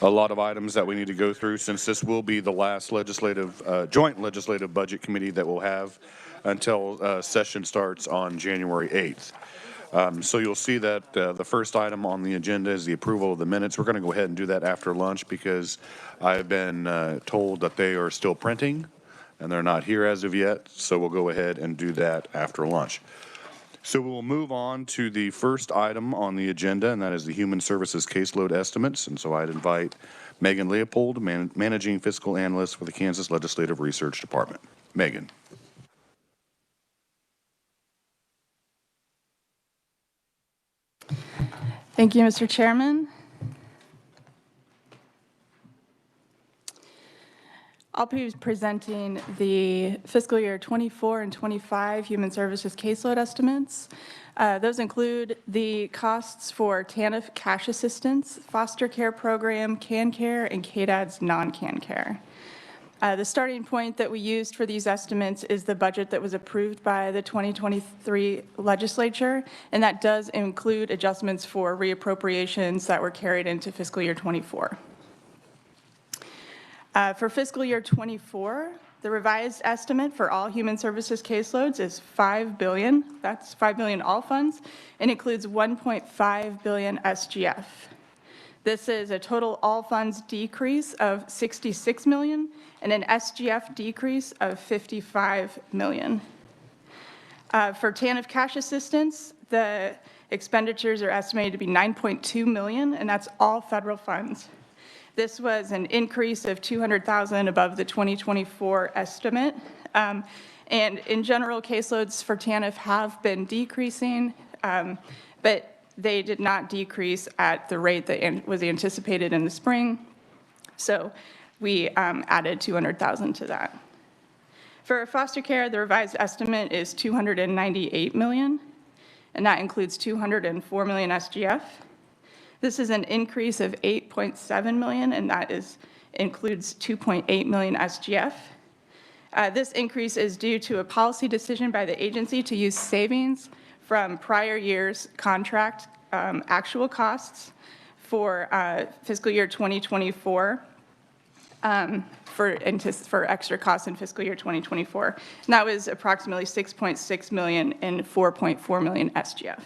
a lot of items that we need to go through since this will be the last joint legislative budget committee that we'll have until session starts on January 8th. So you'll see that the first item on the agenda is the approval of the minutes. We're going to go ahead and do that after lunch because I've been told that they are still printing and they're not here as of yet. So we'll go ahead and do that after lunch. So we'll move on to the first item on the agenda, and that is the Human Services Caseload Estimates. And so I'd invite Megan Leopold, Managing Fiscal Analyst for the Kansas Legislative Research Department. Megan. Thank you, Mr. Chairman. I'll be presenting the fiscal year 24 and 25 Human Services Caseload Estimates. Those include the costs for TANF cash assistance, foster care program, CAN care, and KDAD's non-CAN care. The starting point that we used for these estimates is the budget that was approved by the 2023 Legislature, and that does include adjustments for reappropriations that were carried into fiscal year 24. For fiscal year 24, the revised estimate for all human services caseloads is $5 billion. That's $5 billion all funds, and includes $1.5 billion SGF. This is a total all funds decrease of $66 million and an SGF decrease of $55 million. For TANF cash assistance, the expenditures are estimated to be $9.2 million, and that's all federal funds. This was an increase of $200,000 above the 2024 estimate. And in general, caseloads for TANF have been decreasing, but they did not decrease at the rate that was anticipated in the spring. So we added $200,000 to that. For foster care, the revised estimate is $298 million, and that includes $204 million SGF. This is an increase of $8.7 million, and that includes $2.8 million SGF. This increase is due to a policy decision by the agency to use savings from prior year's contract actual costs for fiscal year 2024 for extra costs in fiscal year 2024. And that was approximately $6.6 million and $4.4 million SGF.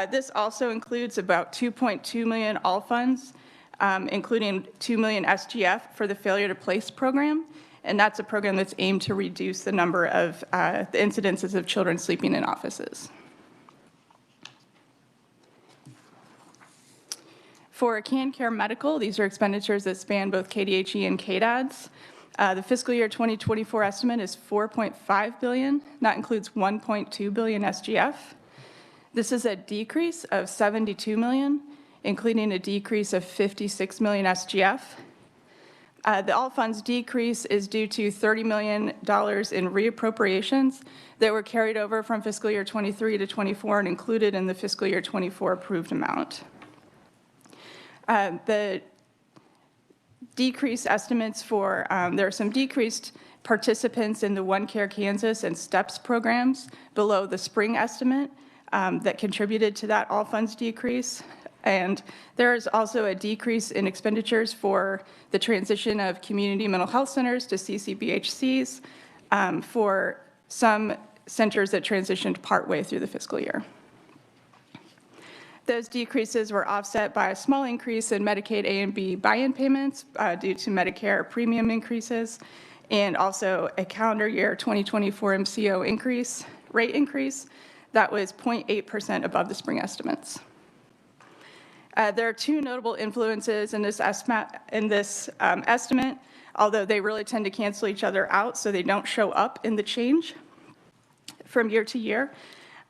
This also includes about $2.2 million all funds, including $2 million SGF for the failure to place program. And that's a program that's aimed to reduce the number of the incidences of children sleeping in offices. For CAN Care Medical, these are expenditures that span both KDHE and KDADS. The fiscal year 2024 estimate is $4.5 billion. That includes $1.2 billion SGF. This is a decrease of $72 million, including a decrease of $56 million SGF. The all funds decrease is due to $30 million in reappropriations that were carried over from fiscal year 23 to 24 and included in the fiscal year 24 approved amount. The decreased estimates for, there are some decreased participants in the One Care Kansas and STEPS programs below the spring estimate that contributed to that all funds decrease. And there is also a decrease in expenditures for the transition of community mental health centers to CCBHCs for some centers that transitioned partway through the fiscal year. Those decreases were offset by a small increase in Medicaid A and B buy-in payments due to Medicare premium increases, and also a calendar year 2024 MCO rate increase that was 0.8% above the spring estimates. There are two notable influences in this estimate, although they really tend to cancel each other out, so they don't show up in the change from year to year.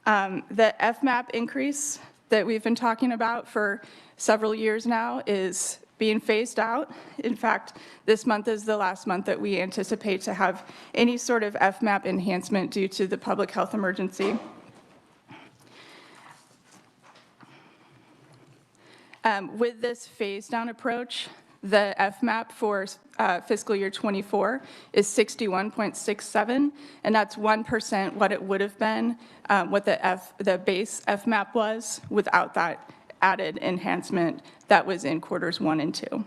The FMAP increase that we've been talking about for several years now is being phased out. In fact, this month is the last month that we anticipate to have any sort of FMAP enhancement due to the public health emergency. With this phase-down approach, the FMAP for fiscal year 24 is 61.67, and that's 1% what it would have been, what the base FMAP was without that added enhancement that was in quarters 1 and 2.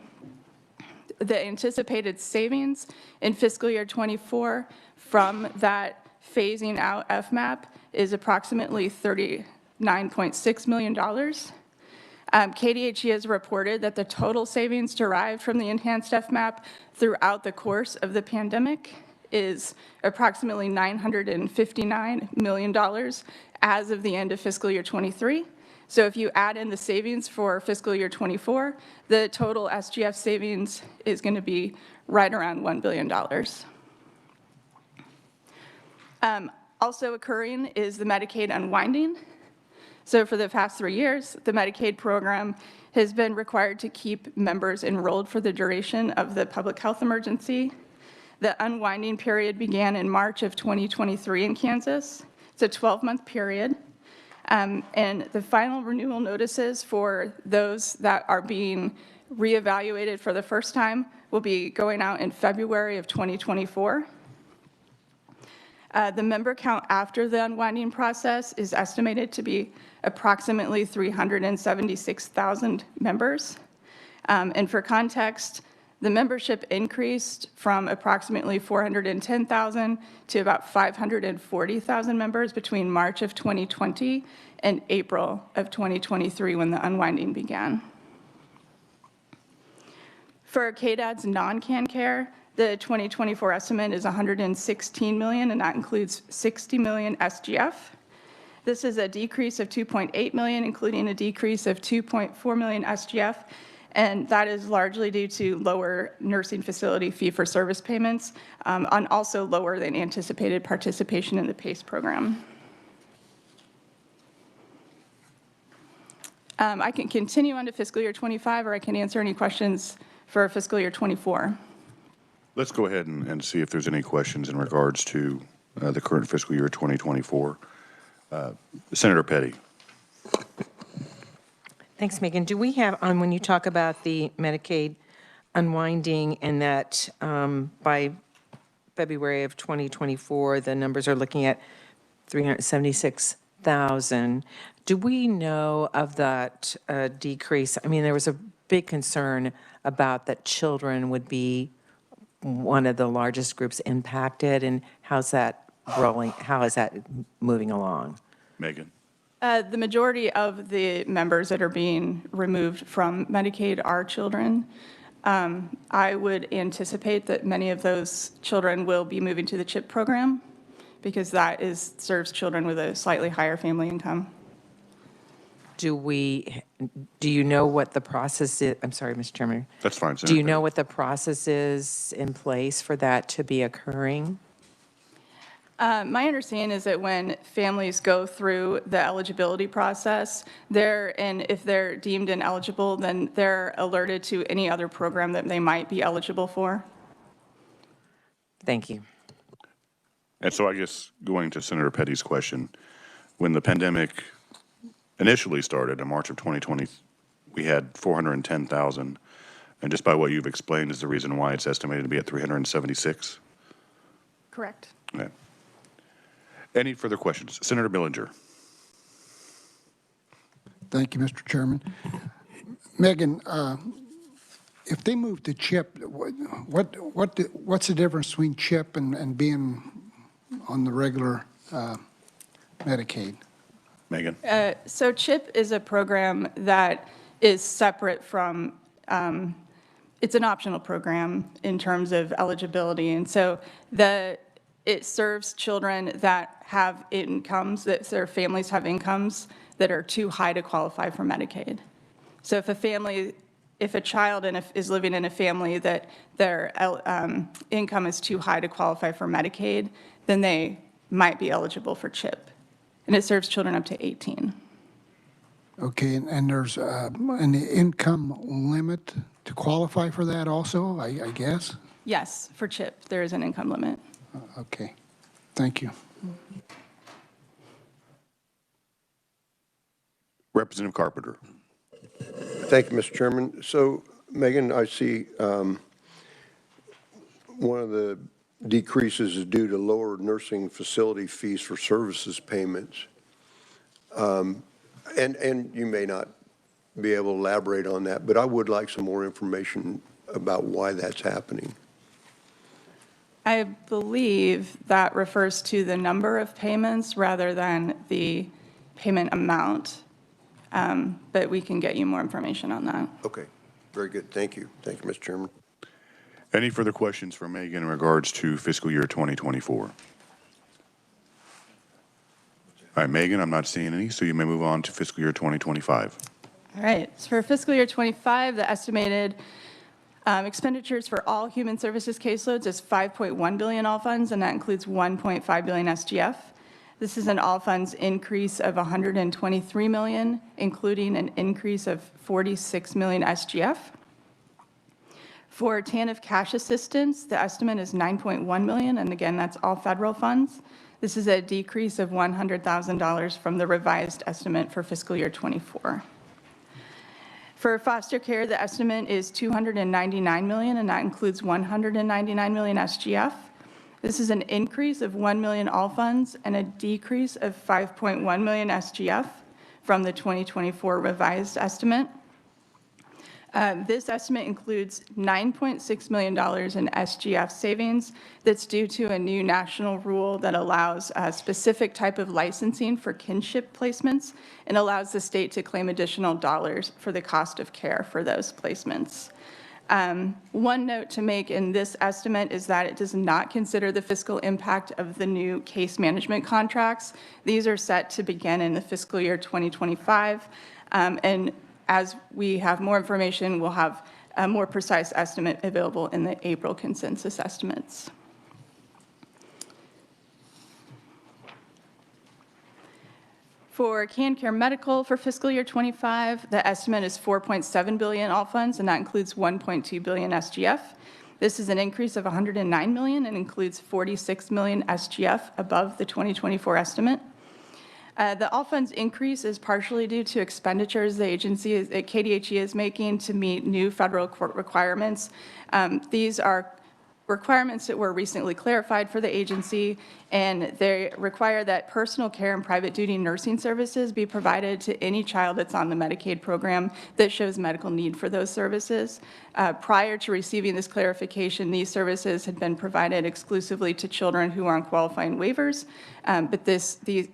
The anticipated savings in fiscal year '24 from that phasing out FMAP is approximately $39.6 million. KDHE has reported that the total savings derived from the enhanced FMAP throughout the course of the pandemic is approximately $959 million as of the end of fiscal year '23. So if you add in the savings for fiscal year '24, the total SGF savings is going to be right around $1 billion. Also occurring is the Medicaid unwinding. So for the past 3 years, the Medicaid program has been required to keep members enrolled for the duration of the public health emergency. The unwinding period began in March of 2023 in Kansas. It's a 12-month period. And the final renewal notices for those that are being reevaluated for the first time will be going out in February of 2024. The member count after the unwinding process is estimated to be approximately 376,000 members. And for context, the membership increased from approximately 410,000 to about 540,000 members between March of 2020 and April of 2023 when the unwinding began. For KDAD's non-can care, the 2024 estimate is $116 million, and that includes $60 million SGF. This is a decrease of $2.8 million, including a decrease of $2.4 million SGF, and that is largely due to lower nursing facility fee-for-service payments, and also lower than anticipated participation in the PACE program. I can continue on to fiscal year '25, or I can answer any questions for fiscal year '24. Let's go ahead and see if there's any questions in regards to the current fiscal year 2024. Senator Petty. Thanks, Megan. Do we have, when you talk about the Medicaid unwinding and that by February of 2024, the numbers are looking at 376,000. Do we know of that decrease? I mean, there was a big concern about that children would be one of the largest groups impacted, and how's that rolling? How is that moving along? Megan. The majority of the members that are being removed from Medicaid are children. I would anticipate that many of those children will be moving to the CHIP program because that serves children with a slightly higher family income. Do you know what the process is? I'm sorry, Mr. Chairman. That's fine, Senator. Do you know what the process is in place for that to be occurring? My understanding is that when families go through the eligibility process, and if they're deemed ineligible, then they're alerted to any other program that they might be eligible for. Thank you. And so I guess going to Senator Petty's question, when the pandemic initially started in March of 2020, we had 410,000. And just by what you've explained is the reason why it's estimated to be at 376? Correct. Okay. Any further questions? Senator Billinger. Thank you, Mr. Chairman. Megan, if they move to CHIP, what's the difference between CHIP and being on the regular Medicaid? Megan. So CHIP is a program that is separate from, it's an optional program in terms of eligibility. And so it serves children that have incomes, that their families have incomes that are too high to qualify for Medicaid. So if a child is living in a family that their income is too high to qualify for Medicaid, then they might be eligible for CHIP. And it serves children up to 18. Okay, and there's an income limit to qualify for that also, I guess? Yes, for CHIP, there is an income limit. Okay, thank you. Representative Carpenter. Thank you, Mr. Chairman. So, Megan, I see one of the decreases is due to lower nursing facility fees for services payments. And you may not be able to elaborate on that, but I would like some more information about why that's happening. I believe that refers to the number of payments rather than the payment amount, but we can get you more information on that. Okay, very good. Thank you. Thank you, Mr. Chairman. Any further questions for Megan in regards to fiscal year 2024? All right, Megan, I'm not seeing any, so you may move on to fiscal year 2025. All right, so for fiscal year 25, the estimated expenditures for all human services caseloads is 5.1 billion all funds, and that includes 1.5 billion SGF. This is an all funds increase of 123 million, including an increase of 46 million SGF. For TANF cash assistance, the estimate is 9.1 million, and again, that's all federal funds. This is a decrease of $100,000 from the revised estimate for fiscal year 24. For foster care, the estimate is 299 million, and that includes 199 million SGF. This is an increase of 1 million all funds and a decrease of 5.1 million SGF from the 2024 revised estimate. This estimate includes $9.6 million in SGF savings that's due to a new national rule that allows a specific type of licensing for kinship placements and allows the state to claim additional dollars for the cost of care for those placements. One note to make in this estimate is that it does not consider the fiscal impact of the new case management contracts. These are set to begin in the fiscal year 2025, and as we have more information, we'll have a more precise estimate available in the April consensus estimates. For CanCare Medical for fiscal year 25, the estimate is 4.7 billion all funds, and that includes 1.2 billion SGF. This is an increase of 109 million and includes 46 million SGF above the 2024 estimate. The all funds increase is partially due to expenditures the agency, KDHE, is making to meet new federal court requirements. These are requirements that were recently clarified for the agency, and they require that personal care and private duty nursing services be provided to any child that's on the Medicaid program that shows medical need for those services. Prior to receiving this clarification, these services had been provided exclusively to children who are on qualifying waivers, but the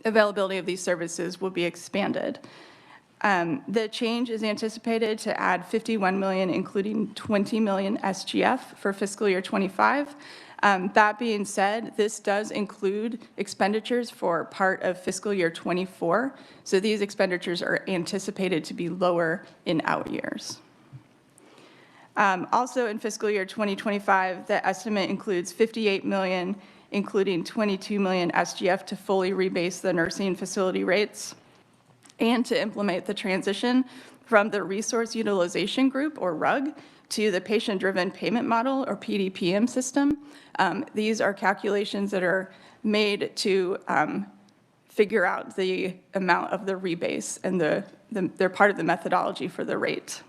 availability of these services will be expanded. The change is anticipated to add 51 million, including 20 million SGF for fiscal year 25. That being said, this does include expenditures for part of fiscal year 24. So these expenditures are anticipated to be lower in out years. Also in fiscal year 2025, the estimate includes 58 million, including 22 million SGF to fully rebase the nursing facility rates and to implement the transition from the Resource Utilization Group, or RUG, to the Patient-Driven Payment Model, or PDPM system. These are calculations that are made to figure out the amount of the rebase, and they're part of the methodology for the rate.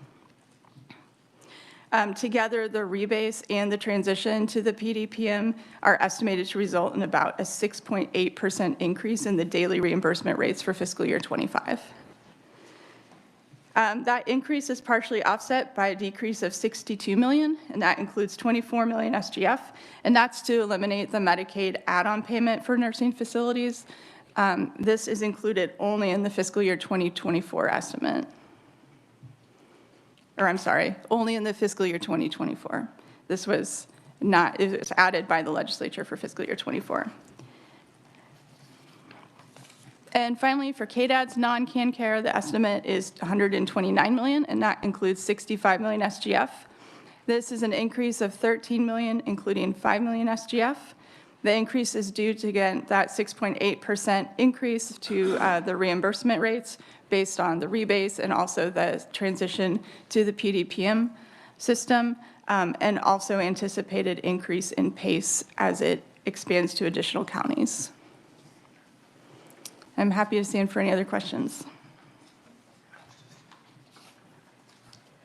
Together, the rebase and the transition to the PDPM are estimated to result in about a 6.8% increase in the daily reimbursement rates for fiscal year 25. That increase is partially offset by a decrease of 62 million, and that includes 24 million SGF, and that's to eliminate the Medicaid add-on payment for nursing facilities. This is included only in the fiscal year 2024 estimate. Or I'm sorry, only in the fiscal year 2024. This was not, it was added by the legislature for fiscal year 24. And finally, for KDAD's non-can care, the estimate is 129 million, and that includes 65 million SGF. This is an increase of 13 million, including 5 million SGF. The increase is due to, again, that 6.8% increase to the reimbursement rates based on the rebase and also the transition to the PDPM system, and also anticipated increase in PACE as it expands to additional counties. I'm happy to stand for any other questions.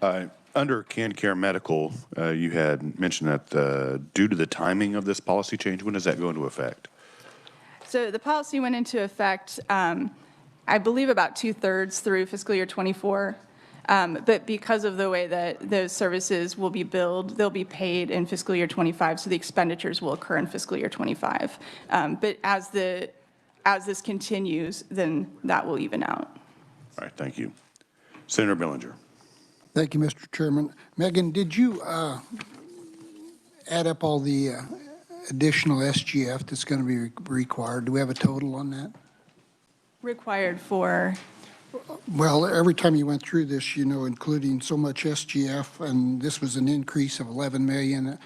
Under CanCare Medical, you had mentioned that due to the timing of this policy change, when does that go into effect? So the policy went into effect I believe about 2/3 through fiscal year '24. But because of the way that those services will be billed, they'll be paid in fiscal year '25, so the expenditures will occur in fiscal year '25. But as this continues, then that will even out. All right, thank you. Senator Billinger. Thank you, Mr. Chairman. Megan, did you add up all the additional SGF that's going to be required? Do we have a total on that? Required for, Well, every time you went through this, including so much SGF, and this was an increase of 11 million.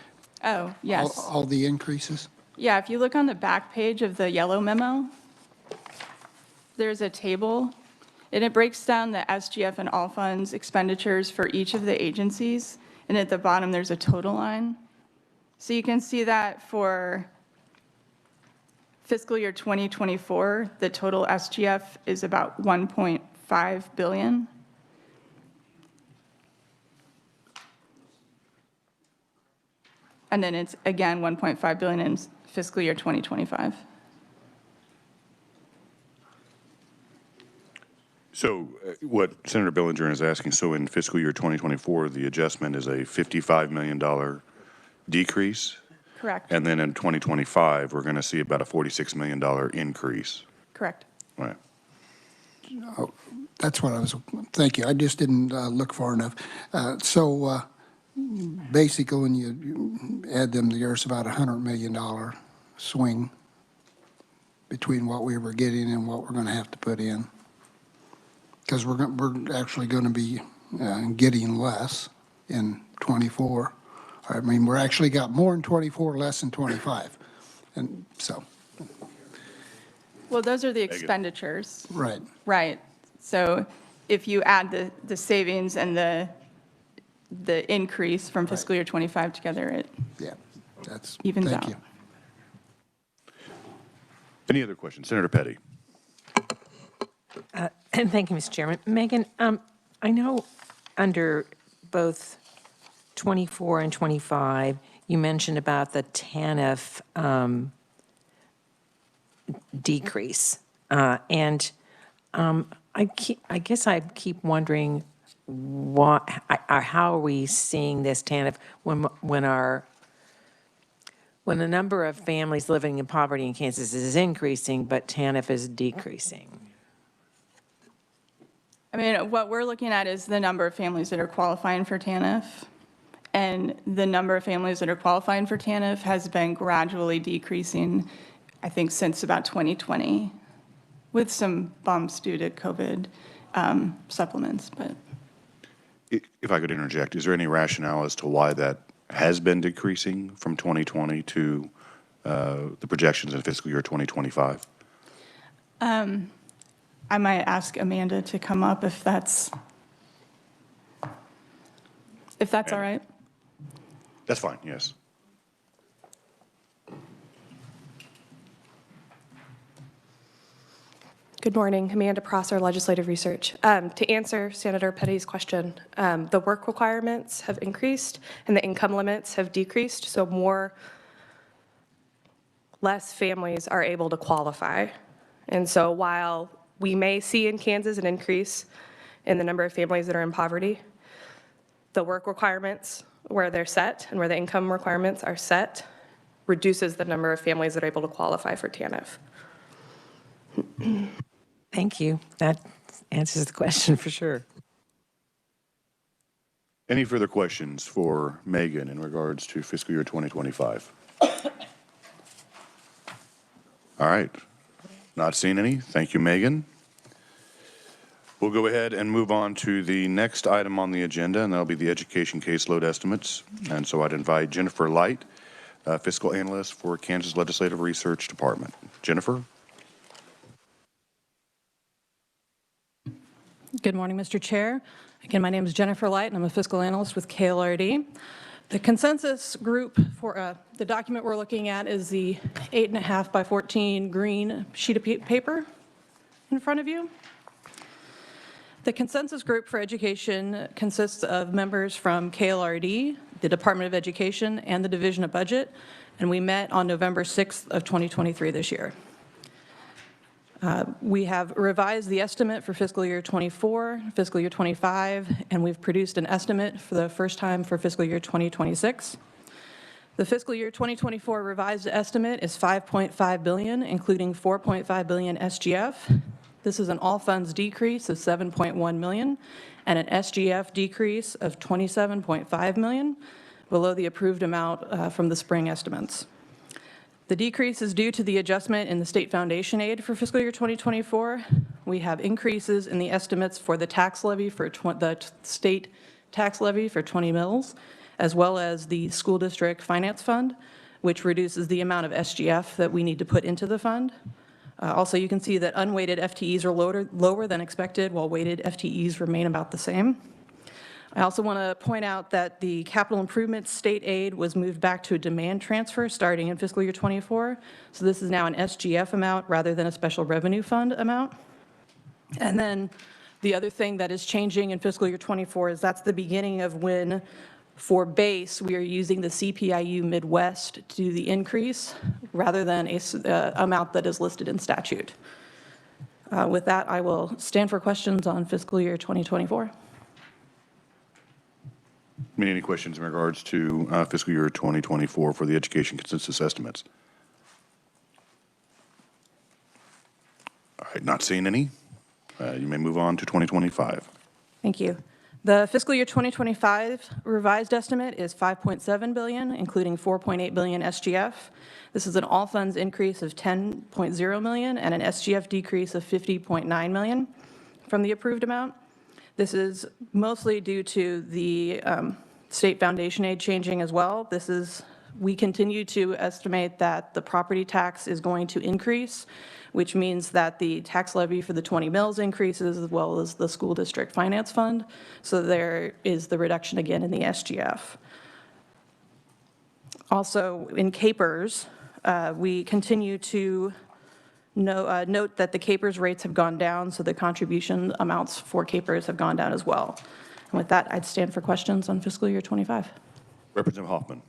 oh, yes. All the increases? Yeah, if you look on the back page of the yellow memo, there's a table, and it breaks down the SGF and all funds expenditures for each of the agencies, and at the bottom, there's a total line. So you can see that for fiscal year 2024, the total SGF is about 1.5 billion. And then it's, again, 1.5 billion in fiscal year 2025. So what Senator Billinger is asking, so in fiscal year 2024, the adjustment is a $55 million decrease? Correct. And then in 2025, we're going to see about a $46 million increase. Correct. All right. That's what I was, thank you. I just didn't look far enough. So basically, when you add them together, it's about a $100 million swing between what we were getting and what we're going to have to put in. Because we're actually going to be getting less in '24. I mean, we're actually got more in '24, less in '25. And so. Well, those are the expenditures. Right. Right. So if you add the savings and the increase from fiscal year '25 together, it Yeah, that's, evens thank out. you. Any other questions? Senator Petty. And thank you, Mr. Chairman. Megan, I know under both 24 and 25, you mentioned about the TANF decrease. And I guess I keep wondering how are we seeing this TANF when the number of families living in poverty in Kansas is increasing, but TANF is decreasing? I mean, what we're looking at is the number of families that are qualifying for TANF. And the number of families that are qualifying for TANF has been gradually decreasing, I think, since about 2020, with some bumps due to COVID supplements. But If I could interject, is there any rationale as to why that has been decreasing from 2020 to the projections in fiscal year 2025? I might ask Amanda to come up if that's all right. That's fine, yes. Good morning, Amanda Prosser, Legislative Research. To answer Senator Petty's question, the work requirements have increased and the income limits have decreased, so less families are able to qualify. And so while we may see in Kansas an increase in the number of families that are in poverty, the work requirements where they're set and where the income requirements are set reduces the number of families that are able to qualify for TANF. Thank you. That answers the question for sure. Any further questions for Megan in regards to fiscal year 2025? All right. Not seeing any. Thank you, Megan. We'll go ahead and move on to the next item on the agenda, and that'll be the education caseload estimates. And so I'd invite Jennifer Light, fiscal analyst for Kansas Legislative Research Department. Jennifer? Good morning, Mr. Chair. Again, my name is Jennifer Light, and I'm a fiscal analyst with KLRD. The consensus group for the document we're looking at is the 8.5 by 14 green sheet of paper in front of you. The consensus group for education consists of members from KLRD, the Department of Education, and the Division of Budget, and we met on November 6th of 2023 this year. We have revised the estimate for fiscal year '24, fiscal year '25, and we've produced an estimate for the first time for fiscal year 2026. The fiscal year 2024 revised estimate is $5.5 billion, including $4.5 billion SGF. This is an all-funds decrease of $7.1 million and an SGF decrease of $27.5 million, below the approved amount from the spring estimates. The decrease is due to the adjustment in the state foundation aid for fiscal year 2024. We have increases in the estimates for the tax levy for the state tax levy for 20 mills, as well as the school district finance fund, which reduces the amount of SGF that we need to put into the fund. Also, you can see that unweighted FTEs are lower than expected, while weighted FTEs remain about the same. I also want to point out that the capital improvement state aid was moved back to a demand transfer starting in fiscal year '24. So this is now an SGF amount rather than a special revenue fund amount. And then the other thing that is changing in fiscal year '24 is that's the beginning of when, for base, we are using the CPIU Midwest to do the increase rather than a amount that is listed in statute. With that, I will stand for questions on fiscal year 2024. Any questions in regards to fiscal year 2024 for the education consensus estimates? All right, not seeing any. You may move on to 2025. Thank you. The fiscal year 2025 revised estimate is $5.7 billion, including $4.8 billion SGF. This is an all funds increase of $10.0 million and an SGF decrease of $50.9 million from the approved amount. This is mostly due to the state foundation aid changing as well. We continue to estimate that the property tax is going to increase, which means that the tax levy for the 20 mills increases as well as the school district finance fund. So there is the reduction again in the SGF. Also in CAPERS, we continue to note that the CAPERS rates have gone down, so the contribution amounts for CAPERS have gone down as well. And with that, I'd stand for questions on fiscal year 25. Representative Hoffman.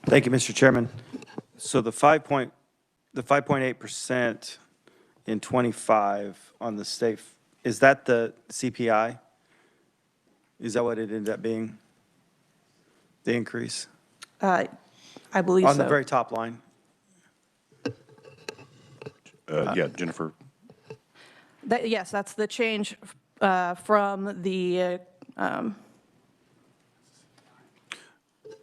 Thank you, Mr. Chairman. So the 5.8% in 25 on the state, is that the CPI? Is that what it ended up being? The increase? I believe so. On the very top line? Yeah, Jennifer. Yes, that's the change from the,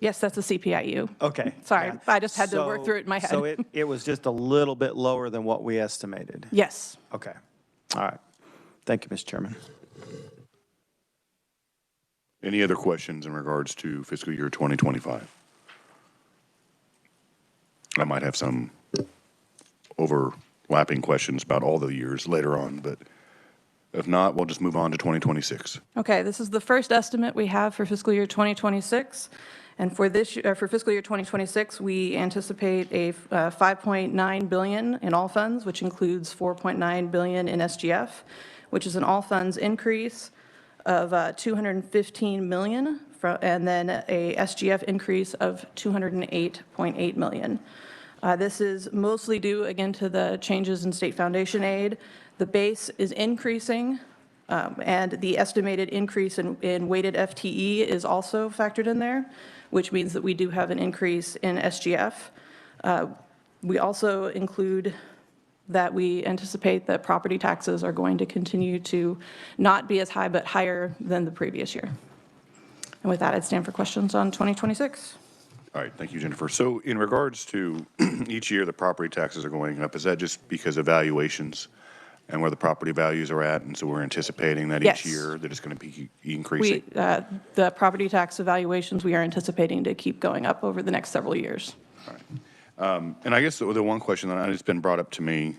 yes, that's the CPIU. Okay. Sorry, yeah. I just had to work through it in my head. So it was just a little bit lower than what we estimated? Yes. Okay. All right. Thank you, Mr. Chairman. Any other questions in regards to fiscal year 2025? I might have some overlapping questions about all the years later on, but if not, we'll just move on to 2026. Okay, this is the first estimate we have for fiscal year 2026. And for fiscal year 2026, we anticipate a $5.9 billion in all funds, which includes $4.9 billion in SGF, which is an all funds increase of $215 million, and then a SGF increase of $208.8 million. This is mostly due, again, to the changes in state foundation aid. The base is increasing, and the estimated increase in weighted FTE is also factored in there, which means that we do have an increase in SGF. We also include that we anticipate that property taxes are going to continue to not be as high, but higher than the previous year. And with that, I'd stand for questions on 2026. All right, thank you, Jennifer. So in regards to each year the property taxes are going up, is that just because of valuations and where the property values are at? And so we're anticipating that Yes. each year that it's going to be increasing? The property tax evaluations, we are anticipating to keep going up over the next several years. All right. And I guess the one question that has been brought up to me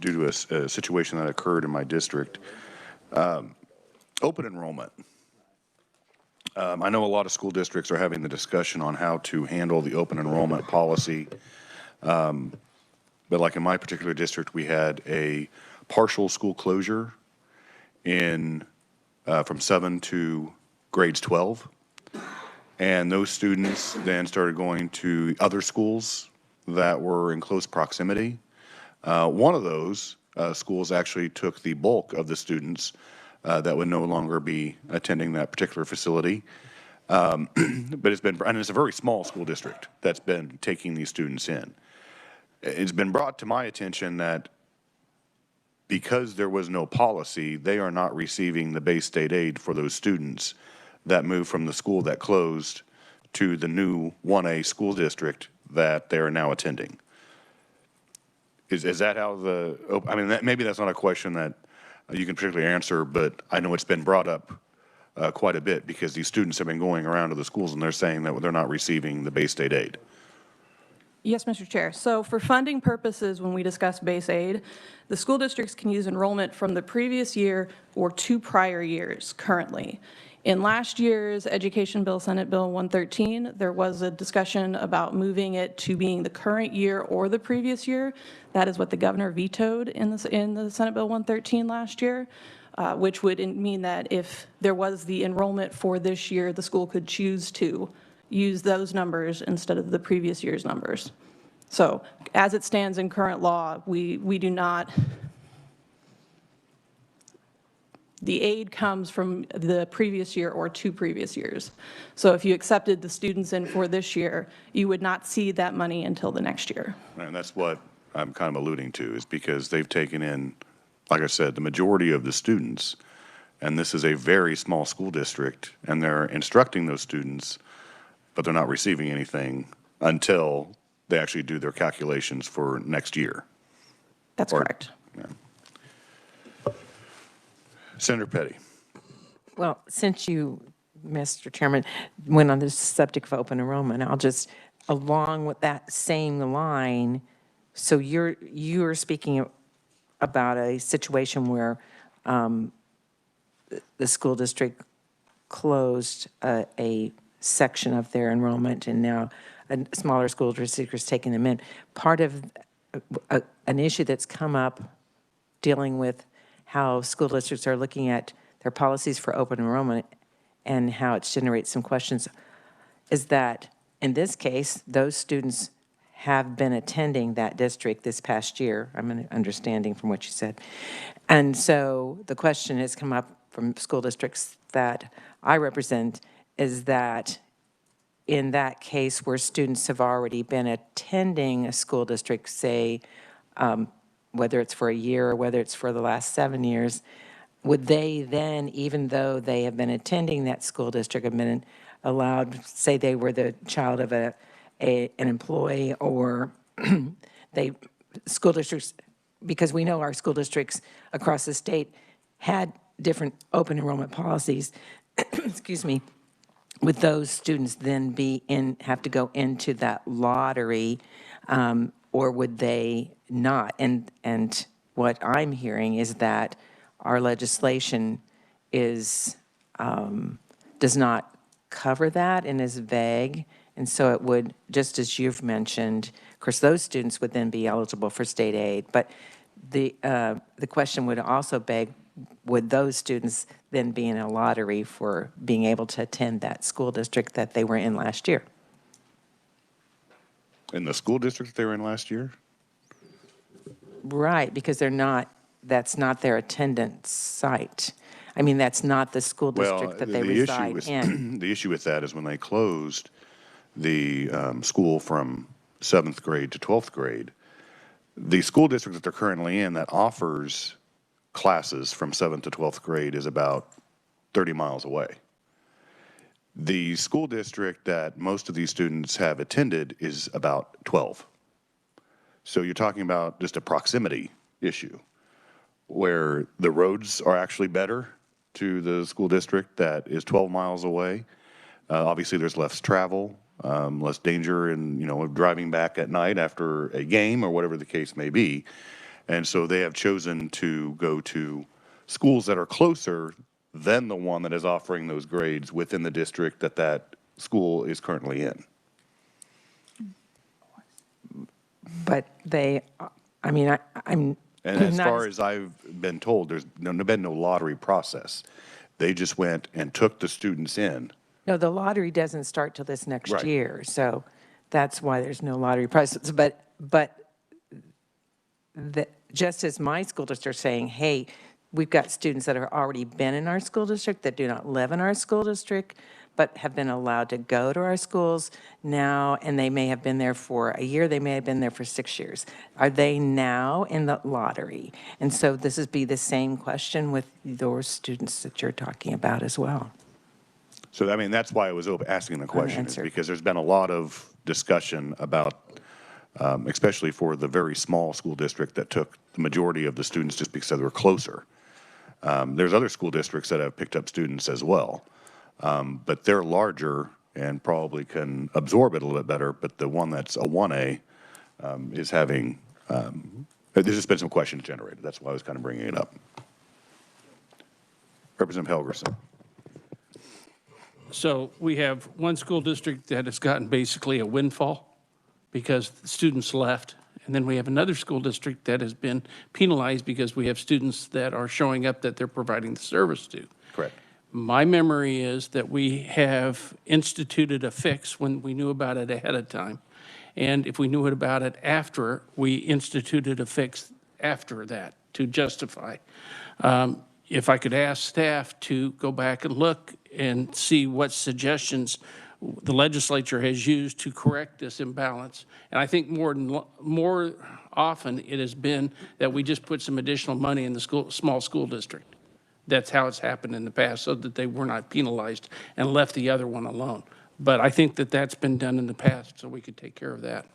due to a situation that occurred in my district, open enrollment. I know a lot of school districts are having the discussion on how to handle the open enrollment policy. But like in my particular district, we had a partial school closure from 7 to grades 12. And those students then started going to other schools that were in close proximity. One of those schools actually took the bulk of the students that would no longer be attending that particular facility. But and it's a very small school district that's been taking these students in. It's been brought to my attention that because there was no policy, they are not receiving the base state aid for those students that moved from the school that closed to the new 1A school district that they're now attending. Is that how I mean, maybe that's not a question that you can particularly answer, but I know it's been brought up quite a bit because these students have been going around to the schools and they're saying that they're not receiving the base state aid. Yes, Mr. Chair. So for funding purposes, when we discuss base aid, the school districts can use enrollment from the previous year or 2 prior years currently. In last year's Education Bill, Senate Bill 113, there was a discussion about moving it to being the current year or the previous year. That is what the governor vetoed in the Senate Bill 113 last year, which would mean that if there was the enrollment for this year, the school could choose to use those numbers instead of the previous year's numbers. So as it stands in current law, we do not, the aid comes from the previous year or 2 previous years. So if you accepted the students in for this year, you would not see that money until the next year. And that's what I'm kind of alluding to, is because they've taken in, like I said, the majority of the students, and this is a very small school district, and they're instructing those students, but they're not receiving anything until they actually do their calculations for next year. That's correct. Yeah. Senator Petty. Well, since you, Mr. Chairman, went on the subject of open enrollment, I'll just, along with that same line, so you're speaking about a situation where the school district closed a section of their enrollment, and now a smaller school district is taking them in. Part of an issue that's come up dealing with how school districts are looking at their policies for open enrollment and how it generates some questions is that in this case, those students have been attending that district this past year. I'm understanding from what you said. And so the question has come up from school districts that I represent is that in that case where students have already been attending a school district, say, whether it's for a year or whether it's for the last 7 years, would they then, even though they have been attending that school district, have been allowed, say they were the child of an employee, or school districts, because we know our school districts across the state had different open enrollment policies, excuse me, would those students then have to go into that lottery, or would they not? And what I'm hearing is that our legislation does not cover that and is vague, and so it would, just as you've mentioned, of course, those students would then be eligible for state aid, but the question would also beg, would those students then be in a lottery for being able to attend that school district that they were in last year? In the school district they were in last year? Right, because that's not their attendance site. I mean, that's not the school district that they reside in. The issue with that is when they closed the school from 7th grade to 12th grade, the school district that they're currently in that offers classes from 7th to 12th grade is about 30 miles away. The school district that most of these students have attended is about 12. So you're talking about just a proximity issue where the roads are actually better to the school district that is 12 miles away. Obviously, there's less travel, less danger in, driving back at night after a game or whatever the case may be. And so they have chosen to go to schools that are closer than the one that is offering those grades within the district that school is currently in. But I'm And as not far as I've been told, there's been no lottery process. They just went and took the students in. No, the lottery doesn't start till this next Right. year, so that's why there's no lottery process. But just as my school district saying, hey, we've got students that have already been in our school district that do not live in our school district, but have been allowed to go to our schools now, and they may have been there for a year, they may have been there for 6 years. Are they now in the lottery? And so this would be the same question with those students that you're talking about as well. So, I mean, that's why I was asking the question, is Unanswered. because there's been a lot of discussion about, especially for the very small school district that took the majority of the students just because they were closer. There's other school districts that have picked up students as well, but they're larger and probably can absorb it a little bit better. But the one that's a 1A is having, there's just been some questions generated. That's why I was kind of bringing it up. Representative Helgerson. So we have one school district that has gotten basically a windfall because the students left. And then we have another school district that has been penalized because we have students that are showing up that they're providing the service to. Correct. My memory is that we have instituted a fix when we knew about it ahead of time. And if we knew about it after, we instituted a fix after that to justify. If I could ask staff to go back and look and see what suggestions the legislature has used to correct this imbalance. And I think more often it has been that we just put some additional money in the small school district. That's how it's happened in the past, so that they were not penalized and left the other one alone. But I think that that's been done in the past, so we could take care of that.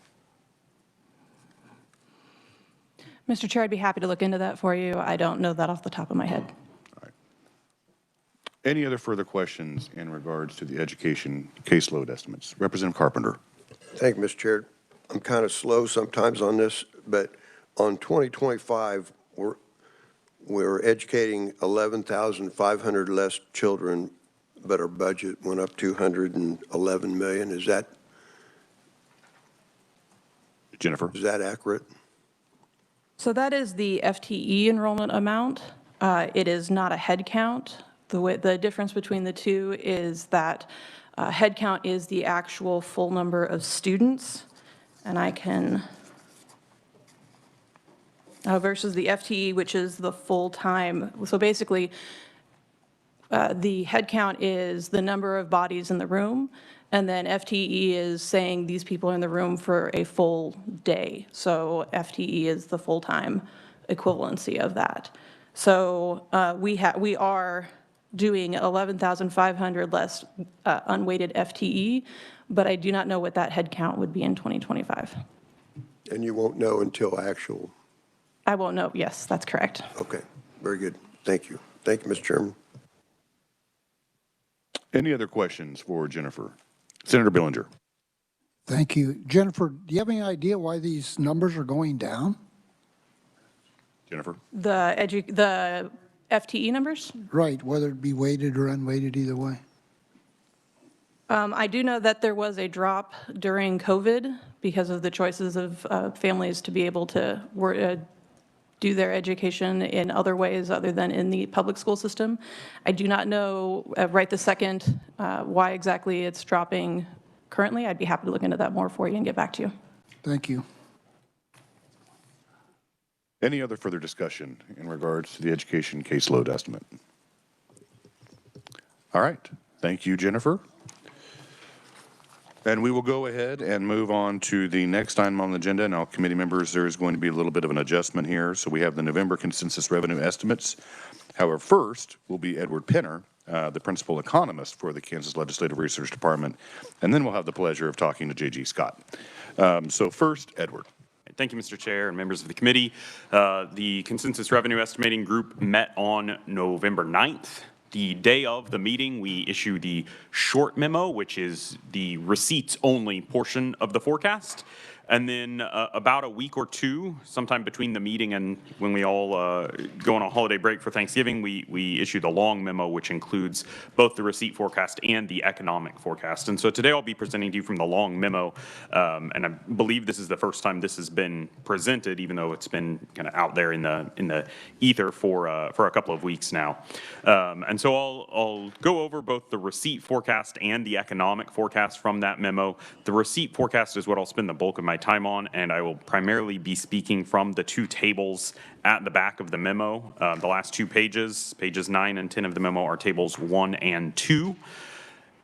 Mr. Chair, I'd be happy to look into that for you. I don't know that off the top of my head. Any other further questions in regards to the education caseload estimates? Representative Carpenter. Thank you, Mr. Chair. I'm kind of slow sometimes on this, but on 2025, we're educating 11,500 less children, but our budget went up 211 million. Is that Jennifer. accurate? So that is the FTE enrollment amount. It is not a head count. The difference between the two is that head count is the actual full number of students, and I can, versus the FTE, which is the full-time. So basically, the head count is the number of bodies in the room, and then FTE is saying these people are in the room for a full day. So FTE is the full-time equivalency of that. So we are doing 11,500 less unweighted FTE, but I do not know what that head count would be in 2025. And you won't know until actual? I won't know. Yes, that's correct. Okay, very good. Thank you. Thank you, Mr. Chairman. Any other questions for Jennifer? Senator Billinger. Thank you. Jennifer, do you have any idea why these numbers are going down? Jennifer. The FTE numbers? Right, whether it be weighted or unweighted, either way. I do know that there was a drop during COVID because of the choices of families to be able to do their education in other ways other than in the public school system. I do not know right this second why exactly it's dropping currently. I'd be happy to look into that more for you and get back to you. Thank you. Any other further discussion in regards to the education caseload estimate? All right. Thank you, Jennifer. And we will go ahead and move on to the next item on the agenda. Now, committee members, there is going to be a little bit of an adjustment here. So we have the November consensus revenue estimates. However, first will be Edward Penner, the principal economist for the Kansas Legislative Research Department. And then we'll have the pleasure of talking to J.G. Scott. So first, Edward. Thank you, Mr. Chair and members of the committee. The Consensus Revenue Estimating Group met on November 9th. The day of the meeting, we issue the short memo, which is the receipts-only portion of the forecast. And then about a week or two, sometime between the meeting and when we all go on a holiday break for Thanksgiving, we issue the long memo, which includes both the receipt forecast and the economic forecast. And so today I'll be presenting to you from the long memo, and I believe this is the first time this has been presented, even though it's been kind of out there in the ether for a couple of weeks now. And so I'll go over both the receipt forecast and the economic forecast from that memo. The receipt forecast is what I'll spend the bulk of my time on, and I will primarily be speaking from the two tables at the back of the memo. The last two pages, pages 9 and 10 of the memo, are tables 1 and 2.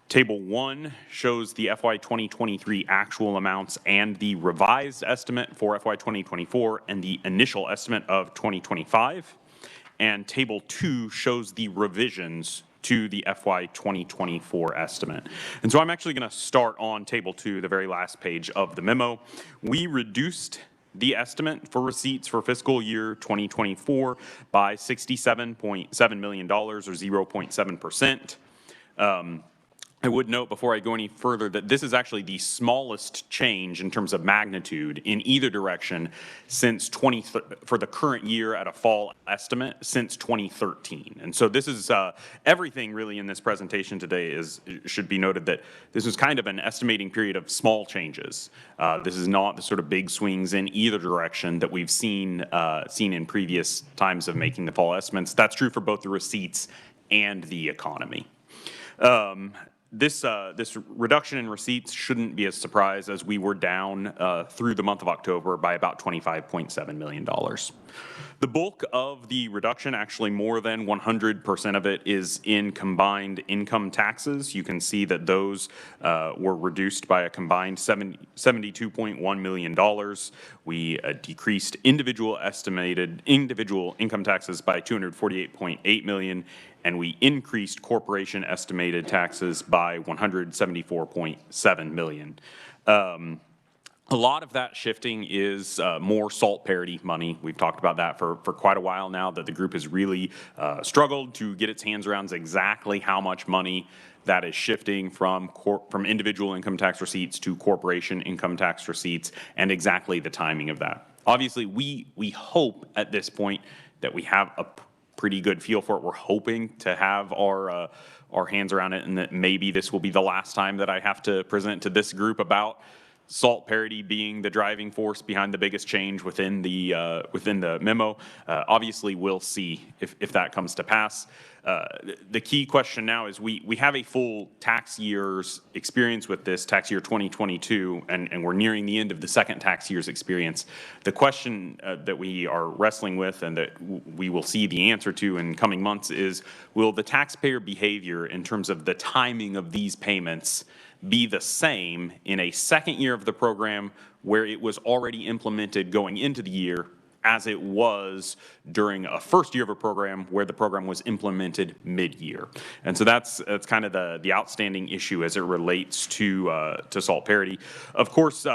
Table 1 shows the FY 2023 actual amounts and the revised estimate for FY 2024 and the initial estimate of 2025. And Table 2 shows the revisions to the FY 2024 estimate. And so I'm actually going to start on Table 2, the very last page of the memo. We reduced the estimate for receipts for fiscal year 2024 by $67.7 million, or 0.7%. I would note before I go any further that this is actually the smallest change in terms of magnitude in either direction since for the current year at a fall estimate since 2013. And so this is everything really in this presentation today should be noted that this is kind of an estimating period of small changes. This is not the sort of big swings in either direction that we've seen in previous times of making the fall estimates. That's true for both the receipts and the economy. This reduction in receipts shouldn't be a surprise, as we were down through the month of October by about $25.7 million. The bulk of the reduction, actually more than 100% of it, is in combined income taxes. You can see that those were reduced by a combined $72.1 million. We decreased individual income taxes by $248.8 million, and we increased corporation estimated taxes by $174.7 million. A lot of that shifting is more SALT parity money. We've talked about that for quite a while now, that the group has really struggled to get its hands around exactly how much money that is shifting from individual income tax receipts to corporation income tax receipts, and exactly the timing of that. Obviously, we hope at this point that we have a pretty good feel for it. We're hoping to have our hands around it, and that maybe this will be the last time that I have to present to this group about SALT parity being the driving force behind the biggest change within the memo. Obviously, we'll see if that comes to pass. The key question now is we have a full tax year's experience with this, tax year 2022, and we're nearing the end of the second tax year's experience. The question that we are wrestling with, and that we will see the answer to in coming months, is will the taxpayer behavior in terms of the timing of these payments be the same in a second year of the program where it was already implemented going into the year as it was during a first year of a program where the program was implemented mid-year? And so that's kind of the outstanding issue as it relates to SALT parity. Of course,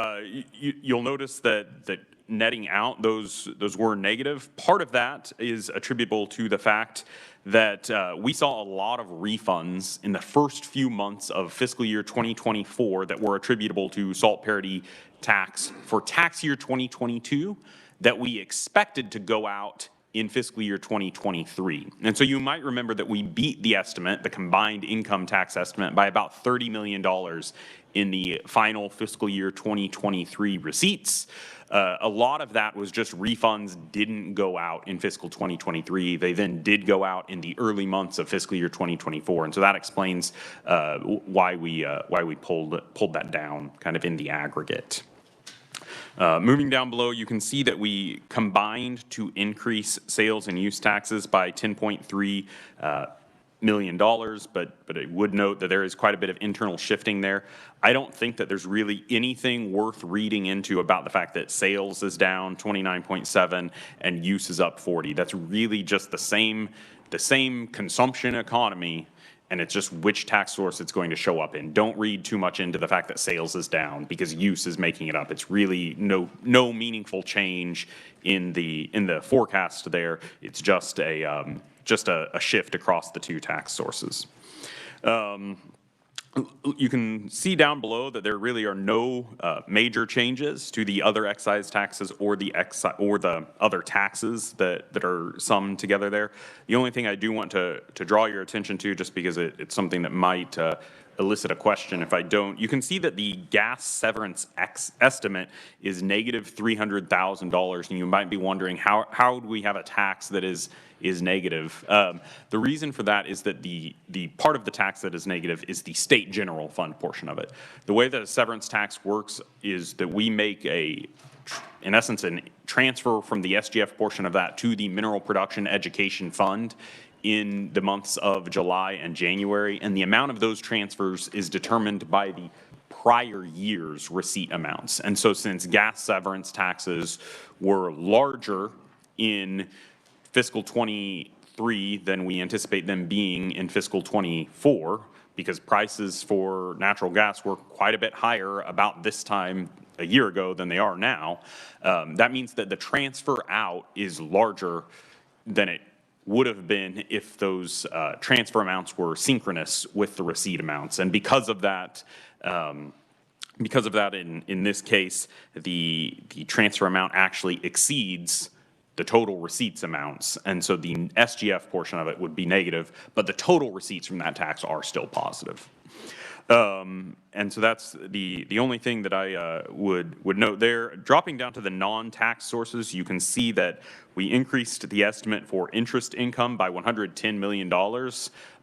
you'll notice that netting out those were negative. Part of that is attributable to the fact that we saw a lot of refunds in the first few months of fiscal year 2024 that were attributable to SALT parity tax for tax year 2022 that we expected to go out in fiscal year 2023. And so you might remember that we beat the estimate, the combined income tax estimate, by about $30 million in the final fiscal year 2023 receipts. A lot of that was just refunds didn't go out in fiscal 2023. They then did go out in the early months of fiscal year 2024. And so that explains why we pulled that down kind of in the aggregate. Moving down below, you can see that we combined to increase sales and use taxes by $10.3 million, but I would note that there is quite a bit of internal shifting there. I don't think that there's really anything worth reading into about the fact that sales is down 29.7 and use is up 40. That's really just the same consumption economy, and it's just which tax source it's going to show up in. Don't read too much into the fact that sales is down because use is making it up. It's really no meaningful change in the forecast there. It's just a shift across the two tax sources. You can see down below that there really are no major changes to the other excise taxes or the other taxes that are summed together there. The only thing I do want to draw your attention to, just because it's something that might elicit a question if I don't. You can see that the gas severance estimate is negative $300,000, and you might be wondering how do we have a tax that is negative? The reason for that is that the part of the tax that is negative is the state general fund portion of it. The way that a severance tax works is that we make in essence, a transfer from the SGF portion of that to the Mineral Production Education Fund in the months of July and January, and the amount of those transfers is determined by the prior year's receipt amounts. And so since gas severance taxes were larger in fiscal 23 than we anticipate them being in fiscal 24, because prices for natural gas were quite a bit higher about this time a year ago than they are now, that means that the transfer out is larger than it would have been if those transfer amounts were synchronous with the receipt amounts. And because of that, in this case, the transfer amount actually exceeds the total receipts amounts. And so the SGF portion of it would be negative, but the total receipts from that tax are still positive. And so that's the only thing that I would note there. Dropping down to the non-tax sources, you can see that we increased the estimate for interest income by $110 million.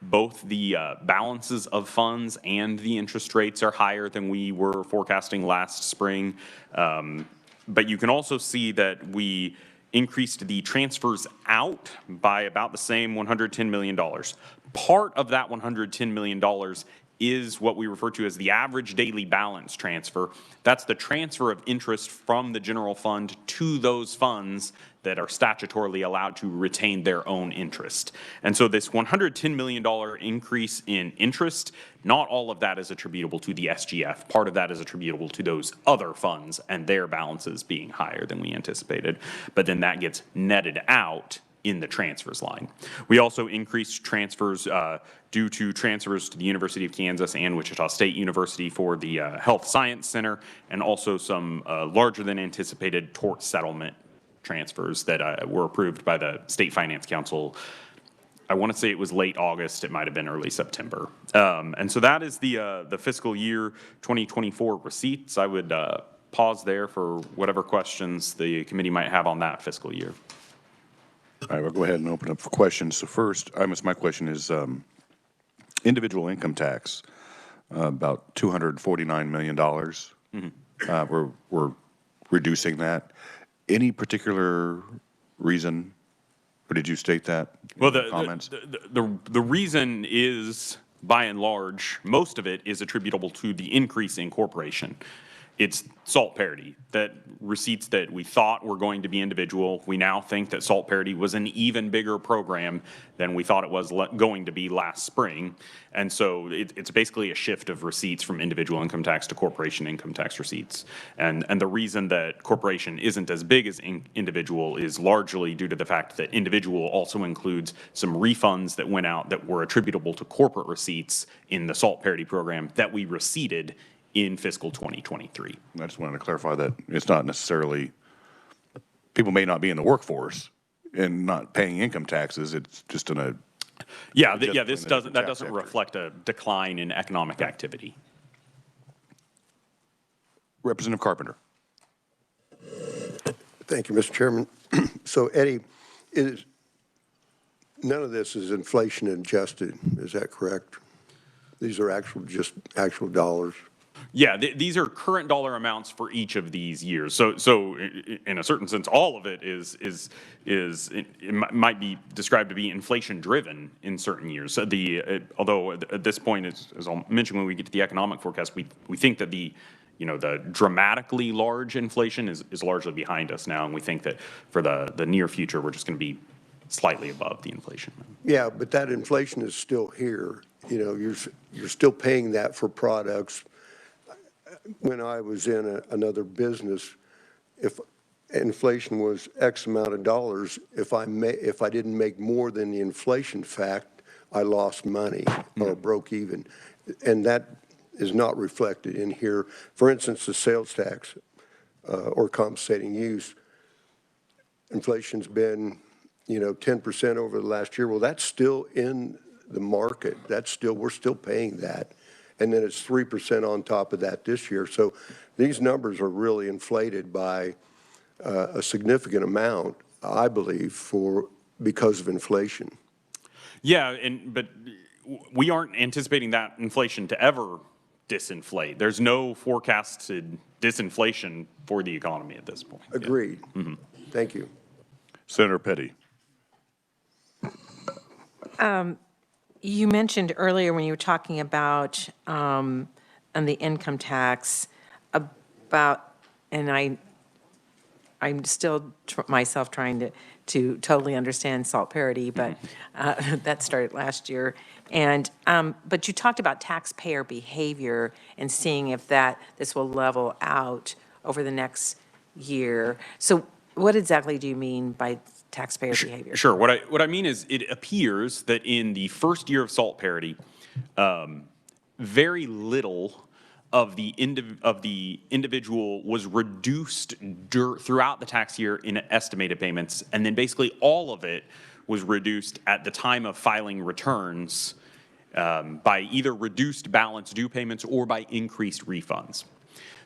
Both the balances of funds and the interest rates are higher than we were forecasting last spring. But you can also see that we increased the transfers out by about the same $110 million. Part of that $110 million is what we refer to as the average daily balance transfer. That's the transfer of interest from the general fund to those funds that are statutorily allowed to retain their own interest. And so this $110 million increase in interest, not all of that is attributable to the SGF. Part of that is attributable to those other funds and their balances being higher than we anticipated. But then that gets netted out in the transfers line. We also increased transfers due to transfers to the University of Kansas and Wichita State University for the Health Science Center, and also some larger than anticipated tort settlement transfers that were approved by the State Finance Council. I want to say it was late August, it might have been early September. And so that is the fiscal year 2024 receipts. I would pause there for whatever questions the committee might have on that fiscal year. All right, we'll go ahead and open up for questions. So first, my question is individual income tax, about $249 million. Mm-hmm. We're reducing that. Any particular reason, or did you state that in well, the comments? The reason is, by and large, most of it is attributable to the increase in corporation. It's SALT parity, that receipts that we thought were going to be individual, we now think that SALT parity was an even bigger program than we thought it was going to be last spring. And so it's basically a shift of receipts from individual income tax to corporation income tax receipts. And the reason that corporation isn't as big as individual is largely due to the fact that individual also includes some refunds that went out that were attributable to corporate receipts in the SALT parity program that we receipted in fiscal 2023. I just wanted to clarify that it's not necessarily, people may not be in the workforce and not paying income taxes. It's just that doesn't reflect a decline in economic activity. Representative Carpenter. Thank you, Mr. Chairman. So, Eddie, none of this is inflation adjusted, is that correct? These are actual dollars. Yeah, these are current dollar amounts for each of these years. So in a certain sense, all of it might be described to be inflation driven in certain years. So although at this point, as I'll mention when we get to the economic forecast, we think that the dramatically large inflation is largely behind us now, and we think that for the near future, we're just going to be slightly above the inflation. Yeah, but that inflation is still here. You're still paying that for products. When I was in another business, if inflation was X amount of dollars, if I didn't make more than the inflation fact, I lost money or broke even. And that is not reflected in here. For instance, the sales tax or compensating use, inflation's been 10% over the last year. Well, that's still in the market. We're still paying that. and then it's 3% on top of that this year. So these numbers are really inflated by a significant amount, I believe, because of inflation. Yeah, but we aren't anticipating that inflation to ever disinflate. There's no forecasted disinflation for the economy at this point. Agreed. Thank you. Senator Petty. You mentioned earlier when you were talking about on the income tax about, and I'm still myself trying to totally understand salt parity, but that started last year. And but you talked about taxpayer behavior and seeing if this will level out over the next year. So what exactly do you mean by taxpayer behavior? Sure. What I mean is it appears that in the first year of salt parity, very little of the individual was reduced throughout the tax year in estimated payments, and then basically all of it was reduced at the time of filing returns by either reduced balance due payments or by increased refunds.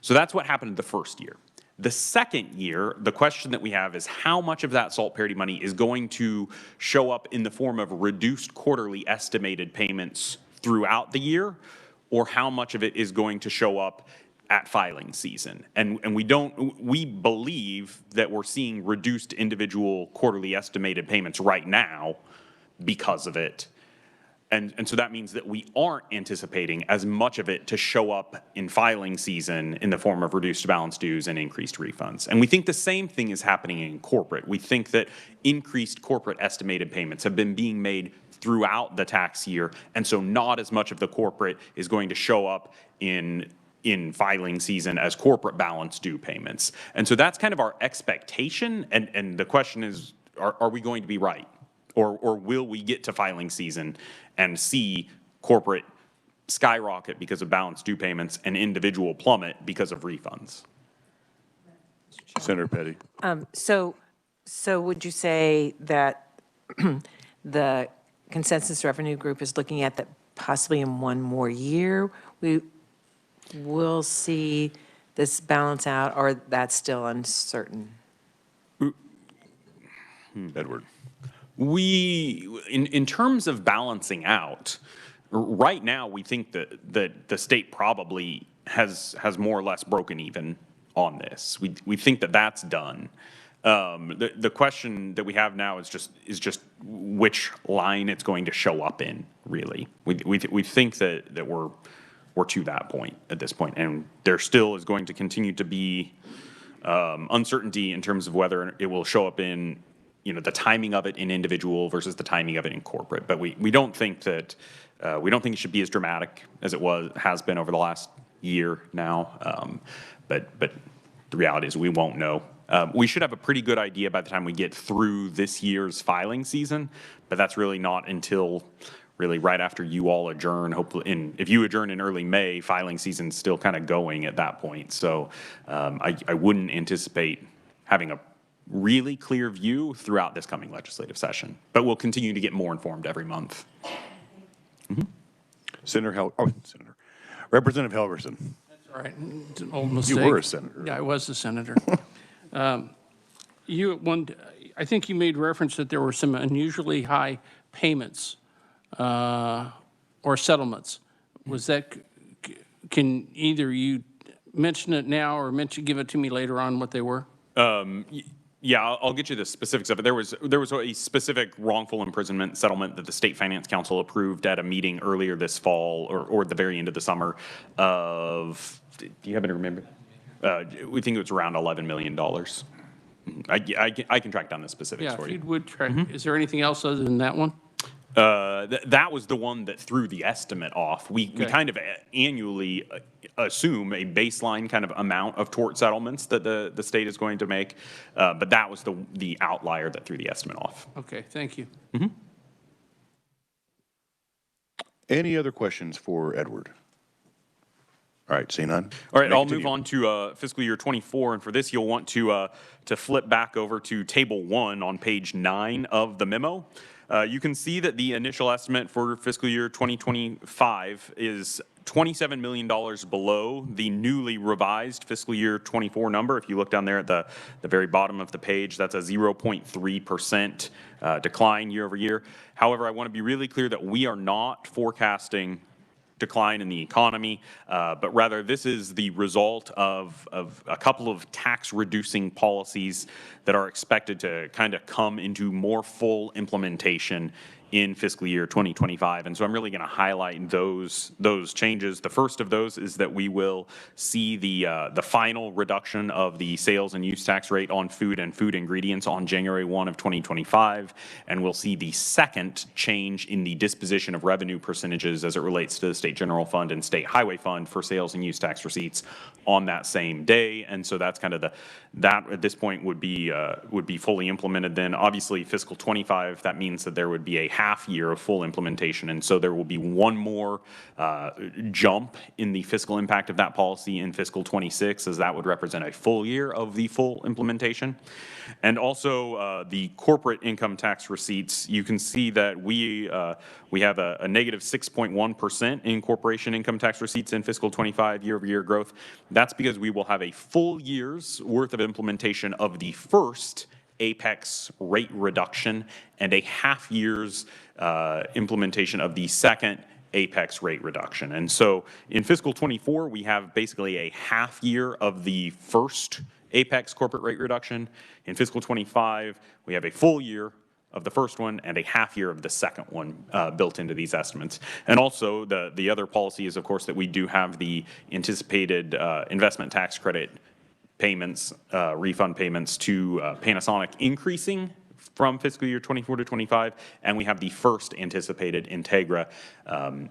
So that's what happened in the first year. The second year, the question that we have is how much of that salt parity money is going to show up in the form of reduced quarterly estimated payments throughout the year, or how much of it is going to show up at filing season. And we believe that we're seeing reduced individual quarterly estimated payments right now because of it. And so that means that we aren't anticipating as much of it to show up in filing season in the form of reduced balance dues and increased refunds. And we think the same thing is happening in corporate. We think that increased corporate estimated payments have been being made throughout the tax year, and so not as much of the corporate is going to show up in filing season as corporate balance due payments. And so that's kind of our expectation, and the question is, are we going to be right? Or will we get to filing season and see corporate skyrocket because of balance due payments and individual plummet because of refunds? Senator Petty. So would you say that the consensus revenue group is looking at that possibly in one more year we will see this balance out, or that's still uncertain? Edward. In terms of balancing out, right now we think that the state probably has more or less broken even on this. We think that that's done. The question that we have now is just which line it's going to show up in, really. We think that we're to that point at this point, and there still is going to continue to be uncertainty in terms of whether it will show up in the timing of it in individual versus the timing of it in corporate. But we don't think that we don't think it should be as dramatic as it has been over the last year now. But the reality is we won't know. We should have a pretty good idea by the time we get through this year's filing season, but that's really not until really right after you all adjourn. Hopefully, if you adjourn in early May, filing season's still kind of going at that point. So I wouldn't anticipate having a really clear view throughout this coming legislative session, but we'll continue to get more informed every month. Senator Representative Helgerson. That's all right. It's an old mistake. You were a senator. Yeah, I was a senator. I think you made reference that there were some unusually high payments or settlements. Was that, can either you mention it now or give it to me later on what they were? Yeah, I'll get you the specifics of it. There was a specific wrongful imprisonment settlement that the State Finance Council approved at a meeting earlier this fall or at the very end of the summer of, do you happen to remember? We think it was around $11 million. I can track down the specifics for you. Yeah, if you would track. Is there anything else other than that one? That was the one that threw the estimate off. We kind of annually assume a baseline kind of amount of tort settlements that the state is going to make, but that was the outlier that threw the estimate off. Okay, thank you. Any other questions for Edward? All right, seeing none. All right, I'll move on to fiscal year 24, and for this you'll want to flip back over to Table 1 on page 9 of the memo. You can see that the initial estimate for fiscal year 2025 is $27 million below the newly revised fiscal year 24 number. If you look down there at the very bottom of the page, that's a 0.3% decline year over year. However, I want to be really clear that we are not forecasting decline in the economy, but rather this is the result of a couple of tax-reducing policies that are expected to kind of come into more full implementation in fiscal year 2025. And so I'm really going to highlight those changes. The first of those is that we will see the final reduction of the sales and use tax rate on food and food ingredients on January 1 of 2025. And we'll see the second change in the disposition of revenue percentages as it relates to the state general fund and state highway fund for sales and use tax receipts on that same day. And so that's kind of that at this point would be fully implemented. Then obviously fiscal 25, that means that there would be a half year of full implementation. And so there will be one more jump in the fiscal impact of that policy in fiscal 26, as that would represent a full year of the full implementation. And also the corporate income tax receipts, you can see that we have a negative 6.1% in corporation income tax receipts in fiscal 25 year-over-year growth. That's because we will have a full year's worth of implementation of the first apex rate reduction and a half year's implementation of the second apex rate reduction. And so in fiscal 24, we have basically a half year of the first apex corporate rate reduction. In fiscal 25, we have a full year of the first one and a half year of the second one built into these estimates. And also the other policy is, of course, that we do have the anticipated investment tax credit payments, refund payments to Panasonic increasing from fiscal year 24 to 25, and we have the first anticipated Integra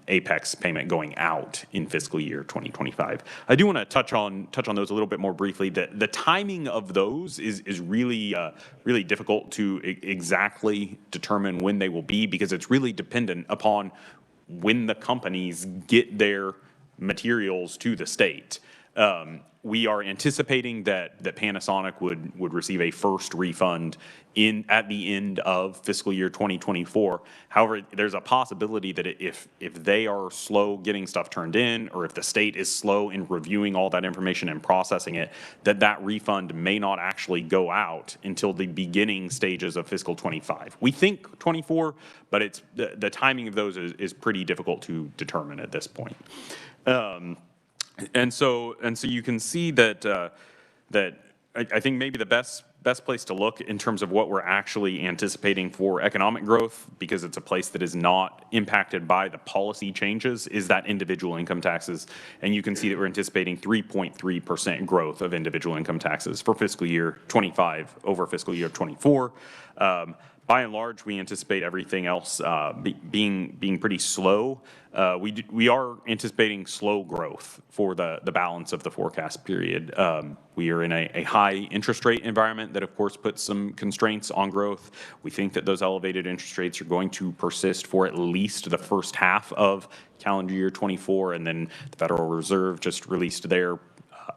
Apex payment going out in fiscal year 2025. I do want to touch on those a little bit more briefly. The timing of those is really really difficult to exactly determine when they will be, because it's really dependent upon when the companies get their materials to the state. We are anticipating that Panasonic would receive a first refund at the end of fiscal year 2024. However, there's a possibility that if they are slow getting stuff turned in, or if the state is slow in reviewing all that information and processing it, that refund may not actually go out until the beginning stages of fiscal 25. We think 24, but it's the timing of those is pretty difficult to determine at this point. And so you can see that I think maybe the best place to look in terms of what we're actually anticipating for economic growth, because it's a place that is not impacted by the policy changes, is that individual income taxes. And you can see that we're anticipating 3.3% growth of individual income taxes for fiscal year 25 over fiscal year 24. By and large, we anticipate everything else being pretty slow. We are anticipating slow growth for the balance of the forecast period. We are in a high interest rate environment that, of course, puts some constraints on growth. We think that those elevated interest rates are going to persist for at least the first half of calendar year 24, and then the Federal Reserve just released their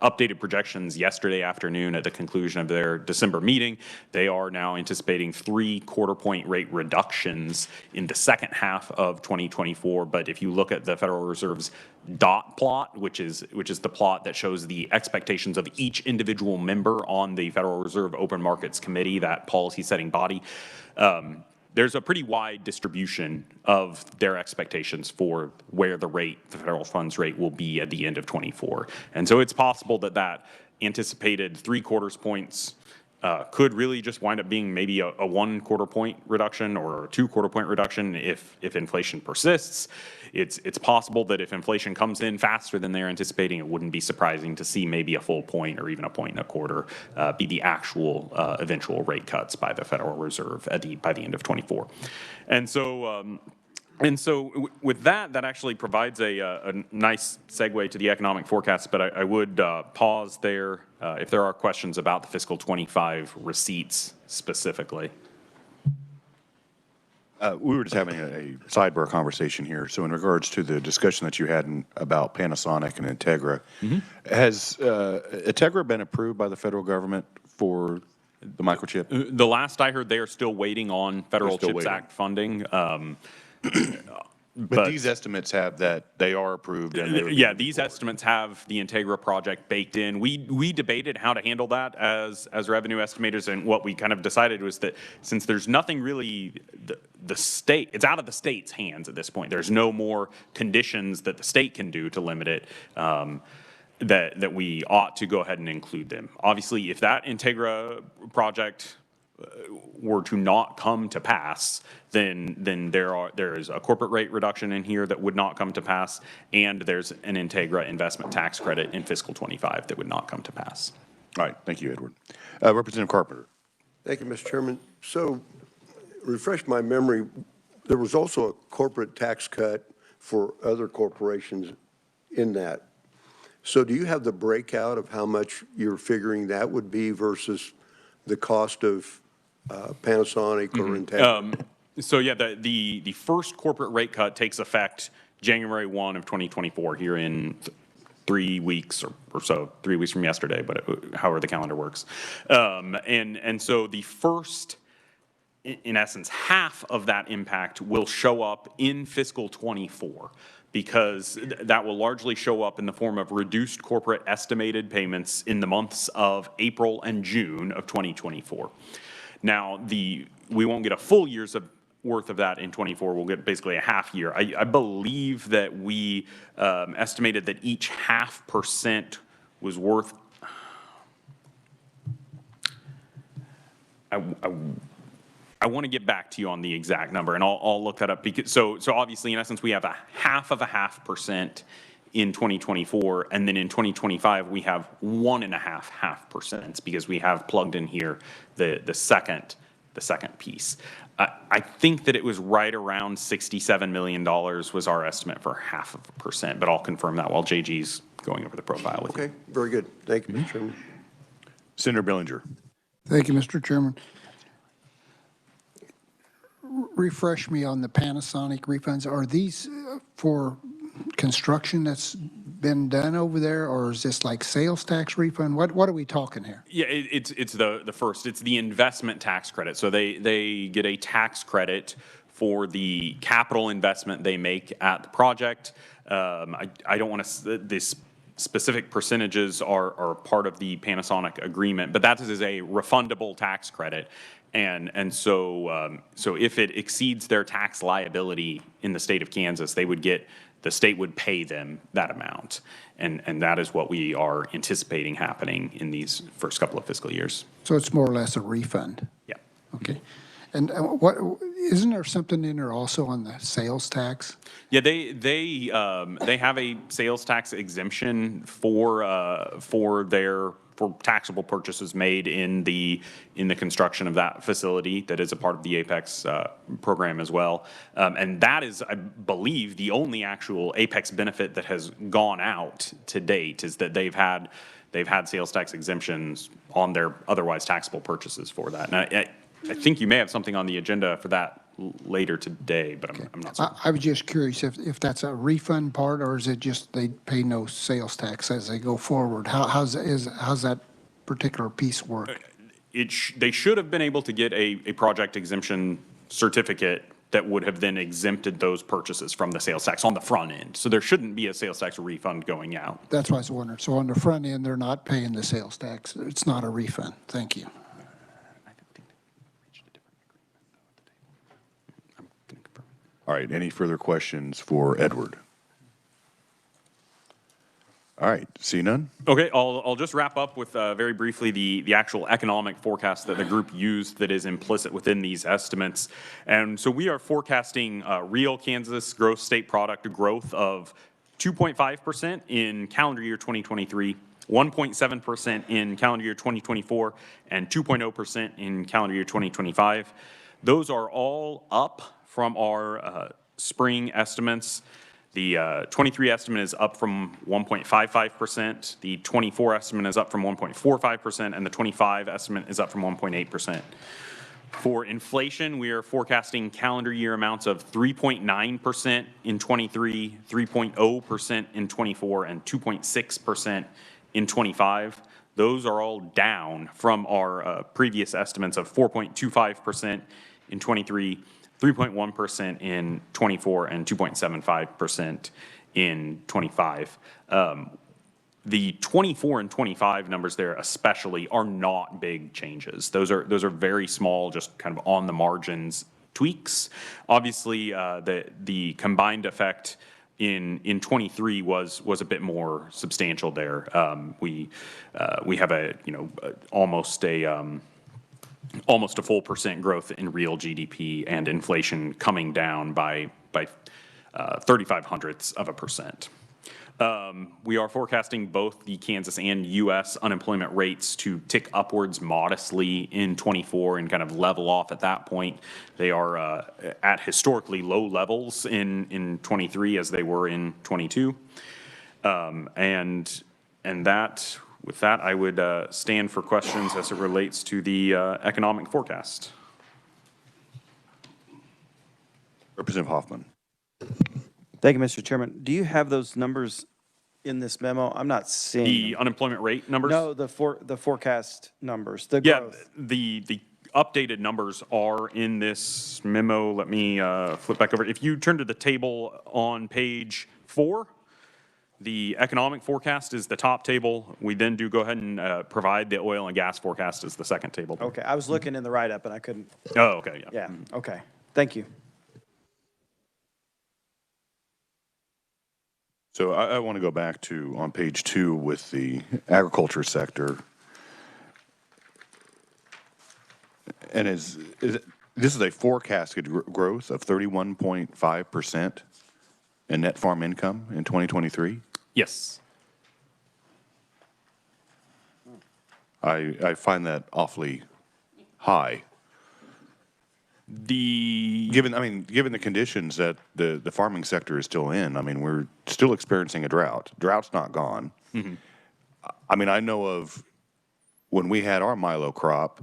updated projections yesterday afternoon at the conclusion of their December meeting. They are now anticipating 3 quarter-point rate reductions in the second half of 2024. But if you look at the Federal Reserve's dot plot, which is the plot that shows the expectations of each individual member on the Federal Reserve Open Markets Committee, that policy-setting body, there's a pretty wide distribution of their expectations for where the federal funds rate will be at the end of 24. And so it's possible that anticipated 3/4 points could really just wind up being maybe a 1 quarter point reduction or a 2 quarter point reduction if inflation persists. It's possible that if inflation comes in faster than they're anticipating, it wouldn't be surprising to see maybe a full point or even a 1.25 be the actual eventual rate cuts by the Federal Reserve by the end of 24. And so with that actually provides a nice segue to the economic forecast, but I would pause there if there are questions about the fiscal 25 receipts specifically. We were just having a sidebar conversation here. So in regards to the discussion that you had about Panasonic and Integra, has Integra been approved by the federal government for the microchip? The last I heard, they are still waiting on Federal CHIPS Act funding. But these estimates have that they are approved and they would be Yeah, moving these forward. estimates have the Integra project baked in. We debated how to handle that as revenue estimators, and what we kind of decided was that since there's nothing really, the state, it's out of the state's hands at this point. There's no more conditions that the state can do to limit it. That we ought to go ahead and include them. Obviously, if that Integra project were to not come to pass, then there is a corporate rate reduction in here that would not come to pass, and there's an Integra investment tax credit in fiscal '25 that would not come to pass. All right, thank you, Edward. Representative Carpenter. Thank you, Mr. Chairman. So, refresh my memory, there was also a corporate tax cut for other corporations in that. So do you have the breakout of how much you're figuring that would be versus the cost of Panasonic or Integra? So yeah, the first corporate rate cut takes effect January 1 of 2024 here in 3 weeks or so, 3 weeks from yesterday, but however the calendar works. And so the first, in essence, half of that impact will show up in fiscal '24, because that will largely show up in the form of reduced corporate estimated payments in the months of April and June of 2024. Now, we won't get a full year's worth of that in '24. We'll get basically a half year. I believe that we estimated that each 0.5% was worth, I want to get back to you on the exact number, and I'll look that up. Because so obviously, in essence, we have a 0.5% in 2024, and then in 2025 we have 1.5% because we have plugged in here the second piece. I think that it was right around $67 million was our estimate for 0.5%, but I'll confirm that while JG's going over the profile with you. Okay, very good. Thank you, Mr. Chairman. Senator Billinger. Thank you, Mr. Chairman. Refresh me on the Panasonic refunds. Are these for construction that's been done over there, or is this like sales tax refund? What are we talking here? Yeah, it's the first. It's the investment tax credit. So they get a tax credit for the capital investment they make at the project. I don't want to, this specific percentages are part of the Panasonic agreement, but that is a refundable tax credit. And so if it exceeds their tax liability in the state of Kansas, the state would pay them that amount. And that is what we are anticipating happening in these first couple of fiscal years. So it's more or less a refund? Yeah. Okay. And isn't there something in there also on the sales tax? Yeah, they have a sales tax exemption for taxable purchases made in the construction of that facility that is a part of the Apex program as well. And that is, I believe, the only actual Apex benefit that has gone out to date, is that they've had sales tax exemptions on their otherwise taxable purchases for that. And I think you may have something on the agenda for that later today, but I'm not certain. I was just curious if that's a refund part, or is it just they pay no sales tax as they go forward? How's that particular piece work? They should have been able to get a project exemption certificate that would have then exempted those purchases from the sales tax on the front end. So there shouldn't be a sales tax refund going out. That's what I was wondering. So on the front end, they're not paying the sales tax. It's not a refund. Thank you. All right, any further questions for Edward? All right, see none? Okay, I'll just wrap up with very briefly the actual economic forecast that the group used that is implicit within these estimates. And so we are forecasting real Kansas gross state product growth of 2.5% in calendar year 2023, 1.7% in calendar year 2024, and 2.0% in calendar year 2025. Those are all up from our spring estimates. The 23 estimate is up from 1.55%, the 24 estimate is up from 1.45%, and the 25 estimate is up from 1.8%. For inflation, we are forecasting calendar year amounts of 3.9% in 23, 3.0% in 24, and 2.6% in 25. Those are all down from our previous estimates of 4.25% in 23, 3.1% in 24 and 2.75% in 25. The 24 and 25 numbers there especially are not big changes. Those are very small, just kind of on the margins tweaks. Obviously, the combined effect in 23 was a bit more substantial there. We have almost a full percent growth in real GDP and inflation coming down by 0.35%. We are forecasting both the Kansas and U.S. unemployment rates to tick upwards modestly in 24 and kind of level off at that point. They are at historically low levels in 23 as they were in 22. With that, I would stand for questions as it relates to the economic forecast. Representative Hoffman. Thank you, Mr. Chairman. Do you have those numbers in this memo? I'm not seeing The them. unemployment rate numbers? No, the forecast numbers, the Yeah, growth. the updated numbers are in this memo. Let me flip back over. If you turn to the table on page 4, the economic forecast is the top table. We then do go ahead and provide the oil and gas forecast as the second table. Okay, I was looking in the write-up and I couldn't, Oh, okay, yeah. yeah, okay. Thank you. So I want to go back to on page 2 with the agriculture sector. And this is a forecasted growth of 31.5% in net farm income in 2023. Yes. I find that awfully high. Given the conditions that the farming sector is still in, I mean, we're still experiencing a drought. Drought's not gone. Mm-hmm. I mean, I know of when we had our milo crop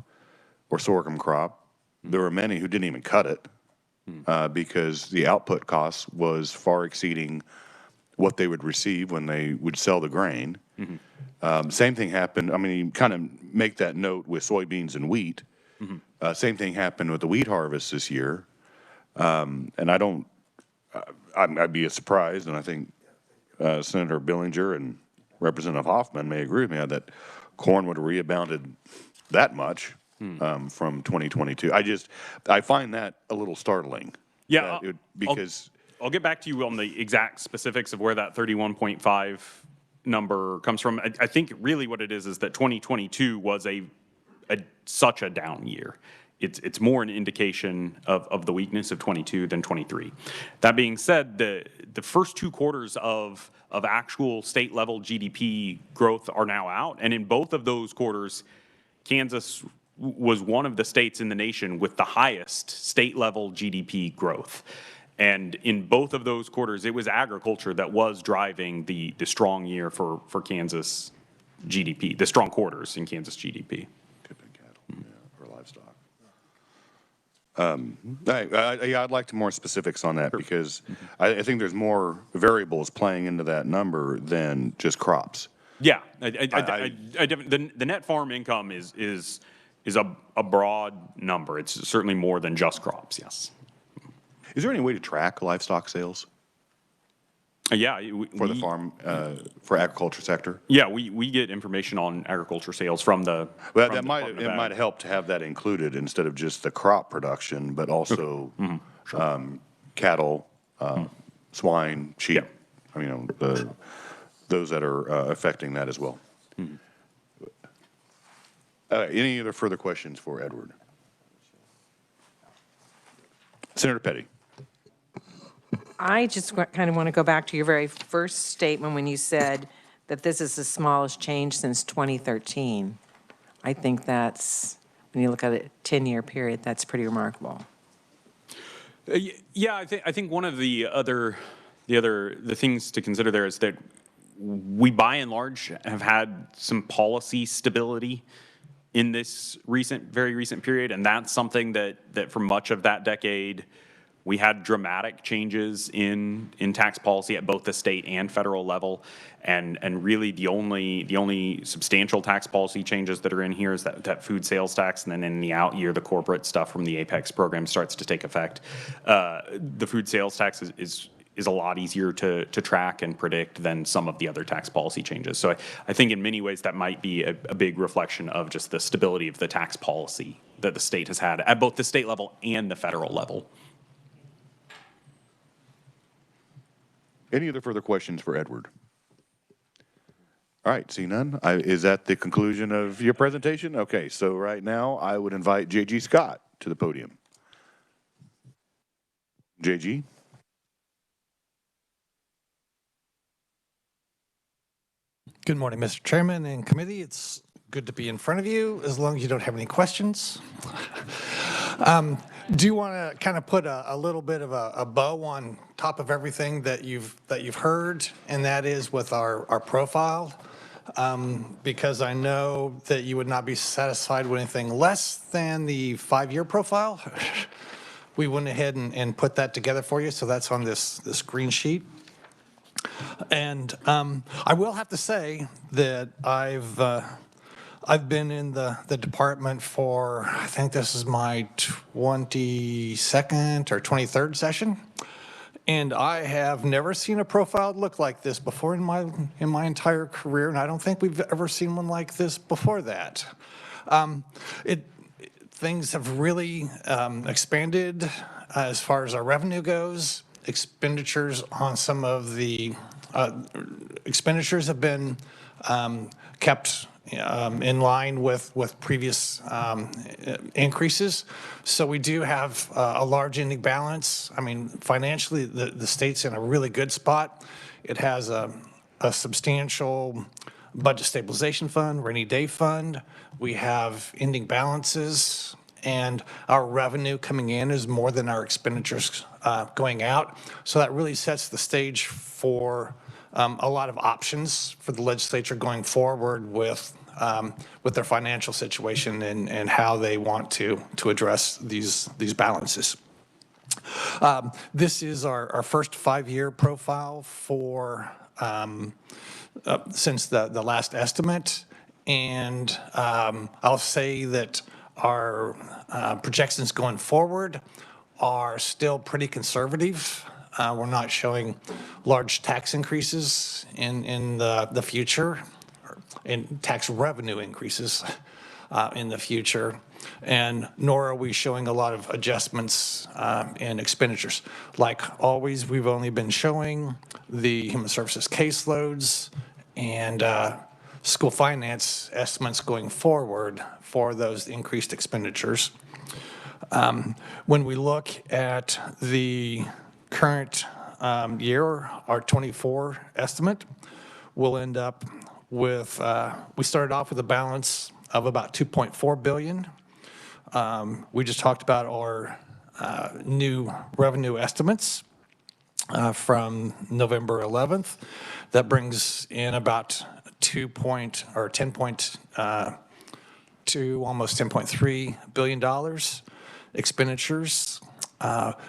or sorghum crop, there were many who didn't even cut it because the output cost was far exceeding what they would receive when they would sell the grain. Mm-hmm. Same thing happened. I mean, you kind of make that note with soybeans and wheat. Mm-hmm. Same thing happened with the wheat harvest this year. And I'd be surprised, and I think Senator Billinger and Representative Hoffman may agree with me that corn would have rebounded that much from 2022. I find that a little startling. Yeah, because I'll get back to you on the exact specifics of where that 31.5 number comes from. I think really what it is that 2022 was such a down year. It's more an indication of the weakness of 22 than 23. That being said, the first 2 quarters of actual state level GDP growth are now out, and in both of those quarters, Kansas was one of the states in the nation with the highest state level GDP growth. And in both of those quarters, it was agriculture that was driving the strong year for Kansas GDP, the strong quarters in Kansas GDP. Or livestock. I'd like more specifics on that because I think there's more variables playing into that number than just crops. Yeah, the net farm income is a broad number. It's certainly more than just crops. Yes. Is there any way to track livestock sales Yeah, for the farm for agriculture sector? Yeah, we get information on agriculture sales from the. Well, from that the might Department of Ag. help to have that included instead of just the crop production, but also cattle, swine, sheep. Yeah. I mean, those that are affecting that as well. Any other further questions for Edward? Senator Petty. I just kind of want to go back to your very first statement when you said that this is the smallest change since 2013. I think that's, when you look at a 10-year period, that's pretty remarkable. Yeah, I think one of the things to consider there is that we, by and large, have had some policy stability in this very recent period, and that's something that for much of that decade We had dramatic changes in tax policy at both the state and federal level. And really the only substantial tax policy changes that are in here is that food sales tax, and then in the out year, the corporate stuff from the Apex program starts to take effect. The food sales tax is a lot easier to track and predict than some of the other tax policy changes. So I think in many ways that might be a big reflection of just the stability of the tax policy that the state has had at both the state level and the federal level. Any other further questions for Edward? All right, see none. Is that the conclusion of your presentation? Okay, so right now I would invite J.G. Scott to the podium. J.G.? Good morning, Mr. Chairman and committee. It's good to be in front of you, as long as you don't have any questions. Do you want to kind of put a little bit of a bow on top of everything that you've heard, and that is with our profile? Because I know that you would not be satisfied with anything less than the 5-year profile. We went ahead and put that together for you, so that's on this green sheet. And I will have to say that I've been in the department for, I think this is my 22nd or 23rd session, and I have never seen a profile look like this before in my entire career, and I don't think we've ever seen one like this before that. Things have really expanded as far as our revenue goes. Expenditures on some of the expenditures have been kept in line with previous increases. So we do have a large ending balance. I mean, financially, the state's in a really good spot. It has a substantial budget stabilization fund, rainy day fund. We have ending balances, and our revenue coming in is more than our expenditures going out. So that really sets the stage for a lot of options for the legislature going forward with their financial situation and how they want to address these balances. This is our first 5-year profile for since the last estimate, and I'll say that our projections going forward are still pretty conservative. We're not showing large tax increases in the future, in tax revenue increases in the future, and nor are we showing a lot of adjustments in expenditures. Like always, we've only been showing the human services caseloads and school finance estimates going forward for those increased expenditures. When we look at the current year, our 24 estimate, we'll end up with, we started off with a balance of about $2.4 billion. We just talked about our new revenue estimates from November 11th. That brings in about almost $10.3 billion expenditures.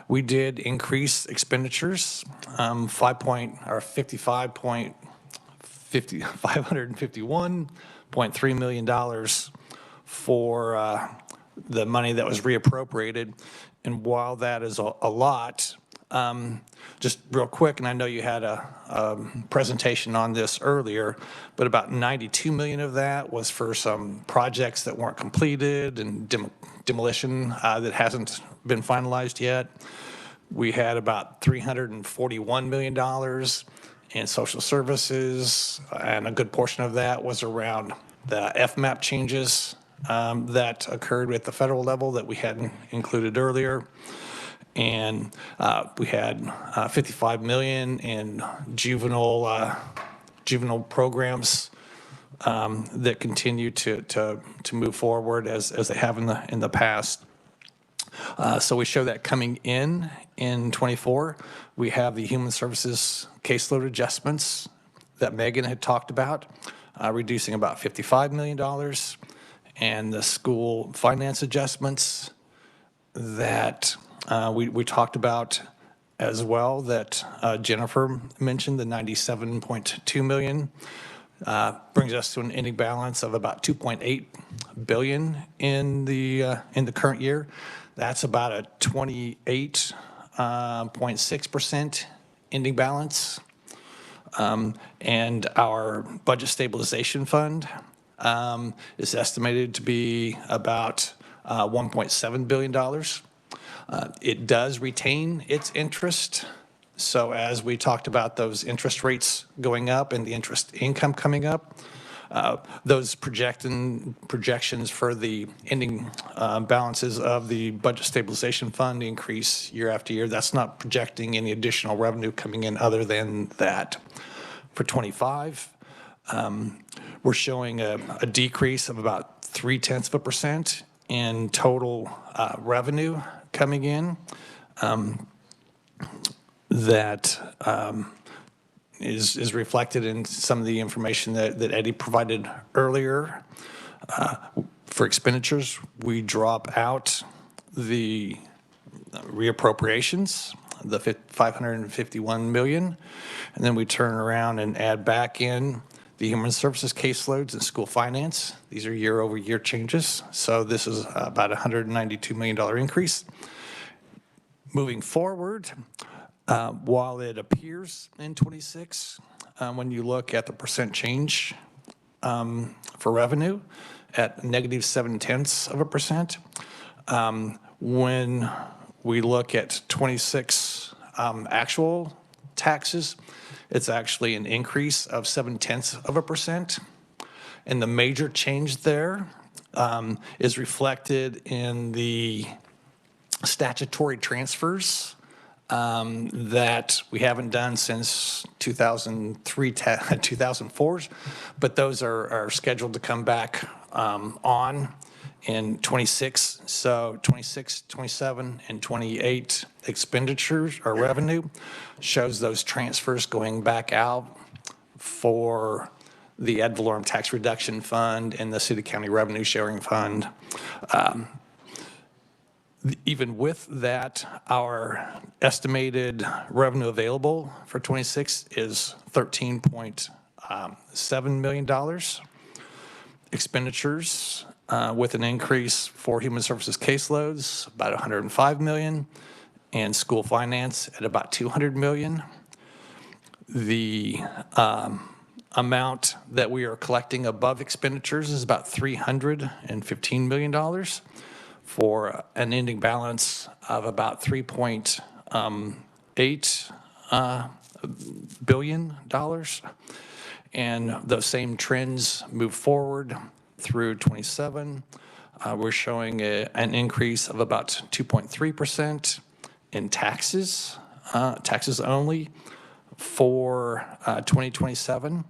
We did increase expenditures, $551.3 million for the money that was reappropriated. And while that is a lot, just real quick, and I know you had a presentation on this earlier, but about 92 million of that was for some projects that weren't completed and demolition that hasn't been finalized yet. We had about $341 million in social services, and a good portion of that was around the FMAP changes that occurred at the federal level that we hadn't included earlier. And we had 55 million in juvenile programs that continue to move forward as they have in the past. So we show that coming in 24. We have the human services caseload adjustments that Megan had talked about, reducing about $55 million, and the school finance adjustments that We talked about as well that Jennifer mentioned the 97.2 million brings us to an ending balance of about 2.8 billion in the current year. That's about a 28.6% ending balance. And our budget stabilization fund is estimated to be about $1.7 billion. It does retain its interest. So as we talked about those interest rates going up and the interest income coming up, those projections for the ending balances of the budget stabilization fund increase year after year. That's not projecting any additional revenue coming in other than that. For 25, we're showing a decrease of about 0.3% in total revenue coming in. That is reflected in some of the information that Eddie provided earlier. For expenditures, we drop out the reappropriations, the 551 million, and then we turn around and add back in the human services caseloads and school finance. These are year-over-year changes. So this is about a $192 million increase. Moving forward, while it appears in 26, when you look at the percent change for revenue at -0.7%, when we look at 26 actual taxes, it's actually an increase of 0.7%. And the major change there is reflected in the statutory transfers that we haven't done since 2004, but those are scheduled to come back on in 26. So 26, 27, and 28 expenditures or revenue shows those transfers going back out for the ad valorem tax reduction fund and the city county revenue sharing fund. Even with that, our estimated revenue available for 26 is $13.7 million. Expenditures with an increase for human services caseloads, about 105 million, and school finance at about 200 million. The amount that we are collecting above expenditures is about $315 million for an ending balance of about $3.8 billion. And those same trends move forward through 27. We're showing an increase of about 2.3% in taxes, taxes only for 2027.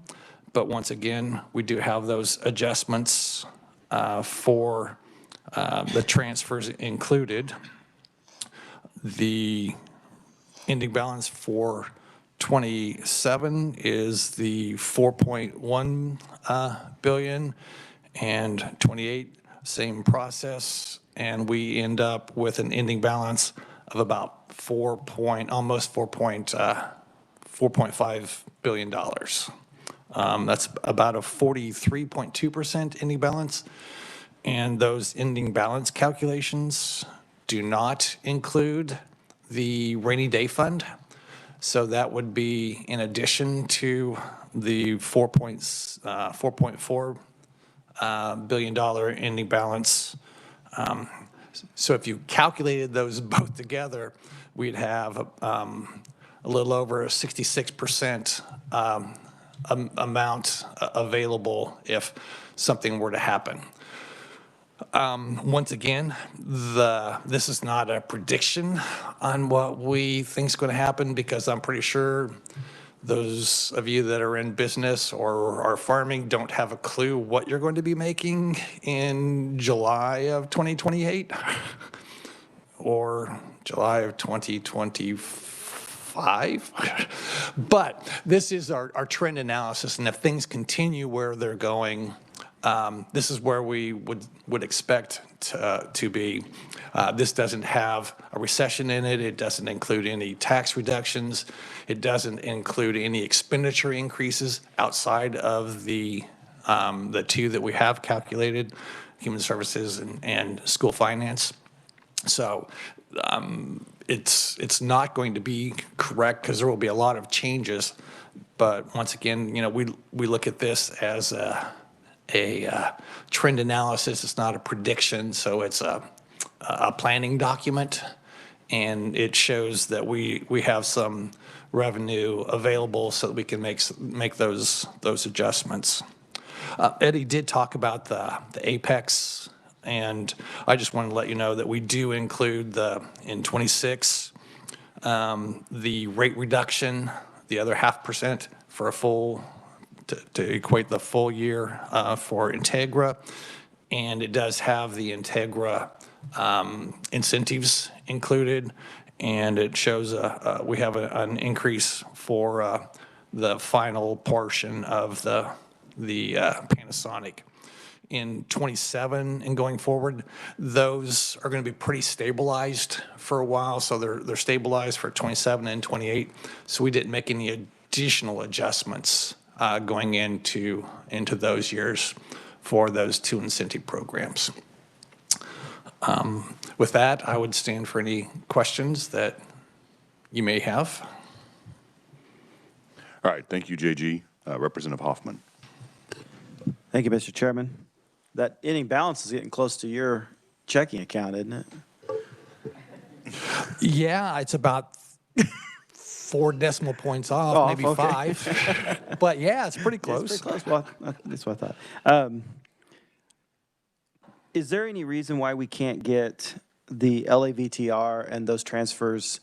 But once again, we do have those adjustments for the transfers included. The ending balance for 27 is the 4.1 billion, and 28 same process, and we end up with an ending balance of about almost 4.5 billion dollars. That's about a 43.2% ending balance. And those ending balance calculations do not include the rainy day fund. So that would be in addition to the $4.4 billion ending balance. So if you calculated those both together, we'd have a little over a 66% amount available if something were to happen. Once again, this is not a prediction on what we think is going to happen, because I'm pretty sure those of you that are in business or are farming don't have a clue what you're going to be making in July of 2028 or July of 2025. But this is our trend analysis, and if things continue where they're going, This is where we would expect to be. This doesn't have a recession in it. It doesn't include any tax reductions. It doesn't include any expenditure increases outside of the two that we have calculated, human services and school finance. So it's not going to be correct because there will be a lot of changes. But once again, we look at this as a trend analysis. It's not a prediction, so it's a planning document, and it shows that we have some revenue available so that we can make those adjustments. Eddie did talk about the Apex, and I just want to let you know that we do include in 26 the rate reduction, the other 0.5% for a full to equate the full year for Integra, and it does have the Integra incentives included, and it shows we have an increase for the final portion of the Panasonic. In 27 and going forward, those are going to be pretty stabilized for a while, so they're stabilized for 27 and 28. So we didn't make any additional adjustments going into those years for those two incentive programs. With that, I would stand for any questions that you may have. All right, thank you, JG. Representative Hoffman. Thank you, Mr. Chairman. That ending balance is getting close to your checking account, isn't it? Yeah, it's about 4 decimal points off, maybe okay. 5. But yeah, it's pretty close. It's pretty close. Well, that's what I thought. Is there any reason why we can't get the LAVTR and those transfers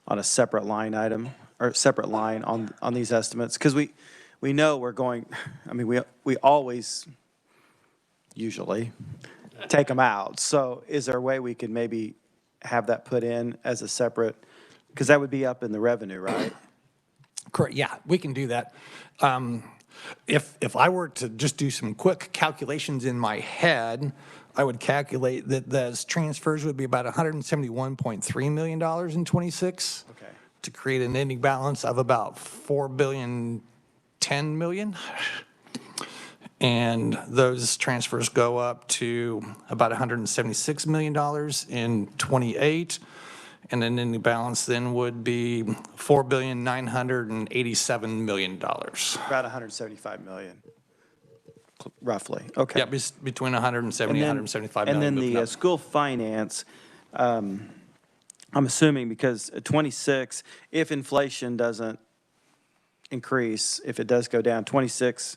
on a separate line item or separate line on these estimates? Because we know we're going, I mean, we always usually take them out. So is there a way we could maybe have that put in as a separate, because that would be up in the revenue, right? Correct. Yeah, we can do that. If I were to just do some quick calculations in my head, I would calculate that those transfers would be about $171.3 million in 26. Okay. To create an ending balance of about $4.010 billion. And those transfers go up to about $176 million in 28. And then ending balance then would be $4.987 billion. About $175 million, roughly. Okay. Yeah, between 170 and 175 million. And then the school finance, I'm assuming because 26, if inflation doesn't increase, if it does go down, 26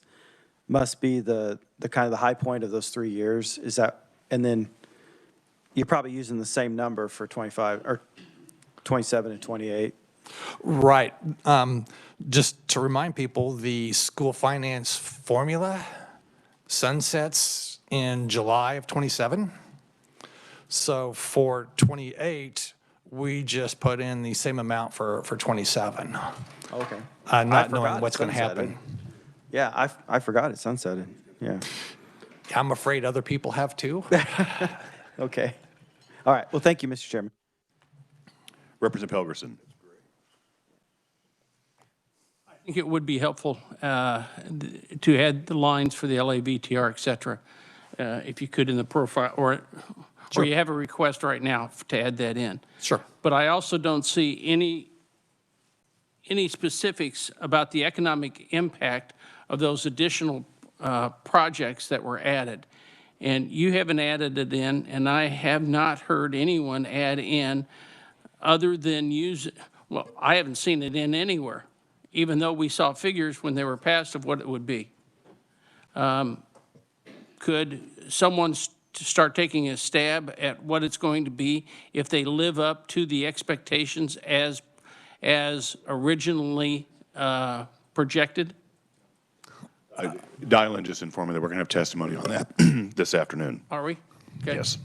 must be the kind of the high point of those 3 years. Is that, and then you're probably using the same number for 25 or 27 and 28. Right. Just to remind people, the school finance formula sunsets in July of 27. So for 28, we just put in the same amount for 27. Okay. Not knowing what's going to happen. Yeah, I forgot it sunsetted. Yeah. I'm afraid other people have too. Okay. All right. Well, thank you, Mr. Chairman. Representative Helgerson. I think it would be helpful to add the lines for the LAVTR, et cetera, if you could in the profile, or you have a request right now to add that in. Sure. But I also don't see any specifics about the economic impact of those additional projects that were added. And you haven't added it in, and I have not heard anyone add in other than well, I haven't seen it in anywhere, even though we saw figures when they were passed of what it would be. Could someone start taking a stab at what it's going to be if they live up to the expectations as originally projected? Dylan just informed me that we're going to have testimony on that this afternoon. Are we? Okay. Yes.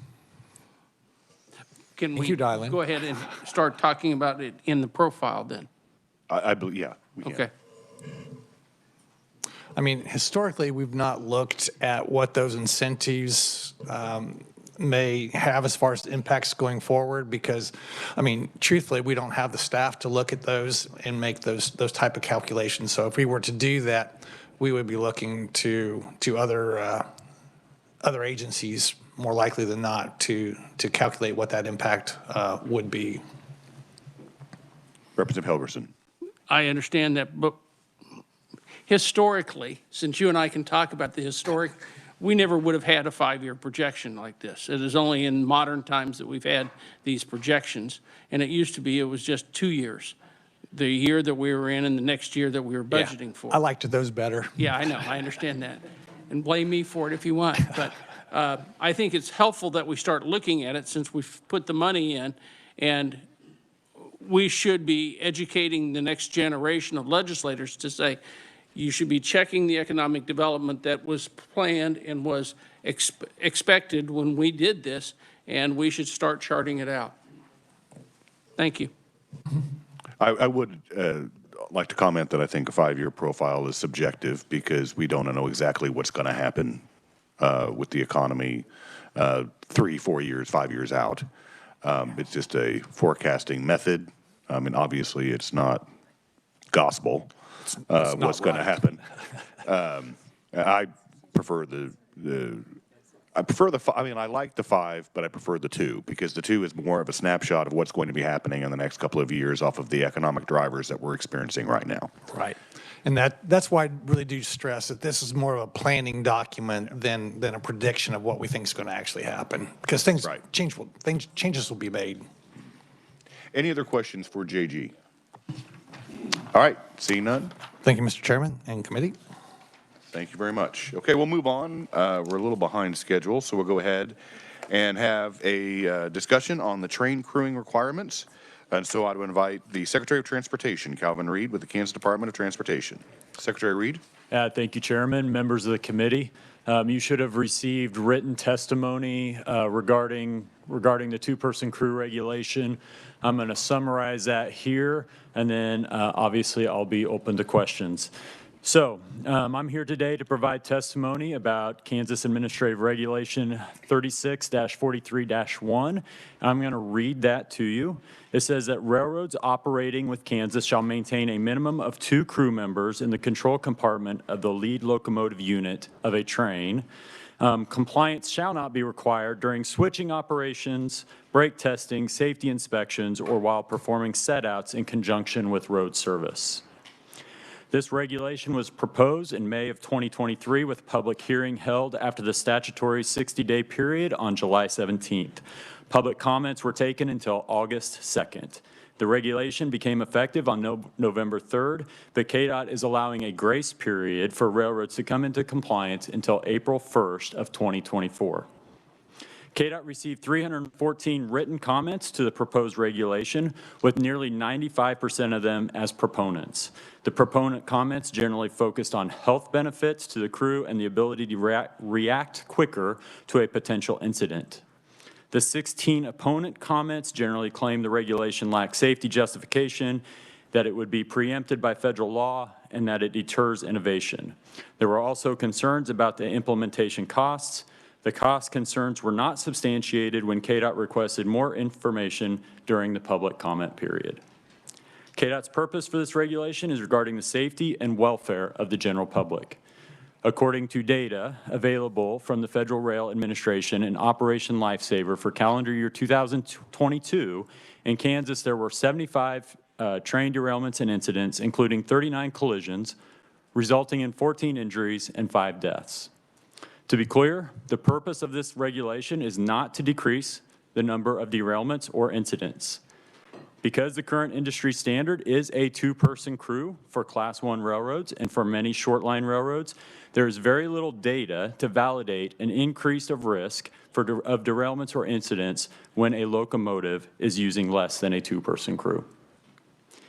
Can we Thank you, Dylan. go ahead and start talking about it in the profile then? I believe, yeah, we can. Okay. I mean, historically, we've not looked at what those incentives may have as far as impacts going forward because, I mean, truthfully, we don't have the staff to look at those and make those type of calculations. So if we were to do that, we would be looking to other agencies more likely than not to calculate what that impact would be. Representative Helgerson. I understand that, but historically, since you and I can talk about the historic, we never would have had a 5-year projection like this. It is only in modern times that we've had these projections, and it used to be it was just 2 years. The year that we were in and the next year that we were budgeting for. I liked those better. Yeah, I know, I understand that. And blame me for it if you want, but I think it's helpful that we start looking at it since we've put the money in, and we should be educating the next generation of legislators to say, you should be checking the economic development that was planned and was expected when we did this, and we should start charting it out. Thank you. I would like to comment that I think a 5-year profile is subjective because we don't know exactly what's going to happen with the economy 3, 4 years, 5 years out. It's just a forecasting method. I mean, obviously, it's not gospel. What's going to happen. I prefer I like the 5, but I prefer the 2 because the 2 is more of a snapshot of what's going to be happening in the next couple of years off of the economic drivers that we're experiencing right now. Right. And that's why I really do stress that this is more of a planning document than a prediction of what we think is going to actually happen because changes will be made. Any other questions for JG? All right, seeing none. Thank you, Mr. Chairman and committee. Thank you very much. Okay, we'll move on. We're a little behind schedule, so we'll go ahead and have a discussion on the train crewing requirements. And so I would invite the Secretary of Transportation, Calvin Reed, with the Kansas Department of Transportation. Secretary Reed. Thank you, Chairman, members of the committee. You should have received written testimony regarding the 2-person crew regulation. I'm going to summarize that here, and then obviously I'll be open to questions. So I'm here today to provide testimony about Kansas Administrative Regulation 36-43-1. I'm going to read that to you. It says that railroads operating with Kansas shall maintain a minimum of 2 crew members in the control compartment of the lead locomotive unit of a train. Compliance shall not be required during switching operations, brake testing, safety inspections, or while performing set-outs in conjunction with road service. This regulation was proposed in May of 2023 with a public hearing held after the statutory 60-day period on July 17th. Public comments were taken until August 2nd. The regulation became effective on November 3rd, but KDOT is allowing a grace period for railroads to come into compliance until April 1st of 2024. KDOT received 314 written comments to the proposed regulation, with nearly 95% of them as proponents. The proponent comments generally focused on health benefits to the crew and the ability to react quicker to a potential incident. The 16 opponent comments generally claim the regulation lacks safety justification, that it would be preempted by federal law, and that it deters innovation. There were also concerns about the implementation costs. The cost concerns were not substantiated when KDOT requested more information during the public comment period. KDOT's purpose for this regulation is regarding the safety and welfare of the general public. According to data available from the Federal Rail Administration and Operation Lifesaver for calendar year 2022, in Kansas there were 75 train derailments and incidents, including 39 collisions, resulting in 14 injuries and 5 deaths. To be clear, the purpose of this regulation is not to decrease the number of derailments or incidents. Because the current industry standard is a 2-person crew for Class 1 railroads and for many short-line railroads, there is very little data to validate an increase of risk of derailments or incidents when a locomotive is using less than a 2-person crew.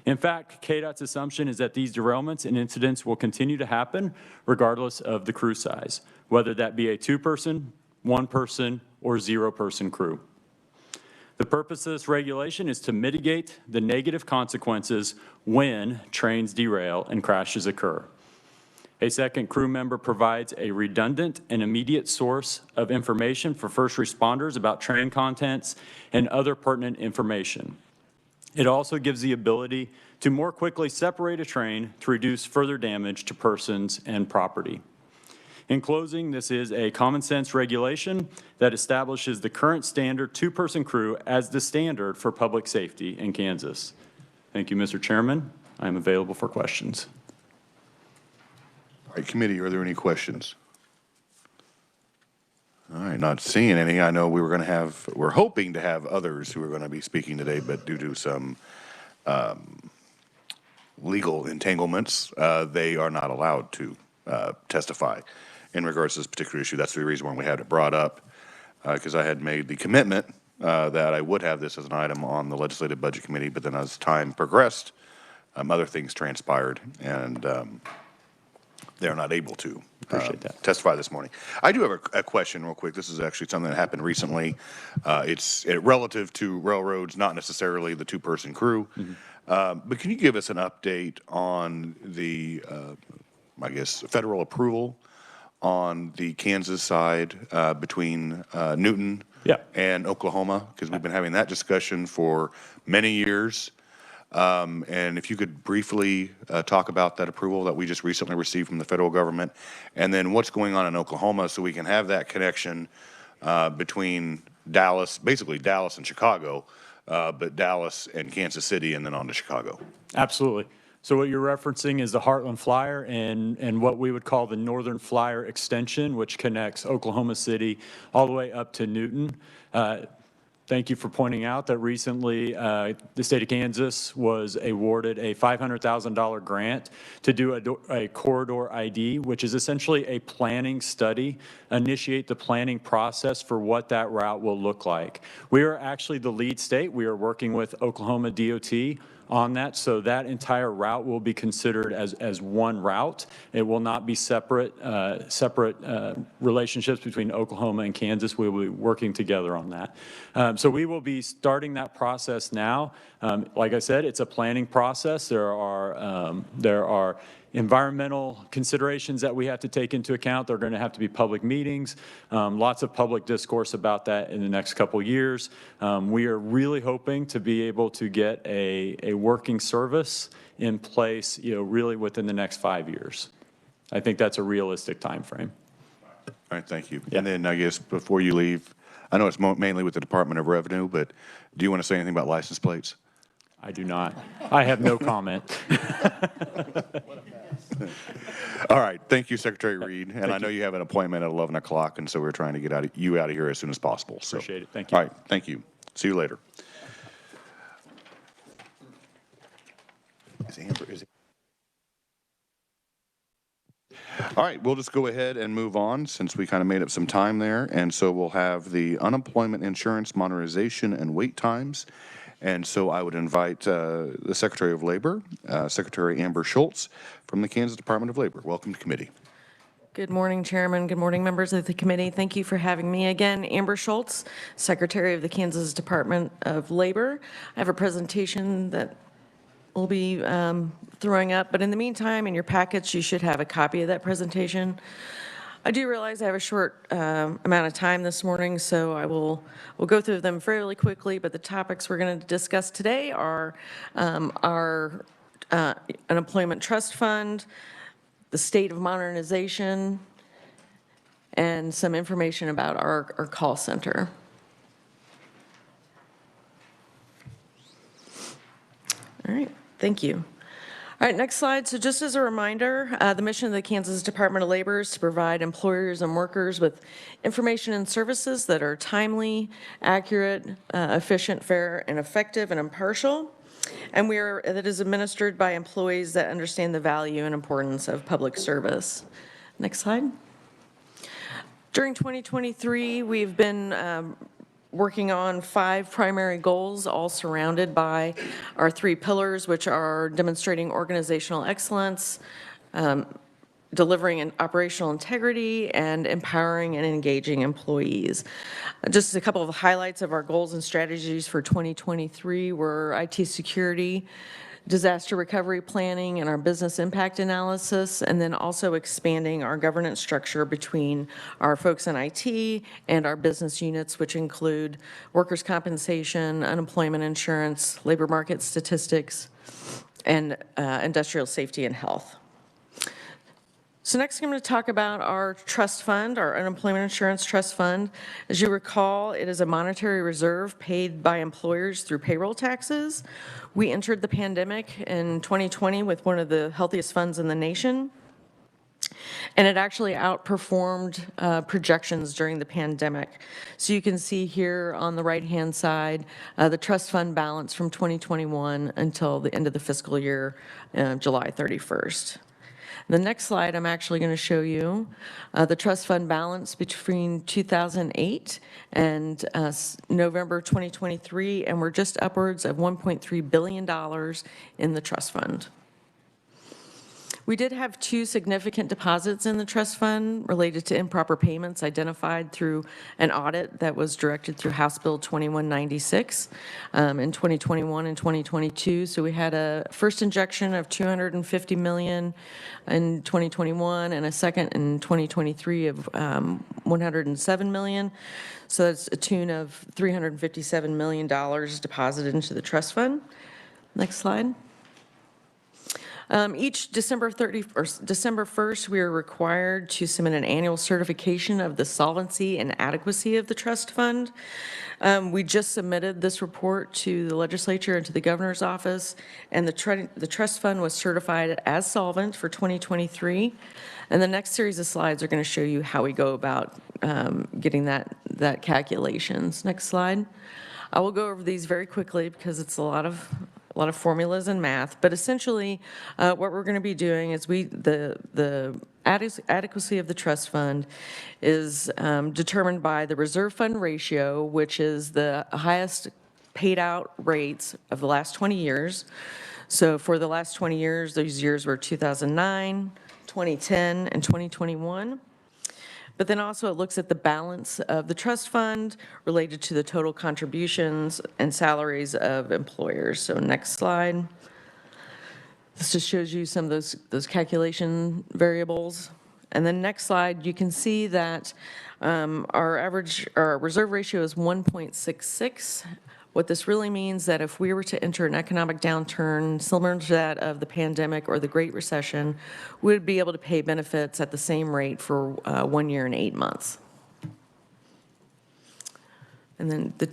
In fact, KDOT's assumption is that these derailments and incidents will continue to happen regardless of the crew size, whether that be a 2-person, 1-person, or 0-person crew. The purpose of this regulation is to mitigate the negative consequences when trains derail and crashes occur. A second crew member provides a redundant and immediate source of information for first responders about train contents and other pertinent information. It also gives the ability to more quickly separate a train to reduce further damage to persons and property. In closing, this is a common sense regulation that establishes the current standard two-person crew as the standard for public safety in Kansas. Thank you, Mr. Chairman. I am available for questions. All right, committee, are there any questions? All right, not seeing any. I know we're hoping to have others who are going to be speaking today, but due to some legal entanglements, they are not allowed to testify in regards to this particular issue. That's the reason why we had it brought up, because I had made the commitment that I would have this as an item on the Legislative Budget Committee, but then as time progressed, other things transpired, and they're not able to testify this morning. I do have a question real quick. This is actually something that happened recently. It's relative to railroads, not necessarily the two-person crew. But can you give us an update on the, I guess, federal approval on the Kansas side between Newton and Oklahoma? Because we've been having that discussion for many years. And if you could briefly talk about that approval that we just recently received from the federal government, and then what's going on in Oklahoma so we can have that connection between Dallas, basically Dallas and Chicago, but Dallas and Kansas City and then on to Chicago. Absolutely. So what you're referencing is the Heartland Flyer and what we would call the Northern Flyer extension, which connects Oklahoma City all the way up to Newton. Thank you for pointing out that recently the state of Kansas was awarded a $500,000 grant to do a corridor ID, which is essentially a planning study, initiate the planning process for what that route will look like. We are actually the lead state. We are working with Oklahoma DOT on that, so that entire route will be considered as one route. It will not be separate relationships between Oklahoma and Kansas. We will be working together on that. So we will be starting that process now. Like I said, it's a planning process. There are environmental considerations that we have to take into account. There are going to have to be public meetings, lots of public discourse about that in the next couple years. We are really hoping to be able to get a working service in place, really within the next 5 years. I think that's a realistic time frame. All right, thank you. Yeah. And then I guess before you leave, I know it's mainly with the Department of Revenue, but do you want to say anything about license plates? I do not. I have no comment. All right. Thank you, Secretary Reed. And I know you have an appointment at 11 o'clock, and so we're trying to get you out of here as soon as possible. So. Appreciate it. Thank you. All right. Thank you. See you later. All right, we'll just go ahead and move on since we kind of made up some time there. And so we'll have the unemployment insurance modernization and wait times. And so I would invite the Secretary of Labor, Secretary Amber Schultz from the Kansas Department of Labor. Welcome to committee. Good morning, Chairman. Good morning, members of the committee. Thank you for having me again. Amber Schultz, Secretary of the Kansas Department of Labor. I have a presentation that we'll be throwing up, but in the meantime, in your packets, you should have a copy of that presentation. I do realize I have a short amount of time this morning, so we'll go through them fairly quickly, but the topics we're going to discuss today are our unemployment trust fund, the state of modernization, and some information about our call center. All right, thank you. All right, next slide. So just as a reminder, the mission of the Kansas Department of Labor is to provide employers and workers with information and services that are timely, accurate, efficient, fair, and effective and impartial. And that is administered by employees that understand the value and importance of public service. Next slide. During 2023, we've been working on 5 primary goals, all surrounded by our 3 pillars, which are demonstrating organizational excellence, delivering an operational integrity, and empowering and engaging employees. Just a couple of highlights of our goals and strategies for 2023 were IT security, disaster recovery planning and our business impact analysis, and then also expanding our governance structure between our folks in IT and our business units, which include workers' compensation, unemployment insurance, labor market statistics, and industrial safety and health. So next I'm going to talk about our trust fund, our unemployment insurance trust fund. As you recall, it is a monetary reserve paid by employers through payroll taxes. We entered the pandemic in 2020 with one of the healthiest funds in the nation, and it actually outperformed projections during the pandemic. So you can see here on the right-hand side, the trust fund balance from 2021 until the end of the fiscal year, July 31st. The next slide, I'm actually going to show you the trust fund balance between 2008 and November 2023, and we're just upwards of $1.3 billion in the trust fund. We did have 2 significant deposits in the trust fund related to improper payments identified through an audit that was directed through House Bill 2196 in 2021 and 2022. So we had a first injection of $250 million in 2021 and a second in 2023 of $107 million. So that's a tune of $357 million deposited into the trust fund. Next slide. Each December 1st, we are required to submit an annual certification of the solvency and adequacy of the trust fund. We just submitted this report to the Legislature and to the Governor's office, and the trust fund was certified as solvent for 2023. And the next series of slides are going to show you how we go about getting that calculations. Next slide. I will go over these very quickly because it's a lot of formulas and math, but essentially what we're going to be doing is the adequacy of the trust fund is determined by the reserve fund ratio, which is the highest paid out rates of the last 20 years. So for the last 20 years, those years were 2009, 2010, and 2021. But then also it looks at the balance of the trust fund related to the total contributions and salaries of employers. So next slide. This just shows you some of those calculation variables. And then next slide, you can see that our reserve ratio is 1.66. What this really means that if we were to enter an economic downturn similar to that of the pandemic or the Great Recession, we would be able to pay benefits at the same rate for 1 year and 8 months. And then the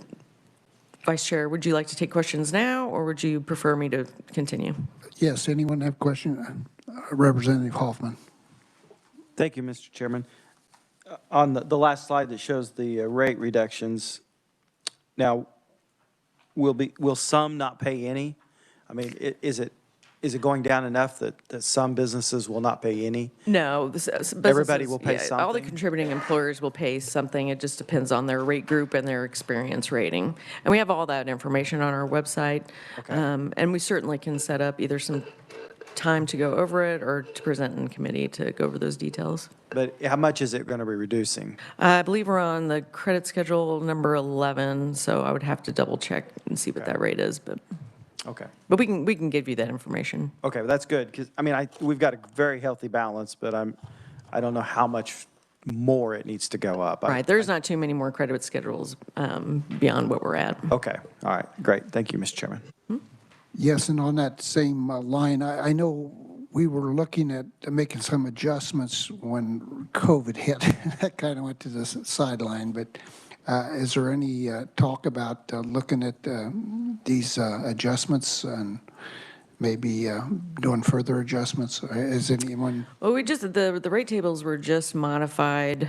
Vice Chair, would you like to take questions now, or would you prefer me to continue? Yes, anyone have questions? Representative Hoffman. Thank you, Mr. Chairman. On the last slide that shows the rate reductions, now, will some not pay any? I mean, is it going down enough that some businesses will not pay any? No. Everybody will pay something? All the contributing employers will pay something. It just depends on their rate group and their experience rating. And we have all that information on our website. Okay. And we certainly can set up either some time to go over it or to present in committee to go over those details. But how much is it going to be reducing? I believe we're on the credit schedule number 11, so I would have to double check and see what that rate is, but. Okay. But we can give you that information. Okay, well, that's good, because, I mean, we've got a very healthy balance, but I don't know how much more it needs to go up. Right, there's not too many more credit schedules beyond what we're at. Okay, all right, great. Thank you, Mr. Chairman. Yes, and on that same line, I know we were looking at making some adjustments when COVID hit. That kind of went to the sideline, but is there any talk about looking at these adjustments and maybe doing further adjustments? Is anyone? Well, the rate tables were just modified,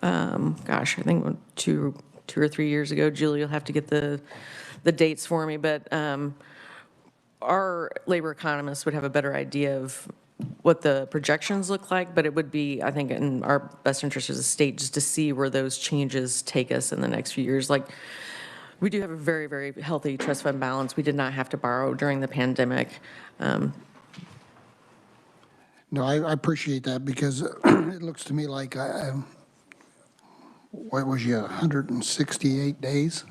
gosh, I think 2 or 3 years ago. Julie, you'll have to get the dates for me, but our labor economists would have a better idea of what the projections look like, but it would be, I think, in our best interest as a state just to see where those changes take us in the next few years. Like, we do have a very, very healthy trust fund balance. We did not have to borrow during the pandemic. No, I appreciate that because it looks to me like, what was you, 168 days?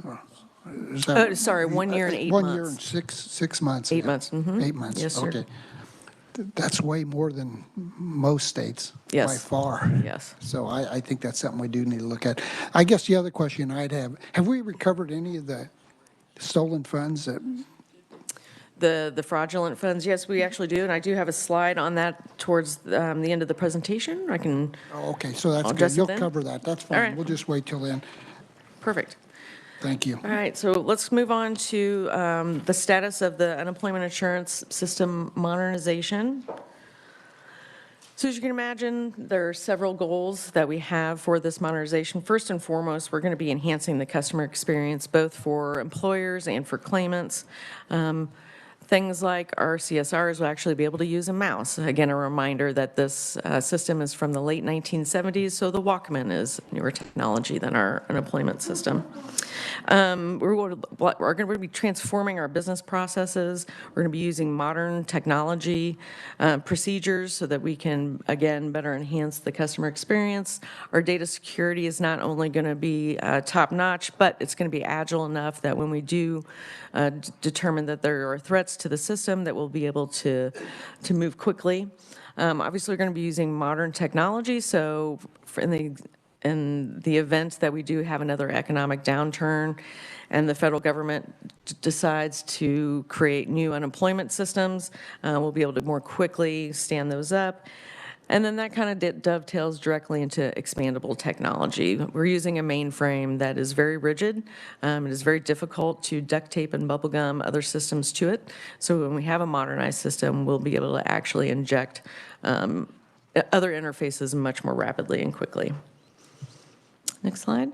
Is that- Sorry, 1 year and 8 1 year and months. 6 months. 8 months, mhm. 8 months, Yes, sir. okay. That's way more than most states. By Yes. far. Yes. So I think that's something we do need to look at. I guess the other question I'd have we recovered any of the stolen funds that, The fraudulent funds, yes, we actually do, and I do have a slide on that towards the end of the presentation. I can, oh, okay, so that's I'll good. address it You'll then. cover that. That's All fine. right. We'll just wait till then. perfect. Thank you. All right, so let's move on to the status of the unemployment insurance system modernization. So as you can imagine, there are several goals that we have for this modernization. First and foremost, we're going to be enhancing the customer experience, both for employers and for claimants. Things like our CSRs will actually be able to use a mouse. Again, a reminder that this system is from the late 1970s, so the Walkman is newer technology than our unemployment system. We're going to be transforming our business processes. We're going to be using modern technology procedures so that we can, again, better enhance the customer experience. Our data security is not only going to be top-notch, but it's going to be agile enough that when we do determine that there are threats to the system, that we'll be able to move quickly. Obviously, we're going to be using modern technology, so in the event that we do have another economic downturn and the federal government decides to create new unemployment systems, we'll be able to more quickly stand those up. And then that kind of dovetails directly into expandable technology. We're using a mainframe that is very rigid. It is very difficult to duct tape and bubblegum other systems to it. So when we have a modernized system, we'll be able to actually inject other interfaces much more rapidly and quickly. Next slide.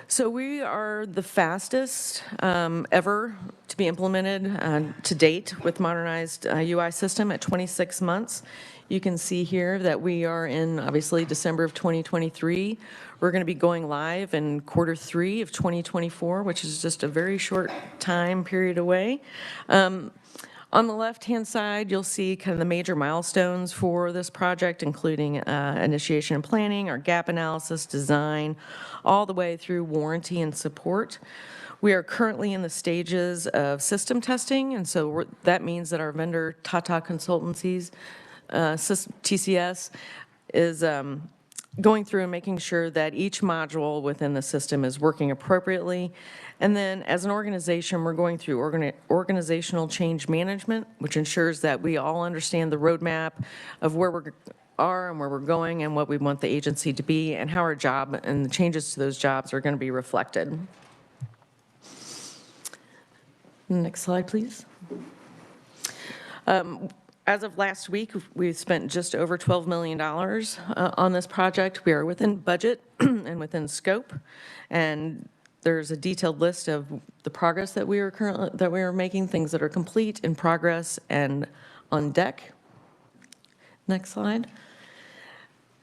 So we are the fastest ever to be implemented to date with modernized UI system at 26 months. You can see here that we are in, obviously, December of 2023. We're going to be going live in Q3 of 2024, which is just a very short time period away. On the left-hand side, you'll see kind of the major milestones for this project, including initiation and planning, our gap analysis, design, all the way through warranty and support. We are currently in the stages of system testing, and so that means that our vendor, Tata Consultancies, TCS, is going through and making sure that each module within the system is working appropriately. And then as an organization, we're going through organizational change management, which ensures that we all understand the roadmap of where we are and where we're going and what we want the agency to be and how our job and the changes to those jobs are going to be reflected. Next slide, please. As of last week, we've spent just over $12 million on this project. We are within budget and within scope, and there's a detailed list of the progress that we are making, things that are complete, in progress, and on deck. Next slide.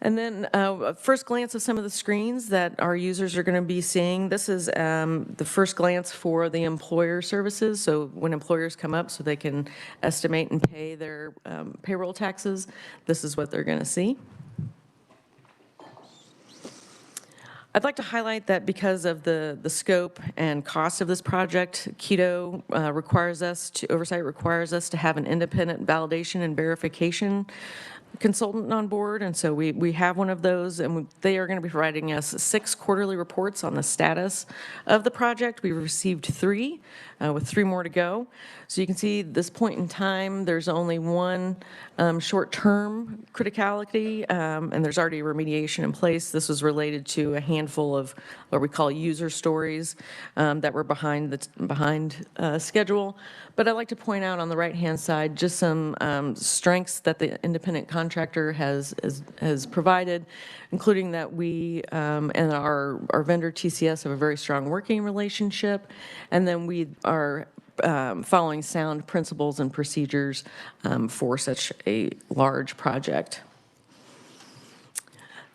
And then a first glance of some of the screens that our users are going to be seeing. This is the first glance for the employer services. So when employers come up so they can estimate and pay their payroll taxes, this is what they're going to see. I'd like to highlight that because of the scope and cost of this project, Keto oversight requires us to have an independent validation and verification consultant on board, and so we have one of those, and they are going to be providing us 6 quarterly reports on the status of the project. We've received 3, with 3 more to go. So you can see at this point in time, there's only one short-term criticality, and there's already remediation in place. This was related to a handful of what we call user stories that were behind schedule. But I'd like to point out on the right-hand side just some strengths that the independent contractor has provided, including that we and our vendor TCS have a very strong working relationship, and then we are following sound principles and procedures for such a large project.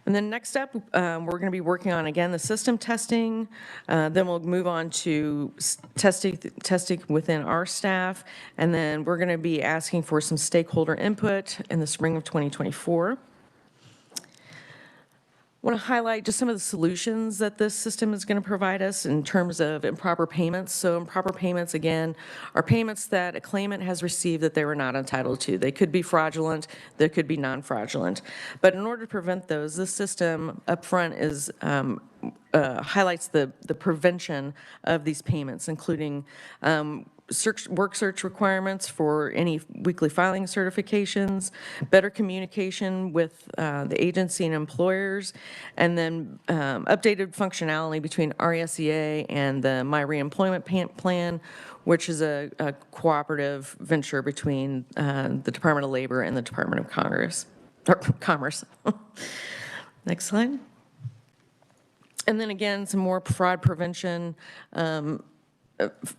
And then next up, we're going to be working on, again, the system testing. Then we'll move on to testing within our staff. And then we're going to be asking for some stakeholder input in the spring of 2024. want to highlight just some of the solutions that this system is going to provide us in terms of improper payments. So improper payments, again, are payments that a claimant has received that they were not entitled to. They could be fraudulent, they could be non-fraudulent. But in order to prevent those, this system upfront is highlights the prevention of these payments, including work search requirements for any weekly filing certifications, better communication with the agency and employers, and then updated functionality between RESEA and the My Reemployment Plan, which is a cooperative venture between the Department of Labor and the Department of Commerce. Next slide. And then again, some more fraud prevention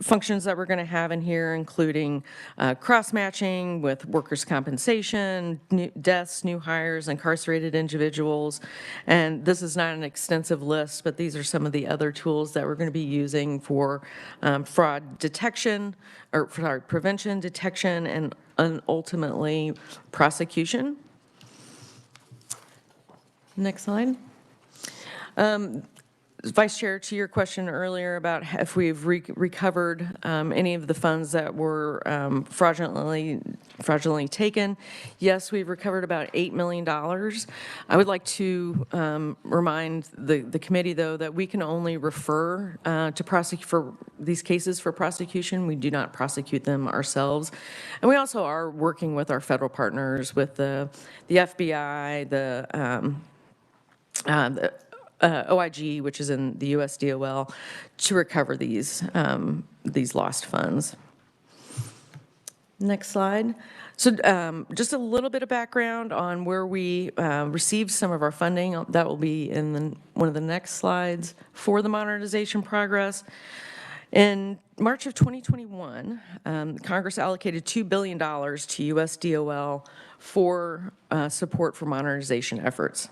functions that we're going to have in here, including cross-matching with workers' compensation, deaths, new hires, incarcerated individuals. And this is not an extensive list, but these are some of the other tools that we're going to be using for fraud detection, or prevention, detection, and ultimately prosecution. Next slide. Vice Chair, to your question earlier about if we've recovered any of the funds that were fraudulently taken, yes, we've recovered about $8 million. I would like to remind the committee, though, that we can only refer to prosecute for these cases for prosecution. We do not prosecute them ourselves. And we also are working with our federal partners, with the FBI, the OIG, which is in the USDOL, to recover these lost funds. Next slide. So just a little bit of background on where we received some of our funding. That will be in one of the next slides for the modernization progress. In March of 2021, Congress allocated $2 billion to USDOL for support for modernization efforts.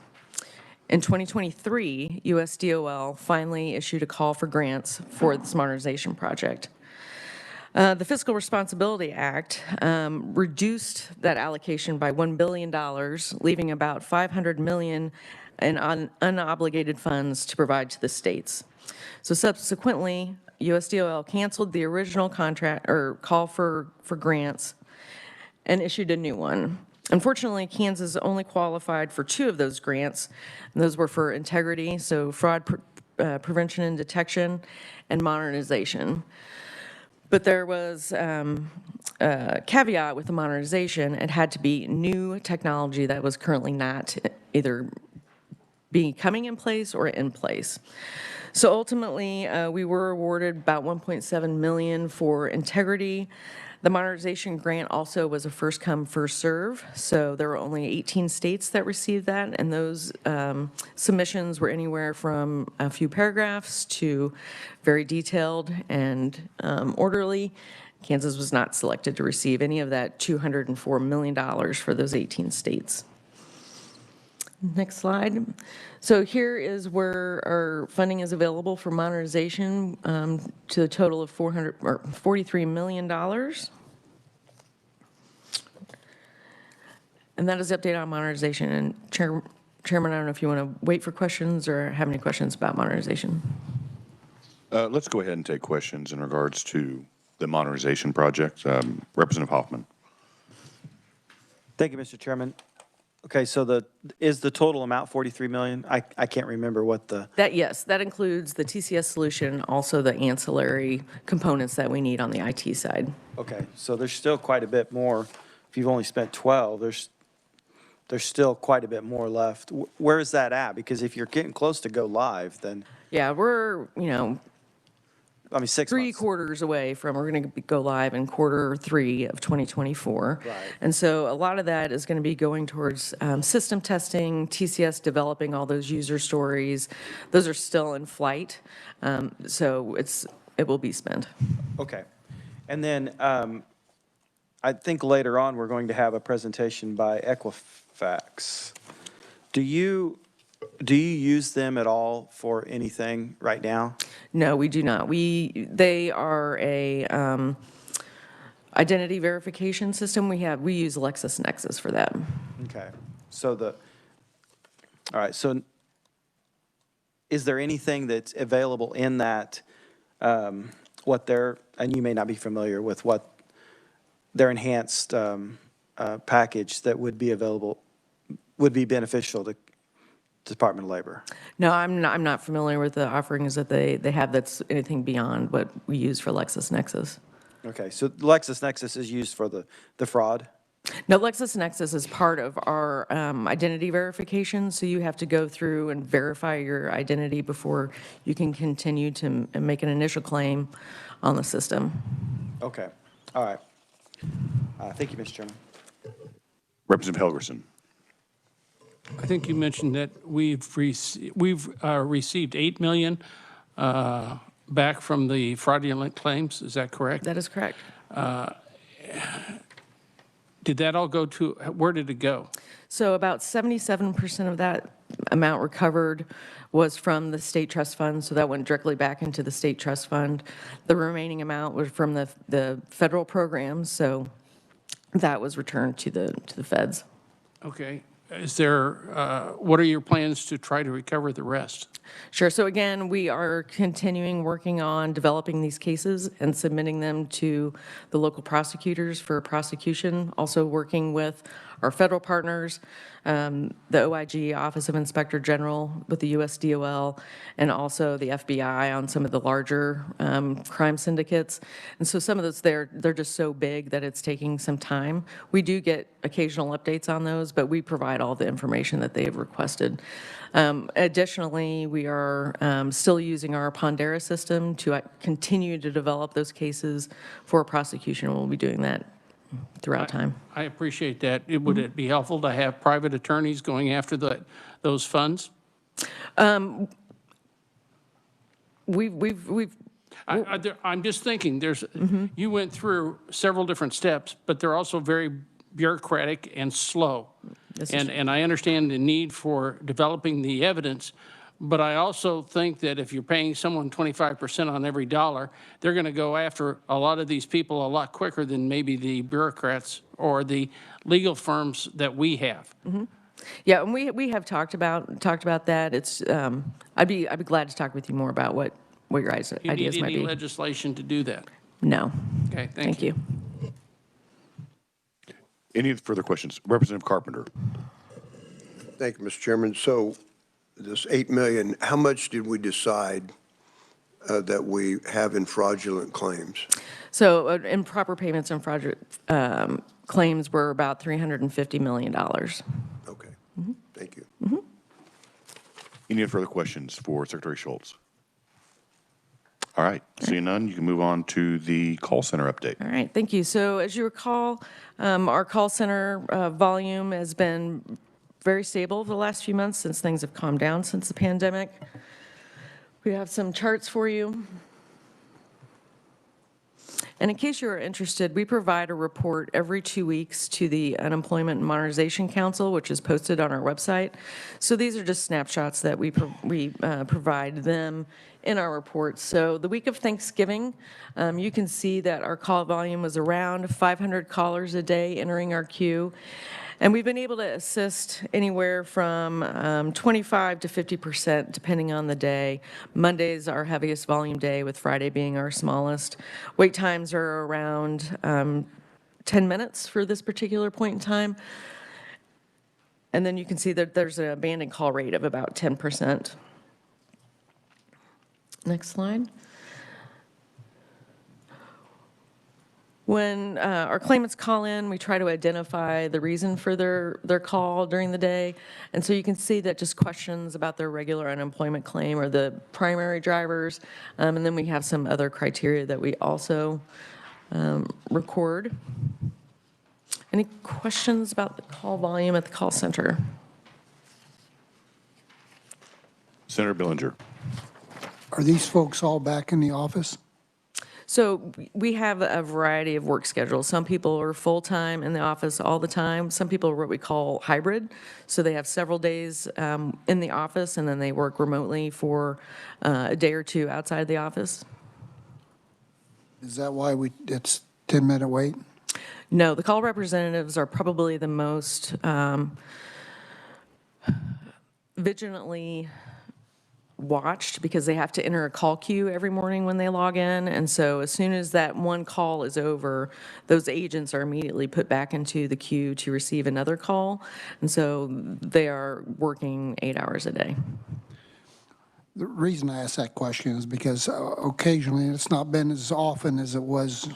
In 2023, USDOL finally issued a call for grants for this modernization project. The Fiscal Responsibility Act reduced that allocation by $1 billion, leaving about $500 million in unobligated funds to provide to the states. So subsequently, USDOL canceled the original contract or call for grants and issued a new one. Unfortunately, Kansas only qualified for 2 of those grants, and those were for integrity, so fraud prevention and detection, and modernization. But there was a caveat with the modernization. It had to be new technology that was currently not either coming in place or in place. So ultimately, we were awarded about $1.7 million for integrity. The modernization grant also was a first come, first serve, so there were only 18 states that received that, and those submissions were anywhere from a few paragraphs to very detailed and orderly. Kansas was not selected to receive any of that $204 million for those 18 states. Next slide. So here is where our funding is available for modernization to a total of $43 million. And that is the update on modernization. And Chairman, I don't know if you want to wait for questions or have any questions about modernization. Let's go ahead and take questions in regards to the modernization project. Representative Hoffman. Thank you, Mr. Chairman. Okay, so is the total amount 43 million? I can't remember what the... Yes, that includes the TCS solution, also the ancillary components that we need on the IT side. Okay, so there's still quite a bit more. If you've only spent 12, there's still quite a bit more left. Where is that at? Because if you're getting close to go live, then... Yeah, we're, I mean, 6 3 months. quarters away from, we're going to go live in Q3 of 2024. Right. And so a lot of that is going to be going towards system testing, TCS developing all those user stories. Those are still in flight, so it will be spent. Okay. And then I think later on, we're going to have a presentation by Equifax. Do you use them at all for anything right now? No, we do not. They are a identity verification system. We use LexisNexis for that. Okay. So all right, so is there anything that's available in that, what their, and you may not be familiar with what their enhanced package that would be available, would be beneficial to Department of Labor? No, I'm not familiar with the offerings that they have that's anything beyond what we use for LexisNexis. Okay, so LexisNexis is used for the fraud? No, LexisNexis is part of our identity verification, so you have to go through and verify your identity before you can continue to make an initial claim on the system. Okay, all right. Thank you, Mr. Chairman. Representative Helgerson. I think you mentioned that we've received 8 million back from the fraudulent claims. Is that correct? That is correct. Did that all go to, where did it go? So about 77% of that amount recovered was from the state trust fund, so that went directly back into the state trust fund. The remaining amount was from the federal programs, so that was returned to the feds. Okay. Is there, what are your plans to try to recover the rest? Sure. So again, we are continuing working on developing these cases and submitting them to the local prosecutors for prosecution, also working with our federal partners, the OIG, Office of Inspector General, with the US DOL, and also the FBI on some of the larger crime syndicates. And so some of those, they're just so big that it's taking some time. We do get occasional updates on those, but we provide all the information that they have requested. Additionally, we are still using our Pondera system to continue to develop those cases for prosecution. We'll be doing that throughout time. I appreciate that. Would it be helpful to have private attorneys going after those funds? I'm just thinking, you went through several different steps, but they're also very bureaucratic and slow. And I understand the need for developing the evidence, but I also think that if you're paying someone 25% on every dollar, they're going to go after a lot of these people a lot quicker than maybe the bureaucrats or the legal firms that we have. Yeah, and we have talked about that. It's I'd be glad to talk with you more about what your ideas might be. Do you need any legislation to do that? No. Okay, thank you. Any further questions? Representative Carpenter. Thank you, Mr. Chairman. So this 8 million, how much did we decide that we have in fraudulent claims? So improper payments and fraudulent claims were about $350 million. Okay, thank you. Any further questions for Secretary Schultz? All right, seeing none, you can move on to the call center update. All right, thank you. So as you recall, our call center volume has been very stable over the last few months since things have calmed down since the pandemic. We have some charts for you. And in case you're interested, we provide a report every 2 weeks to the Unemployment and Modernization Council, which is posted on our website. So these are just snapshots that we provide them in our reports. So the week of Thanksgiving, you can see that our call volume was around 500 callers a day entering our queue. And we've been able to assist anywhere from 25 to 50%, depending on the day. Monday's our heaviest volume day, with Friday being our smallest. Wait times are around 10 minutes for this particular point in time. And then you can see that there's an abandoned call rate of about 10%. Next slide. When our claimants call in, we try to identify the reason for their call during the day. And so you can see that just questions about their regular unemployment claim are the primary drivers. And then we have some other criteria that we also record. Any questions about the call volume at the call center? Senator Billinger. Are these folks all back in the office? So we have a variety of work schedules. Some people are full-time in the office all the time. Some people are what we call hybrid. So they have several days in the office, and then they work remotely for a day or two outside the office. Is that why it's 10-minute wait? No, the call representatives are probably the most vigilantly watched because they have to enter a call queue every morning when they log in. And so as soon as that one call is over, those agents are immediately put back into the queue to receive another call. And so they are working 8 hours a day. The reason I ask that question is because occasionally, it's not been as often as it was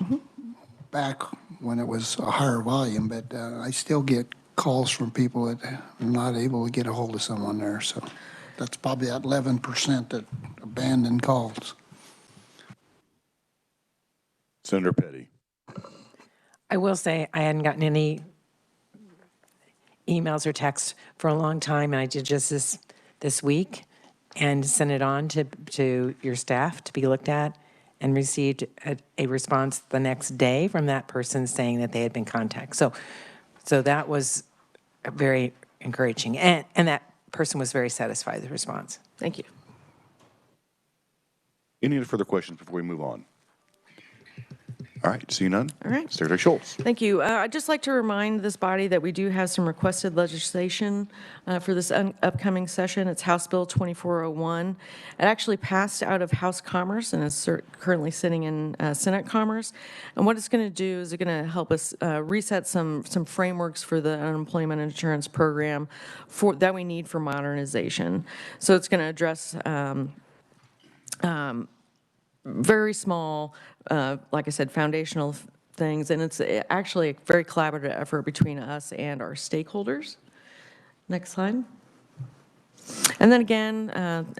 back when it was a higher volume, but I still get calls from people that are not able to get a hold of someone there. So that's probably that 11% that abandon calls. Senator Petty. I will say I hadn't gotten any emails or texts for a long time, and I did just this week and sent it on to your staff to be looked at, and received a response the next day from that person saying that they had been contacted. So that was very encouraging, and that person was very satisfied with the response. Thank you. Any further questions before we move on? All right, see none. All right. Secretary Schultz. Thank you. I'd just like to remind this body that we do have some requested legislation for this upcoming session. It's House Bill 2401. It actually passed out of House Commerce and is currently sitting in Senate Commerce. And what it's going to do is it's going to help us reset some frameworks for the unemployment insurance program that we need for modernization. So it's going to address very small, like I said, foundational things, and it's actually a very collaborative effort between us and our stakeholders. Next slide. And then again,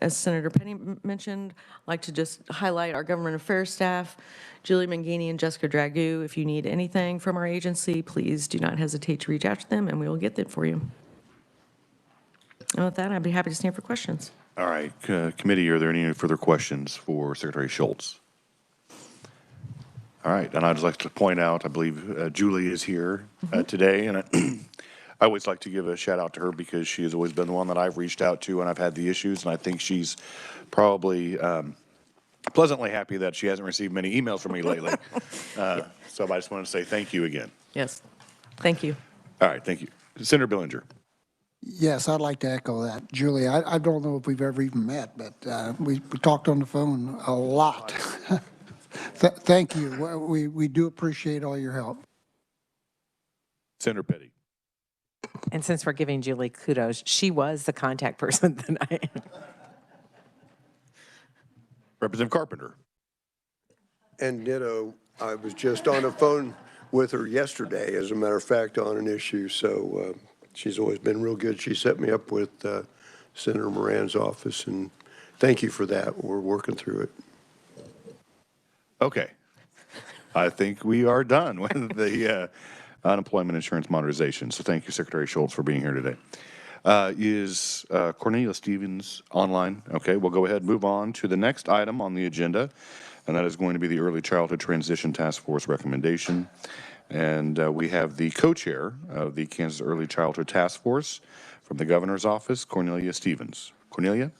as Senator Petty mentioned, I'd like to just highlight our government affairs staff, Julie Mangini and Jessica Dragoo. If you need anything from our agency, please do not hesitate to reach out to them, and we will get it for you. And with that, I'd be happy to stand for questions. All right, committee, are there any further questions for Secretary Schultz? All right, and I'd just like to point out, I believe Julie is here today, and I always like to give a shout out to her because she has always been the one that I've reached out to when I've had the issues, and I think she's probably pleasantly happy that she hasn't received many emails from me lately. So I just want to say thank you again. Yes, thank you. All right, thank you. Senator Billinger. Yes, I'd like to echo that. Julie, I don't know if we've ever even met, but we talked on the phone a lot. Thank you. We do appreciate all your help. Senator Petty. And since we're giving Julie kudos, she was the contact person tonight. Representative Carpenter. And ditto, I was just on the phone with her yesterday, as a matter of fact, on an issue, so she's always been real good. She set me up with Senator Moran's office, and thank you for that. We're working through it. Okay. I think we are done with the unemployment insurance modernization. So thank you, Secretary Schultz, for being here today. Is Cornelia Stevens online? Okay, we'll go ahead and move on to the next item on the agenda, and that is going to be the Early Childhood Transition Task Force recommendation. And we have the co-chair of the Kansas Early Childhood Task Force from the governor's office, Cornelia Stevens. Cornelia?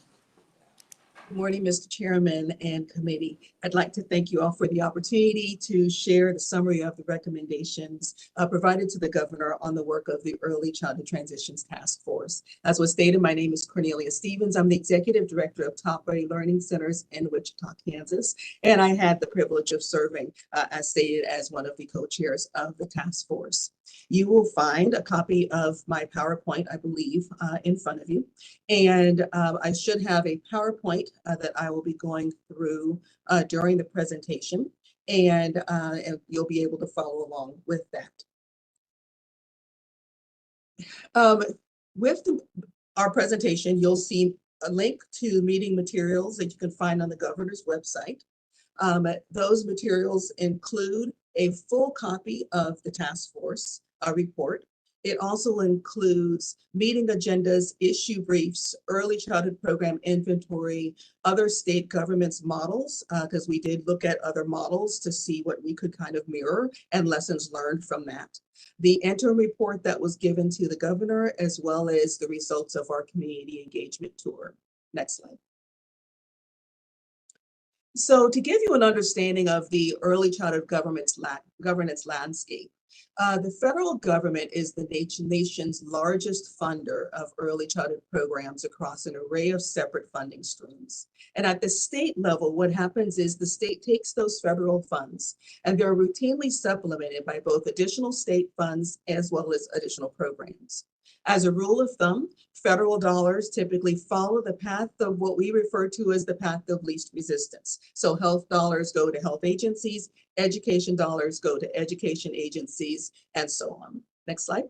Good morning, Mr. Chairman and committee. I'd like to thank you all for the opportunity to share the summary of the recommendations provided to the governor on the work of the Early Childhood Transitions Task Force. As was stated, my name is Cornelia Stevens. I'm the Executive Director of Top Way Learning Centers in Wichita, Kansas, and I had the privilege of serving, as stated, as one of the co-chairs of the task force. You will find a copy of my PowerPoint, I believe, in front of you. And I should have a PowerPoint that I will be going through during the presentation. And you'll be able to follow along with that. With our presentation, you'll see a link to meeting materials that you can find on the governor's website. Those materials include a full copy of the task force report. It also includes meeting agendas, issue briefs, early childhood program inventory, other state governments models, because we did look at other models to see what we could kind of mirror and lessons learned from that. The interim report that was given to the governor, as well as the results of our community engagement tour. Next slide. So to give you an understanding of the early childhood governance landscape, The federal government is the nation's largest funder of early childhood programs across an array of separate funding streams. And at the state level, what happens is the state takes those federal funds and they're routinely supplemented by both additional state funds as well as additional programs. As a rule of thumb, federal dollars typically follow the path of what we refer to as the path of least resistance. So health dollars go to health agencies, education dollars go to education agencies, and so on. Next slide.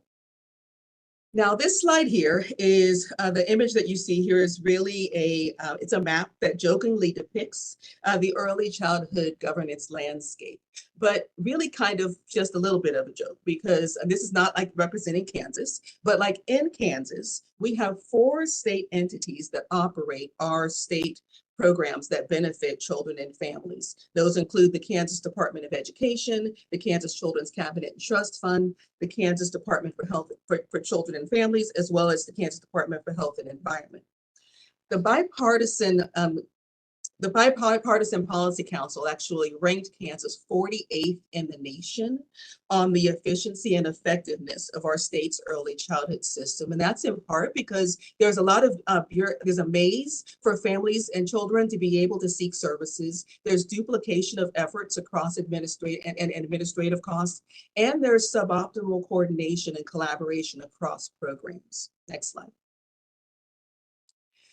Now, this slide here is the image that you see here is really it's a map that jokingly depicts the early childhood governance landscape, but really kind of just a little bit of a joke because this is not like representing Kansas, but like in Kansas, we have 4 state entities that operate our state programs that benefit children and families. Those include the Kansas Department of Education, the Kansas Children's Cabinet and Trust Fund, the Kansas Department for Health for Children and Families, as well as the Kansas Department for Health and Environment. The Bipartisan Policy Council actually ranked Kansas 48th in the nation on the efficiency and effectiveness of our state's early childhood system. And that's in part because there's a lot of, there's a maze for families and children to be able to seek services. There's duplication of efforts across administrative costs, and there's suboptimal coordination and collaboration across programs. Next slide.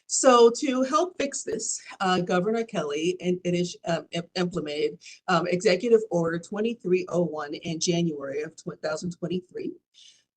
So to help fix this, Governor Kelly implemented Executive Order 2301 in January of 2023.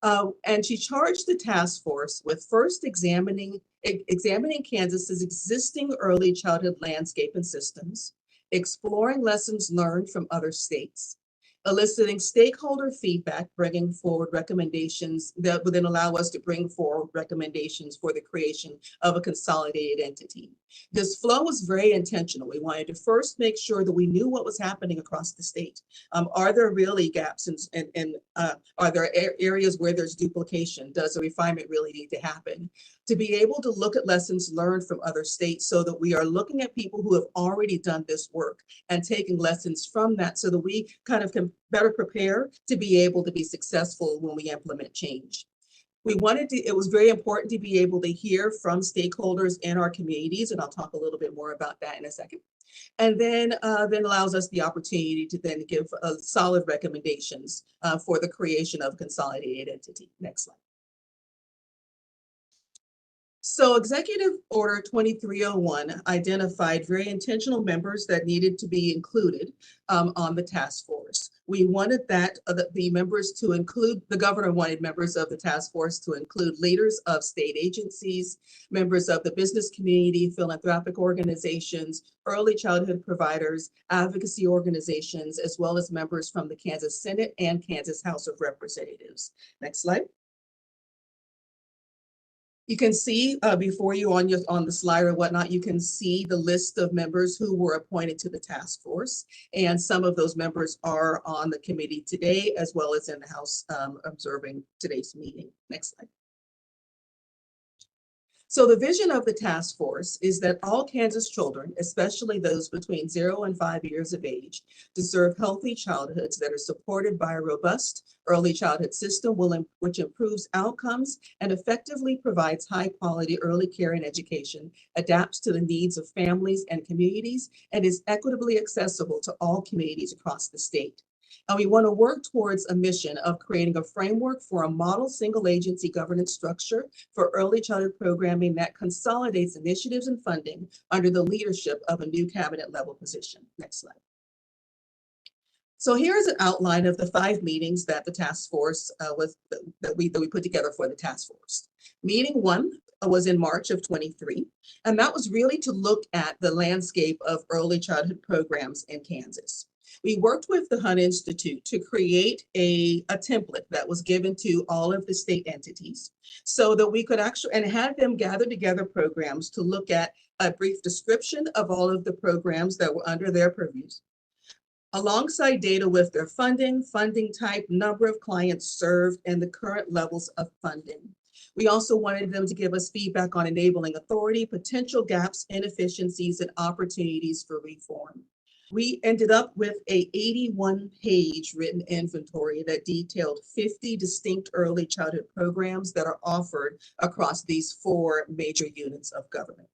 And she charged the task force with first examining Kansas's existing early childhood landscape and systems, exploring lessons learned from other states, eliciting stakeholder feedback, bringing forward recommendations that would then allow us to bring forward recommendations for the creation of a consolidated entity. This flow was very intentional. We wanted to first make sure that we knew what was happening across the state. Are there really gaps and are there areas where there's duplication? Does a refinement really need to happen? To be able to look at lessons learned from other states so that we are looking at people who have already done this work and taking lessons from that so that we kind of can better prepare to be able to be successful when we implement change. It was very important to be able to hear from stakeholders in our communities, and I'll talk a little bit more about that in a second. And then allows us the opportunity to then give solid recommendations for the creation of a consolidated entity. Next slide. So Executive Order 2301 identified very intentional members that needed to be included on the task force. We wanted the members to include, the governor wanted members of the task force to include leaders of state agencies, members of the business community, philanthropic organizations, early childhood providers, advocacy organizations, as well as members from the Kansas Senate and Kansas House of Representatives. Next slide. You can see before you on the slide or whatnot, you can see the list of members who were appointed to the task force. And some of those members are on the committee today, as well as in the House observing today's meeting. Next slide. So the vision of the task force is that all Kansas children, especially those between 0 and 5 years of age, deserve healthy childhoods that are supported by a robust early childhood system which improves outcomes and effectively provides high quality early care and education, adapts to the needs of families and communities, and is equitably accessible to all communities across the state. And we want to work towards a mission of creating a framework for a model single agency governance structure for early childhood programming that consolidates initiatives and funding under the leadership of a new cabinet level position. Next slide. So here's an outline of the 5 meetings that the task force that we put together for the task force. Meeting 1 was in March of 23, and that was really to look at the landscape of early childhood programs in Kansas. We worked with the Hunt Institute to create a template that was given to all of the state entities so that we could actually, and have them gather together programs to look at a brief description of all of the programs that were under their purviews, alongside data with their funding type, number of clients served, and the current levels of funding. We also wanted them to give us feedback on enabling authority, potential gaps, inefficiencies, and opportunities for reform. We ended up with a 81-page written inventory that detailed 50 distinct early childhood programs that are offered across these 4 major units of government.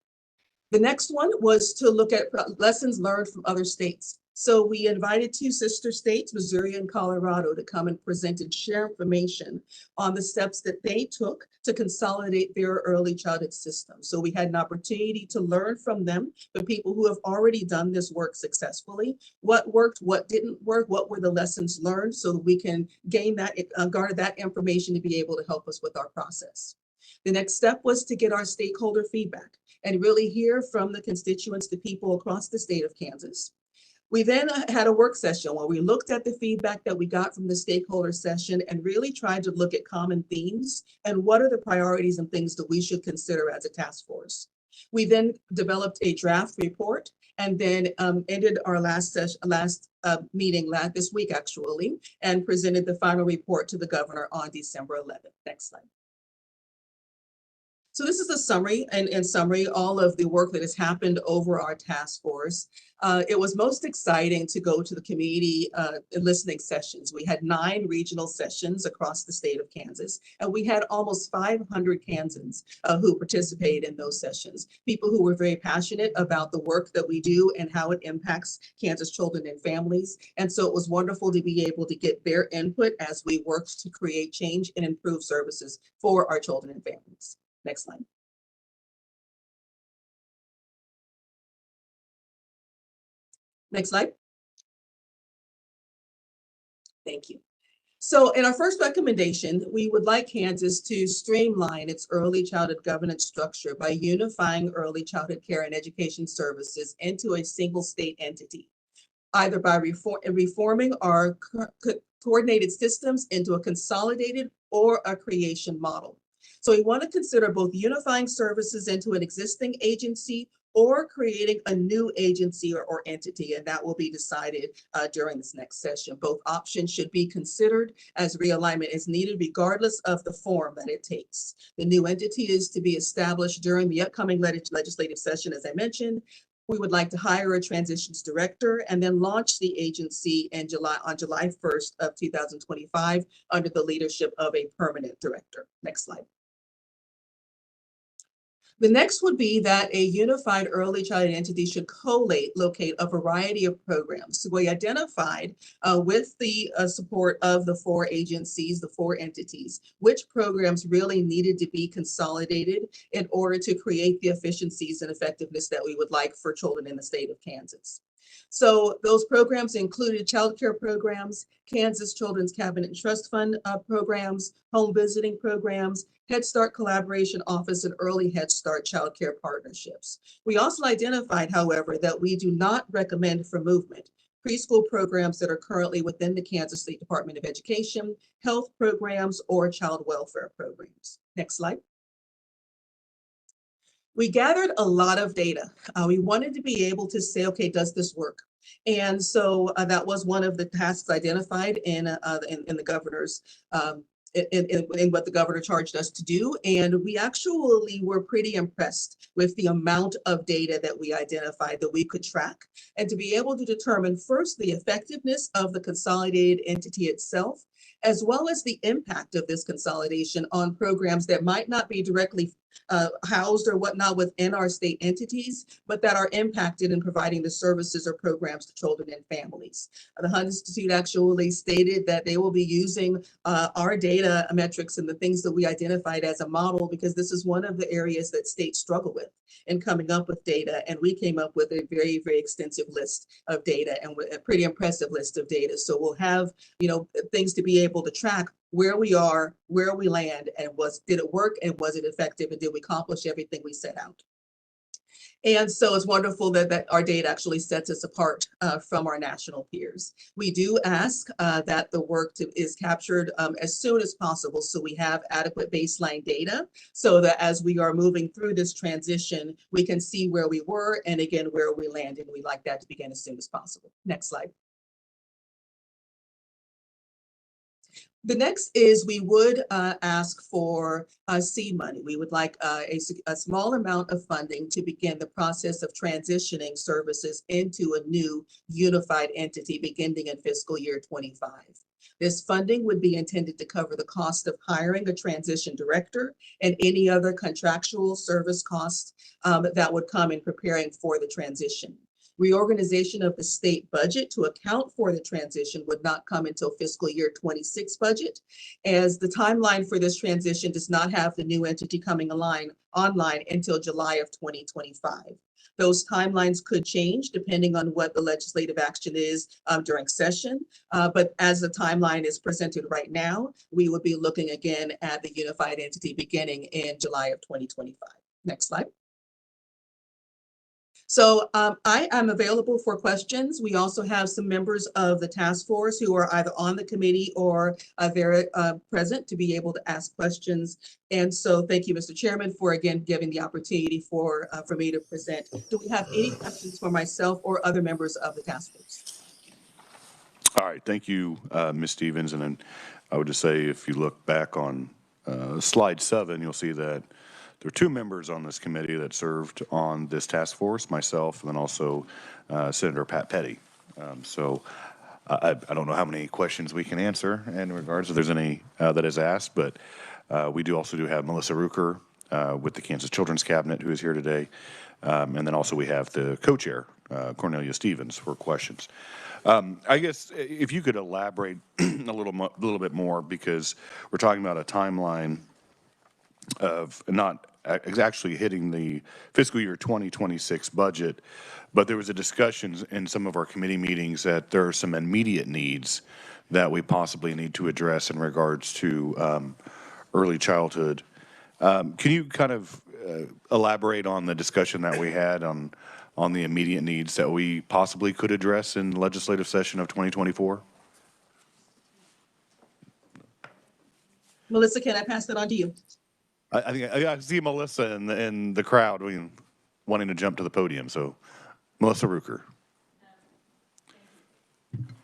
The next one was to look at lessons learned from other states. So we invited 2 sister states, Missouri and Colorado, to come and present and share information on the steps that they took to consolidate their early childhood system. So we had an opportunity to learn from them, the people who have already done this work successfully, what worked, what didn't work, what were the lessons learned, so that we can gain that, garner that information to be able to help us with our process. The next step was to get our stakeholder feedback and really hear from the constituents, the people across the state of Kansas. We then had a work session where we looked at the feedback that we got from the stakeholder session and really tried to look at common themes and what are the priorities and things that we should consider as a task force. We then developed a draft report and then ended our last meeting this week actually, and presented the final report to the governor on December 11th. Next slide. So this is a summary, and in summary, all of the work that has happened over our task force. It was most exciting to go to the community listening sessions. We had 9 regional sessions across the state of Kansas, and we had almost 500 Kansans who participated in those sessions. People who were very passionate about the work that we do and how it impacts Kansas children and families. And so it was wonderful to be able to get their input as we worked to create change and improve services for our children and families. Next slide. Next slide. Thank you. So in our first recommendation, we would like Kansas to streamline its early childhood governance structure by unifying early childhood care and education services into a single state entity, either by reforming our coordinated systems into a consolidated or a creation model. So we want to consider both unifying services into an existing agency or creating a new agency or entity, and that will be decided during this next session. Both options should be considered as realignment is needed regardless of the form that it takes. The new entity is to be established during the upcoming legislative session, as I mentioned. We would like to hire a transitions director and then launch the agency on July 1st of 2025 under the leadership of a permanent director. Next slide. The next would be that a unified early childhood entity should locate a variety of programs. So we identified with the support of the 4 agencies, the 4 entities, which programs really needed to be consolidated in order to create the efficiencies and effectiveness that we would like for children in the state of Kansas. So those programs included child care programs, Kansas Children's Cabinet and Trust Fund programs, home visiting programs, Head Start Collaboration Office, and Early Head Start child care partnerships. We also identified, however, that we do not recommend for movement preschool programs that are currently within the Kansas State Department of Education, health programs, or child welfare programs. Next slide. We gathered a lot of data. We wanted to be able to say, okay, does this work? And so that was one of the tasks identified in the governor's in what the governor charged us to do. And we actually were pretty impressed with the amount of data that we identified that we could track, and to be able to determine first the effectiveness of the consolidated entity itself, as well as the impact of this consolidation on programs that might not be directly housed or whatnot within our state entities, but that are impacted in providing the services or programs to children and families. The Hunt Institute actually stated that they will be using our data metrics and the things that we identified as a model, because this is one of the areas that states struggle with in coming up with data. And we came up with a very, very extensive list of data, and a pretty impressive list of data. So we'll have, things to be able to track where we are, where we land, and did it work, and was it effective, and did we accomplish everything we set out? And so it's wonderful that our data actually sets us apart from our national peers. We do ask that the work is captured as soon as possible, so we have adequate baseline data, so that as we are moving through this transition, we can see where we were and again where we landed. We'd like that to begin as soon as possible. Next slide. The next is we would ask for seed money. We would like a small amount of funding to begin the process of transitioning services into a new unified entity beginning in fiscal year 25. This funding would be intended to cover the cost of hiring a transition director and any other contractual service costs that would come in preparing for the transition. Reorganization of the state budget to account for the transition would not come until fiscal year 26 budget, as the timeline for this transition does not have the new entity coming online until July of 2025. Those timelines could change depending on what the legislative action is during session. But as the timeline is presented right now, we would be looking again at the unified entity beginning in July of 2025. Next slide. So I am available for questions. We also have some members of the task force who are either on the committee or they're present to be able to ask questions. And so thank you, Mr. Chairman, for again giving the opportunity for me to present. Do we have any questions for myself or other members of the task force? All right, thank you, Ms. Stevens. And then I would just say, if you look back on slide 7, you'll see that there are 2 members on this committee that served on this task force, myself, and then also Senator Pat Petty. So I don't know how many questions we can answer in regards if there's any that is asked, but we also have Melissa Ruker with the Kansas Children's Cabinet, who is here today. And then also we have the co-chair, Cornelia Stevens, for questions. I guess if you could elaborate a little bit more, because we're talking about a timeline of not actually hitting the fiscal year 2026 budget, but there was a discussion in some of our committee meetings that there are some immediate needs that we possibly need to address in regards to early childhood. Can you kind of elaborate on the discussion that we had on the immediate needs that we possibly could address in the legislative session of 2024? Melissa, can I pass that on to you? I think I see Melissa in the crowd wanting to jump to the podium. So, Melissa Ruker.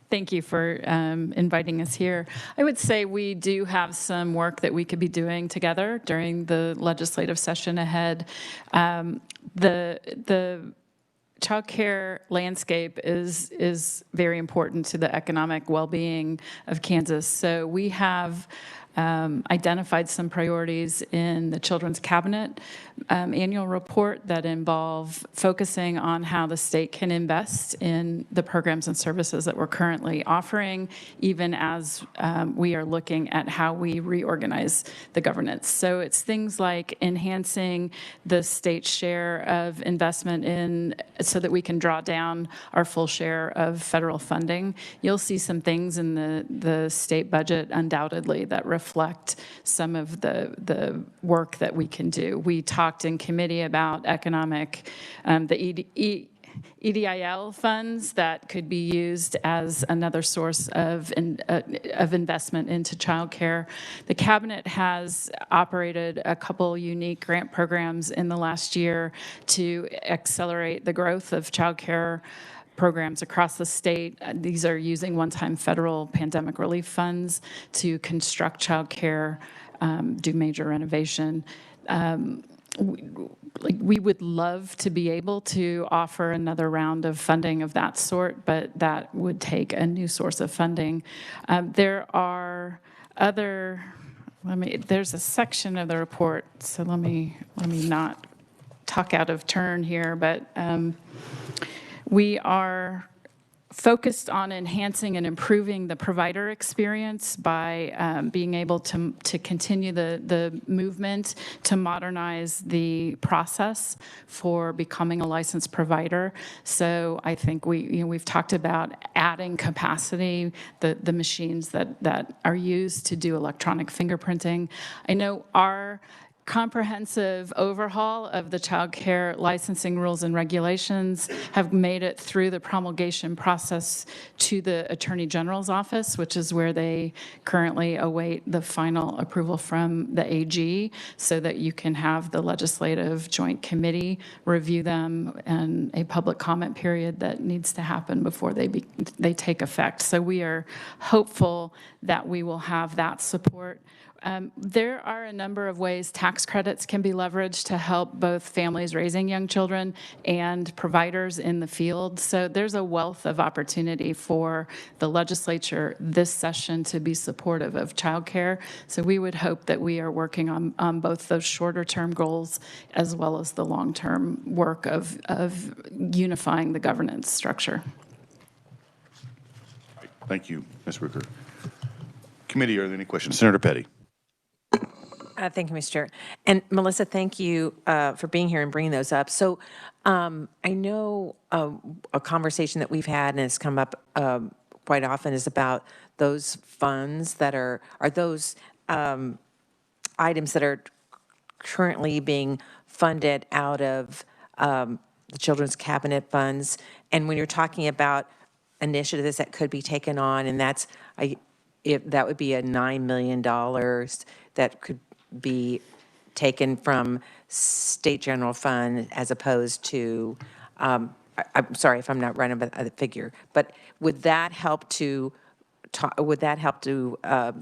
Thank you for inviting us here. I would say we do have some work that we could be doing together during the legislative session ahead. The child care landscape is very important to the economic well-being of Kansas. So we have identified some priorities in the Children's Cabinet annual report that involve focusing on how the state can invest in the programs and services that we're currently offering, even as we are looking at how we reorganize the governance. So it's things like enhancing the state's share of investment in so that we can draw down our full share of federal funding. You'll see some things in the state budget undoubtedly that reflect some of the work that we can do. We talked in committee about economic, the EDIL funds that could be used as another source of investment into childcare. The cabinet has operated a couple unique grant programs in the last year to accelerate the growth of childcare programs across the state. These are using one-time federal pandemic relief funds to construct childcare, do major renovation. We would love to be able to offer another round of funding of that sort, but that would take a new source of funding. There are other, there's a section of the report, so let me not talk out of turn here, but we are focused on enhancing and improving the provider experience by being able to continue the movement to modernize the process for becoming a licensed provider. So I think we've talked about adding capacity, the machines that are used to do electronic fingerprinting. I know our comprehensive overhaul of the child care licensing rules and regulations have made it through the promulgation process to the Attorney General's office, which is where they currently await the final approval from the AG, so that you can have the Legislative Joint Committee review them and a public comment period that needs to happen before they take effect. So we are hopeful that we will have that support. There are a number of ways tax credits can be leveraged to help both families raising young children and providers in the field. So there's a wealth of opportunity for the legislature this session to be supportive of childcare. So we would hope that we are working on both those shorter term goals as well as the long term work of unifying the governance structure. Thank you, Ms. Rucker. Committee, are there any questions? Senator Petty. Thank you, Mr. Chair. And Melissa, thank you for being here and bringing those up. So I know a conversation that we've had and it's come up quite often is about those funds that are those items that are currently being funded out of the Children's Cabinet funds. And when you're talking about initiatives that could be taken on, and that would be a $9 million that could be taken from state general fund as opposed to, I'm sorry if I'm not right about the figure, but would that help to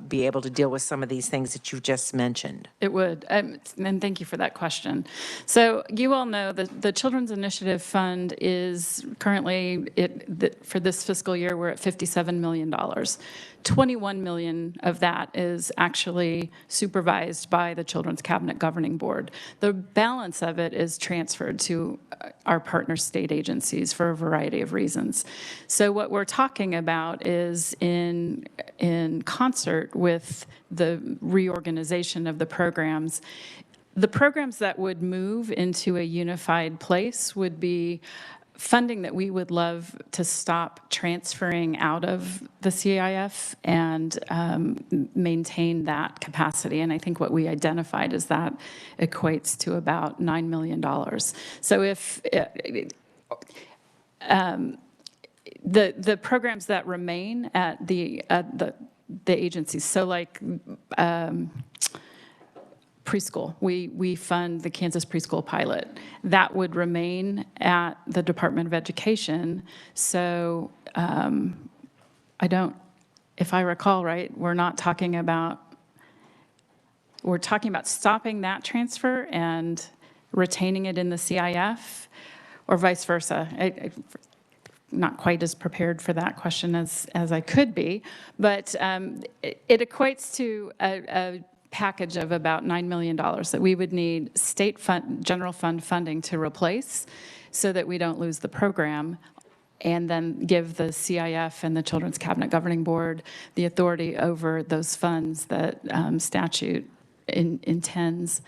be able to deal with some of these things that you just mentioned? It would, and thank you for that question. So you all know that the Children's Initiative Fund is currently, for this fiscal year, we're at $57 million. 21 million of that is actually supervised by the Children's Cabinet Governing Board. The balance of it is transferred to our partner state agencies for a variety of reasons. So what we're talking about is in concert with the reorganization of the programs that would move into a unified place would be funding that we would love to stop transferring out of the CIF and maintain that capacity. And I think what we identified is that equates to about $9 million. So if the programs that remain at the agencies, so like preschool. We fund the Kansas preschool pilot. That would remain at the Department of Education. So if I recall right, we're talking about stopping that transfer and retaining it in the CIF, or vice versa. I'm not quite as prepared for that question as I could be, but it equates to a package of about $9 million that we would need state general fund funding to replace so that we don't lose the program, and then give the CIF and the Children's Cabinet Governing Board the authority over those funds that statute intends.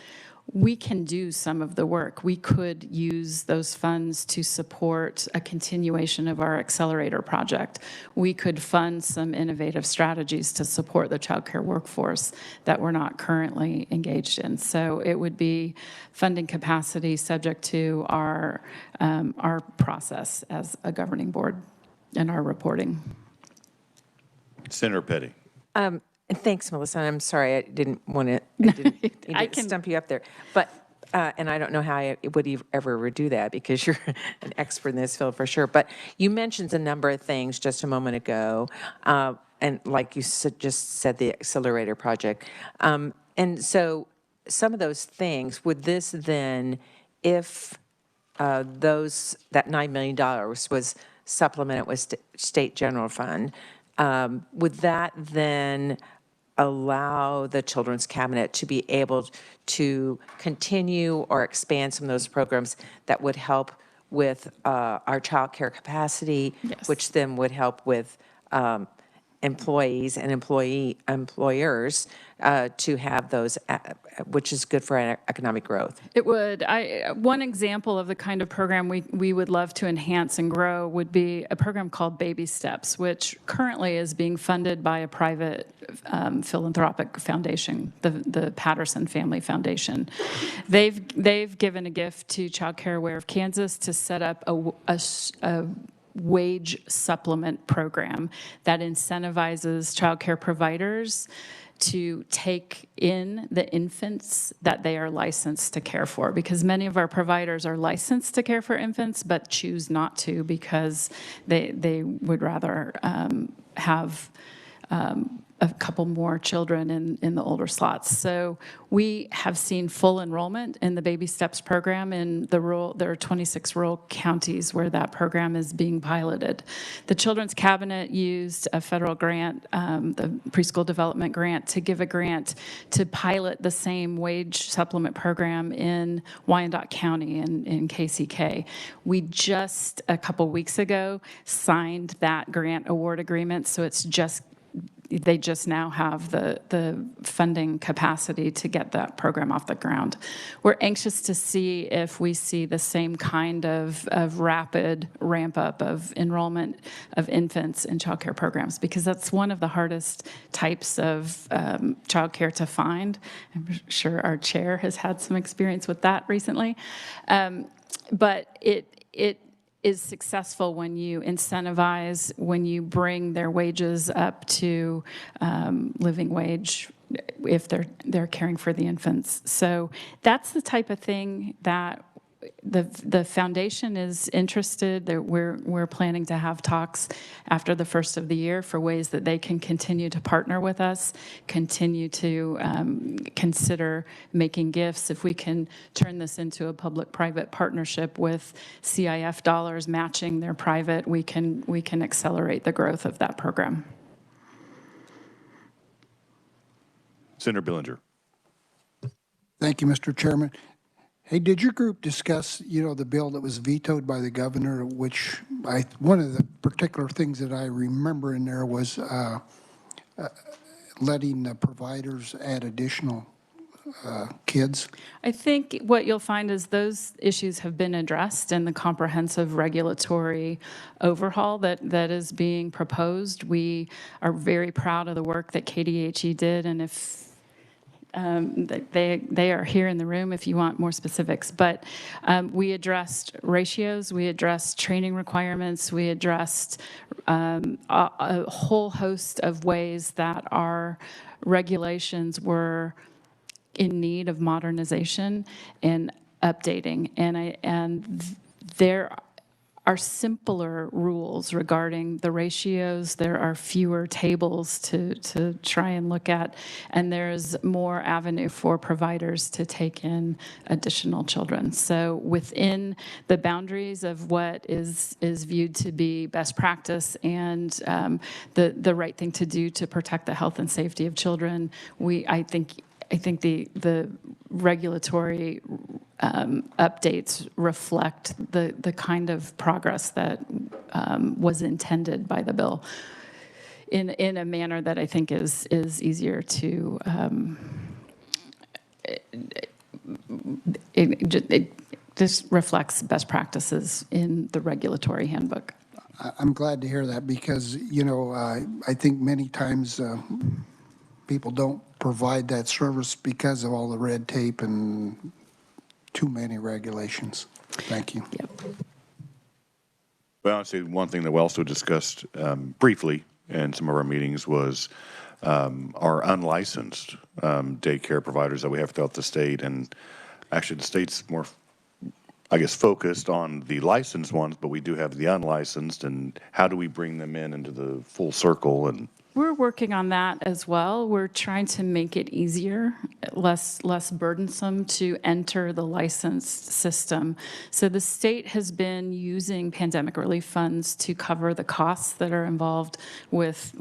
We can do some of the work. We could use those funds to support a continuation of our accelerator project. We could fund some innovative strategies to support the child care workforce that we're not currently engaged in. So it would be funding capacity subject to our process as a governing board and our reporting. Senator Petty. Thanks, Melissa. I'm sorry, I didn't want to stump you up there. But, and I don't know how I would ever redo that because you're an expert in this field for sure. But you mentioned a number of things just a moment ago. And like you just said, the accelerator project. And so some of those things, would this then, if that $9 million was supplemented with state general fund, would that then allow the Children's Cabinet to be able to continue or expand some of those programs that would help with our child care capacity, Yes. which then would help with employees and employers to have those, which is good for economic growth. It would. One example of the kind of program we would love to enhance and grow would be a program called Baby Steps, which currently is being funded by a private philanthropic foundation, the Patterson Family Foundation. They've given a gift to Child Care Aware of Kansas to set up a wage supplement program that incentivizes child care providers to take in the infants that they are licensed to care for, because many of our providers are licensed to care for infants but choose not to because they would rather have a couple more children in the older slots. So we have seen full enrollment in the Baby Steps program in there are 26 rural counties where that program is being piloted. The Children's Cabinet used a federal grant, the Preschool Development Grant, to give a grant to pilot the same wage supplement program in Wyandotte County in KCK. We just a couple weeks ago signed that grant award agreement, so they just now have the funding capacity to get that program off the ground. We're anxious to see if we see the same kind of rapid ramp up of enrollment of infants in child care programs, because that's one of the hardest types of child care to find. I'm sure our chair has had some experience with that recently. But it is successful when you incentivize, when you bring their wages up to living wage if they're caring for the infants. So that's the type of thing that the foundation is interested. We're planning to have talks after the first of the year for ways that they can continue to partner with us, continue to consider making gifts. If we can turn this into a public-private partnership with CIF dollars matching their private, we can accelerate the growth of that program. Senator Billinger. Thank you, Mr. Chairman. Hey, did your group discuss, the bill that was vetoed by the governor, which one of the particular things that I remember in there was letting the providers add additional kids? I think what you'll find is those issues have been addressed in the comprehensive regulatory overhaul that is being proposed. We are very proud of the work that KDHE did, and if they are here in the room if you want more specifics. But we addressed ratios, we addressed training requirements, we addressed a whole host of ways that our regulations were in need of modernization and updating. And there are simpler rules regarding the ratios. There are fewer tables to try and look at, and there's more avenue for providers to take in additional children. So within the boundaries of what is viewed to be best practice and the right thing to do to protect the health and safety of children, I think the regulatory updates reflect the kind of progress that was intended by the bill in a manner that I think is easier to this reflects best practices in the regulatory handbook. I'm glad to hear that because, I think many times people don't provide that service because of all the red tape and too many regulations. Thank you. Yep. Well, I'd say one thing that we also discussed briefly in some of our meetings was our unlicensed daycare providers that we have throughout the state. And actually the state's more, I guess, focused on the licensed ones, but we do have the unlicensed, and how do we bring them into the full circle? And we're working on that as well. We're trying to make it easier, less burdensome to enter the licensed system. So the state has been using pandemic relief funds to cover the costs that are involved with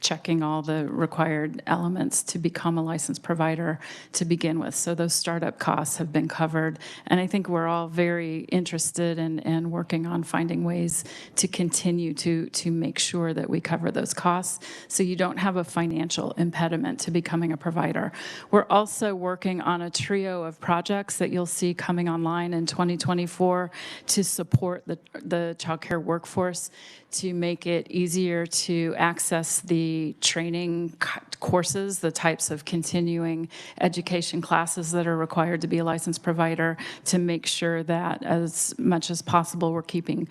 checking all the required elements to become a licensed provider to begin with. So those startup costs have been covered. And I think we're all very interested in working on finding ways to continue to make sure that we cover those costs so you don't have a financial impediment to becoming a provider. We're also working on a trio of projects that you'll see coming online in 2024 to support the child care workforce, to make it easier to access the training courses, the types of continuing education classes that are required to be a licensed provider, to make sure that as much as possible we're keeping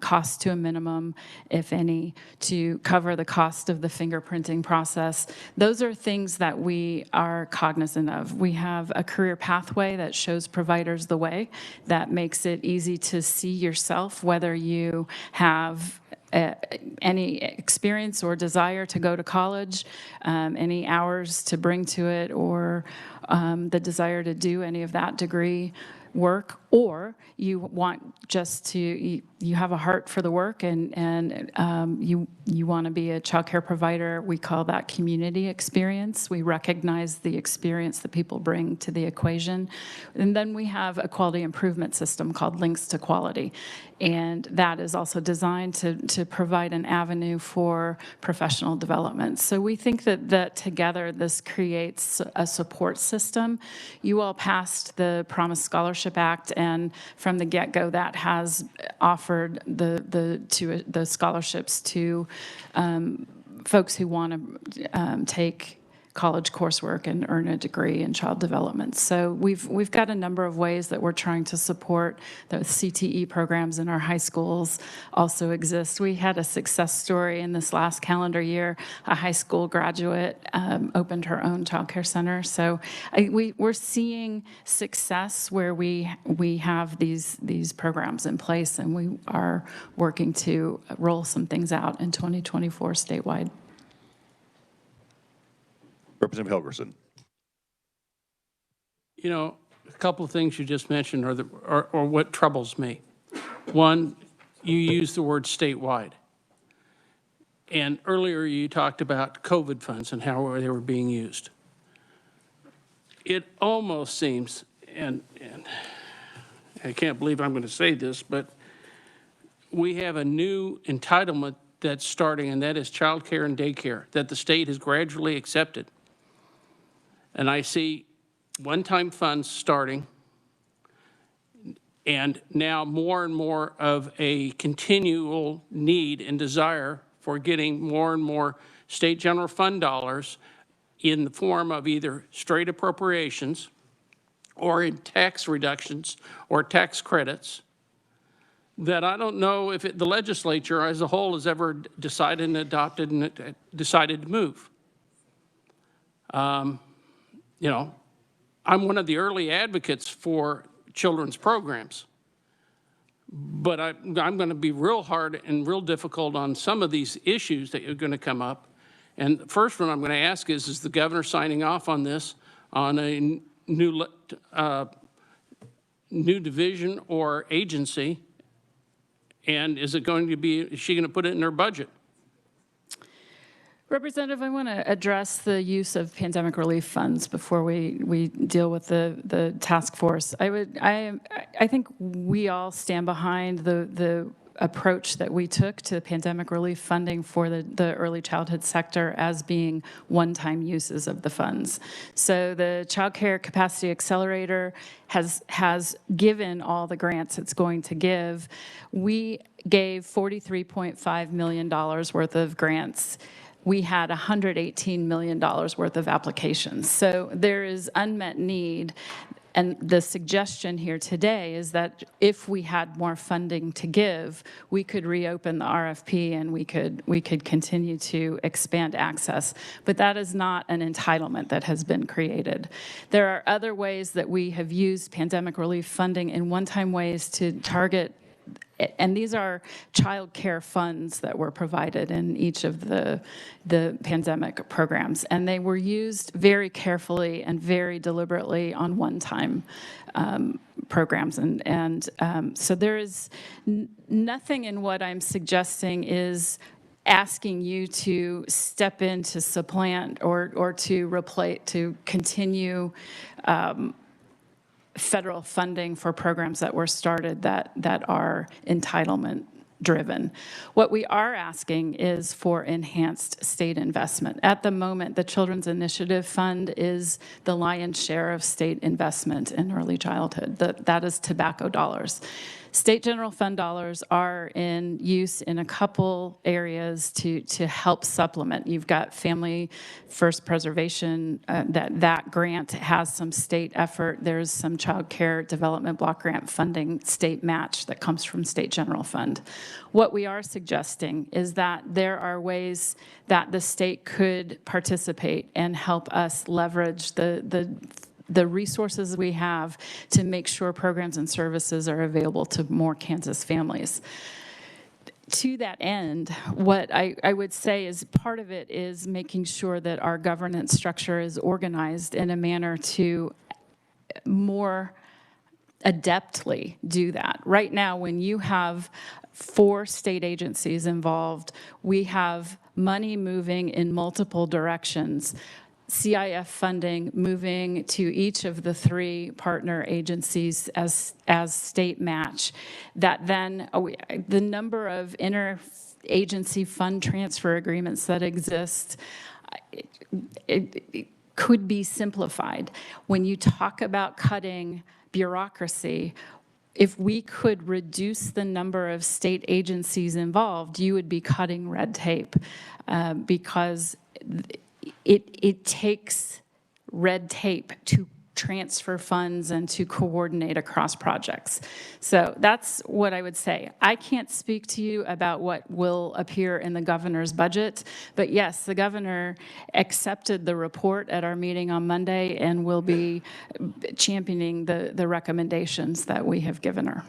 costs to a minimum, if any, to cover the cost of the fingerprinting process. Those are things that we are cognizant of. We have a career pathway that shows providers the way, that makes it easy to see yourself, whether you have any experience or desire to go to college, any hours to bring to it, or the desire to do any of that degree work, or you want just to, you have a heart for the work and you want to be a child care provider. We call that community experience. We recognize the experience that people bring to the equation. And then we have a quality improvement system called Links to Quality. And that is also designed to provide an avenue for professional development. So we think that together this creates a support system. You all passed the Promise Scholarship Act, and from the get-go that has offered the scholarships to folks who want to take college coursework and earn a degree in child development. So we've got a number of ways that we're trying to support. The CTE programs in our high schools also exist. We had a success story in this last calendar year. A high school graduate opened her own child care center. So we're seeing success where we have these programs in place, and we are working to roll some things out in 2024 statewide. Representative Helgerson. You know, a couple of things you just mentioned are what troubles me. One, you used the word statewide. And earlier you talked about COVID funds and how they were being used. It almost seems, and I can't believe I'm going to say this, but we have a new entitlement that's starting, and that is child care and daycare, that the state has gradually accepted. And I see one-time funds starting, and now more and more of a continual need and desire for getting more and more state general fund dollars in the form of either straight appropriations or in tax reductions or tax credits, that I don't know if the legislature as a whole has ever decided and adopted and decided to move. You know, I'm one of the early advocates for children's programs, but I'm going to be real hard and real difficult on some of these issues that are going to come up. And the first one I'm going to ask is the governor signing off on this, on a new division or agency? And is she going to put it in her budget? Representative, I want to address the use of pandemic relief funds before we deal with the task force. I think we all stand behind the approach that we took to pandemic relief funding for the early childhood sector as being one-time uses of the funds. So the Child Care Capacity Accelerator has given all the grants it's going to give. We gave $43.5 million worth of grants. We had $118 million worth of applications. So there is unmet need. And the suggestion here today is that if we had more funding to give, we could reopen the RFP and we could continue to expand access. But that is not an entitlement that has been created. There are other ways that we have used pandemic relief funding in one-time ways to target, and these are child care funds that were provided in each of the pandemic programs. And they were used very carefully and very deliberately on one-time programs. So there is nothing in what I'm suggesting is asking you to step in to supplant or to replace, to continue federal funding for programs that were started that are entitlement driven. What we are asking is for enhanced state investment. At the moment, the Children's Initiative Fund is the lion's share of state investment in early childhood. That is tobacco dollars. State general fund dollars are in use in a couple areas to help supplement. You've got Family First Preservation, that grant has some state effort. There's some child care development block grant funding, state match that comes from state general fund. What we are suggesting is that there are ways that the state could participate and help us leverage the resources we have to make sure programs and services are available to more Kansas families. To that end, what I would say is part of it is making sure that our governance structure is organized in a manner to more adeptly do that. Right now, when you have 4 state agencies involved, we have money moving in multiple directions. CIF funding moving to each of the 3 partner agencies as state match. That then, the number of interagency fund transfer agreements that exist, it could be simplified. When you talk about cutting bureaucracy, if we could reduce the number of state agencies involved, you would be cutting red tape because it takes red tape to transfer funds and to coordinate across projects. So that's what I would say. I can't speak to you about what will appear in the governor's budget, but yes, the governor accepted the report at our meeting on Monday and will be championing the recommendations that we have given her.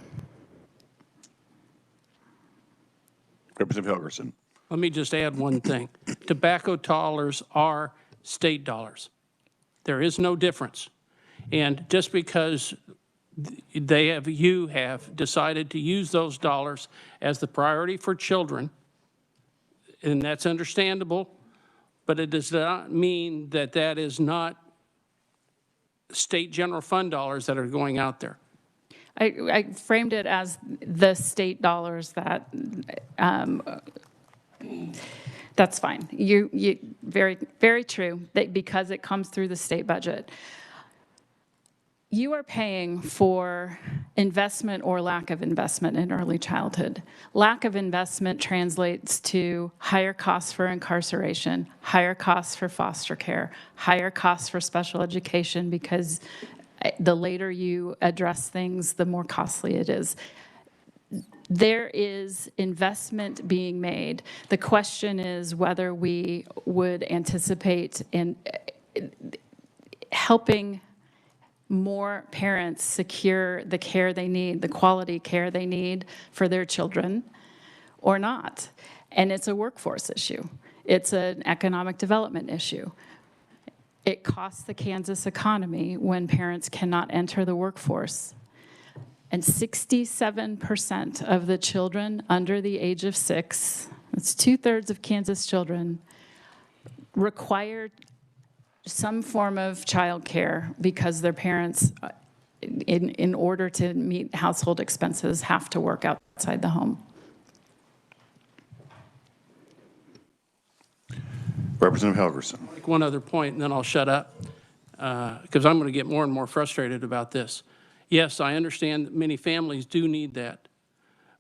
Representative Helgerson. Let me just add one thing. Tobacco dollars are state dollars. There is no difference. And just because you have decided to use those dollars as the priority for children, and that's understandable, but it does not mean that that is not state general fund dollars that are going out there. I framed it as the state dollars that that's fine. You very, very true, that because it comes through the state budget. You are paying for investment or lack of investment in early childhood. Lack of investment translates to higher costs for incarceration, higher costs for foster care, higher costs for special education, because the later you address things, the more costly it is. There is investment being made. The question is whether we would anticipate in helping more parents secure the care they need, the quality care they need for their children, or not. And it's a workforce issue. It's an economic development issue. It costs the Kansas economy when parents cannot enter the workforce. And 67% of the children under the age of 6, that's 2/3 of Kansas children, require some form of child care because their parents, in order to meet household expenses, have to work outside the home. Representative Helgerson. One other point, and then I'll shut up, because I'm going to get more and more frustrated about this. Yes, I understand that many families do need that.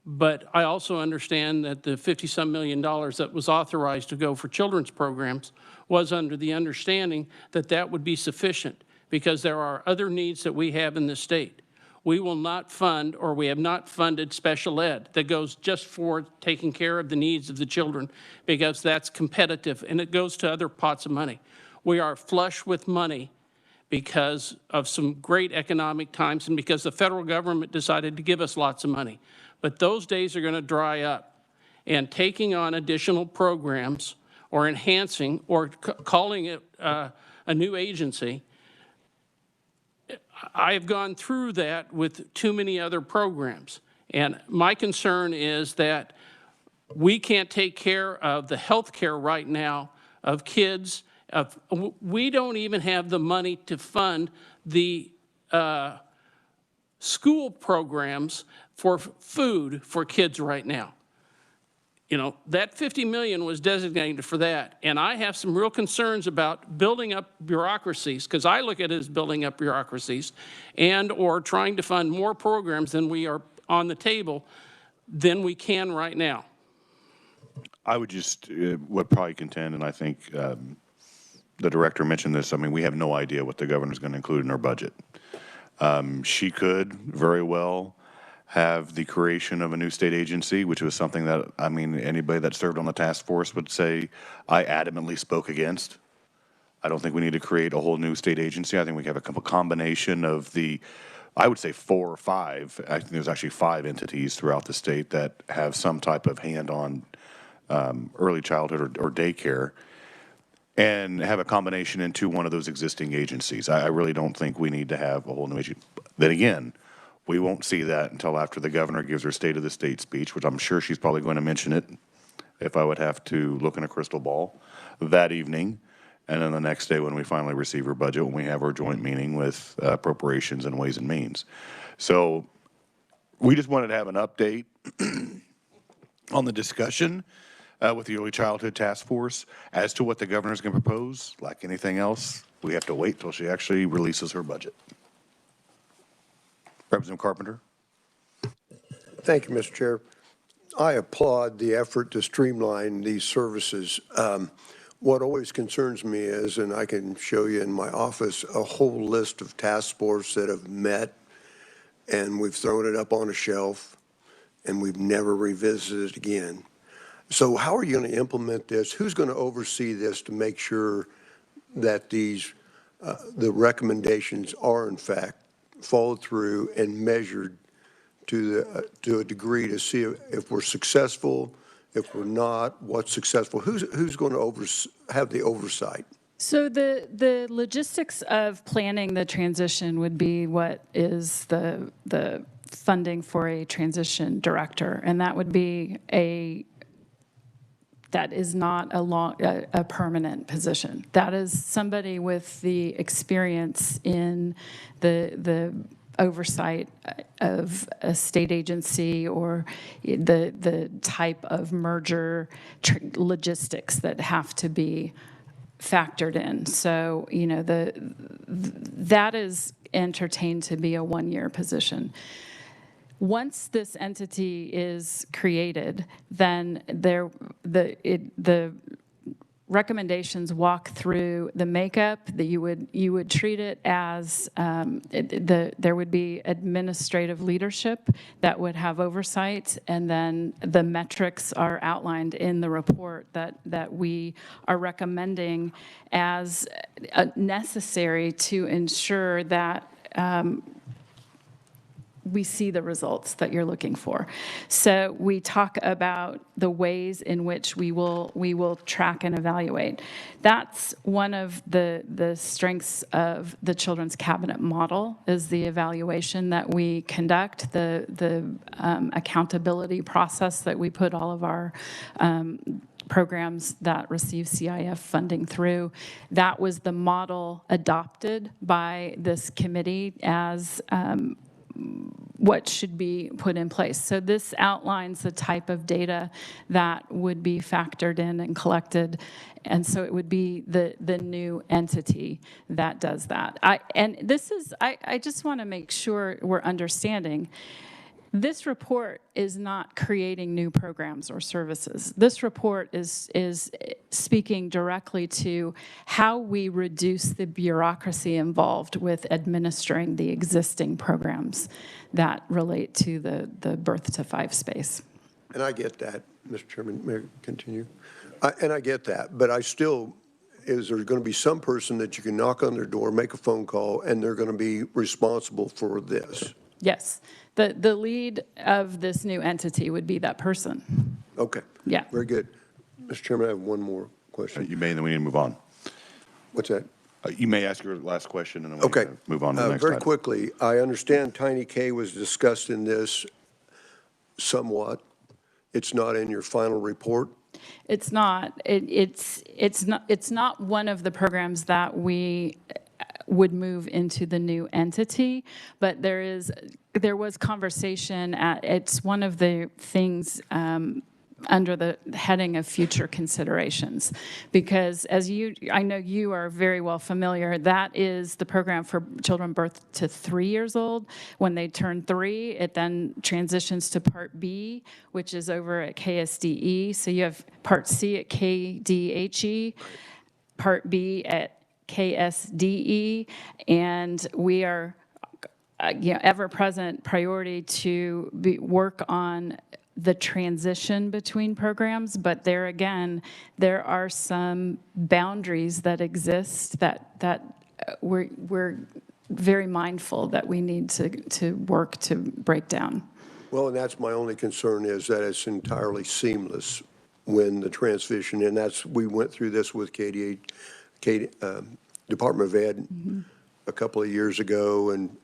But I also understand that the $50-some million that was authorized to go for children's programs was under the understanding that that would be sufficient because there are other needs that we have in the state. We will not fund, or we have not funded, special ed that goes just for taking care of the needs of the children because that's competitive and it goes to other pots of money. We are flush with money because of some great economic times and because the federal government decided to give us lots of money. But those days are going to dry up. And taking on additional programs or enhancing or calling it a new agency, I've gone through that with too many other programs. And my concern is that We can't take care of the health care right now of kids. We don't even have the money to fund the school programs for food for kids right now. You know, that 50 million was designated for that. And I have some real concerns about building up bureaucracies, because I look at it as building up bureaucracies and or trying to fund more programs than we are on the table than we can right now. I would just, would probably contend, and I think the director mentioned this, I mean, we have no idea what the governor's going to include in her budget. She could very well have the creation of a new state agency, which was something that, I mean, anybody that served on the task force would say I adamantly spoke against. I don't think we need to create a whole new state agency. I think we have a combination of the, I would say 4 or 5, I think there's actually 5 entities throughout the state that have some type of hand on early childhood or daycare, and have a combination into one of those existing agencies. I really don't think we need to have a whole new agency. Then again, we won't see that until after the governor gives her State of the State speech, which I'm sure she's probably going to mention it, if I would have to look in a crystal ball, that evening. And then the next day when we finally receive her budget, when we have our joint meeting with appropriations and Ways and Means. So we just wanted to have an update on the discussion with the Early Childhood Task Force as to what the governor's going to propose. Like anything else, we have to wait till she actually releases her budget. Representative Carpenter. Thank you, Mr. Chair. I applaud the effort to streamline these services. What always concerns me is, and I can show you in my office, a whole list of task force that have met, and we've thrown it up on a shelf, and we've never revisited it again. So how are you going to implement this? Who's going to oversee this to make sure that these, the recommendations are in fact followed through and measured to a degree to see if we're successful, if we're not, what's successful? Who's going to have the oversight? So the logistics of planning the transition would be what is the funding for a transition director, and that would be that is not a permanent position. That is somebody with the experience in the oversight of a state agency or the type of merger logistics that have to be factored in. So, you know, that is entertained to be a one-year position. Once this entity is created, then the recommendations walk through the makeup that you would treat it as there would be administrative leadership that would have oversight, and then the metrics are outlined in the report that we are recommending as necessary to ensure that we see the results that you're looking for. So we talk about the ways in which we will track and evaluate. That's one of the strengths of the Children's Cabinet model, is the evaluation that we conduct, the accountability process that we put all of our programs that receive CIF funding through. That was the model adopted by this committee as what should be put in place. So this outlines the type of data that would be factored in and collected, and so it would be the new entity that does that. I just want to make sure we're understanding. This report is not creating new programs or services. This report is speaking directly to how we reduce the bureaucracy involved with administering the existing programs that relate to the birth to 5 space. And I get that, Mr. Chairman. May I continue? And I get that, but I still, is there going to be some person that you can knock on their door, make a phone call, and they're going to be responsible for this? Yes. The lead of this new entity would be that person. Okay. Yeah. Very good. Mr. Chairman, I have one more question. You may, and then we need to move on. What's that? You may ask your last question, and then we can move on to the next very item. quickly, I understand Tiny K was discussed in this somewhat. It's not in your final report? It's not. It's not one of the programs that we would move into the new entity, but there was conversation it's one of the things under the heading of future considerations, because I know you are very well familiar, that is the program for children birth to 3 years old. When they turn 3, it then transitions to Part B, which is over at KSDE. So you have Part C at KDHE, Part B at KSDE, and we are ever-present priority to work on the transition between programs, but there again, there are some boundaries that exist that we're very mindful that we need to work to break down. Well, and that's my only concern, is that it's entirely seamless when the transition, and we went through this with Department of Ed a couple of years ago, and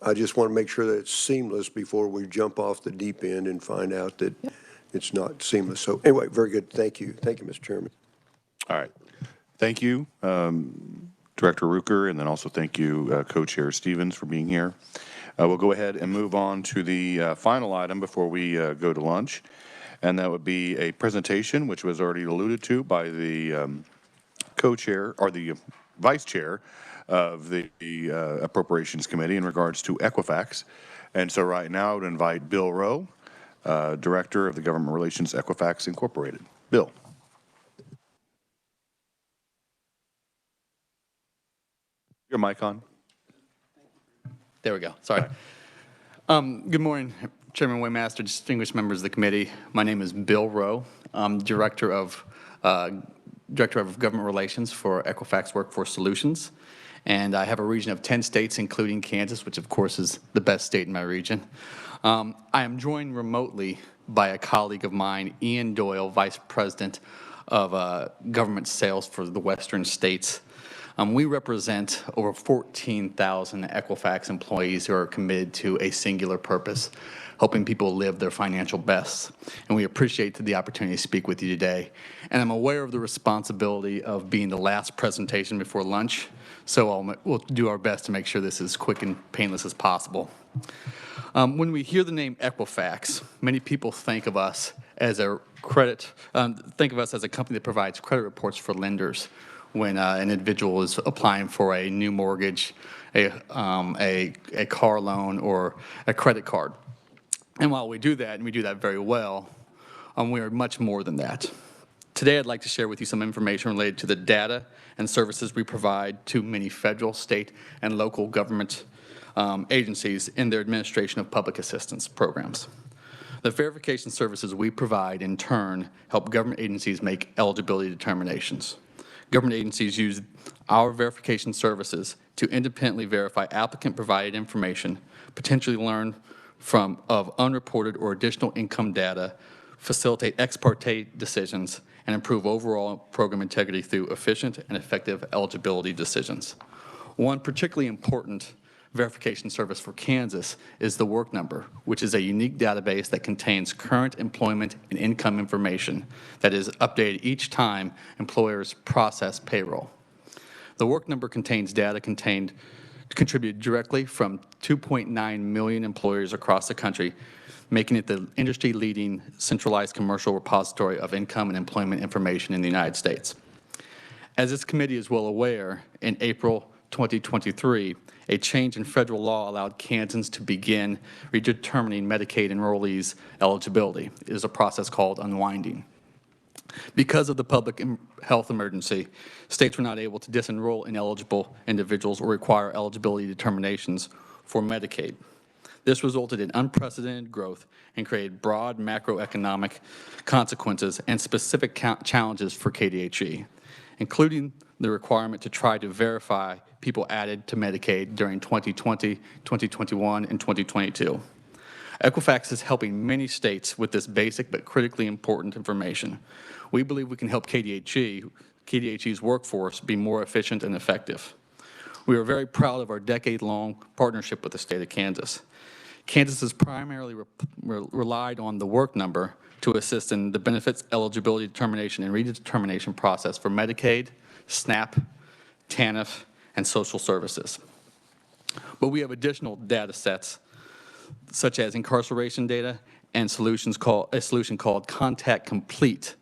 I just want to make sure that it's seamless before we jump off the deep end and find out that it's not seamless. So anyway, very good. Thank you. Thank you, Mr. Chairman. All right. Thank you, Director Ruker, and then also thank you, Co-Chair Stevens, for being here. We'll go ahead and move on to the final item before we go to lunch, and that would be a presentation, which was already alluded to by the Co-Chair, or the Vice Chair of the Appropriations Committee, in regards to Equifax. And so right now I would invite Bill Rowe, Director of the Government Relations, Equifax Incorporated. Bill. Your mic on. There we go. Sorry. Good morning, Chairman Waymaster, distinguished members of the committee. My name is Bill Rowe. I'm Director of Government Relations for Equifax Workforce Solutions. And I have a region of 10 states, including Kansas, which of course is the best state in my region. I am joined remotely by a colleague of mine, Ian Doyle, Vice President of Government Sales for the Western states. We represent over 14,000 Equifax employees who are committed to a singular purpose, helping people live their financial best. And we appreciate the opportunity to speak with you today. And I'm aware of the responsibility of being the last presentation before lunch, so we'll do our best to make sure this is quick and painless as possible. When we hear the name Equifax, many people think of us as a company that provides credit reports for lenders when an individual is applying for a new mortgage, a car loan, or a credit card. And while we do that, and we do that very well, we are much more than that. Today, I'd like to share with you some information related to the data and services we provide to many federal, state, and local government agencies in their administration of public assistance programs. The verification services we provide, in turn, help government agencies make eligibility determinations. Government agencies use our verification services to independently verify applicant-provided information, potentially learn of unreported or additional income data, facilitate ex parte decisions, and improve overall program integrity through efficient and effective eligibility decisions. One particularly important verification service for Kansas is the Work Number, which is a unique database that contains current employment and income information that is updated each time employers process payroll. The Work Number contains data contributed directly from 2.9 million employers across the country, making it the industry-leading centralized commercial repository of income and employment information in the United States. As this committee is well aware, in April 2023, a change in federal law allowed Kansans to begin redetermining Medicaid enrollees' eligibility. It is a process called unwinding. Because of the public health emergency, states were not able to disenroll ineligible individuals or require eligibility determinations for Medicaid. This resulted in unprecedented growth and created broad macroeconomic consequences and specific challenges for KDHE, including the requirement to try to verify people added to Medicaid during 2020, 2021, and 2022. Equifax is helping many states with this basic but critically important information. We believe we can help KDHE's workforce be more efficient and effective. We are very proud of our decade-long partnership with the state of Kansas. Kansas has primarily relied on the work number to assist in the benefits eligibility determination and redetermination process for Medicaid, SNAP, TANF, and social services. But we have additional data sets, such as incarceration data and a solution called Contact Complete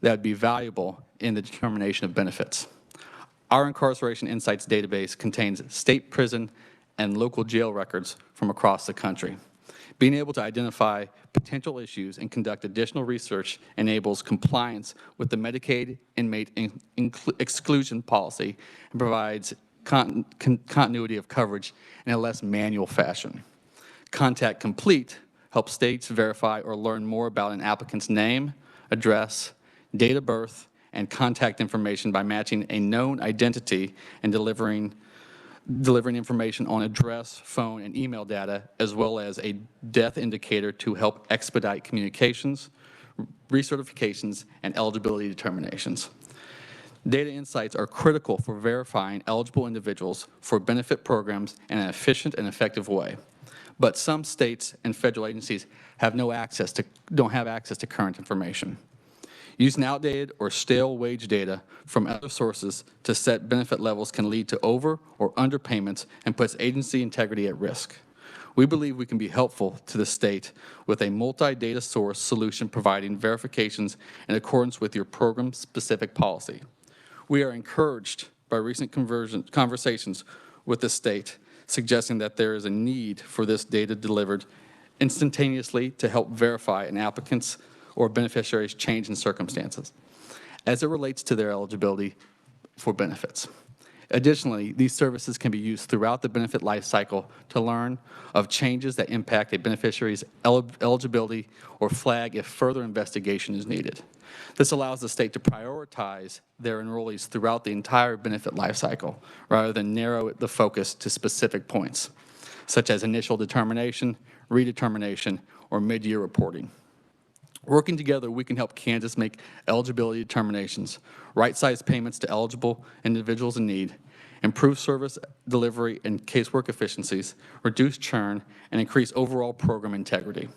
that would be valuable in the determination of benefits. Our Incarceration Insights database contains state prison and local jail records from across the country. Being able to identify potential issues and conduct additional research enables compliance with the Medicaid inmate exclusion policy and provides continuity of coverage in a less manual fashion. Contact Complete helps states verify or learn more about an applicant's name, address, date of birth, and contact information by matching a known identity and delivering information on address, phone, and email data, as well as a death indicator to help expedite communications, recertifications, and eligibility determinations. Data insights are critical for verifying eligible individuals for benefit programs in an efficient and effective way. But some states and federal agencies don't have access to current information. Using outdated or stale wage data from other sources to set benefit levels can lead to over or underpayments and puts agency integrity at risk. We believe we can be helpful to the state with a multi-data source solution providing verifications in accordance with your program-specific policy. We are encouraged by recent conversations with the state, suggesting that there is a need for this data delivered instantaneously to help verify an applicant's or beneficiaries' change in circumstances as it relates to their eligibility for benefits. Additionally, these services can be used throughout the benefit life cycle to learn of changes that impact a beneficiary's eligibility or flag if further investigation is needed. This allows the state to prioritize their enrollees throughout the entire benefit life cycle rather than narrow the focus to specific points, such as initial determination, redetermination, or mid-year reporting. Working together, we can help Kansas make eligibility determinations, right-size payments to eligible individuals in need, improve service delivery and casework efficiencies, reduce churn, and increase overall program integrity.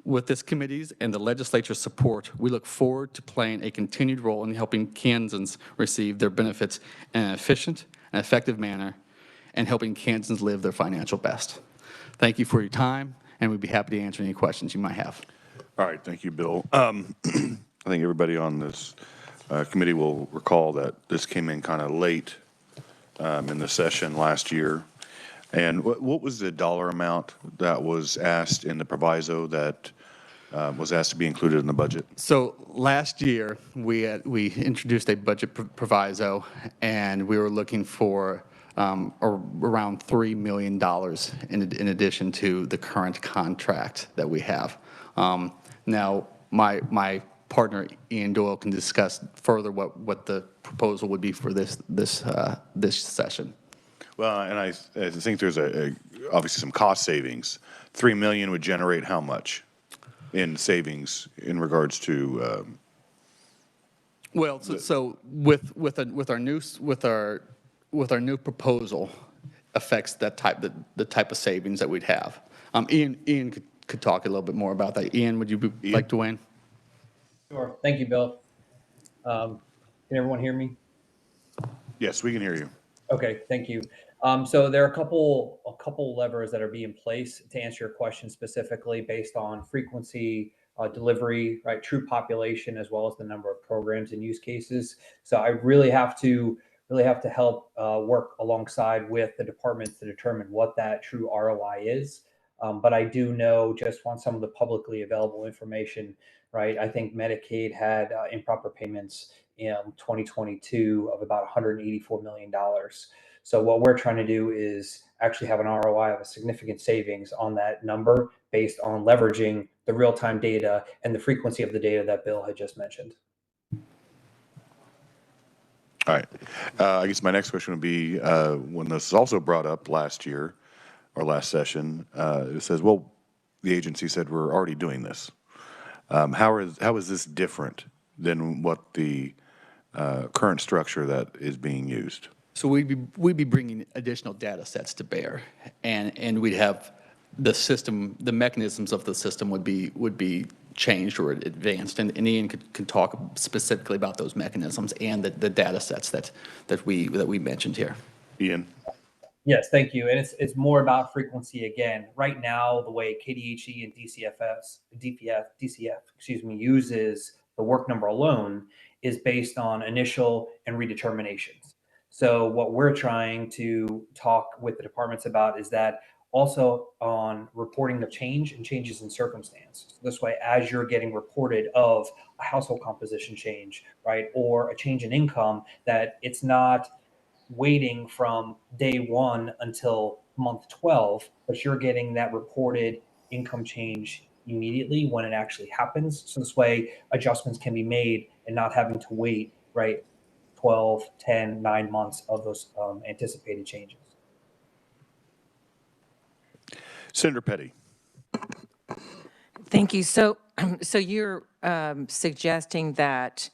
With this committee's and the legislature's support, we look forward to playing a continued role in helping Kansans receive their benefits in an efficient and effective manner and helping Kansans live their financial best. Thank you for your time, and we'd be happy to answer any questions you might have. All right, thank you, Bill. I think everybody on this committee will recall that this came in kind of late in the session last year. And what was the dollar amount that was asked in the proviso that was asked to be included in the budget? So last year, we introduced a budget proviso, and we were looking for around $3 million in addition to the current contract that we have. Now, my partner, Ian Doyle, can discuss further what the proposal would be for this session. Well, and I think there's obviously some cost savings. $3 million would generate how much in savings in regards to? Well, so with our new proposal affects the type of savings that we'd have. Ian could talk a little bit more about that. Ian, would you like to weigh in? Sure. Thank you, Bill. Can everyone hear me? Yes, we can hear you. Okay, thank you. So there are a couple levers that are being placed to answer your question specifically based on frequency, delivery, right, true population, as well as the number of programs and use cases. So I really have to help work alongside with the departments to determine what that true ROI is. But I do know just on some of the publicly available information, right? I think Medicaid had improper payments in 2022 of about $184 million. So what we're trying to do is actually have an ROI of a significant savings on that number based on leveraging the real-time data and the frequency of the data that Bill had just mentioned. All right. I guess my next question would be, when this was also brought up last year or last session, it says, well, the agency said we're already doing this. How is this different than what the current structure that is being used? So we'd be bringing additional data sets to bear, and we'd have the system, the mechanisms of the system would be changed or advanced, and Ian could talk specifically about those mechanisms and the data sets that we mentioned here. Ian. Yes, thank you. And it's more about frequency again. Right now, the way KDHE and DCF, uses the work number alone is based on initial and redeterminations. So what we're trying to talk with the departments about is that also on reporting of change and changes in circumstance. So this way, as you're getting reported of a household composition change, right, or a change in income, that it's not waiting from day 1 until month 12, but you're getting that reported income change immediately when it actually happens. So this way adjustments can be made and not having to wait, right, 12, 10, 9 months of those anticipated changes. Senator Petty. Thank you. So you're suggesting that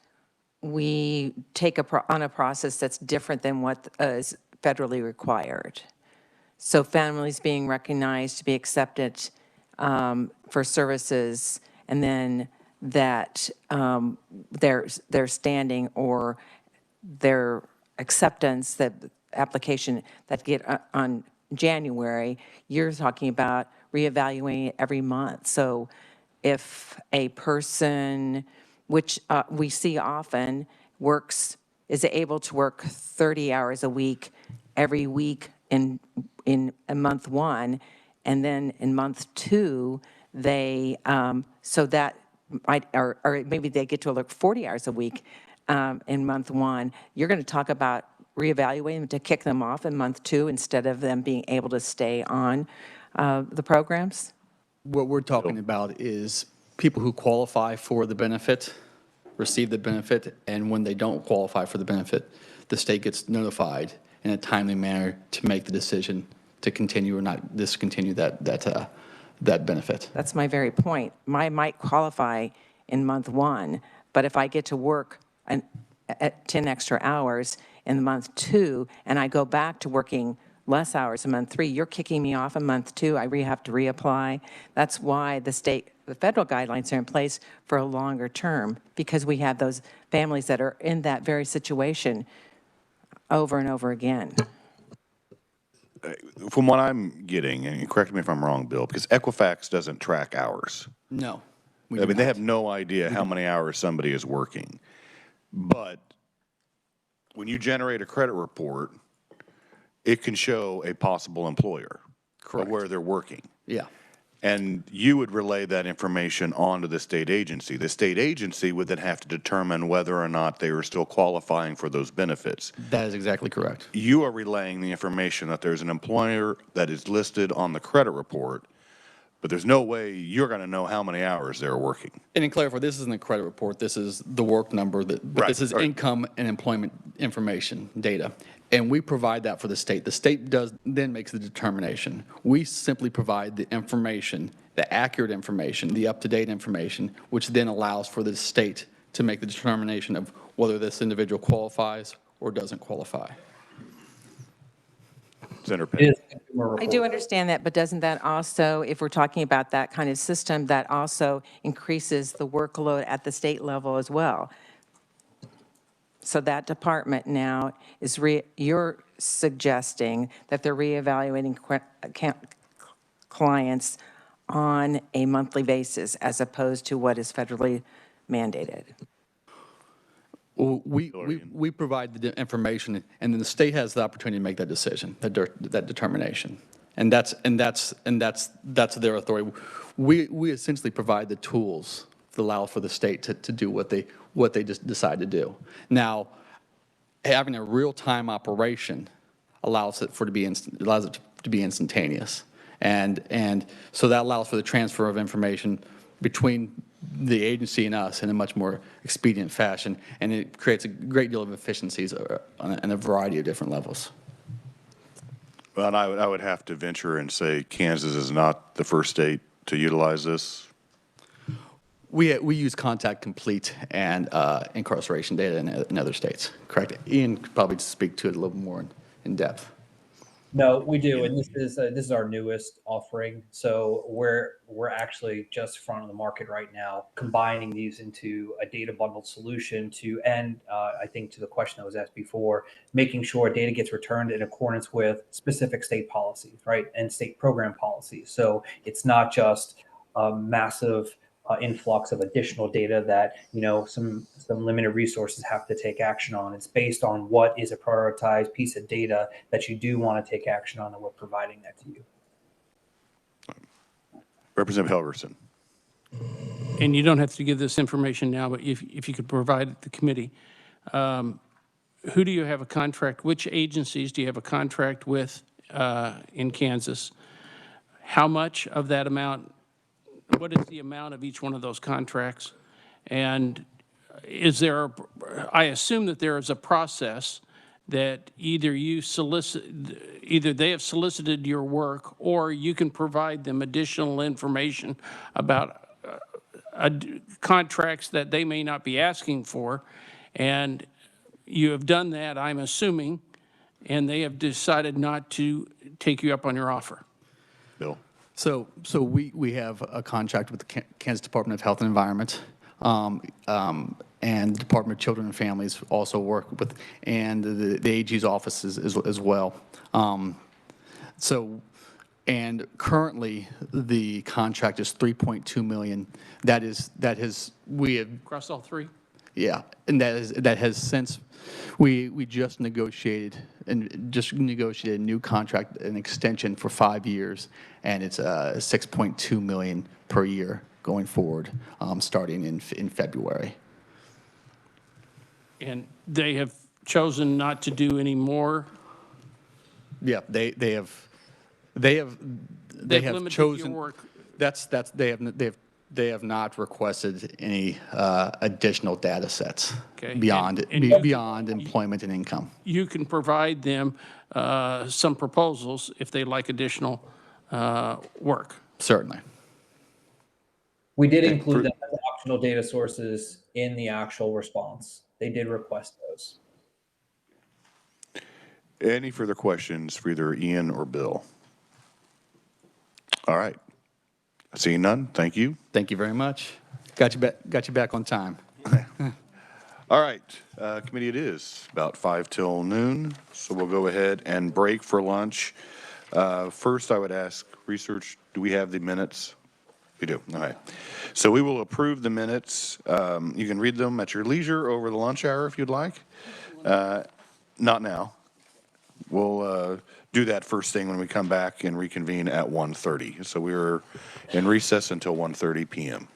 we take on a process that's different than what is federally required. So families being recognized to be accepted for services, and then that their standing or their acceptance, that application that get on January, you're talking about reevaluating it every month. So if a person, which we see often, is able to work 30 hours a week every week in month 1, and then in month 2, they, so that might, or maybe they get to work 40 hours a week in month 1, you're going to talk about reevaluating to kick them off in month 2 instead of them being able to stay on the programs? What we're talking about is people who qualify for the benefit, receive the benefit, and when they don't qualify for the benefit, the state gets notified in a timely manner to make the decision to continue or not discontinue that benefit. That's my very point. I might qualify in month 1, but if I get to work at 10 extra hours in month 2, and I go back to working less hours in month 3, you're kicking me off in month 2. I have to reapply. That's why the federal guidelines are in place for a longer term, because we have those families that are in that very situation over and over again. From what I'm getting, and correct me if I'm wrong, Bill, because Equifax doesn't track hours. No. I mean, they have no idea how many hours somebody is working. But when you generate a credit report, it can show a possible employer of where they're working. Yeah. And you would relay that information onto the state agency. The state agency would then have to determine whether or not they are still qualifying for those benefits. That is exactly correct. You are relaying the information that there's an employer that is listed on the credit report, but there's no way you're going to know how many hours they're working. And to clarify, this isn't a credit report. This is the work number, but this is income and employment information data. And we provide that for the state. The state then makes the determination. We simply provide the information, the accurate information, the up-to-date information, which then allows for the state to make the determination of whether this individual qualifies or doesn't qualify. Senator Petty. I do understand that, but doesn't that also, if we're talking about that kind of system, that also increases the workload at the state level as well? So that department now is, you're suggesting that they're reevaluating clients on a monthly basis as opposed to what is federally mandated? Well, we provide the information, and then the state has the opportunity to make that decision, that determination, and that's their authority. We essentially provide the tools that allow for the state to do what they just decide to do. Now, having a real-time operation allows it to be instantaneous, and so that allows for the transfer of information between the agency and us in a much more expedient fashion, and it creates a great deal of efficiencies on a variety of different levels. Well, I would have to venture and say Kansas is not the first state to utilize this. We use contact complete and incarceration data in other states, correct? Ian could probably speak to it a little more in depth. No, we do, and this is our newest offering. So we're actually just front of the market right now, combining these into a data bundled solution to, and I think to the question that was asked before, making sure data gets returned in accordance with specific state policies, right, and state program policies. So it's not just a massive influx of additional data that some limited resources have to take action on. It's based on what is a prioritized piece of data that you do want to take action on, and we're providing that to you. Representative Helgerson. And you don't have to give this information now, but if you could provide it to the committee, who do you have a contract, which agencies do you have a contract with in Kansas? How much of that amount, what is the amount of each one of those contracts? And is there, I assume that there is a process that either they have solicited your work, or you can provide them additional information about contracts that they may not be asking for, and you have done that, I'm assuming, and they have decided not to take you up on your offer. Bill. So we have a contract with the Kansas Department of Health and Environment, and the Department of Children and Families also work with, and the AG's office as well. And currently the contract is $3.2 million. We have Across all three? Yeah, and that has since we just negotiated a new contract, an extension for 5 years, and it's $6.2 million per year going forward, starting in February. And they have chosen not to do any more? Yeah, they have limited chosen. your work. They have not requested any additional data sets Okay. beyond employment and income. You can provide them some proposals if they like additional work. Certainly. We did include them as optional data sources in the actual response. They did request those. Any further questions for either Ian or Bill? All right. Seeing none, thank you. Thank you very much. Got you back on time. All right, committee, it is about 5 till noon, so we'll go ahead and break for lunch. First, I would ask research, do we have the minutes? We do, all right. So we will approve the minutes. You can read them at your leisure over the lunch hour if you'd like. Not now. We'll do that first thing when we come back and reconvene at 1:30. So we're in recess until 1:30 p.m.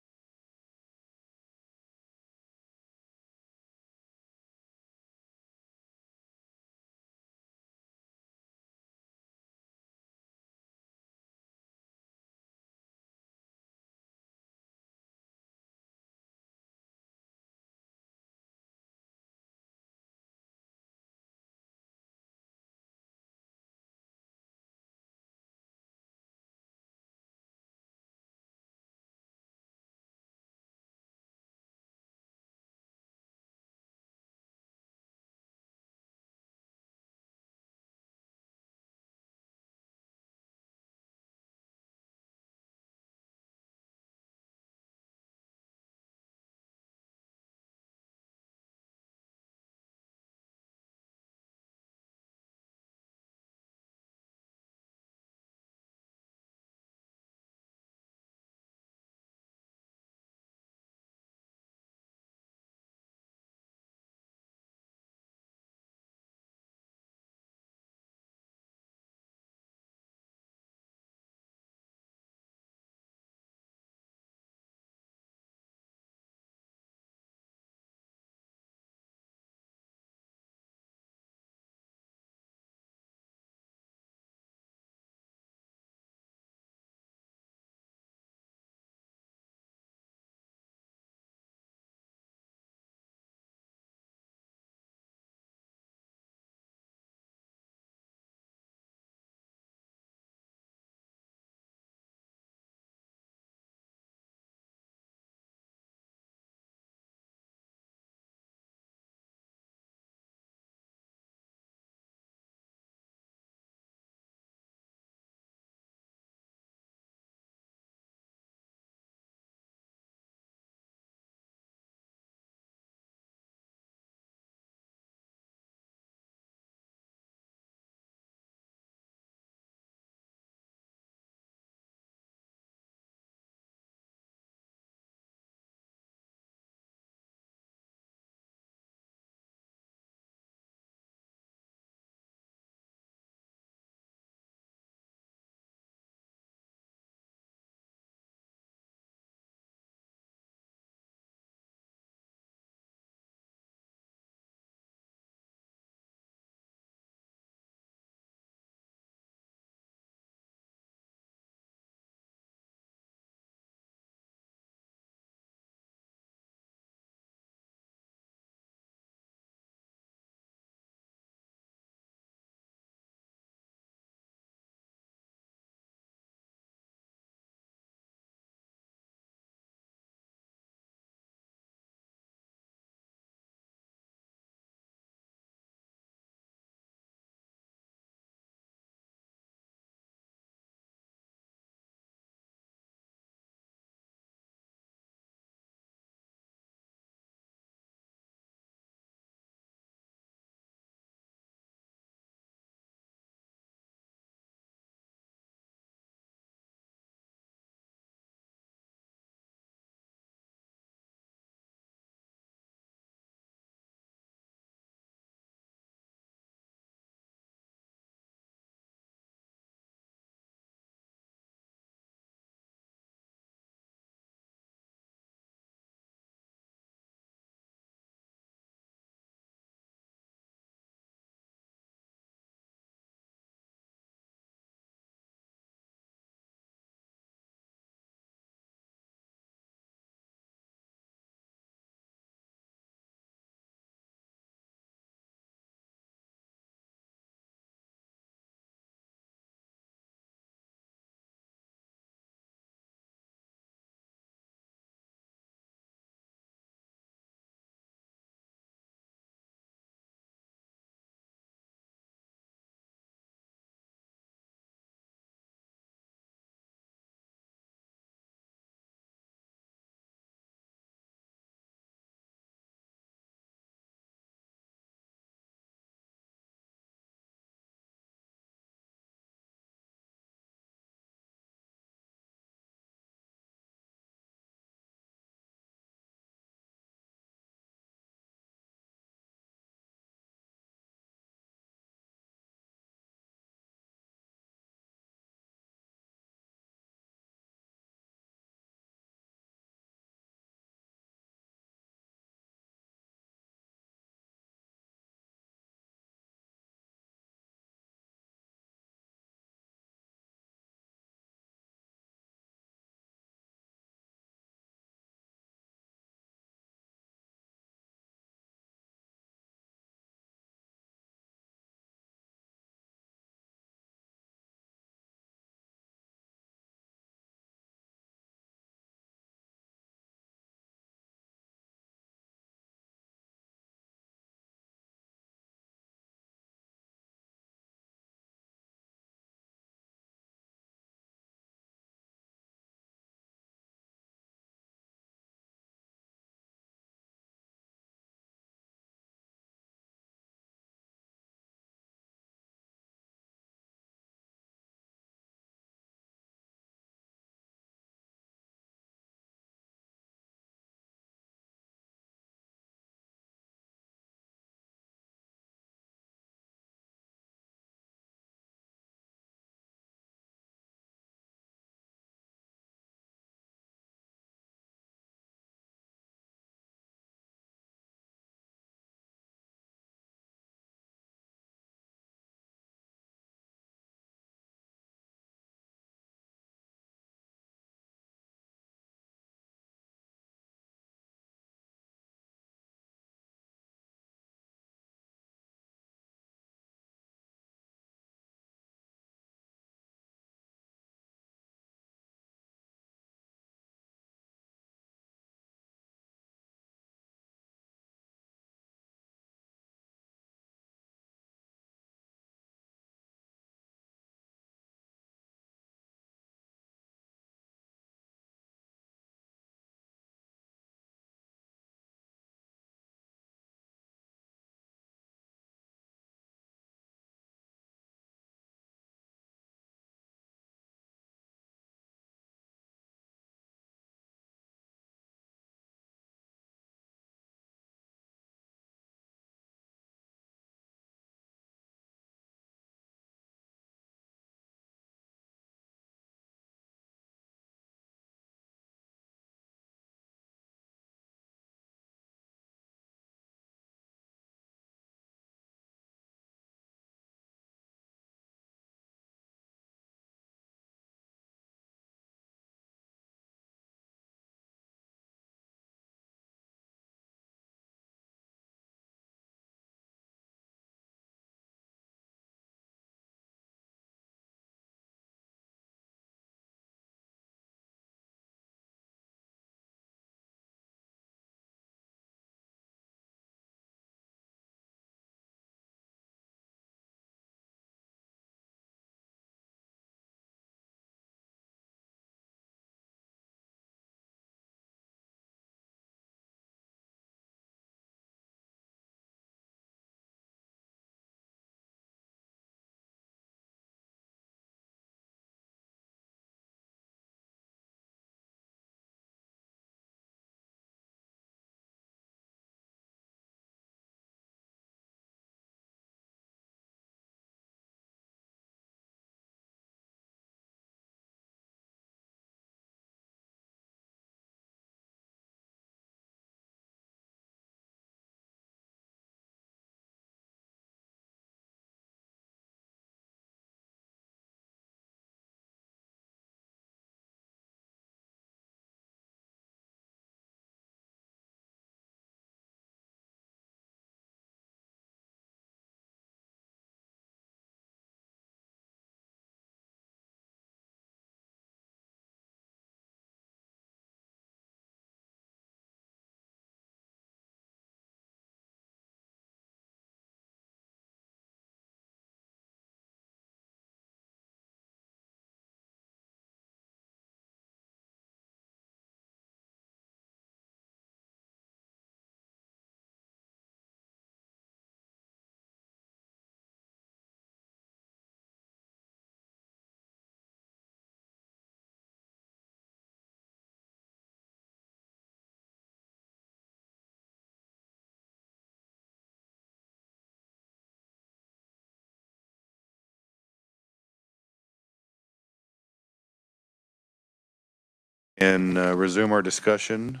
And resume our discussion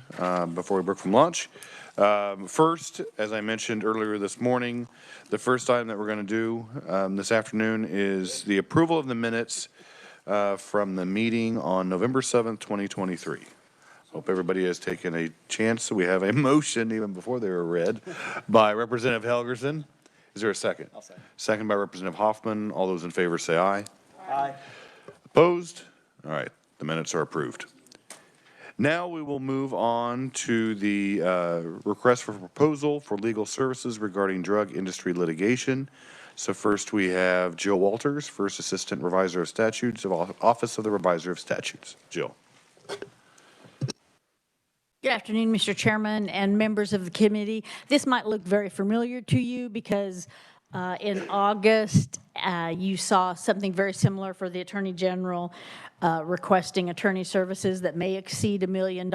before we break from lunch. First, as I mentioned earlier this morning, the first item that we're going to do this afternoon is the approval of the minutes from the meeting on November 7th, 2023. Hope everybody has taken a chance. We have a motion even before they were read by Representative Helgerson. Is there a second? I'll second. Second by Representative Hoffman. All those in favor say aye. Aye. Opposed? All right, the minutes are approved. Now we will move on to the request for proposal for legal services regarding drug industry litigation. So first we have Jill Walters, First Assistant Revisor of Statutes of Office of the Revisor of Statutes. Jill. Good afternoon, Mr. Chairman and members of the committee. This might look very familiar to you because in August, you saw something very similar for the Attorney General requesting attorney services that may exceed $1 million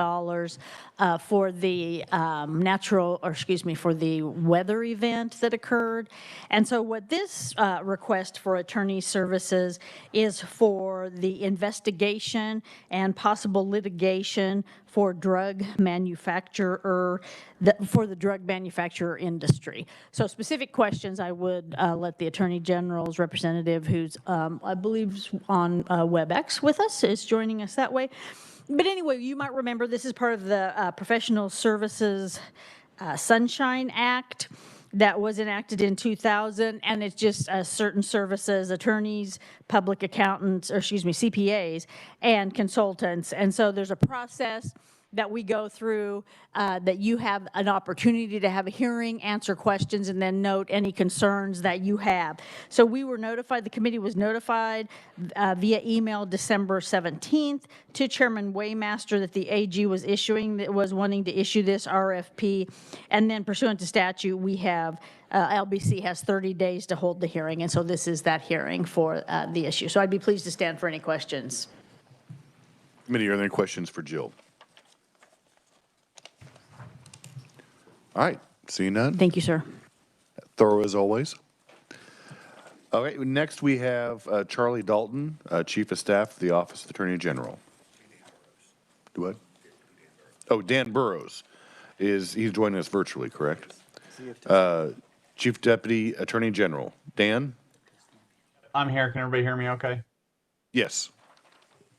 for the for the weather event that occurred. And so what this request for attorney services is for the investigation and possible litigation for drug manufacturer, for the drug manufacturer industry. So specific questions, I would let the Attorney General's representative, who's I believe on WebEx with us, is joining us that way. But anyway, you might remember this is part of the Professional Services Sunshine Act that was enacted in 2000, and it's just certain services, attorneys, public accountants, or excuse me, CPAs, and consultants. And so there's a process that we go through, that you have an opportunity to have a hearing, answer questions, and then note any concerns that you have. So we were notified, the committee was notified via email December 17th to Chairman Waymaster that the AG was wanting to issue this RFP. And then pursuant to statute, we have, LBC has 30 days to hold the hearing. And so this is that hearing for the issue. So I'd be pleased to stand for any questions. Committee, are there any questions for Jill? All right, seeing none. Thank you, sir. Thorough as always. All right, next we have Charlie Dalton, Chief of Staff of the Office of the Attorney General. Do what? Oh, Dan Burrows he's joining us virtually, correct? Chief Deputy Attorney General. Dan? I'm here. Can everybody hear me okay? Yes.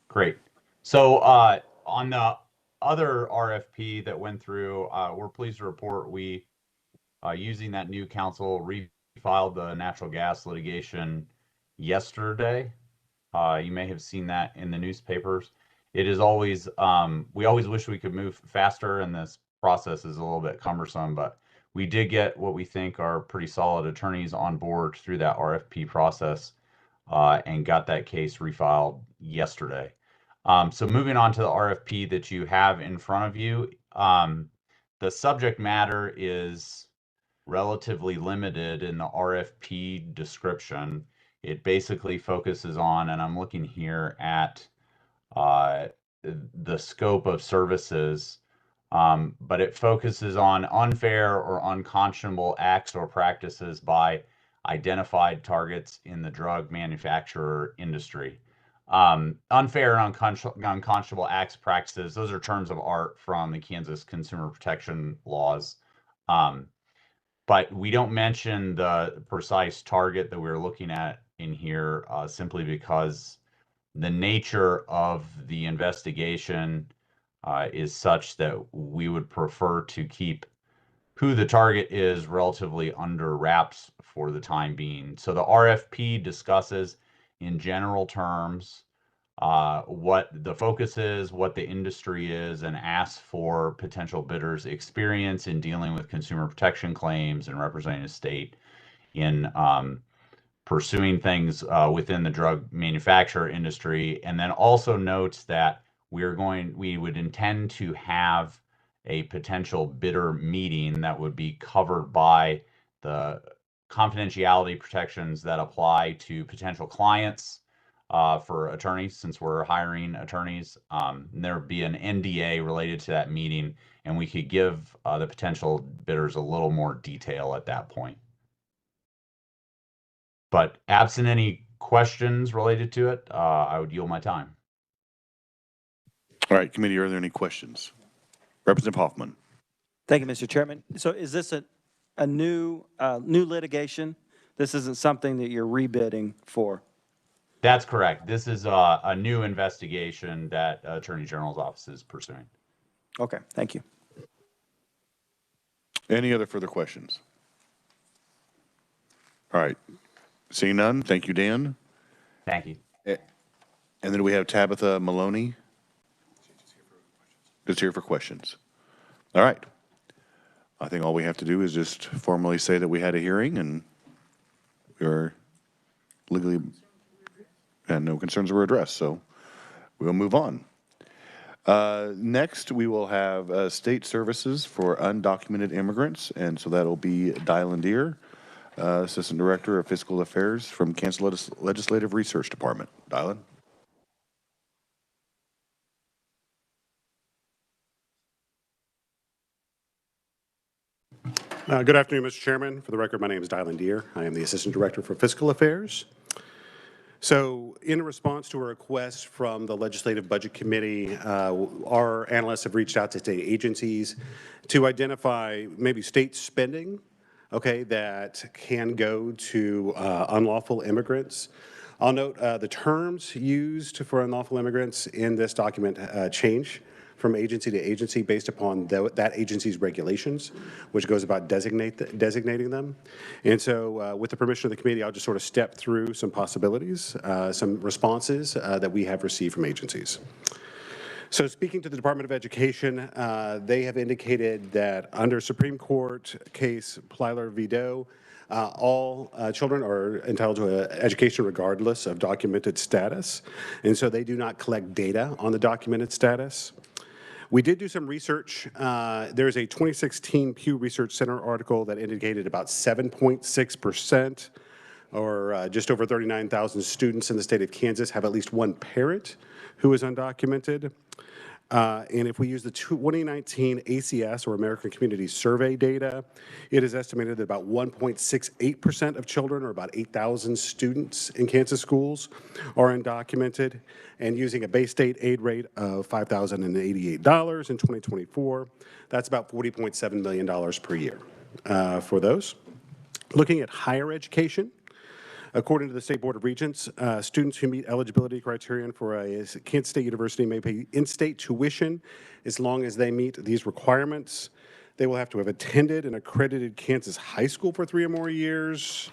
Great. So on the other RFP that went through, we're pleased to report we, using that new counsel, refiled the natural gas litigation yesterday. You may have seen that in the newspapers. It is always, we always wish we could move faster, and this process is a little bit cumbersome, but we did get what we think are pretty solid attorneys on board through that RFP process, and got that case refiled yesterday. So moving on to the RFP that you have in front of you, the subject matter is relatively limited in the RFP description. It basically focuses on, and I'm looking here at the scope of services, but it focuses on unfair or unconscionable acts or practices by identified targets in the drug manufacturer industry. Unfair and unconscionable acts, practices, those are terms of art from the Kansas consumer protection laws. But we don't mention the precise target that we're looking at in here, simply because the nature of the investigation is such that we would prefer to keep who the target is relatively under wraps for the time being. So the RFP discusses in general terms what the focus is, what the industry is, and asks for potential bidders' experience in dealing with consumer protection claims and representing the state in pursuing things within the drug manufacturer industry. And then also notes that we would intend to have a potential bidder meeting that would be covered by the confidentiality protections that apply to potential clients for attorneys, since we're hiring attorneys. There would be an NDA related to that meeting, and we could give the potential bidders a little more detail at that point. But absent any questions related to it, I would yield my time. All right, committee, are there any questions? Representative Hoffman. Thank you, Mr. Chairman. So is this a new litigation? This isn't something that you're rebidding for? That's correct. This is a new investigation that Attorney General's office is pursuing. Okay, thank you. Any other further questions? All right, seeing none, thank you, Dan. Thank you. And then we have Tabitha Maloney. Just here for questions. All right. I think all we have to do is just formally say that we had a hearing and we are legally, and no concerns were addressed, so we'll move on. Next, we will have state services for undocumented immigrants, and so that'll be Dylan Deere, Assistant Director of Fiscal Affairs from Kansas Legislative Research Department. Dylan? Good afternoon, Mr. Chairman. For the record, my name is Dylan Deere. I am the Assistant Director for Fiscal Affairs. So in response to a request from the Legislative Budget Committee, our analysts have reached out to state agencies to identify maybe state spending, okay, that can go to unlawful immigrants. I'll note the terms used for unlawful immigrants in this document change from agency to agency based upon that agency's regulations, which goes about designating them. And so with the permission of the committee, I'll just sort of step through some possibilities, some responses that we have received from agencies. So speaking to the Department of Education, they have indicated that under Supreme Court case Plyler v. Doe, all children are entitled to an education regardless of documented status, and so they do not collect data on the documented status. We did do some research. There's a 2016 Pew Research Center article that indicated about 7.6%, or just over 39,000 students in the state of Kansas have at least one parent who is undocumented. And if we use the 2019 ACS, or American Community Survey data, it is estimated that about 1.68% of children, or about 8,000 students in Kansas schools, are undocumented. And using a base state aid rate of $5,088 in 2024, that's about $40.7 million per year for those. Looking at higher education, according to the State Board of Regents, students who meet eligibility criterion for a Kansas State University may pay in-state tuition as long as they meet these requirements. They will have to have attended an accredited Kansas high school for 3 or more years,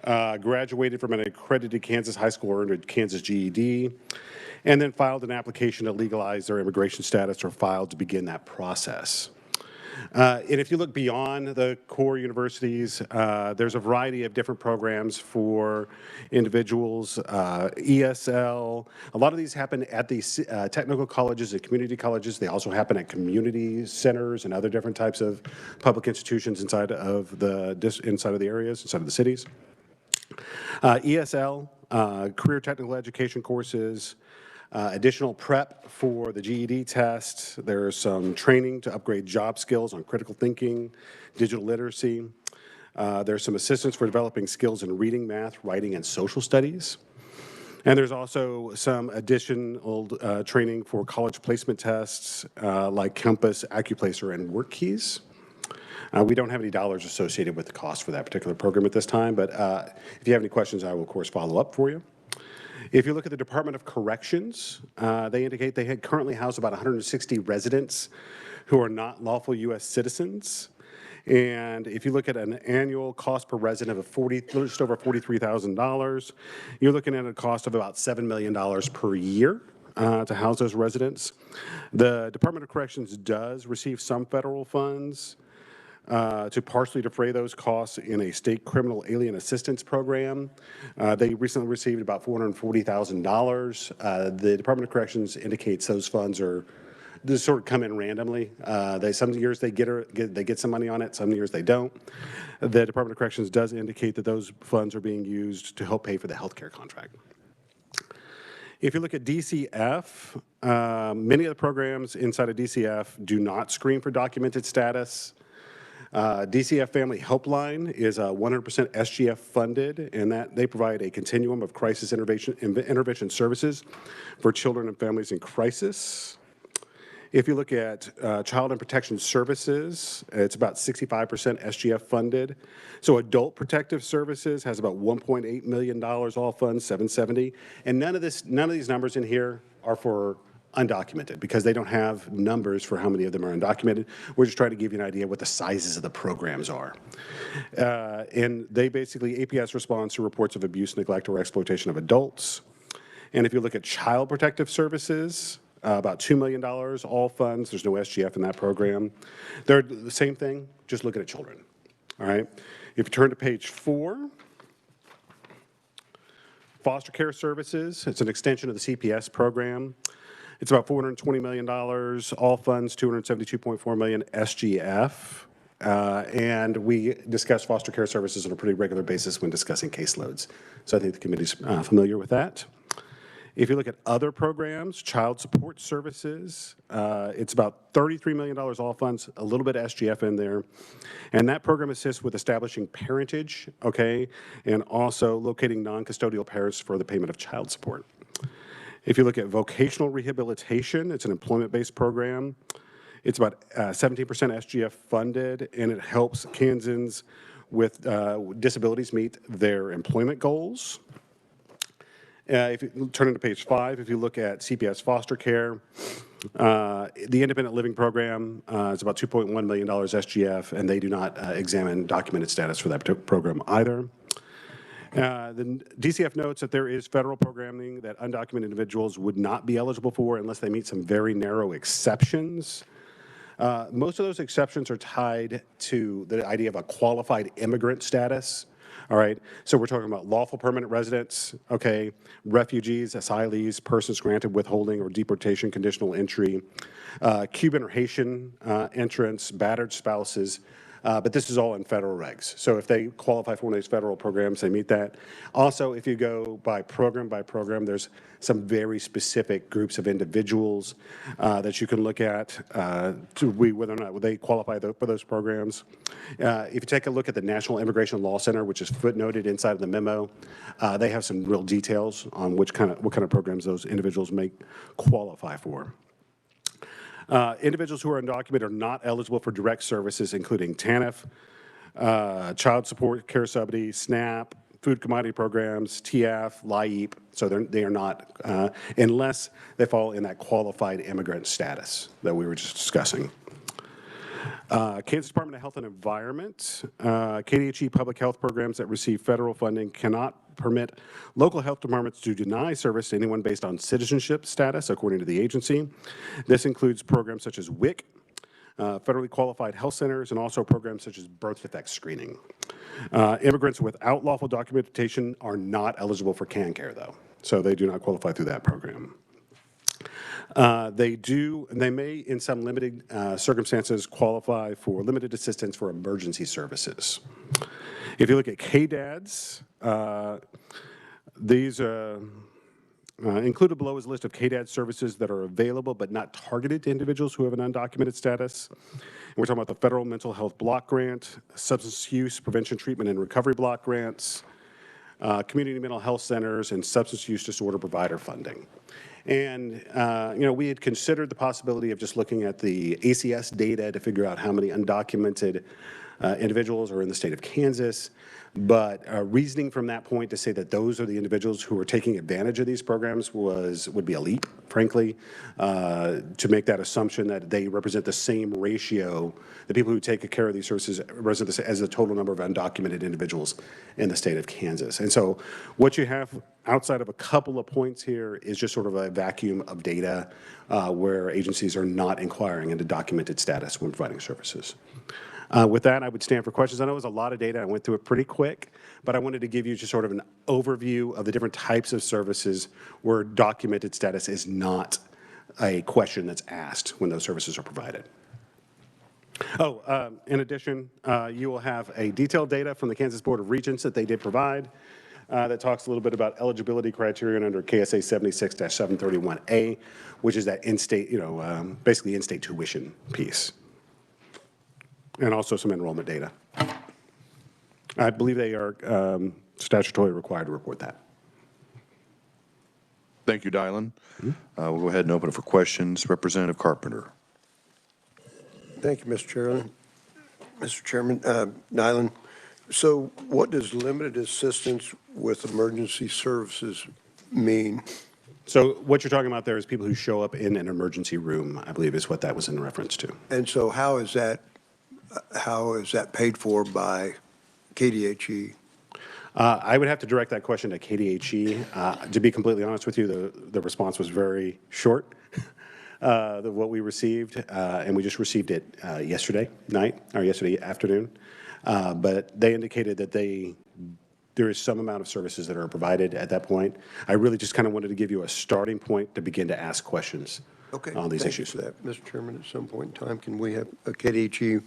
graduated from an accredited Kansas high school or earned a Kansas GED, and then filed an application to legalize their immigration status or filed to begin that process. And if you look beyond the core universities, there's a variety of different programs for individuals, ESL. A lot of these happen at the technical colleges and community colleges. They also happen at community centers and other different types of public institutions inside of the areas, inside of the cities. ESL, career technical education courses, additional prep for the GED test. There's some training to upgrade job skills on critical thinking, digital literacy. There's some assistance for developing skills in reading, math, writing, and social studies. And there's also some additional training for college placement tests like Compass, Accuplacer, and WorkKeys. We don't have any dollars associated with the cost for that particular program at this time, but if you have any questions, I will, of course, follow up for you. If you look at the Department of Corrections, they indicate they currently house about 160 residents who are not lawful U.S. citizens. And if you look at an annual cost per resident of just over $43,000, you're looking at a cost of about $7 million per year to house those residents. The Department of Corrections does receive some federal funds to partially defray those costs in a state criminal alien assistance program. They recently received about $440,000. The Department of Corrections indicates those funds are just sort of come in randomly. Some years they get some money on it, some years they don't. The Department of Corrections does indicate that those funds are being used to help pay for the healthcare contract. If you look at DCF, many of the programs inside of DCF do not screen for documented status. DCF Family Helpline is 100% SGF funded, and that they provide a continuum of crisis intervention services for children and families in crisis. If you look at Child and Protection Services, it's about 65% SGF funded. So Adult Protective Services has about $1.8 million all funds, 770. And none of these numbers in here are for undocumented because they don't have numbers for how many of them are undocumented. We're just trying to give you an idea what the sizes of the programs are. And they basically, APS responds to reports of abuse, neglect, or exploitation of adults. And if you look at Child Protective Services, about $2 million, all funds. There's no SGF in that program. They're the same thing, just looking at children. All right. If you turn to page 4, Foster Care Services, it's an extension of the CPS program. It's about $420 million, all funds, $272.4 million SGF. And we discuss foster care services on a pretty regular basis when discussing caseloads. So I think the committee's familiar with that. If you look at other programs, child support services, it's about $33 million all funds, a little bit of SGF in there. And that program assists with establishing parentage, okay, and also locating non-custodial parents for the payment of child support. If you look at vocational rehabilitation, it's an employment-based program. It's about 17% SGF funded, and it helps Kansans with disabilities meet their employment goals. If you turn into page 5, if you look at CPS foster care, the independent living program is about $2.1 million SGF, and they do not examine documented status for that program either. The DCF notes that there is federal programming that undocumented individuals would not be eligible for unless they meet some very narrow exceptions. Most of those exceptions are tied to the idea of a qualified immigrant status. All right, so we're talking about lawful permanent residents, okay, refugees, asylees, persons granted withholding or deportation conditional entry, Cuban or Haitian entrants, battered spouses, but this is all in federal regs. So if they qualify for one of these federal programs, they meet that. Also, if you go by program, there's some very specific groups of individuals that you can look at to whether or not they qualify for those programs. If you take a look at the National Immigration Law Center, which is footnoted inside of the memo, they have some real details on what kind of programs those individuals may qualify for. Individuals who are undocumented are not eligible for direct services, including TANF, child support, care subsidy, SNAP, food commodity programs, TF, LIEP. So they are not, unless they fall in that qualified immigrant status that we were just discussing. Kansas Department of Health and Environment, KDHE public health programs that receive federal funding cannot permit local health departments to deny service to anyone based on citizenship status, according to the agency. This includes programs such as WIC, federally qualified health centers, and also programs such as birth defect screening. Immigrants without lawful documentation are not eligible for CAN-CARE, though, so they do not qualify through that program. They may, in some limited circumstances, qualify for limited assistance for emergency services. If you look at KDADs, these included below is a list of KDAD services that are available but not targeted to individuals who have an undocumented status. And we're talking about the Federal Mental Health Block Grant, Substance Use Prevention, Treatment, and Recovery Block Grants, Community Mental Health Centers, and Substance Use Disorder Provider Funding. And, we had considered the possibility of just looking at the ACS data to figure out how many undocumented individuals are in the state of Kansas. But reasoning from that point to say that those are the individuals who are taking advantage of these programs would be a leap, frankly, to make that assumption that they represent the same ratio. The people who take care of these services represent as the total number of undocumented individuals in the state of Kansas. And so what you have outside of a couple of points here is just sort of a vacuum of data where agencies are not inquiring into documented status when providing services. With that, I would stand for questions. I know it was a lot of data. I went through it pretty quick, but I wanted to give you just sort of an overview of the different types of services where documented status is not a question that's asked when those services are provided. In addition, you will have a detailed data from the Kansas Board of Regents that they did provide that talks a little bit about eligibility criterion under KSA 76-731A, which is that in-state, basically in-state tuition piece. And also some enrollment data. I believe they are statutorily required to report that. Thank you, Dylan. We'll go ahead and open it for questions. Representative Carpenter. Thank you, Mr. Chairman. Mr. Chairman, Nyland, so what does limited assistance with emergency services mean? So what you're talking about there is people who show up in an emergency room, I believe is what that was in reference to. And so how is that paid for by KDHE? I would have to direct that question to KDHE. To be completely honest with you, the response was very short, what we received, and we just received it yesterday night, or yesterday afternoon. But they indicated that there is some amount of services that are provided at that point. I really just kind of wanted to give you a starting point to begin to ask questions on these issues. Thank you for that. Mr. Chairman, at some point in time, can we have a KDHE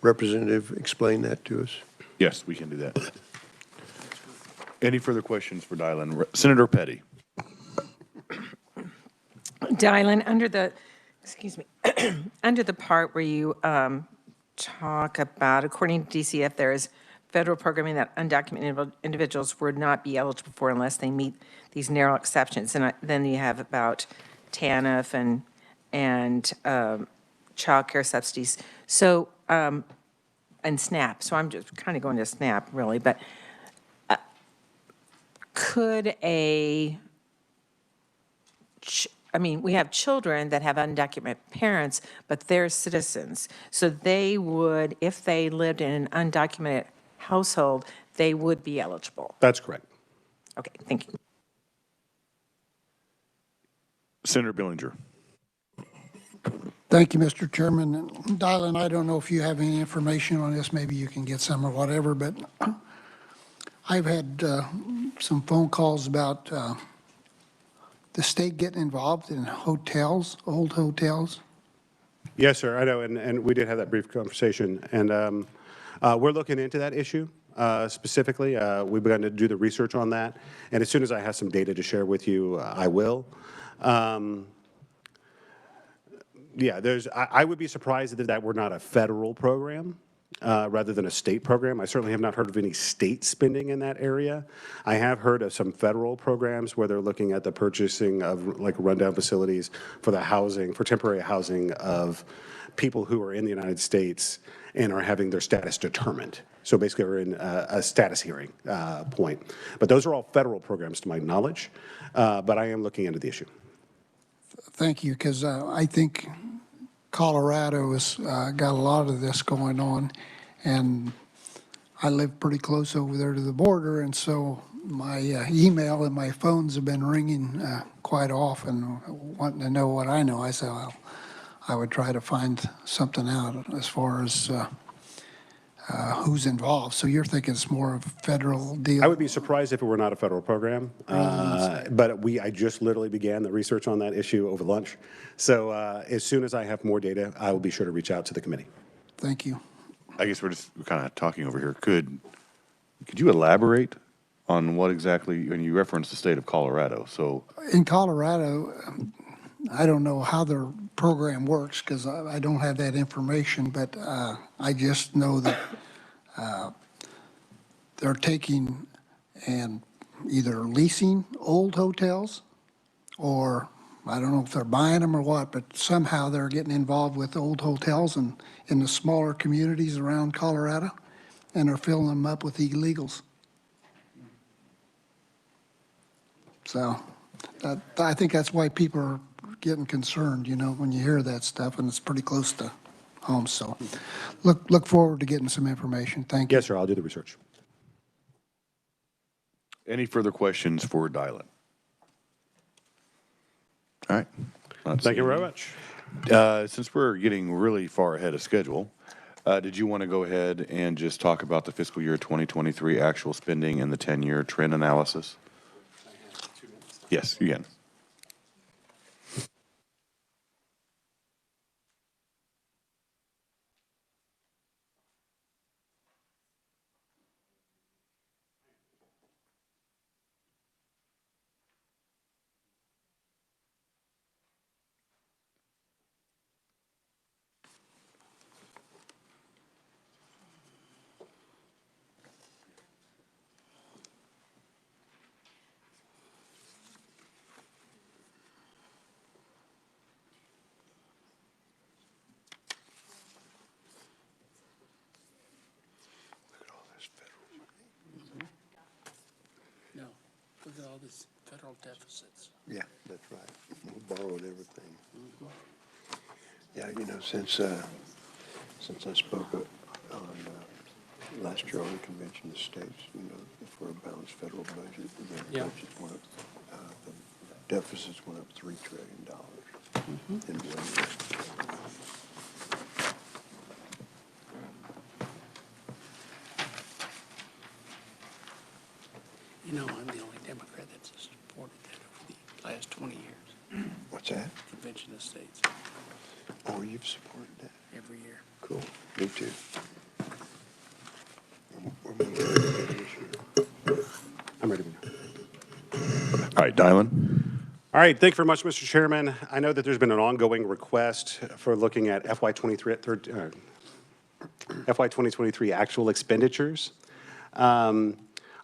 representative explain that to us? Yes, we can do that. Any further questions for Dylan? Senator Petty. Dylan, under the, excuse me, under the part where you talk about, according to DCF, there is federal programming that undocumented individuals would not be eligible for unless they meet these narrow exceptions. And then you have about TANF and child care subsidies. So, and SNAP. So I'm just kind of going to SNAP, really. But could I mean, we have children that have undocumented parents, but they're citizens. So they would, if they lived in an undocumented household, they would be eligible. That's correct. Okay, thank you. Senator Billinger. Thank you, Mr. Chairman. And Dylan, I don't know if you have any information on this. Maybe you can get some or whatever, but I've had some phone calls about the state getting involved in hotels, old hotels. Yes, sir, I know, and we did have that brief conversation. And we're looking into that issue specifically. We've begun to do the research on that. And as soon as I have some data to share with you, I will. Yeah, I would be surprised if that were not a federal program rather than a state program. I certainly have not heard of any state spending in that area. I have heard of some federal programs where they're looking at the purchasing of like rundown facilities for the housing, for temporary housing of people who are in the United States and are having their status determined. So basically we're in a status hearing point. But those are all federal programs to my knowledge, but I am looking into the issue. Thank you, because I think Colorado has got a lot of this going on, and I live pretty close over there to the border, and so my email and my phones have been ringing quite often, wanting to know what I know. I said, well, I would try to find something out as far as who's involved. So you're thinking it's more of a federal deal? I would be surprised if it were not a federal program, but I just literally began the research on that issue over lunch. So as soon as I have more data, I will be sure to reach out to the committee. Thank you. I guess we're kind of talking over here. Could you elaborate on what exactly, when you reference the state of Colorado? So In Colorado, I don't know how their program works because I don't have that information, but I just know that they're taking and either leasing old hotels or I don't know if they're buying them or what, but somehow they're getting involved with old hotels and in the smaller communities around Colorado and are filling them up with illegals. So I think that's why people are getting concerned, you know, when you hear that stuff, and it's pretty close to home. So look forward to getting some information. Thank you. Yes, sir. I'll do the research. any further questions for Dylan? All right. Thank you very much. Since we're getting really far ahead of schedule, did you want to go ahead and just talk about the fiscal year 2023 actual spending and the 10-year trend analysis? Yes, you can. all these federal deficits. Yeah, that's right. We borrowed everything. Yeah, you know, since I spoke on last year on the Convention of States, you know, for a balanced federal budget, the Yeah. budget went up, the deficits went up $3 trillion in 1 year. You know, I'm the only Democrat that's supported that over the last 20 years. What's that? Convention of States, Oh, you've supported that? every year. Cool. Me too. We're moving this year. I'm ready to go. All right, Dylan. All right, thank you very much, Mr. Chairman. I know that there's been an ongoing request for looking at FY 2023 actual expenditures.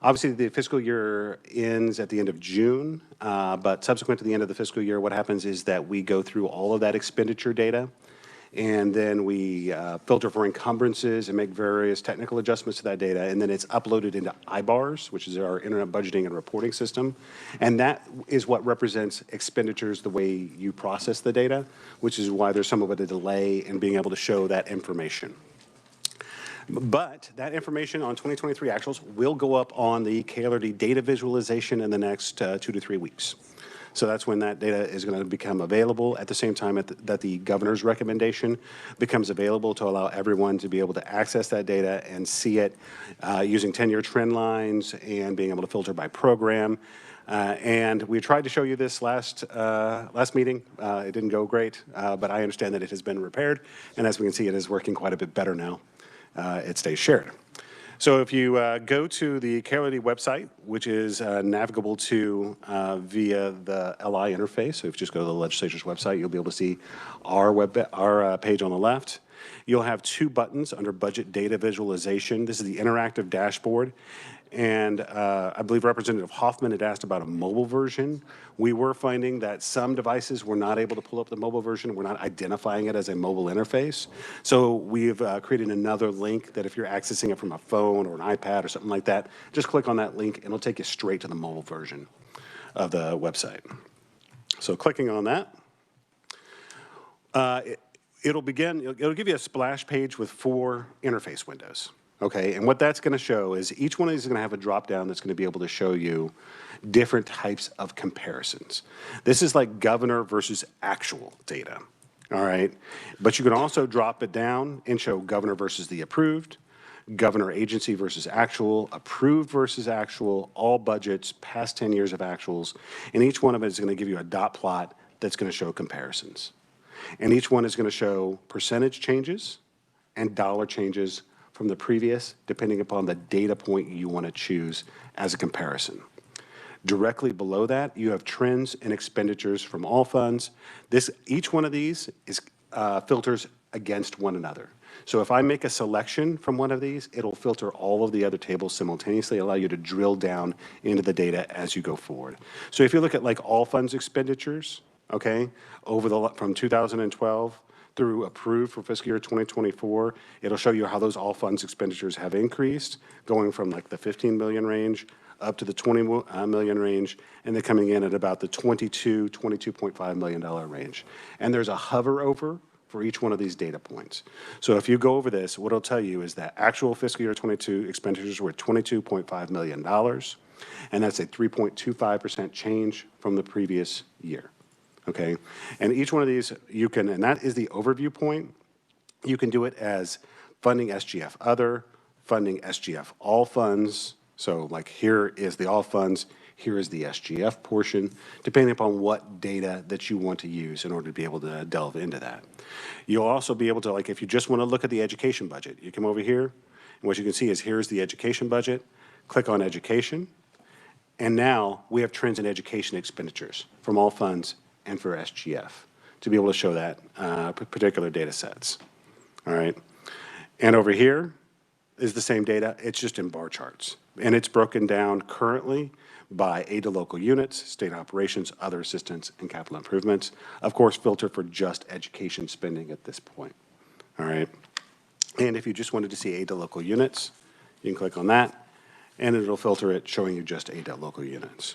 Obviously, the fiscal year ends at the end of June, but subsequent to the end of the fiscal year, what happens is that we go through all of that expenditure data, and then we filter for encumbrances and make various technical adjustments to that data, and then it's uploaded into IBARS, which is our Internet Budgeting and Reporting System, and that is what represents expenditures the way you process the data, which is why there's somewhat of a delay in being able to show that information. But that information on 2023 actuals will go up on the KLRD data visualization in the next 2 to 3 weeks. So that's when that data is going to become available at the same time that the governor's recommendation becomes available to allow everyone to be able to access that data and see it using 10-year trend lines and being able to filter by program. And we tried to show you this last meeting. It didn't go great, but I understand that it has been repaired. And as we can see, it is working quite a bit better now. It stays shared. So if you go to the KLRD website, which is navigable to via the LI interface, so if you just go to the legislature's website, you'll be able to see our page on the left. You'll have 2 buttons under Budget Data Visualization. This is the interactive dashboard. And I believe Representative Hoffman had asked about a mobile version. We were finding that some devices were not able to pull up the mobile version. We're not identifying it as a mobile interface. So we've created another link that if you're accessing it from a phone or an iPad or something like that, just click on that link and it'll take you straight to the mobile version of the website. So clicking on that, it'll give you a splash page with 4 interface windows. Okay, and what that's going to show is each one of these is going to have a drop down that's going to be able to show you different types of comparisons. This is like governor versus actual data, all right? But you can also drop it down and show governor versus the approved, governor agency versus actual, approved versus actual, all budgets, past 10 years of actuals, and each one of it is going to give you a dot plot that's going to show comparisons. And each one is going to show percentage changes and dollar changes from the previous, depending upon the data point you want to choose as a comparison. Directly below that, you have trends and expenditures from all funds. Each one of these is filters against one another. So if I make a selection from one of these, it'll filter all of the other tables simultaneously, allow you to drill down into the data as you go forward. So if you look at like all funds expenditures, okay, from 2012, through approved for fiscal year 2024, it'll show you how those all funds expenditures have increased, going from like the 15 million range up to the 20 million range, and then coming in at about the $22.5 million range. And there's a hover over for each one of these data points. So if you go over this, what it'll tell you is that actual fiscal year 22 expenditures were $22.5 million, and that's a 3.25% change from the previous year. Okay, and each one of these you can, and that is the overview point. You can do it as funding SGF other, funding SGF all funds. So like here is the all funds, here is the SGF portion, depending upon what data that you want to use in order to be able to delve into that. You'll also be able to, like if you just want to look at the education budget, you come over here, and what you can see is here's the education budget, click on education, and now we have trends in education expenditures from all funds and for SGF to be able to show that particular data sets. All right. And over here is the same data. It's just in bar charts. And it's broken down currently by aid to local units, state operations, other assistance, and capital improvements. Of course, filter for just education spending at this point. All right. And if you just wanted to see aid to local units, you can click on that, and it'll filter it showing you just aid to local units.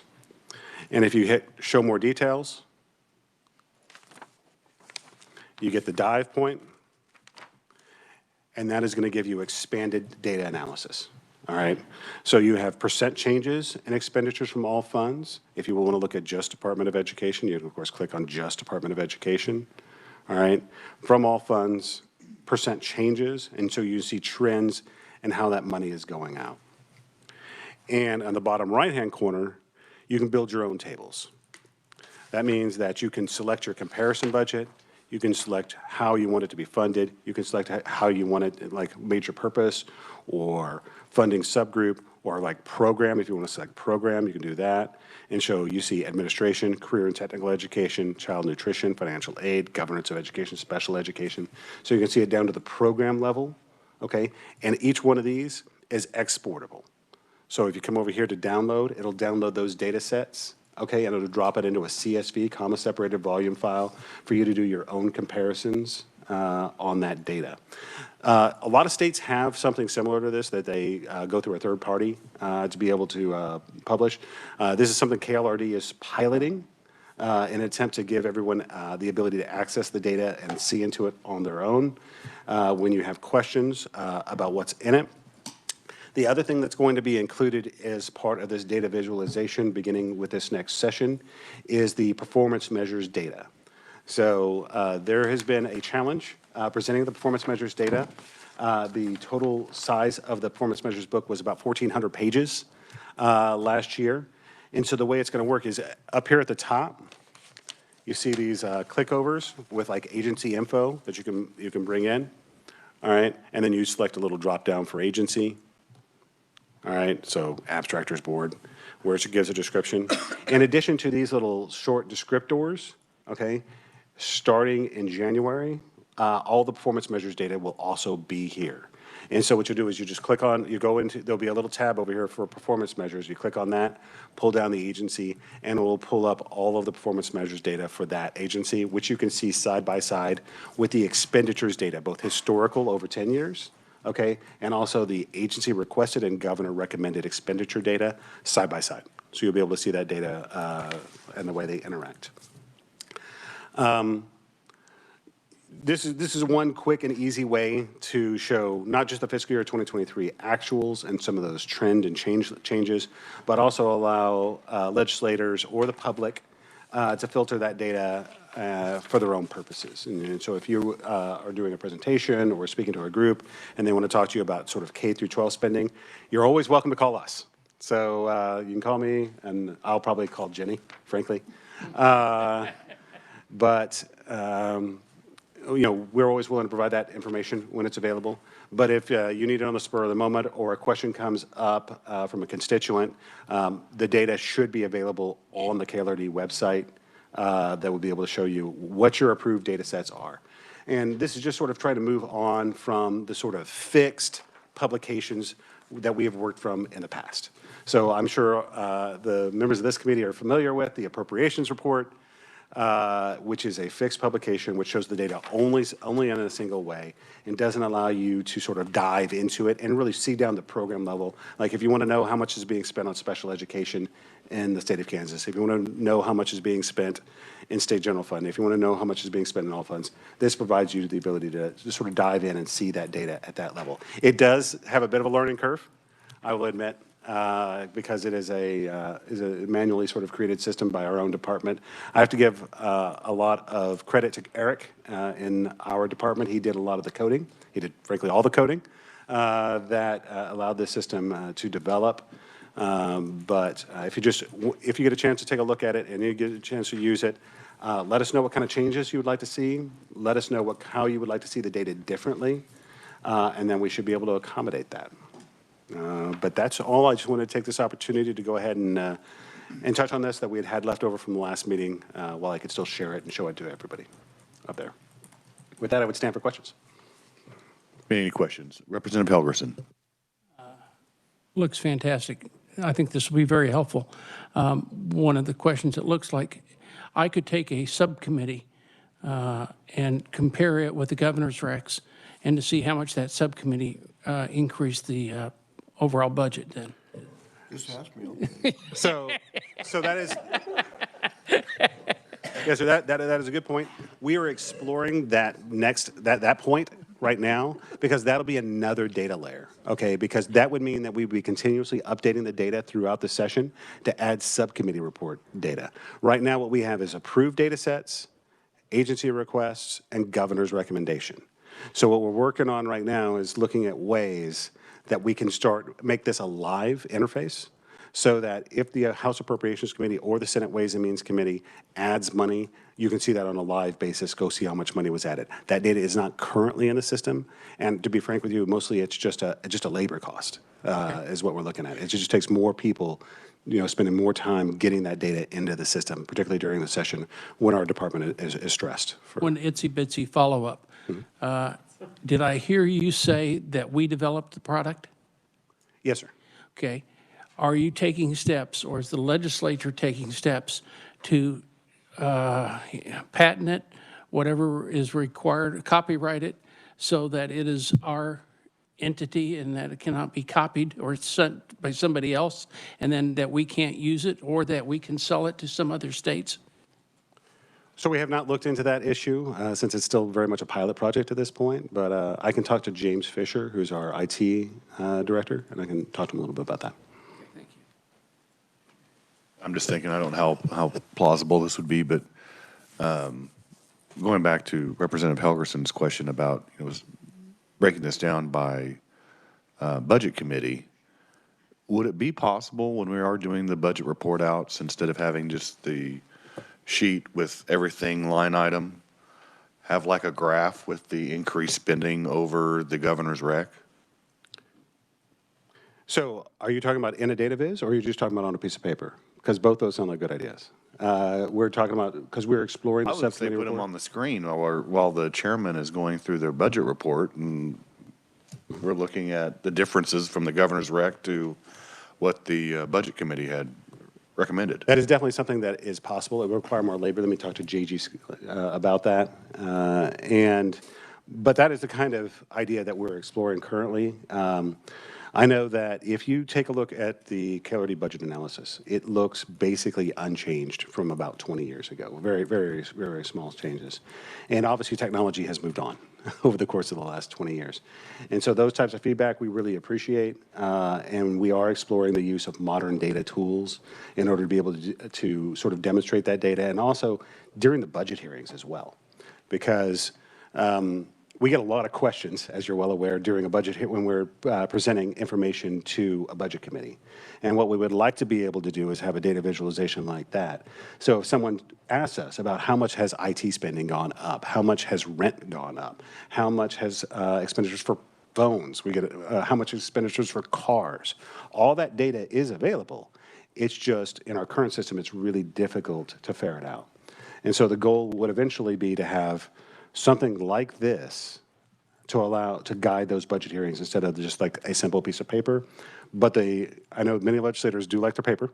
And if you hit show more details, you get the dive point, and that is going to give you expanded data analysis. All right, so you have percent changes in expenditures from all funds. If you want to look at just Department of Education, you can of course click on just Department of Education. All right, from all funds, percent changes, and so you see trends and how that money is going out. And on the bottom right-hand corner, you can build your own tables. That means that you can select your comparison budget, you can select how you want it to be funded, you can select how you want it, like major purpose, or funding subgroup, or like program. If you want to select program, you can do that. And so you see administration, career and technical education, child nutrition, financial aid, governance of education, special education. So you can see it down to the program level, okay? And each one of these is exportable. So if you come over here to download, it'll download those data sets, okay? And it'll drop it into a CSV, comma-separated volume file, for you to do your own comparisons on that data. A lot of states have something similar to this that they go through a third party to be able to publish. This is something KLRD is piloting in an attempt to give everyone the ability to access the data and see into it on their own when you have questions about what's in it. The other thing that's going to be included as part of this data visualization beginning with this next session is the performance measures data. So there has been a challenge presenting the performance measures data. The total size of the performance measures book was about 1,400 pages last year. And so the way it's going to work is up here at the top, you see these clickovers with like agency info that you can bring in. All right, and then you select a little drop down for agency. All right, so abstractors board, where it gives a description. In addition to these little short descriptors, okay, starting in January, all the performance measures data will also be here. And so what you do is you just click on, you go into, there'll be a little tab over here for performance measures. You click on that, pull down the agency, and it will pull up all of the performance measures data for that agency, which you can see side by side with the expenditures data, both historical over 10 years, okay, and also the agency requested and governor recommended expenditure data side by side. So you'll be able to see that data and the way they interact. This is one quick and easy way to show not just the fiscal year 2023 actuals and some of those trend and changes, but also allow legislators or the public to filter that data for their own purposes. And so if you are doing a presentation or speaking to a group and they want to talk to you about sort of K through 12 spending, you're always welcome to call us. So you can call me, and I'll probably call Jenny, frankly. But you know, we're always willing to provide that information when it's available. But if you need it on the spur of the moment or a question comes up from a constituent, the data should be available on the KLRD website that will be able to show you what your approved data sets are. And this is just sort of trying to move on from the sort of fixed publications that we have worked from in the past. So I'm sure the members of this committee are familiar with the appropriations report, which is a fixed publication which shows the data only in a single way and doesn't allow you to sort of dive into it and really see down the program level. Like if you want to know how much is being spent on special education in the state of Kansas, if you want to know how much is being spent in state general fund, if you want to know how much is being spent in all funds, this provides you the ability to just sort of dive in and see that data at that level. It does have a bit of a learning curve, I will admit. Because it is a manually sort of created system by our own department. I have to give a lot of credit to Eric in our department. He did a lot of the coding. He did, frankly, all the coding that allowed this system to develop. But if you get a chance to take a look at it and you get a chance to use it, let us know what kind of changes you would like to see. Let us know how you would like to see the data differently, and then we should be able to accommodate that. But that's all. I just wanted to take this opportunity to go ahead and touch on this that we had left over from the last meeting while I could still share it and show it to everybody up there. With that, I would stand for questions. Any questions? Representative Helgerson. Looks fantastic. I think this will be very helpful. One of the questions, it looks like I could take a subcommittee and compare it with the governor's recs and to see how much that subcommittee increased the overall budget then. Just ask me, okay? So that is, yeah, so that is a good point. We are exploring that that point right now, because that'll be another data layer, okay? Because that would mean that we would be continuously updating the data throughout the session to add subcommittee report data. Right now, what we have is approved data sets, agency requests, and governor's recommendation. So what we're working on right now is looking at ways that we can make this a live interface, so that if the House Appropriations Committee or the Senate Ways and Means Committee adds money, you can see that on a live basis, go see how much money was added. That data is not currently in the system, and to be frank with you, mostly it's just a labor cost, is what we're looking at. It just takes more people, spending more time getting that data into the system, particularly during the session when our department is stressed. One itsy-bitsy follow-up. Did I hear you say that we developed the product? Yes, sir. Okay. Are you taking steps, or is the legislature taking steps to patent it, whatever is required, copyright it, so that it is our entity and that it cannot be copied or sent by somebody else, and then that we can't use it, or that we can sell it to some other states? So we have not looked into that issue since it's still very much a pilot project at this point, but I can talk to James Fisher, who's our IT director, and I can talk to him a little bit about that. I'm just thinking, I don't know how plausible this would be, but going back to Representative Helgerson's question about breaking this down by budget committee, would it be possible when we are doing the budget report outs, instead of having just the sheet with everything line item, have like a graph with the increased spending over the governor's rec? So are you talking about in a data viz, or are you just talking about on a piece of paper? Because both those sound like good ideas. We're talking about, because we're exploring the I would say subcommittee put them report. on the screen while the chairman is going through their budget report, and we're looking at the differences from the governor's rec to what the budget committee had recommended. That is definitely something that is possible. It will require more labor. Let me talk to JG about that. But that is the kind of idea that we're exploring currently. I know that if you take a look at the KLRD budget analysis, it looks basically unchanged from about 20 years ago. Very, very, very small changes. And obviously technology has moved on over the course of the last 20 years. And so those types of feedback we really appreciate, and we are exploring the use of modern data tools in order to be able to sort of demonstrate that data, and also during the budget hearings as well. Because we get a lot of questions, as you're well aware, during a budget when we're presenting information to a budget committee. And what we would like to be able to do is have a data visualization like that. So if someone asks us about how much has IT spending gone up, how much has rent gone up, how much has expenditures for phones, we get how much expenditures for cars, all that data is available. It's just, in our current system, it's really difficult to ferret out. And so the goal would eventually be to have something like this to guide those budget hearings instead of just like a simple piece of paper. But I know many legislators do like their paper,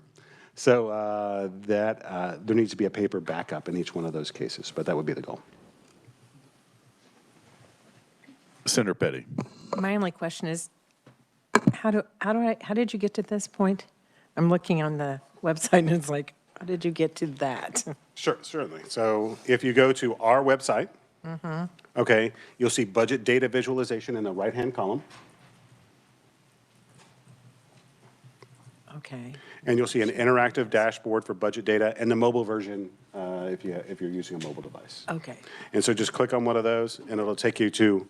so there needs to be a paper backup in each one of those cases, but that would be the goal. Senator Petty. My only question is, how did you get to this point? I'm looking on the website and it's like, how did you get to that? Sure, certainly. So if you go to our website, okay, you'll see budget data visualization in the right-hand column. Okay. And you'll see an interactive dashboard for budget data, and the mobile version if you're using a mobile device. Okay. And so just click on one of those, and it'll take you to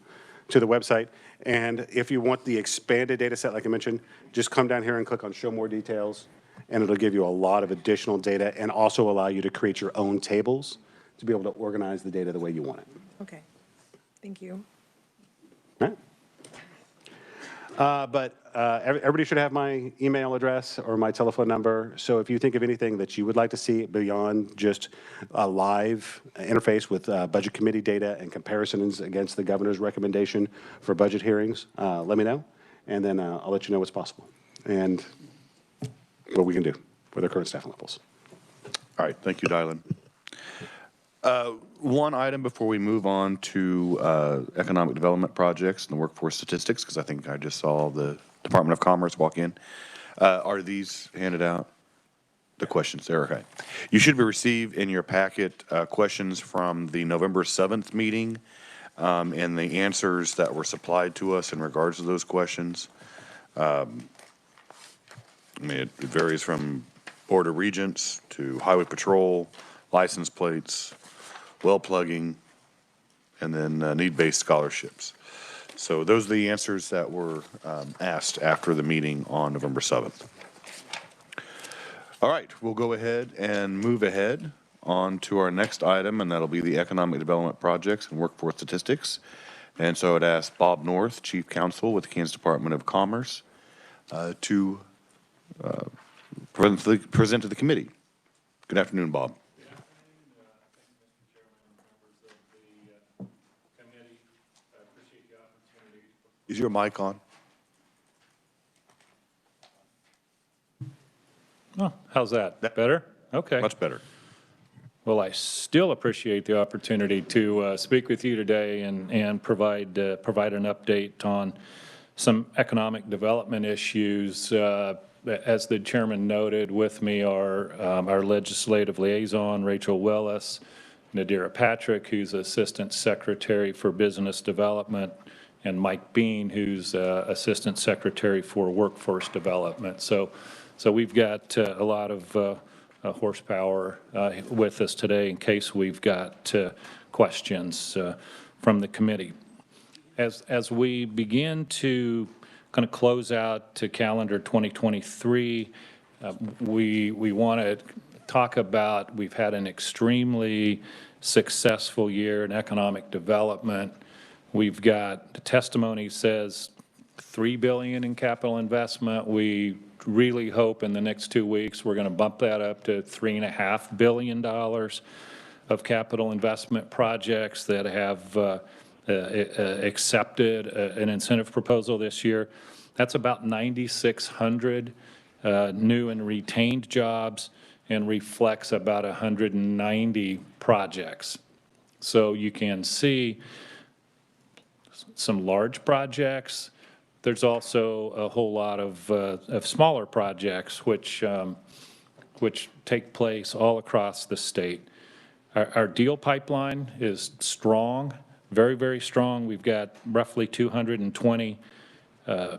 the website. And if you want the expanded data set, like I mentioned, just come down here and click on Show More Details, and it'll give you a lot of additional data and also allow you to create your own tables to be able to organize the data the way you want it. Okay. Thank you. All right. But everybody should have my email address or my telephone number. So if you think of anything that you would like to see beyond just a live interface with budget committee data and comparisons against the governor's recommendation for budget hearings, let me know, and then I'll let you know what's possible and what we can do with our current staffing levels. All right, thank you, Dylan. One item before we move on to economic development projects and the workforce statistics, because I think I just saw the Department of Commerce walk in. Are these handed out? The questions there, okay. You should receive in your packet questions from the November 7th meeting and the answers that were supplied to us in regards to those questions. I mean, it varies from Board of Regents to Highway Patrol, license plates, well plugging, and then need-based scholarships. So those are the answers that were asked after the meeting on November 7th. All right, we'll go ahead and move ahead on to our next item, and that'll be the economic development projects and workforce statistics. And so I'd ask Bob North, Chief Counsel with the Kansas Department of Commerce, to present to the committee. Good afternoon, Bob. Is your mic on? Oh, how's that? Better? Okay. Much better. Well, I still appreciate the opportunity to speak with you today and provide an update on some economic development issues. As the chairman noted, with me are our legislative liaison, Rachel Willis, Nadira Patrick, who's Assistant Secretary for Business Development, and Mike Bean, who's Assistant Secretary for Workforce Development. So we've got a lot of horsepower with us today in case we've got questions from the committee. As we begin to kind of close out to calendar 2023, we want to talk about, we've had an extremely successful year in economic development. We've got, the testimony says $3 billion in capital investment. We really hope in the next 2 weeks we're going to bump that up to $3.5 billion of capital investment projects that have accepted an incentive proposal this year. That's about 9,600 new and retained jobs and reflects about 190 projects. So you can see some large projects. There's also a whole lot of smaller projects which take place all across the state. Our deal pipeline is strong, very, very strong. We've got roughly 220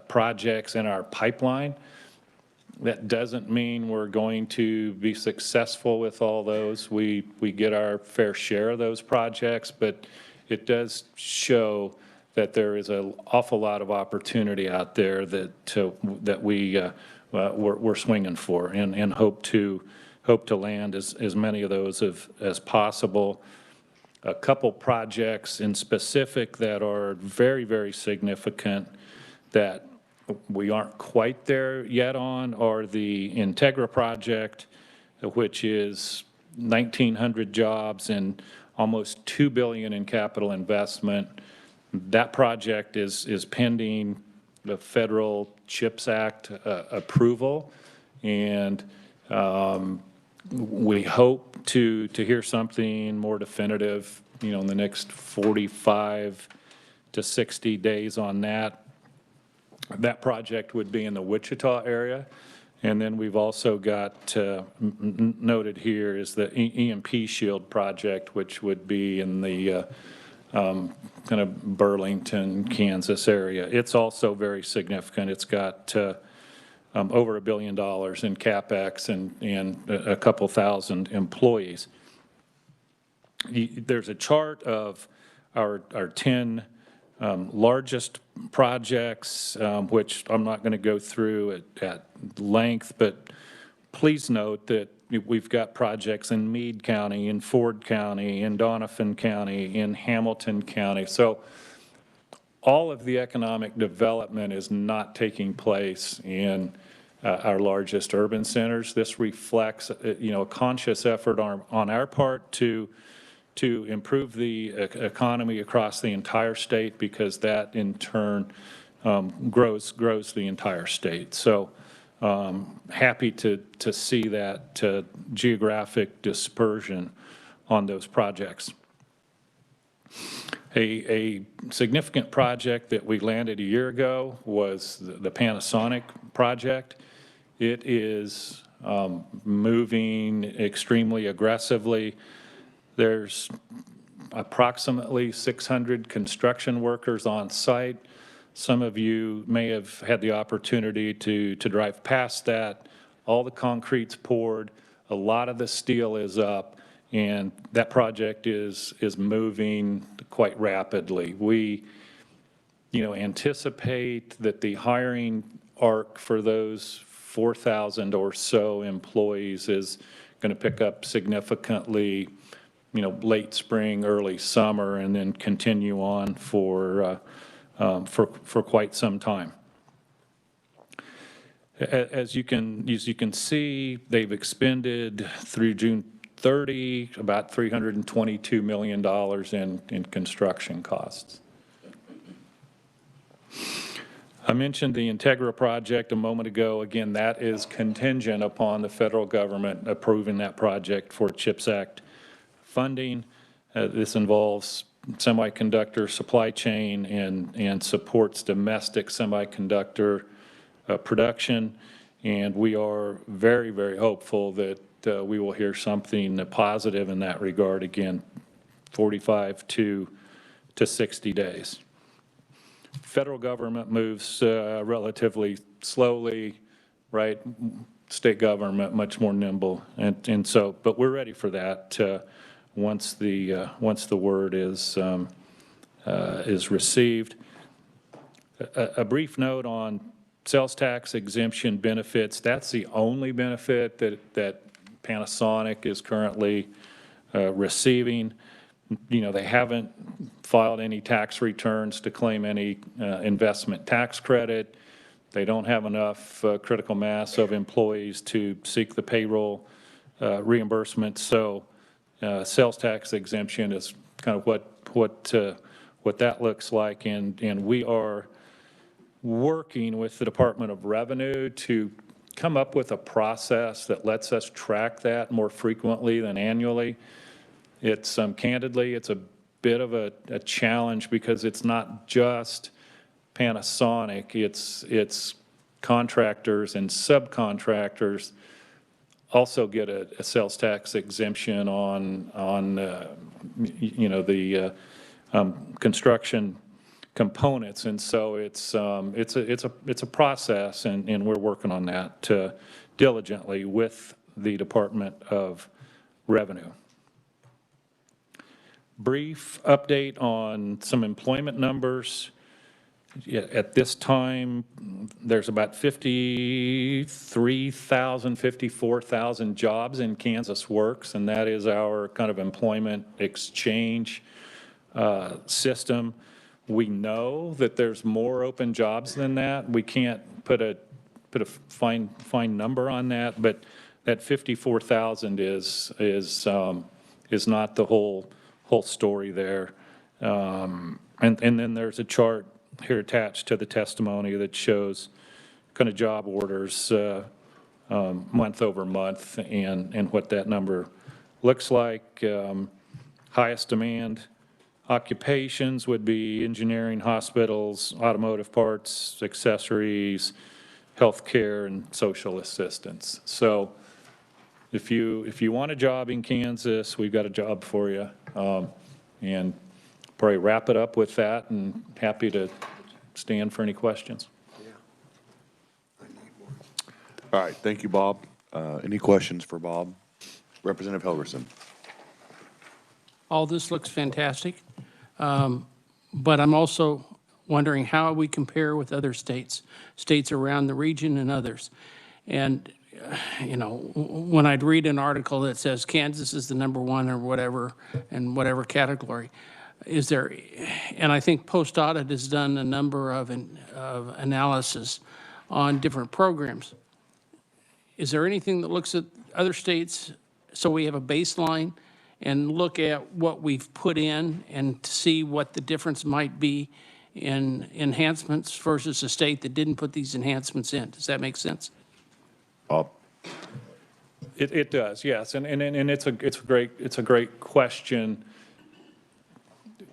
projects in our pipeline. That doesn't mean we're going to be successful with all those. We get our fair share of those projects, but it does show that there is an awful lot of opportunity out there that we're swinging for and hope to land as many of those as possible. A couple projects in specific that are very, very significant that we aren't quite there yet on are the Integra project, which is 1,900 jobs and almost $2 billion in capital investment. That project is pending the federal CHIPS Act approval, and we hope to hear something more definitive, in the next 45 to 60 days on that. That project would be in the Wichita area. And then we've also got noted here is the EMP Shield project, which would be in the kind of Burlington, Kansas area. It's also very significant. It's got over $1 billion in CapEx and a couple thousand employees. There's a chart of our 10 largest projects, which I'm not going to go through at length, but please note that we've got projects in Meade County, in Ford County, in Donovan County, in Hamilton County. So all of the economic development is not taking place in our largest urban centers. This reflects, a conscious effort on our part to improve the economy across the entire state, because that in turn grows the entire state. So happy to see that geographic dispersion on those projects. A significant project that we landed a year ago was the Panasonic project. It is moving extremely aggressively. There's approximately 600 construction workers on site. Some of you may have had the opportunity to drive past that. All the concrete's poured, a lot of the steel is up, and that project is moving quite rapidly. We, anticipate that the hiring arc for those 4,000 or so employees is going to pick up significantly, late spring, early summer, and then continue on for quite some time. As you can see, they've expended through June 30 about $322 million in construction costs. I mentioned the Integra project a moment ago. Again, that is contingent upon the federal government approving that project for CHIPS Act funding. This involves semiconductor supply chain and supports domestic semiconductor production. And we are very, very hopeful that we will hear something positive in that regard, again, 45 to 60 days. Federal government moves relatively slowly, right? State government much more nimble, and so, but we're ready for that once the word is received. A brief note on sales tax exemption benefits. That's the only benefit that Panasonic is currently receiving. They haven't filed any tax returns to claim any investment tax credit. They don't have enough critical mass of employees to seek the payroll reimbursement. So sales tax exemption is kind of what that looks like. And we are working with the Department of Revenue to come up with a process that lets us track that more frequently than annually. It's candidly, it's a bit of a challenge because it's not just Panasonic, it's contractors and subcontractors also get a sales tax exemption on the construction components, and so it's a process, and we're working on that diligently with the Department of Revenue. Brief update on some employment numbers. At this time, there's about 53,000, 54,000 jobs in Kansas Works, and that is our kind of employment exchange system. We know that there's more open jobs than that. We can't put a fine number on that, but that 54,000 is not the whole story there. And then there's a chart here attached to the testimony that shows kind of job orders month over month and what that number looks like. Highest demand occupations would be engineering, hospitals, automotive parts, accessories, healthcare, and social assistance. So if you want a job in Kansas, we've got a job for you. And probably wrap it up with that, and happy to stand for any questions. All right, thank you, Bob. Any questions for Bob? Representative Helgerson. All this looks fantastic, but I'm also wondering how we compare with other states around the region and others. And, when I'd read an article that says Kansas is the #1 or whatever, in whatever category, is there, and I think post-audit has done a number of analysis on different programs. Is there anything that looks at other states so we have a baseline and look at what we've put in and to see what the difference might be in enhancements versus a state that didn't put these enhancements in? Does that make sense? It does, yes, and it's a great question.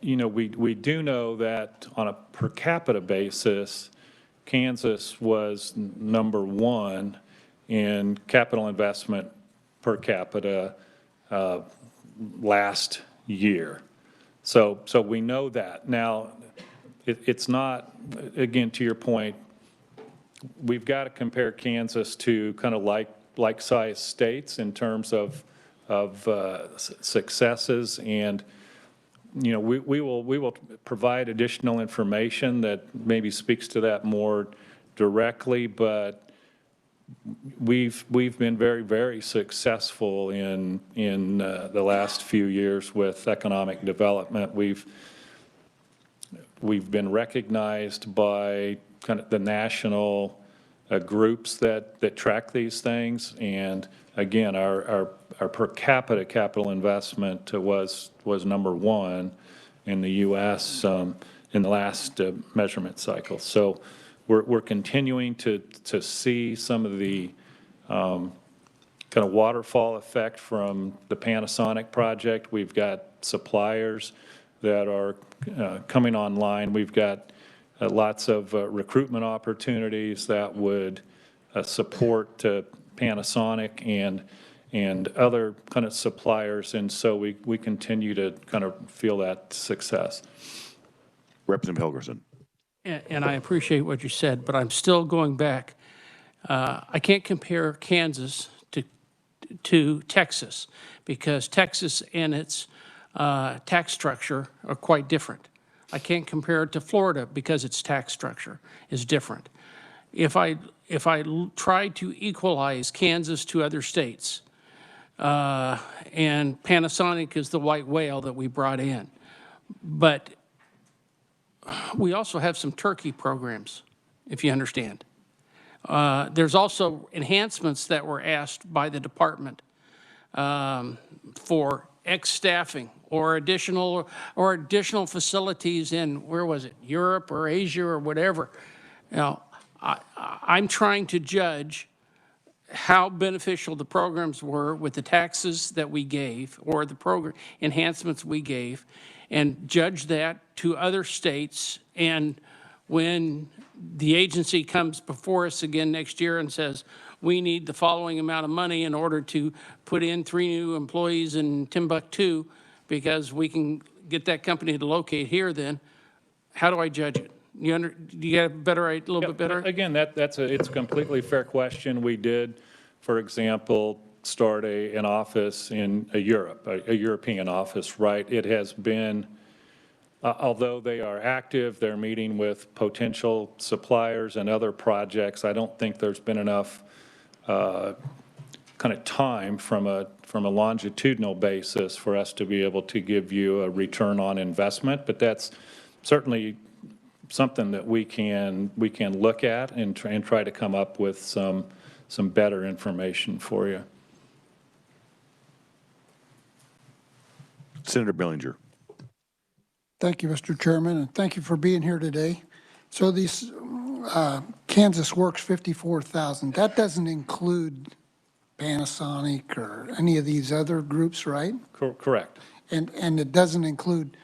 We do know that on a per capita basis, Kansas was #1 in capital investment per capita last year. So we know that. Now, it's not, again, to your point, we've got to compare Kansas to kind of like-sized states in terms of successes, and we will provide additional information that maybe speaks to that more directly, but we've been very, very successful in the last few years with economic development. We've been recognized by kind of the national groups that track these things, and again, our per capita capital investment was number one in the U.S. In the last measurement cycle. So we're continuing to see some of the kind of waterfall effect from the Panasonic project. We've got suppliers that are coming online. We've got lots of recruitment opportunities that would support Panasonic and other kind of suppliers, and so we continue to kind of feel that success. Representative Helgerson. And I appreciate what you said, but I'm still going back. I can't compare Kansas to Texas, because Texas and its tax structure are quite different. I can't compare it to Florida because its tax structure is different. If I try to equalize Kansas to other states, and Panasonic is the white whale that we brought in, but we also have some turkey programs, if you understand. There's also enhancements that were asked by the department for staffing or additional facilities in, where was it, Europe or Asia or whatever. Now, I'm trying to judge how beneficial the programs were with the taxes that we gave or the program enhancements we gave, and judge that to other states. And when the agency comes before us again next year and says, we need the following amount of money in order to put in 3 new employees in Timbuktu because we can get that company to locate here, then how do I judge it? Do you get a little bit better? Again, it's a completely fair question. We did, for example, start an office in Europe, a European office, right? It has been, although they are active, they're meeting with potential suppliers and other projects. I don't think there's been enough kind of time from a longitudinal basis for us to be able to give you a return on investment, but that's certainly something that we can look at and try to come up with some better information for you. Senator Bellinger. Thank you, Mr. Chairman, and thank you for being here today. So these Kansas Works 54,000, that doesn't include Panasonic or any of these other groups, right? Correct. And it doesn't include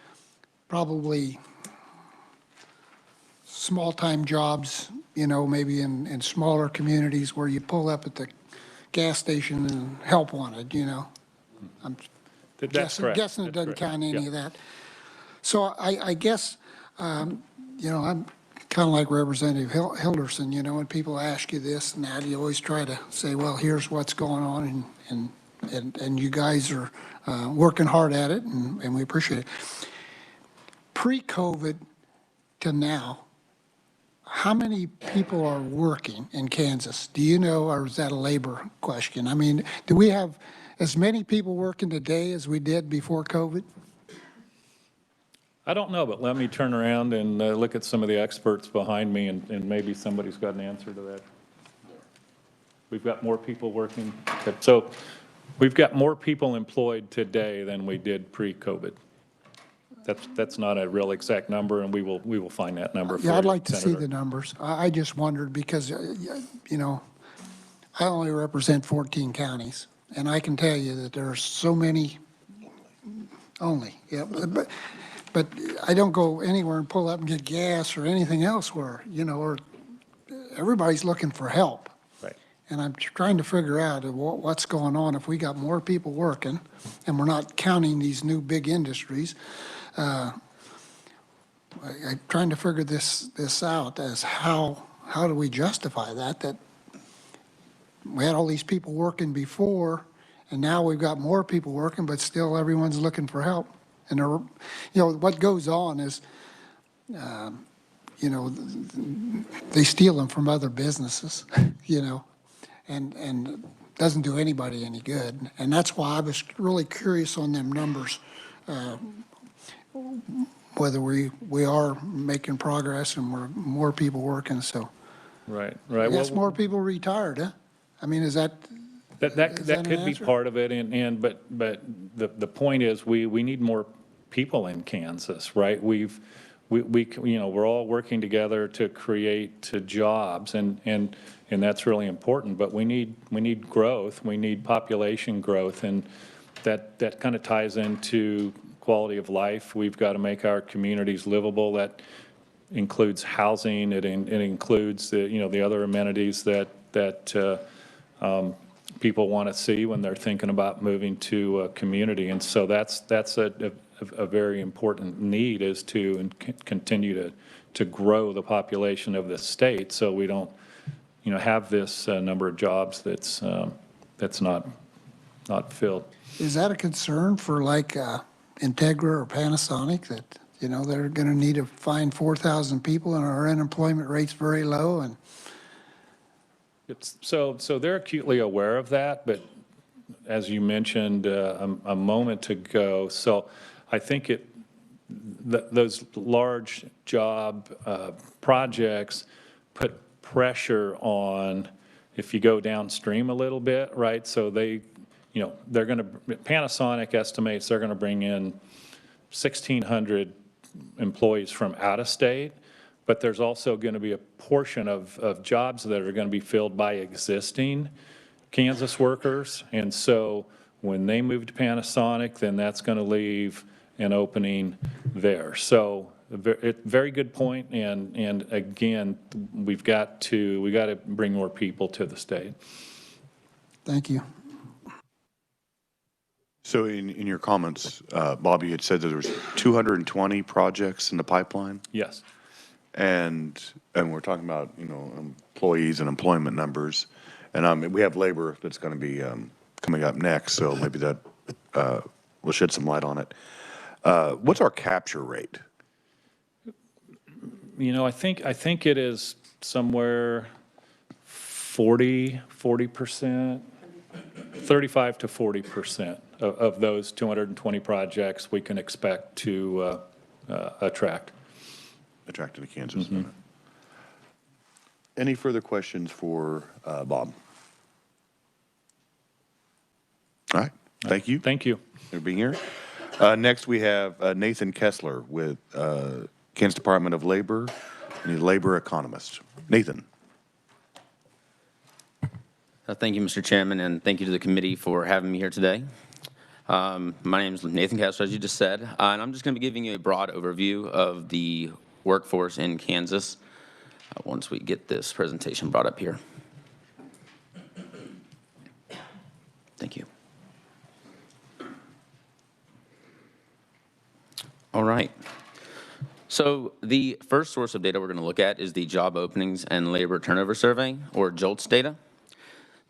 probably small-time jobs, maybe in smaller communities where you pull up at the gas station and help wanted, I'm guessing it doesn't count any of that. So I guess, I'm kind of like Representative Hilderson, when people ask you this and that, you always try to say, well, here's what's going on, and you guys are working hard at it, and we appreciate it. Pre-COVID to now, how many people are working in Kansas? Do you know, or is that a labor question? I mean, do we have as many people working today as we did before COVID? I don't know, but let me turn around and look at some of the experts behind me, and maybe somebody's got an answer to that. We've got more people working. So we've got more people employed today than we did pre-COVID. That's not a real exact number, and we will find that number for you, I'd like to Senator. see the numbers. I just wondered because, I only represent 14 counties, and I can tell you that there are so many, but I don't go anywhere and pull up and get gas or anything else where, or everybody's looking for help. Right. And I'm trying to figure out what's going on if we got more people working and we're not counting these new big industries. I'm trying to figure this out as how do we justify that we had all these people working before and now we've got more people working, but still everyone's looking for help. And what goes on is, they steal them from other businesses, and doesn't do anybody any good. And that's why I was really curious on them numbers, whether we are making progress and we're more people working. So Right. I guess more people retired, huh? I mean, is that That could be part of it, but the point is, we need more people in Kansas, right? We we're all working together to create jobs, and that's really important, but we need growth, we need population growth, and that kind of ties into quality of life. We've got to make our communities livable. That includes housing, it includes the other amenities that people want to see when they're thinking about moving to a community. And so that's a very important need, is to continue to grow the population of the state, so we don't have this number of jobs that's not filled. Is that a concern for like Integra or Panasonic, that they're going to need to find 4,000 people and our unemployment rate's very low? And So they're acutely aware of that, but as you mentioned a moment ago, so I think those large job projects put pressure on, if you go downstream a little bit, right? So Panasonic estimates they're going to bring in 1,600 employees from out of state. But there's also going to be a portion of jobs that are going to be filled by existing Kansas workers. And so when they move to Panasonic, then that's going to leave an opening there. So very good point. And again, we got to bring more people to the state. Thank you. So in your comments, Bobby had said that there was 220 projects in the pipeline. Yes. And we're talking about, employees and employment numbers. And we have labor that's going to be coming up next, so maybe that will shed some light on it. What's our capture rate? I think it is somewhere 40%, 35 to 40% of those 220 projects we can expect to attract to Kansas. Mm-hmm. Any further questions for Bob? All right. Thank you. Thank you for being here. Next, we have Nathan Kessler with Kansas Department of Labor, and he's a labor economist. Nathan. Thank you, Mr. Chairman, and thank you to the committee for having me here today. My name is Nathan Kessler, as you just said, and I'm just going to be giving you a broad overview of the workforce in Kansas once we get this presentation brought up here. Thank you. All right. So the first source of data we're going to look at is the Job Openings and Labor Turnover Survey, or JOLTS data.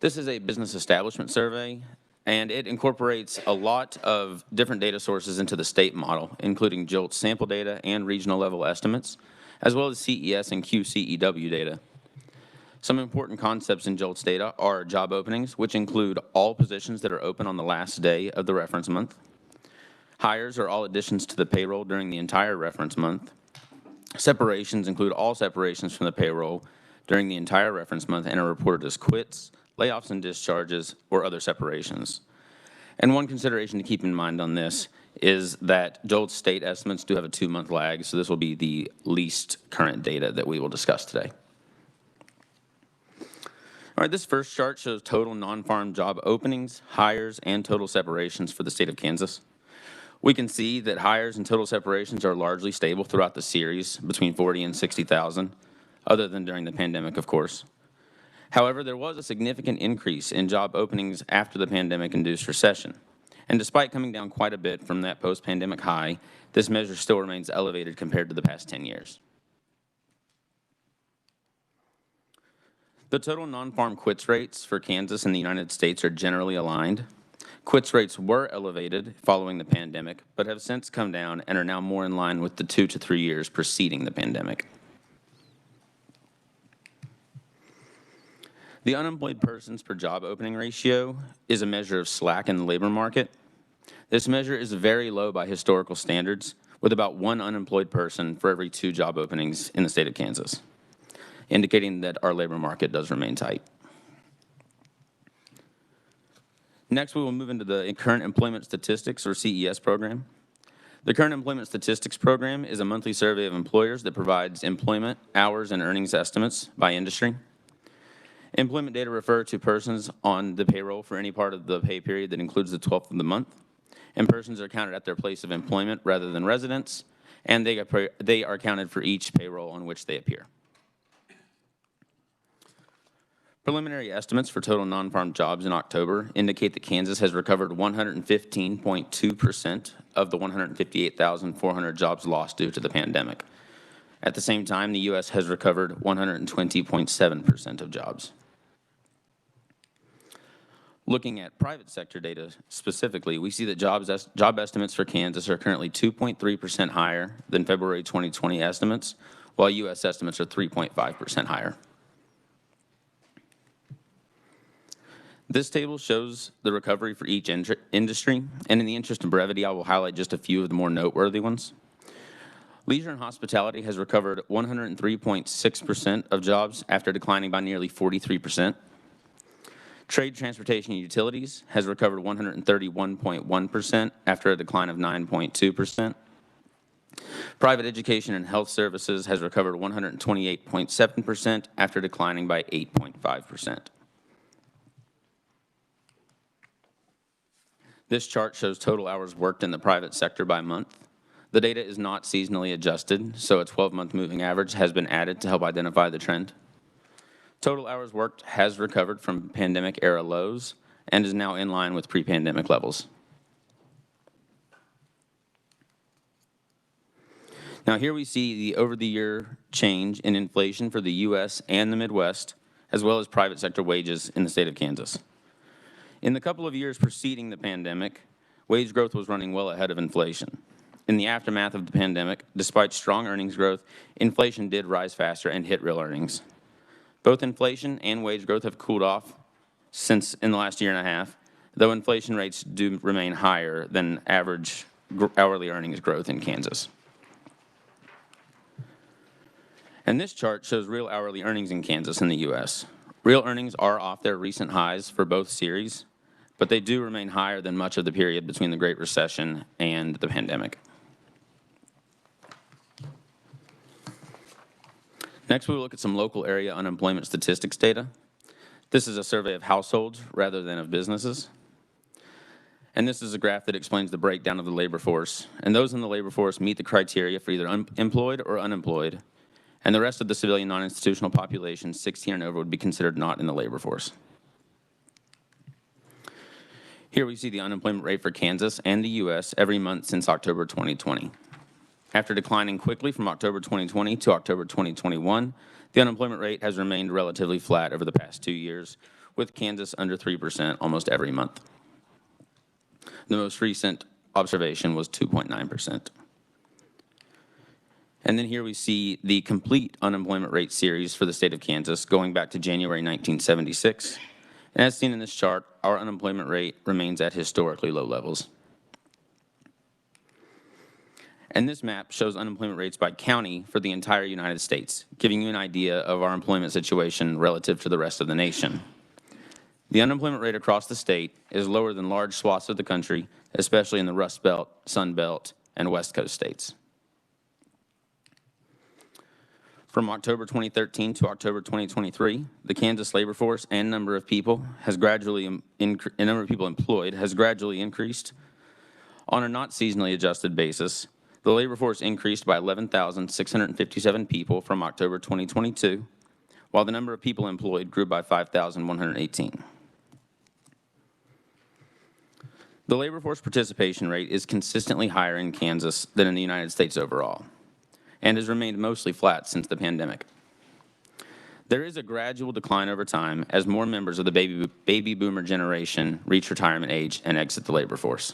This is a business establishment survey, and it incorporates a lot of different data sources into the state model, including JOLTS sample data and regional level estimates, as well as CES and QCEW data. Some important concepts in JOLTS data are job openings, which include all positions that are open on the last day of the reference month. Hires are all additions to the payroll during the entire reference month. Separations include all separations from the payroll during the entire reference month and are reported as quits, layoffs and discharges, or other separations. And one consideration to keep in mind on this is that JOLTS state estimates do have a 2-month lag, so this will be the least current data that we will discuss today. All right, this first chart shows total non-farm job openings, hires, and total separations for the state of Kansas. We can see that hires and total separations are largely stable throughout the series, between 40 and 60,000, other than during the pandemic, of course. However, there was a significant increase in job openings after the pandemic-induced recession. And despite coming down quite a bit from that post-pandemic high, this measure still remains elevated compared to the past 10 years. The total non-farm quits rates for Kansas and the United States are generally aligned. Quits rates were elevated following the pandemic, but have since come down and are now more in line with the 2 to 3 years preceding the pandemic. The unemployed persons per job opening ratio is a measure of slack in the labor market. This measure is very low by historical standards, with about 1 unemployed person for every 2 job openings in the state of Kansas, indicating that our labor market does remain tight. Next, we will move into the Current Employment Statistics, or CES program. The Current Employment Statistics program is a monthly survey of employers that provides employment, hours, and earnings estimates by industry. Employment data refer to persons on the payroll for any part of the pay period that includes the 12th of the month, and persons are counted at their place of employment rather than residence, and they are counted for each payroll on which they appear. Preliminary estimates for total non-farm jobs in October indicate that Kansas has recovered 115.2% of the 158,400 jobs lost due to the pandemic. At the same time, the U.S. has recovered 120.7% of jobs. Looking at private sector data specifically, we see that job estimates for Kansas are currently 2.3% higher than February 2020 estimates, while U.S. estimates are 3.5% higher. This table shows the recovery for each industry, and in the interest of brevity, I will highlight just a few of the more noteworthy ones. Leisure and hospitality has recovered 103.6% of jobs after declining by nearly 43%. Trade, transportation, and utilities has recovered 131.1% after a decline of 9.2%. Private education and health services has recovered 128.7% after declining by 8.5%. This chart shows total hours worked in the private sector by month. The data is not seasonally adjusted, so a 12-month moving average has been added to help identify the trend. Total hours worked has recovered from pandemic-era lows and is now in line with pre-pandemic levels. Now here we see the over-the-year change in inflation for the U.S. and the Midwest, as well as private sector wages in the state of Kansas. In the couple of years preceding the pandemic, wage growth was running well ahead of inflation. In the aftermath of the pandemic, despite strong earnings growth, inflation did rise faster and hit real earnings. Both inflation and wage growth have cooled off since in the last year and a half, though inflation rates do remain higher than average hourly earnings growth in Kansas. And this chart shows real hourly earnings in Kansas and the U.S. Real earnings are off their recent highs for both series, but they do remain higher than much of the period between the Great Recession and the pandemic. Next, we will look at some local area unemployment statistics data. This is a survey of households rather than of businesses. And this is a graph that explains the breakdown of the labor force. And those in the labor force meet the criteria for either employed or unemployed. And the rest of the civilian non-institutional population, 16 and over, would be considered not in the labor force. Here we see the unemployment rate for Kansas and the U.S. every month since October 2020. After declining quickly from October 2020 to October 2021, the unemployment rate has remained relatively flat over the past 2 years, with Kansas under 3% almost every month. The most recent observation was 2.9%. And then here we see the complete unemployment rate series for the state of Kansas going back to January 1976. And as seen in this chart, our unemployment rate remains at historically low levels. And this map shows unemployment rates by county for the entire United States, giving you an idea of our employment situation relative to the rest of the nation. The unemployment rate across the state is lower than large swaths of the country, especially in the Rust Belt, Sun Belt, and West Coast states. From October 2013 to October 2023, the Kansas labor force and number of people employed has gradually increased. On a not seasonally adjusted basis, the labor force increased by 11,657 people from October 2022, while the number of people employed grew by 5,118. The labor force participation rate is consistently higher in Kansas than in the United States overall, and has remained mostly flat since the pandemic. There is a gradual decline over time as more members of the baby boomer generation reach retirement age and exit the labor force.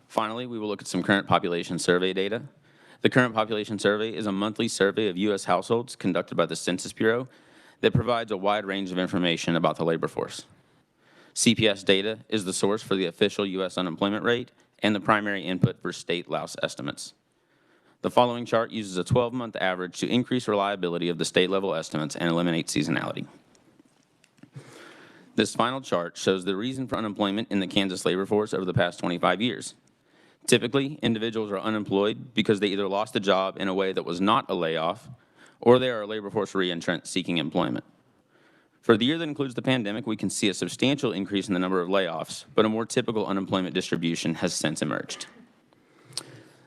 Finally, we will look at some current population survey data. The current population survey is a monthly survey of U.S. households conducted by the Census Bureau that provides a wide range of information about the labor force. CPS data is the source for the official U.S. unemployment rate and the primary input for state loss estimates. The following chart uses a 12-month average to increase reliability of the state-level estimates and eliminate seasonality. This final chart shows the reason for unemployment in the Kansas labor force over the past 25 years. Typically, individuals are unemployed because they either lost a job in a way that was not a layoff, or they are a labor force reentrant seeking employment. For the year that includes the pandemic, we can see a substantial increase in the number of layoffs, but a more typical unemployment distribution has since emerged.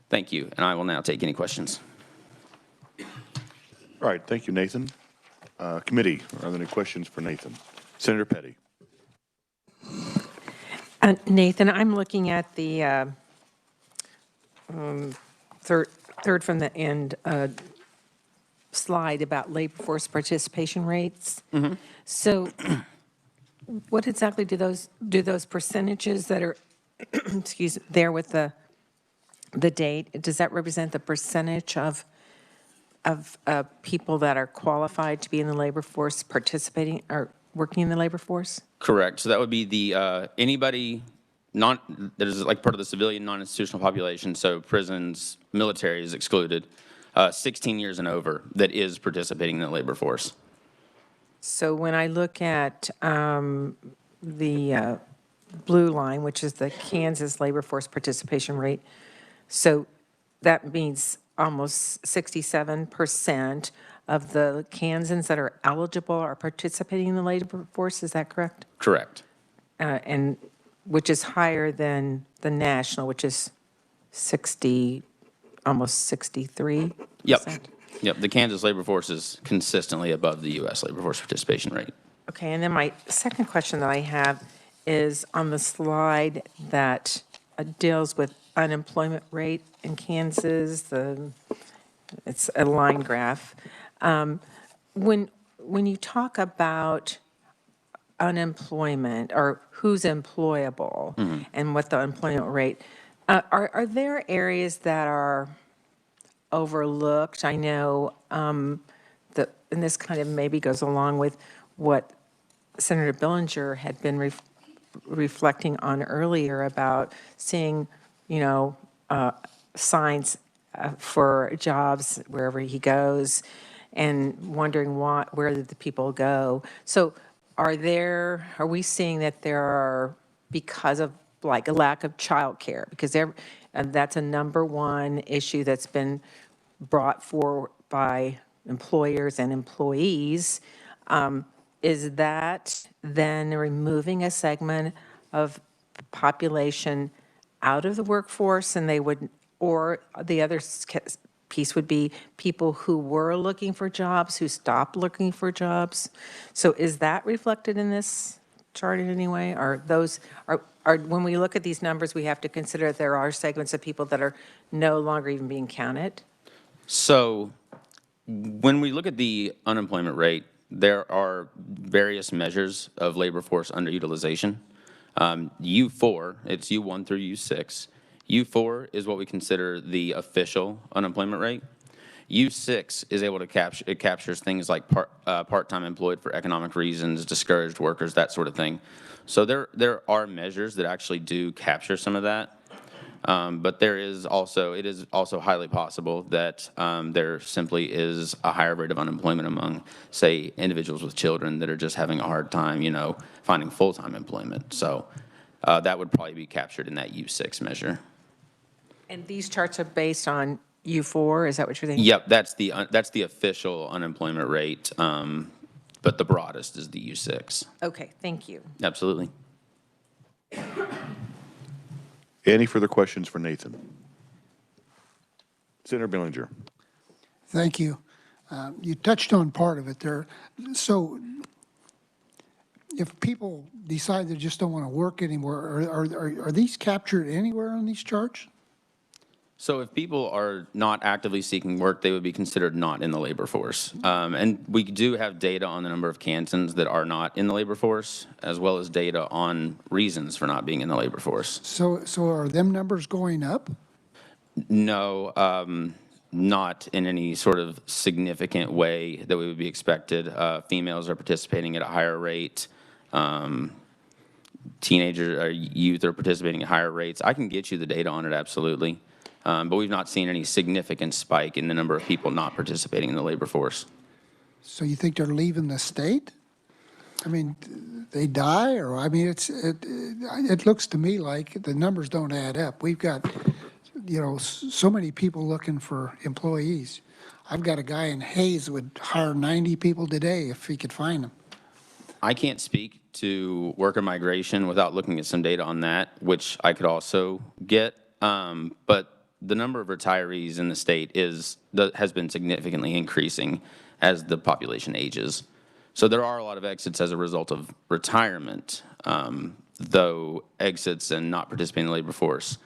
Thank you, and I will now take any questions. All right, thank you, Nathan. Committee, are there any questions for Nathan? Senator Petty. Nathan, I'm looking at the third from the end slide about labor force participation rates. Mm-hmm. So what exactly do those percentages that are excuse me, there with the date, does that represent the percentage of people that are qualified to be in the labor force participating or working in the labor force? Correct. So that would be the anybody that is like part of the civilian non-institutional population, so prisons, military is excluded, 16 years and over that is participating in the labor force. So when I look at the blue line, which is the Kansas labor force participation rate, so that means almost 67% of the Kansans that are eligible are participating in the labor force. Is that correct? Correct. And which is higher than the national, which is 60, almost 63%. Yep. The Kansas labor force is consistently above the U.S. labor force participation rate. Okay, and then my second question that I have is on the slide that deals with unemployment rate in Kansas. It's a line graph. When you talk about unemployment or who's employable and what the employment rate, are there areas that are overlooked? I know that, and this kind of maybe goes along with what Senator Billinger had been reflecting on earlier about seeing, signs for jobs wherever he goes and wondering where did the people go. So are we seeing that there are, because of like a lack of childcare, because that's a number one issue that's been brought forward by employers and employees, is that then removing a segment of population out of the workforce, and they would, or the other piece would be people who were looking for jobs, who stopped looking for jobs. So is that reflected in this chart in any way? Are those, when we look at these numbers, we have to consider that there are segments of people that are no longer even being counted? So when we look at the unemployment rate, there are various measures of labor force underutilization. U4, it's U1 through U6. U4 is what we consider the official unemployment rate. U6 is able to it captures things like part-time employed for economic reasons, discouraged workers, that sort of thing. So there are measures that actually do capture some of that. But it is also highly possible that there simply is a higher rate of unemployment among, say, individuals with children that are just having a hard time, finding full-time employment. So that would probably be captured in that U6 measure. And these charts are based on U4, is that what you're thinking? Yep, that's the official unemployment rate, but the broadest is the U6. Okay, thank you. Absolutely. Any further questions for Nathan? Senator Billinger. Thank you. You touched on part of it there. So if people decide they just don't want to work anymore, are these captured anywhere on these charts? So if people are not actively seeking work, they would be considered not in the labor force. And we do have data on the number of Kansans that are not in the labor force, as well as data on reasons for not being in the labor force. So are them numbers going up? No, not in any sort of significant way that we would be expected. Females are participating at a higher rate. Teenagers or youth are participating at higher rates. I can get you the data on it, absolutely. But we've not seen any significant spike in the number of people not participating in the labor force. So you think they're leaving the state? I mean, they die, or, I mean, it looks to me like the numbers don't add up. We've got, you know, so many people looking for employees. I've got a guy in Hayes would hire 90 people today if he could find them. I can't speak to worker migration without looking at some data on that, which I could also get. But the number of retirees in the state has been significantly increasing as the population ages. So there are a lot of exits as a result of retirement, though exits and not participating in the labor force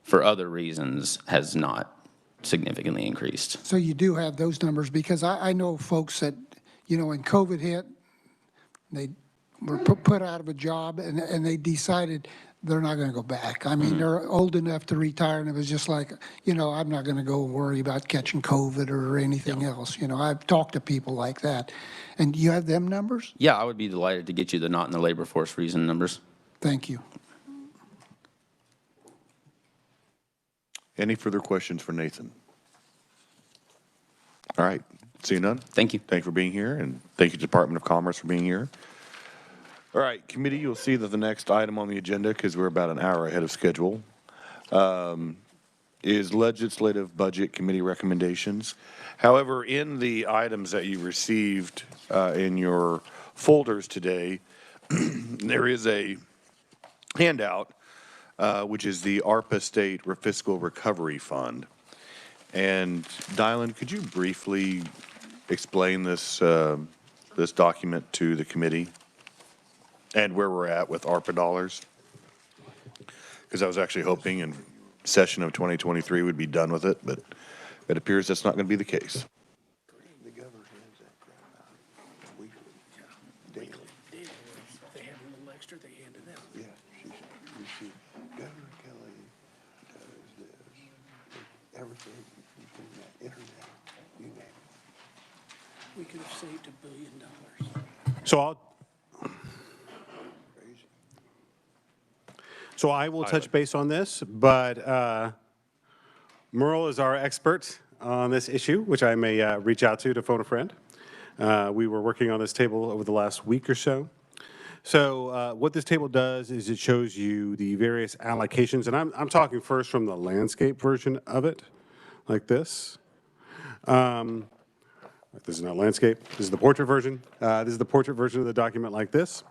for other reasons has not significantly increased. So you do have those numbers, because I know folks that, you know, when COVID hit, they were put out of a job and they decided they're not going to go back. I mean, they're old enough to retire, and it was just like, you know, I'm not going to go worry about catching COVID or anything else. You know, I've talked to people like that. And you have them numbers? Yeah, I would be delighted to get you the not in the labor force reason numbers. Thank you. Any further questions for Nathan? All right, seeing none? Thank you. Thank you for being here, and thank you, Department of Commerce, for being here. All right, committee, you'll see that the next item on the agenda, because we're about an hour ahead of schedule, is Legislative Budget Committee recommendations. However, in the items that you received in your folders today, there is a handout, which is the ARPA State Fiscal Recovery Fund. And Dylan, could you briefly explain this this document to the committee and where we're at with ARPA dollars? Because I was actually hoping in session of 2023 we'd be done with it, but it appears that's not going to be the case. The governor hands that crap out weekly, daily. They have a little extra, they hand it out. Yeah, you see, Governor Kelly does this, everything, between that internet, you name it. We could have saved $1 billion. So I will touch base on this, but Merle is our expert on this issue, which I may reach out to phone a friend. We were working on this table over the last week or so. So what this table does is it shows you the various allocations, and I'm talking first from the landscape version of it, like this. This is not landscape. This is the portrait version. This is the portrait version of the document like this.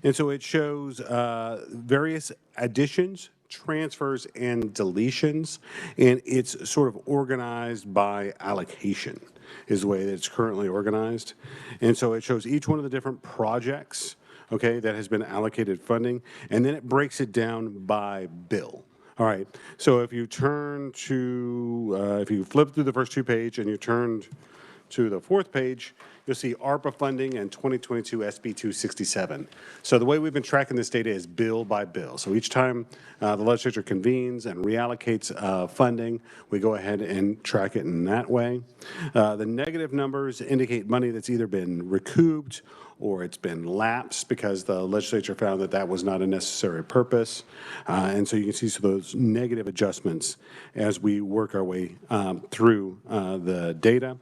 And so it shows various additions, transfers, and deletions, and it's sort of organized by allocation is the way that it's currently organized. And so it shows each one of the different projects, okay, that has been allocated funding, and then it breaks it down by bill. All right, so if you turn to, if you flip through the first two pages and you turned to the fourth page, you'll see ARPA funding and 2022 SB 267. So the way we've been tracking this data is bill by bill. So each time the legislature convenes and reallocates funding, we go ahead and track it in that way. The negative numbers indicate money that's either been recouped or it's been lapsed because the legislature found that that was not a necessary purpose. And so you can see those negative adjustments as we work our way through the data.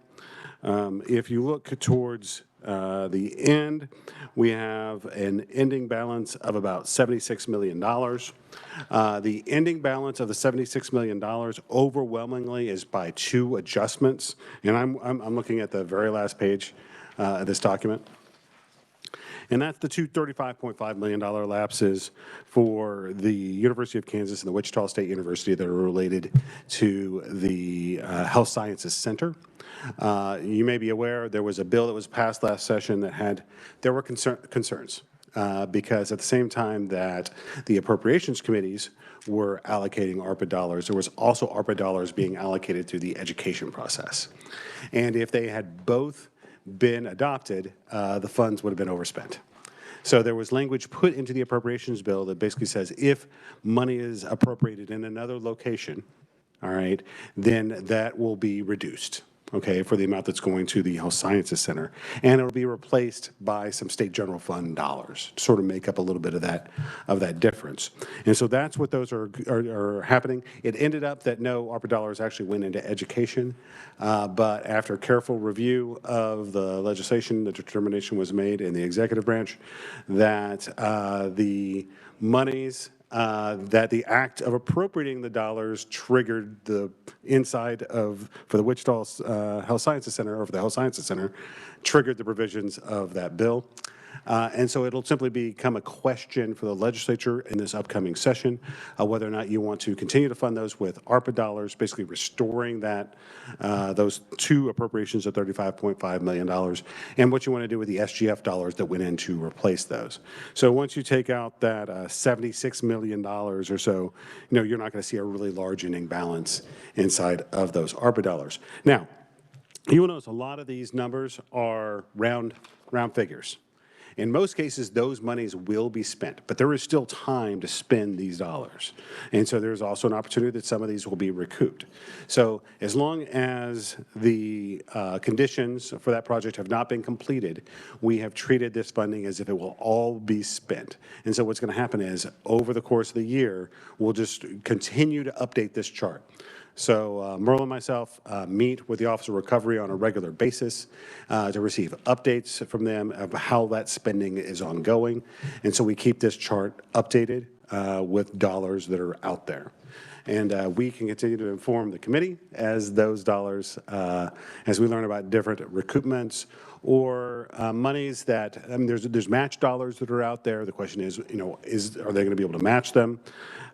If you look towards the end, we have an ending balance of about $76 million. The ending balance of the $76 million overwhelmingly is by two adjustments. And I'm looking at the very last page of this document. And that's the two $35.5 million lapses for the University of Kansas and the Wichita State University that are related to the Health Sciences Center. You may be aware there was a bill that was passed last session that there were concerns because at the same time that the appropriations committees were allocating ARPA dollars, there was also ARPA dollars being allocated through the education process. And if they had both been adopted, the funds would have been overspent. So there was language put into the appropriations bill that basically says if money is appropriated in another location, all right, then that will be reduced, okay, for the amount that's going to the Health Sciences Center. And it'll be replaced by some state general fund dollars to sort of make up a little bit of that difference. And so that's what those are happening. It ended up that no ARPA dollars actually went into education, but after careful review of the legislation, the determination was made in the executive branch that the monies that the act of appropriating the dollars triggered the inside of, for the Wichita Health Sciences Center, or for the Health Sciences Center, triggered the provisions of that bill. And so it'll simply become a question for the legislature in this upcoming session, whether or not you want to continue to fund those with ARPA dollars, basically restoring that, those two appropriations of $35.5 million, and what you want to do with the SGF dollars that went in to replace those. So once you take out that $76 million or so, you're not going to see a really large ending balance inside of those ARPA dollars. Now, you will notice a lot of these numbers are round figures. In most cases, those monies will be spent, but there is still time to spend these dollars. And so there's also an opportunity that some of these will be recouped. So as long as the conditions for that project have not been completed, we have treated this funding as if it will all be spent. And so what's going to happen is over the course of the year, we'll just continue to update this chart. So Merle and myself meet with the Office of Recovery on a regular basis to receive updates from them of how that spending is ongoing. And so we keep this chart updated with dollars that are out there. And we can continue to inform the committee as those dollars, as we learn about different recoupments or monies that, there's match dollars that are out there. The question is, are they going to be able to match them?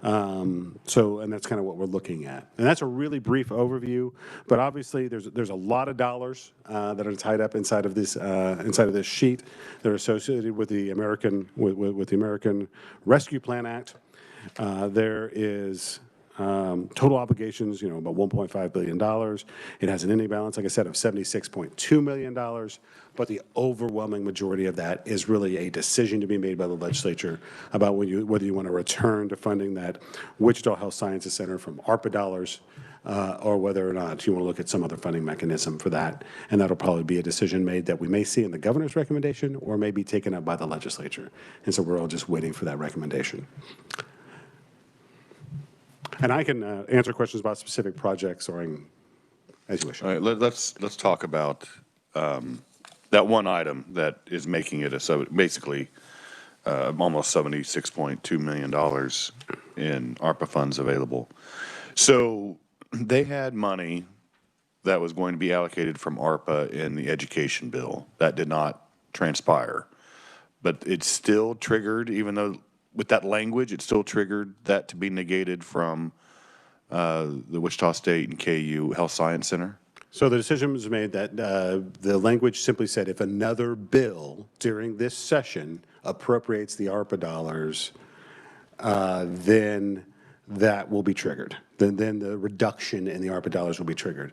And that's kind of what we're looking at. And that's a really brief overview, but obviously there's a lot of dollars that are tied up inside of this sheet that are associated with the American Rescue Plan Act. There is total obligations, about $1.5 billion. It has an ending balance, like I said, of $76.2 million, but the overwhelming majority of that is really a decision to be made by the legislature about whether you want to return to funding that Wichita Health Sciences Center from ARPA dollars, or whether or not you want to look at some other funding mechanism for that. And that'll probably be a decision made that we may see in the governor's recommendation or may be taken up by the legislature. And so we're all just waiting for that recommendation. And I can answer questions about specific projects or as you wish. All right, let's talk about that one item that is making it basically almost $76.2 million in ARPA funds available. So they had money that was going to be allocated from ARPA in the education bill. That did not transpire. But it's still triggered, even though with that language, it still triggered that to be negated from the Wichita State and KU Health Science Center? So the decision was made that the language simply said if another bill during this session appropriates the ARPA dollars, then that will be triggered. Then the reduction in the ARPA dollars will be triggered.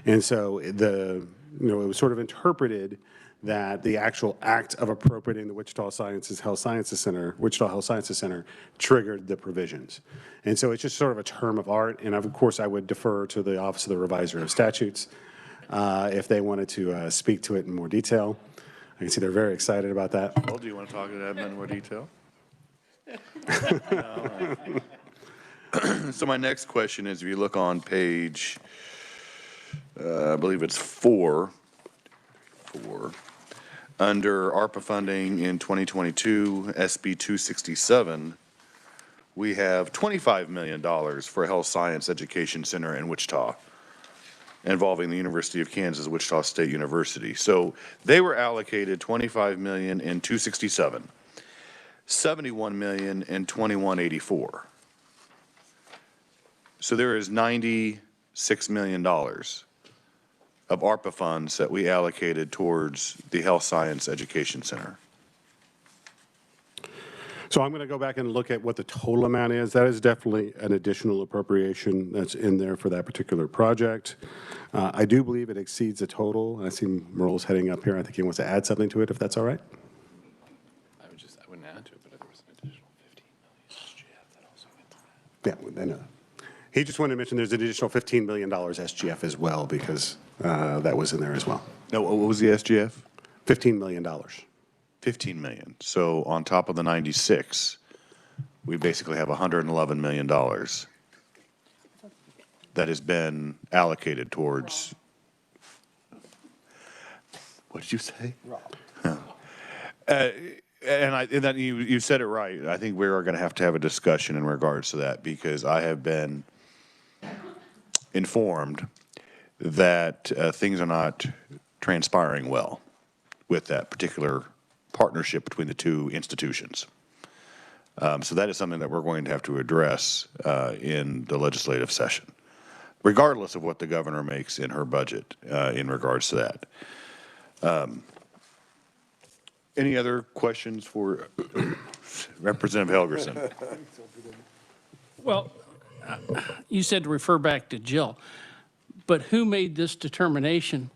And so it was sort of interpreted that the actual act of appropriating the Wichita Health Sciences Center triggered the provisions. And so it's just sort of a term of art. And of course, I would defer to the Office of the Reviser of Statutes if they wanted to speak to it in more detail. I can see they're very excited about that. Well, do you want to talk to that in more detail? So my next question is, if you look on page, I believe it's four, under ARPA funding in 2022, SB 267, we have $25 million for a health science education center in Wichita. involving the University of Kansas, Wichita State University. So they were allocated 25 million in 267, 71 million in 2184. So there is $96 million of ARPA funds that we allocated towards the Health Science Education Center. So I'm going to go back and look at what the total amount is. That is definitely an additional appropriation that's in there for that particular project. I do believe it exceeds the total. I see Merle's heading up here. I think he wants to add something to it, if that's all right. I wouldn't add to it, but there was an additional 15 million SGF that also went to that. Yeah, I know. He just wanted to mention there's an additional $15 million SGF as well, because that was in there as well. No, what was the SGF? $15 million. 15 million. So on top of the 96, we basically have $111 million that has been allocated towards. What did you say? And then you said it right. I think we are going to have a discussion in regards to that, because I have been informed that things are not transpiring well with that particular partnership between the two institutions. So that is something that we're going to have to address in the legislative session, regardless of what the governor makes in her budget in regards to that. Any other questions for Representative Helgerson? Well, you said to refer back to Jill, but who made this determination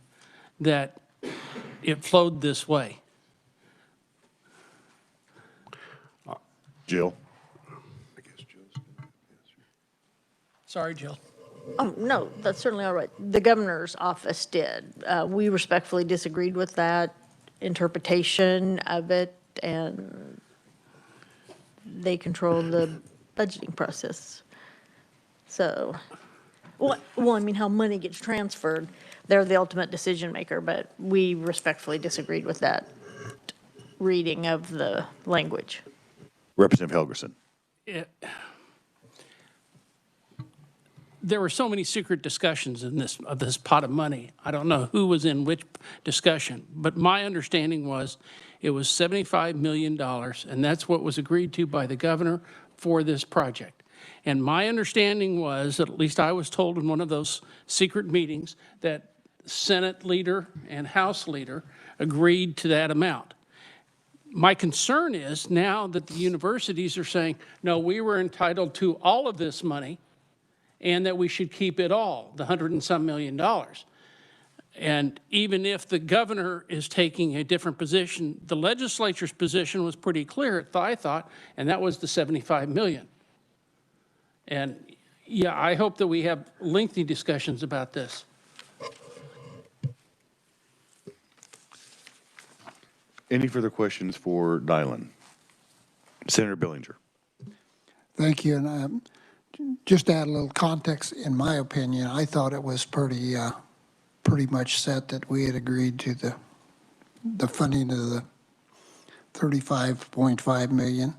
that it flowed this way? Jill? Sorry, Jill. Oh, no, that's certainly all right. The governor's office did. We respectfully disagreed with that interpretation of it, and they control the budgeting process. So, well, I mean, how money gets transferred, they're the ultimate decision maker, but we respectfully disagreed with that reading of the language. Representative Helgerson. There were so many secret discussions in this pot of money. I don't know who was in which discussion, but my understanding was it was $75 million, and that's what was agreed to by the governor for this project. And my understanding was, at least I was told in one of those secret meetings, that Senate leader and House leader agreed to that amount. My concern is now that the universities are saying, no, we were entitled to all of this money and that we should keep it all, the $100 and some million. And even if the governor is taking a different position, the legislature's position was pretty clear, I thought, and that was the $75 million. And yeah, I hope that we have lengthy discussions about this. Any further questions for Dylan? Senator Billinger. Thank you. And just to add a little context, in my opinion, I thought it was pretty much set that we had agreed to the funding of the $35.5 million.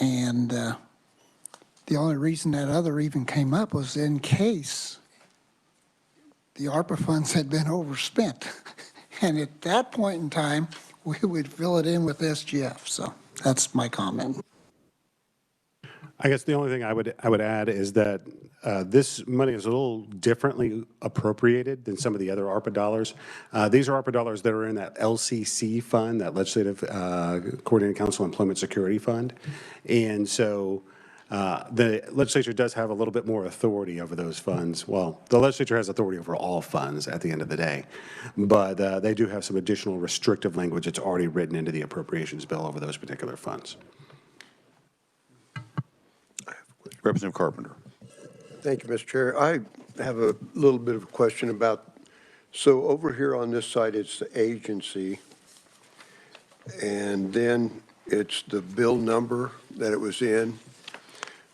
And the only reason that other even came up was in case the ARPA funds had been overspent. And at that point in time, we would fill it in with SGF. So that's my comment. I guess the only thing I would add is that this money is a little differently appropriated than some of the other ARPA dollars. These are ARPA dollars that are in that LCC fund, that Legislative Coordinating Council Employment Security Fund. And so the legislature does have a little bit more authority over those funds. Well, the legislature has authority over all funds at the end of the day, but they do have some additional restrictive language that's already written into the appropriations bill over those particular funds. Representative Carpenter. Thank you, Mr. Chair. I have a little bit of a question about, so over here on this side, it's the agency, and then it's the bill number that it was in.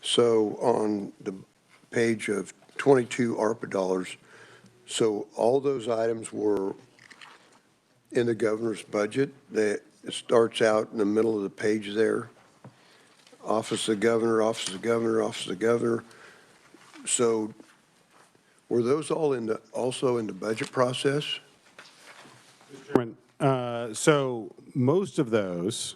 So on the page of 22 ARPA dollars, so all those items were in the governor's budget. That it starts out in the middle of the page there. Office of Governor, Office of Governor, Office of Governor. So Were those all also in the budget process? Chairman, so most of those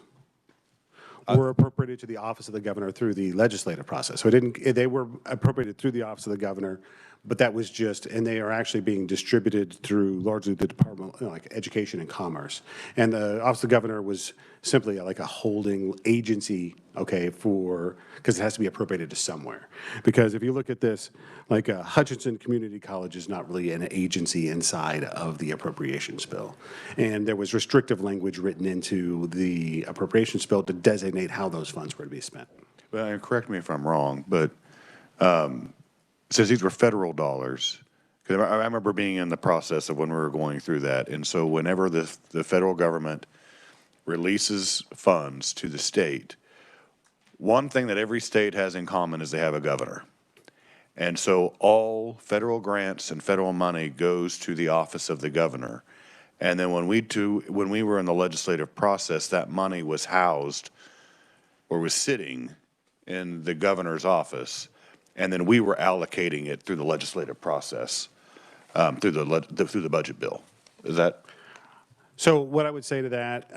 were appropriated to the office of the governor through the legislative process. So they were appropriated through the office of the governor, but that was just, and they are actually being distributed through largely the Department, like Education and Commerce. And the office of the governor was simply like a holding agency, okay, because it has to be appropriated to somewhere. Because if you look at this, like Hutchinson Community College is not really an agency inside of the appropriations bill. And there was restrictive language written into the appropriations bill to designate how those funds were to be spent. Well, and correct me if I'm wrong, but since these were federal dollars, because I remember being in the process of when we were going through that, and so whenever the federal government releases funds to the state, one thing that every state has in common is they have a governor. And so all federal grants and federal money goes to the office of the governor. And then when we were in the legislative process, that money was housed or was sitting in the governor's office, and then we were allocating it through the legislative process, through the budget bill. Is that? So what I would say to that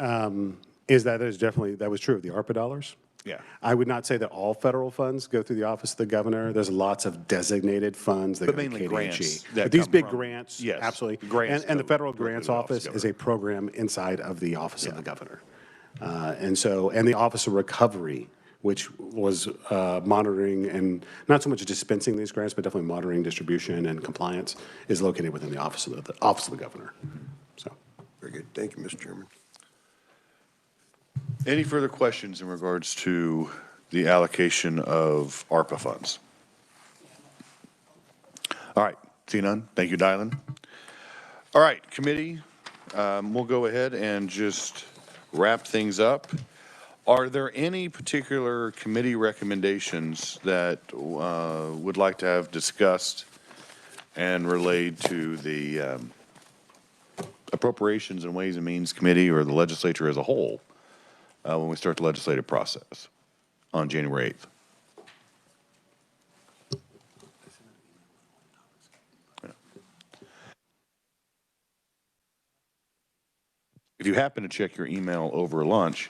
is that that was true of the ARPA dollars. Yeah. I would not say that all federal funds go through the office of the governor. There's lots of designated funds that But go to mainly KDHE. grants But that these come big from- grants, yes, absolutely. grants And the go federal through the grants office office of is a program inside of the office of the governor. And the Office of Recovery, which was monitoring and not so much dispensing these grants, but definitely monitoring distribution and compliance, is located within the office of the governor. So. Very good. Thank you, Mr. Chairman. Any further questions in regards to the allocation of ARPA funds? All right, see none. Thank you, Dylan. All right, committee, we'll go ahead and just wrap things up. Are there any particular committee recommendations that would like to have discussed and relayed to the Appropriations and Ways and Means Committee or the legislature as a whole when we start the legislative process on January 8th? If you happen to check your email over lunch,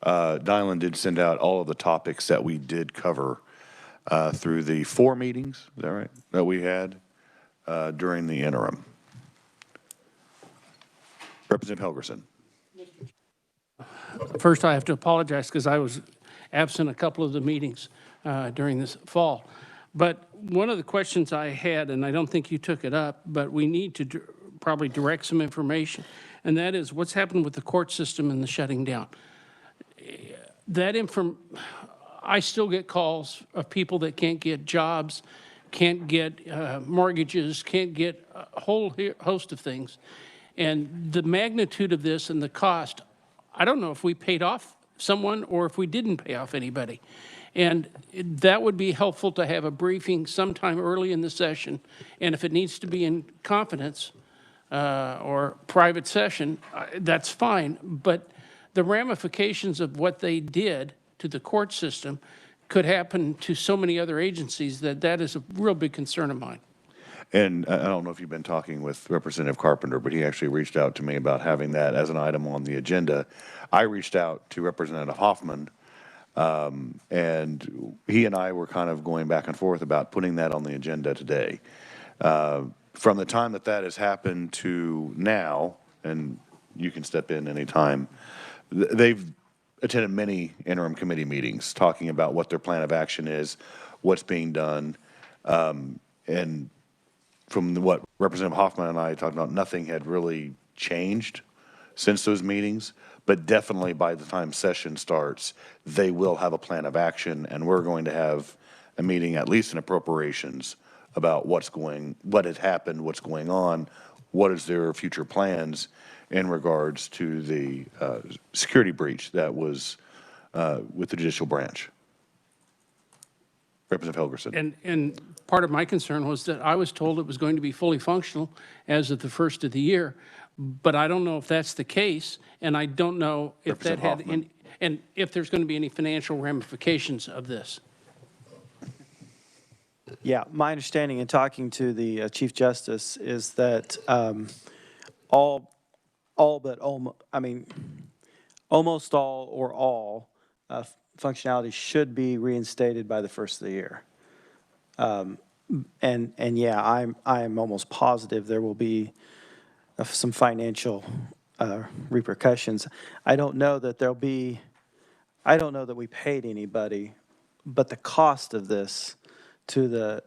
Dylan did send out all of the topics that we did cover through the 4 meetings, is that right, that we had during the interim. Representative Helgerson. First, I have to apologize because I was absent a couple of the meetings during this fall. But one of the questions I had, and I don't think you took it up, but we need to probably direct some information, and that is what's happened with the court system and the shutting down. I still get calls of people that can't get jobs, can't get mortgages, can't get a whole host of things. And the magnitude of this and the cost, I don't know if we paid off someone or if we didn't pay off anybody. And that would be helpful to have a briefing sometime early in the session. And if it needs to be in confidence or private session, that's fine. But the ramifications of what they did to the court system could happen to so many other agencies that is a real big concern of mine. And I don't know if you've been talking with Representative Carpenter, but he actually reached out to me about having that as an item on the agenda. I reached out to Representative Hoffman, and he and I were kind of going back and forth about putting that on the agenda today. From the time that has happened to now, and you can step in anytime, they've attended many interim committee meetings talking about what their plan of action is, what's being done, and from what Representative Hoffman and I talked about, nothing had really changed since those meetings, but definitely by the time session starts, they will have a plan of action, and we're going to have a meeting, at least in appropriations, about what had happened, what's going on, what is their future plans in regards to the security breach that was with the judicial branch. Representative Helgerson. And part of my concern was that I was told it was going to be fully functional as of the first of the year, but I don't know if that's the case, and I don't know if that had any, and if there's going to be any financial ramifications of this. Yeah, my understanding in talking to the Chief Justice is that all but almost all or all functionality should be reinstated by the first of the year. And yeah, I'm almost positive there will be some financial repercussions. I don't know that we paid anybody, but the cost of this to the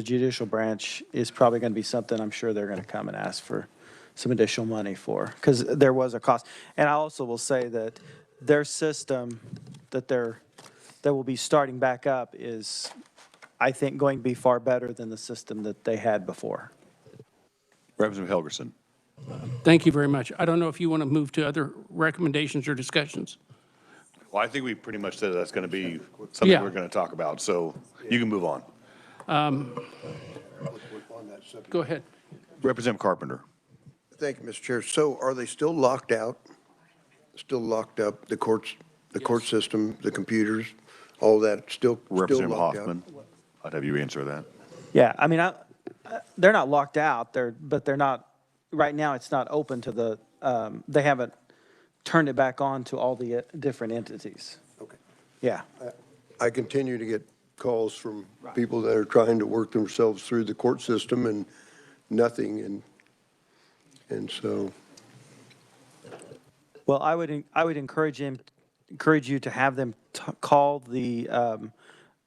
judicial branch is probably going to be something I'm sure they're going to come and ask for some additional money for, because there was a cost. And I also will say that their system that will be starting back up is, I think, going to be far better than the system that they had before. Representative Helgerson. Thank you very much. I don't know if you want to move to other recommendations or discussions. Well, I think we pretty much said that's going to be something Yeah. we're going to talk about, so you can move on. Go ahead. Representative Carpenter. Thank you, Mr. Chair. So are they still locked out? Still locked up, the court system, the computers, all that, still Representative locked out? Hoffman, I'd have you answer that. Yeah, I mean, they're not locked out, but they're not, right now, it's not open to the, they haven't turned it back on to all the different entities. Okay. Yeah. I continue to get calls from people that are trying to work themselves through the court system and nothing, and so. Well, I would encourage you to have them call the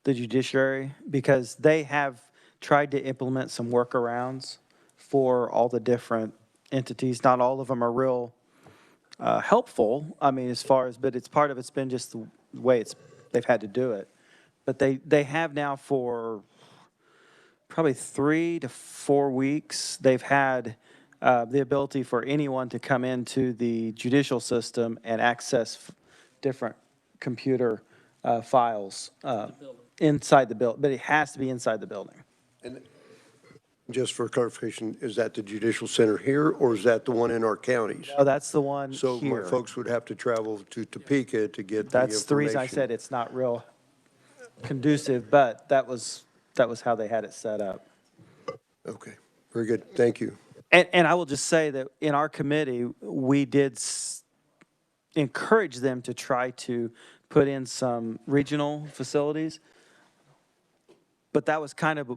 judiciary, because they have tried to implement some workarounds for all the different entities. Not all of them are real helpful. I mean, but it's part of it's been just the way they've had to do it. But they have now for probably 3 to 4 weeks, they've had the ability for anyone to come into the judicial system and access different computer files inside the building, but it has to be inside the building. And just for clarification, is that the judicial center here, or is that the one in our counties? Oh, that's the one So here. my folks would have to travel to Topeka to get the That's the reason I information. said it's not real conducive, but that was how they had it set up. Okay, very good, thank you. And I will just say that in our committee, we did encourage them to try to put in some regional facilities, but that was kind of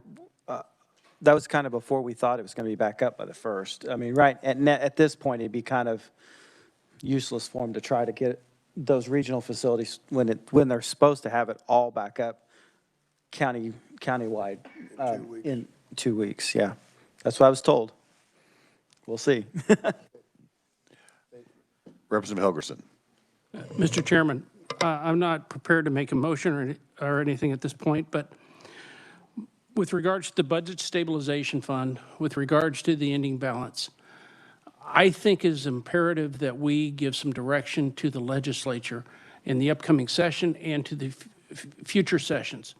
before we thought it was going to be back up by the first. I mean, right at this point, it'd be kind of useless for them to try to get those regional facilities when they're supposed to have it all back up countywide in 2 weeks. Yeah, that's what I was told. We'll see. Representative Helgerson. Mr. Chairman, I'm not prepared to make a motion or anything at this point, but with regards to the budget stabilization fund, with regards to the ending balance, I think it is imperative that we give some direction to the legislature in the upcoming session and to the future sessions.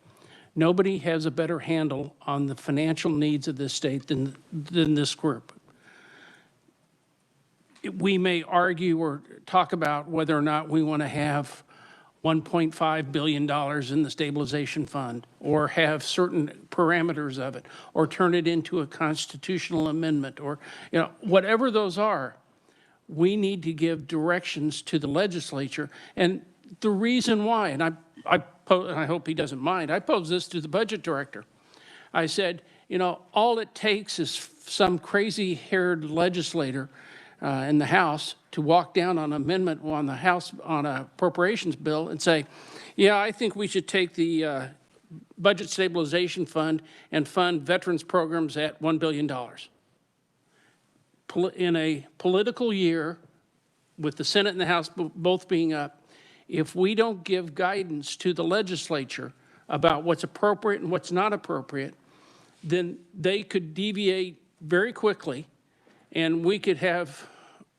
Nobody has a better handle on the financial needs of this state than this group. We may argue or talk about whether or not we want to have $1.5 billion in the stabilization fund, or have certain parameters of it, or turn it into a constitutional amendment, or, whatever those are, we need to give directions to the legislature. And the reason why, and I hope he doesn't mind, I posed this to the budget director. I said, all it takes is some crazy-haired legislator in the House to walk down on an amendment on the House on a appropriations bill and say, yeah, I think we should take the budget stabilization fund and fund veterans programs at $1 billion. In a political year, with the Senate and the House both being up, if we don't give guidance to the legislature about what's appropriate and what's not appropriate, then they could deviate very quickly, and we could have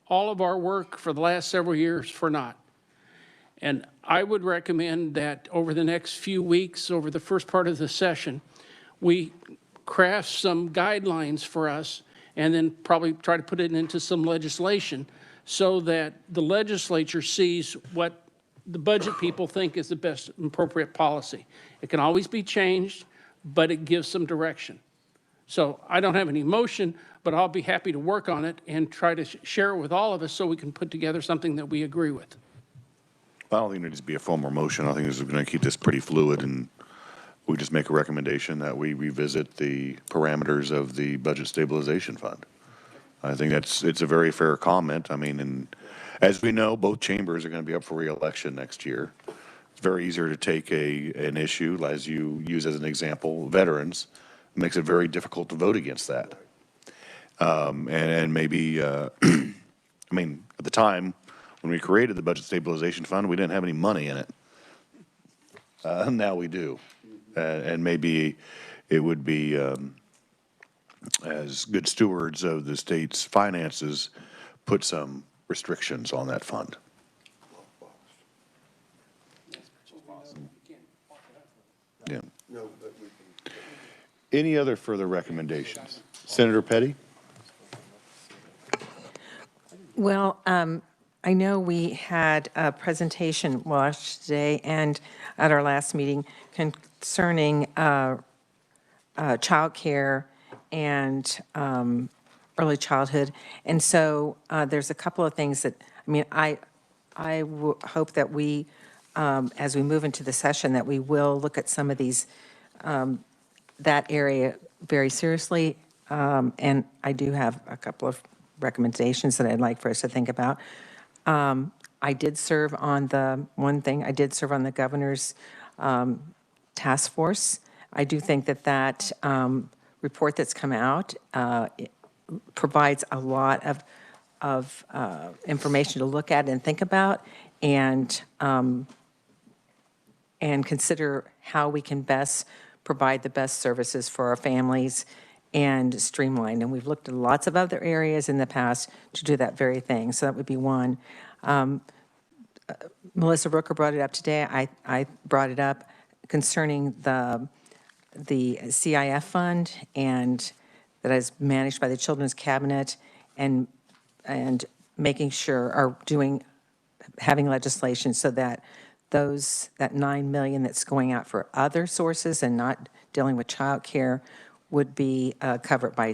all of our work for the last several years for naught. And I would recommend that over the next few weeks, over the first part of the session, we craft some guidelines for us and then probably try to put it into some legislation so that the legislature sees what the budget people think is the best appropriate policy. It can always be changed, but it gives some direction. So I don't have any motion, but I'll be happy to work on it and try to share it with all of us so we can put together something that we agree with. I don't think there needs to be a formal motion. I think this is going to keep this pretty fluid, and we just make a recommendation that we revisit the parameters of the Budget Stabilization Fund. I think it's a very fair comment. I mean, and as we know, both chambers are going to be up for re-election next year. It's very easier to take an issue, as you use as an example, veterans. It makes it very difficult to vote against that. And maybe, I mean, at the time, when we created the Budget Stabilization Fund, we didn't have any money in it. Now we do. And maybe it would be, as good stewards of the state's finances, put some restrictions on that fund. Yeah. Any other further recommendations? Senator Petty? Well, I know we had a presentation today and at our last meeting concerning childcare and early childhood. And so there's a couple of things that, I mean, I hope that we, as we move into the session, that we will look at some of these, that area very seriously. And I do have a couple of recommendations that I'd like for us to think about. I did serve on the governor's task force. I do think that report that's come out it provides a lot of information to look at and think about, and consider how we can best provide the best services for our families and streamline. And we've looked at lots of other areas in the past to do that very thing. So that would be one. Melissa Rooker brought it up today. I brought it up concerning the CIF fund, and that is managed by the Children's Cabinet, and making sure, or having legislation so that that $9 million that's going out for other sources and not dealing with child care would be covered by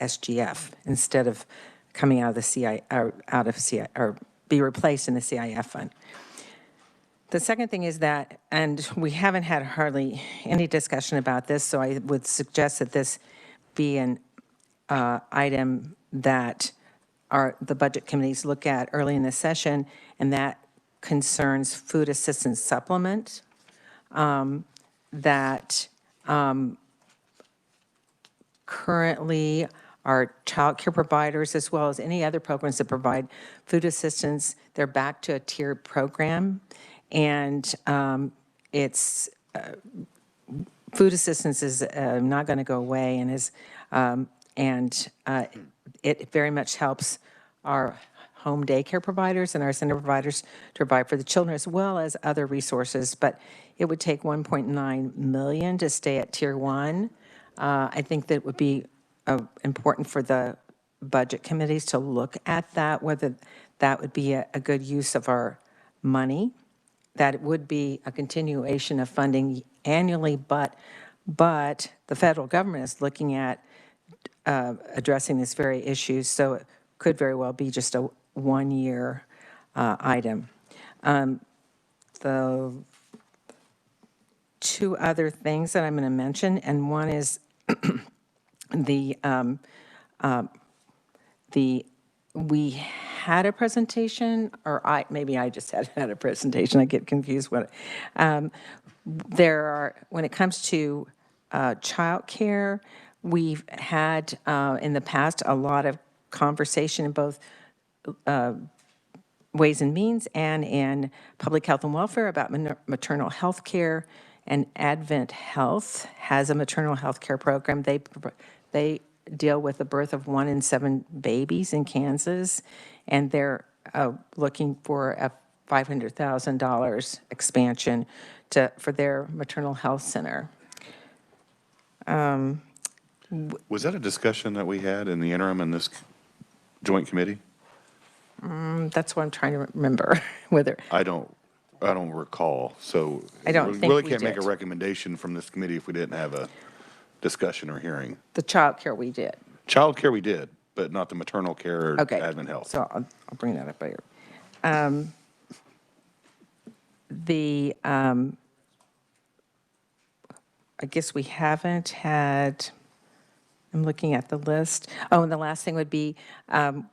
SGF instead of coming out of the CI, or be replaced in the CIF fund. The second thing is that, and we haven't had hardly any discussion about this, so I would suggest that this be an item that the budget committees look at early in the session, and that concerns food assistance supplement, that currently our child care providers, as well as any other programs that provide food assistance, they're back to a tiered program. And food assistance is not going to go away, and it very much helps our home daycare providers and our center providers to provide for the children, as well as other resources. But it would take $1.9 million to stay at tier 1. I think that would be important for the budget committees to look at that, whether that would be a good use of our money. That it would be a continuation of funding annually, but the federal government is looking at addressing this very issue, so it could very well be just a one-year item. The two other things that I'm going to mention, and one is we had a presentation, or maybe I just had a presentation. I get confused. When it comes to childcare, we've had in the past a lot of conversation in both Ways and Means and in Public Health and Welfare about maternal health care, and Advent Health has a maternal health care program. They deal with the birth of 1 in 7 babies in Kansas, and they're looking for a $500,000 expansion for their maternal health center. Was that a discussion that we had in the interim in this joint committee? That's what I'm trying to remember, whether. I don't I don't recall, so. I don't we think really we can't make a did. recommendation from this committee if we didn't have a discussion or hearing. The childcare we did. Childcare we did, but not the maternal care or Okay. admin health. So I'll bring that up later. I guess we haven't had, I'm looking at the list. Oh, and the last thing would be,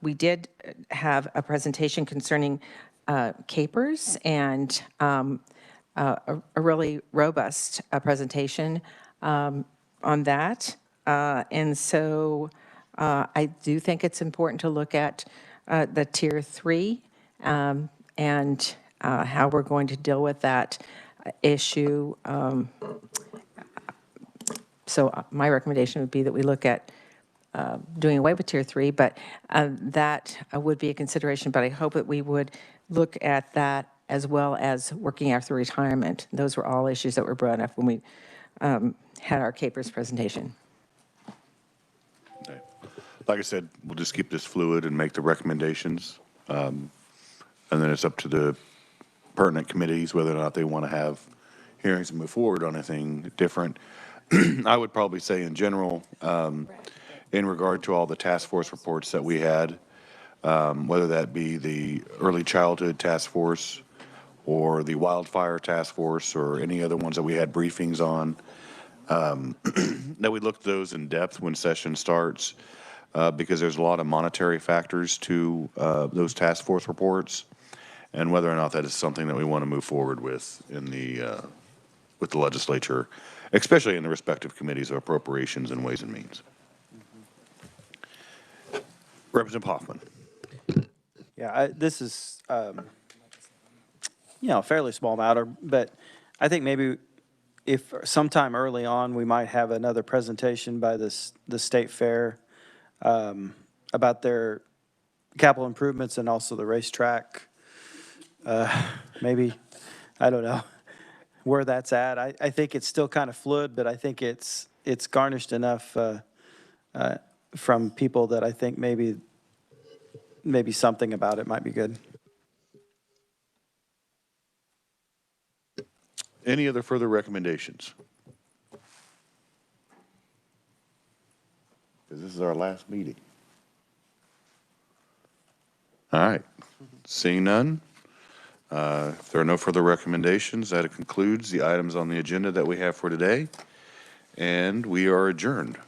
we did have a presentation concerning capers and a really robust presentation on that. And so I do think it's important to look at the Tier 3 and how we're going to deal with that issue. So my recommendation would be that we look at doing away with Tier 3, but that would be a consideration. But I hope that we would look at that as well as working after retirement. Those were all issues that were brought up when we had our CAPERS presentation. Okay. Like I said, we'll just keep this fluid and make the recommendations. And then it's up to the pertinent committees whether or not they want to have hearings and move forward on anything different. I would probably say in general, in regard to all the task force reports that we had, whether that be the early childhood task force or the wildfire task force or any other ones that we had briefings on, that we look at those in depth when session starts, because there's a lot of monetary factors to those task force reports, and whether or not that is something that we want to move forward with in the with the legislature, especially in the respective committees of appropriations and ways and means. Representative Hoffman. Yeah, this is, a fairly small matter, but I think maybe if sometime early on, we might have another presentation by the State Fair about their capital improvements and also the racetrack. Maybe, I don't know where that's at. I think it's still kind of fluid, but I think it's garnished enough from people that I think maybe something about it might be good. Any other further recommendations? Because this is our last meeting. All right. Seeing none, if there are no further recommendations, that concludes the items on the agenda that we have for today, and we are adjourned.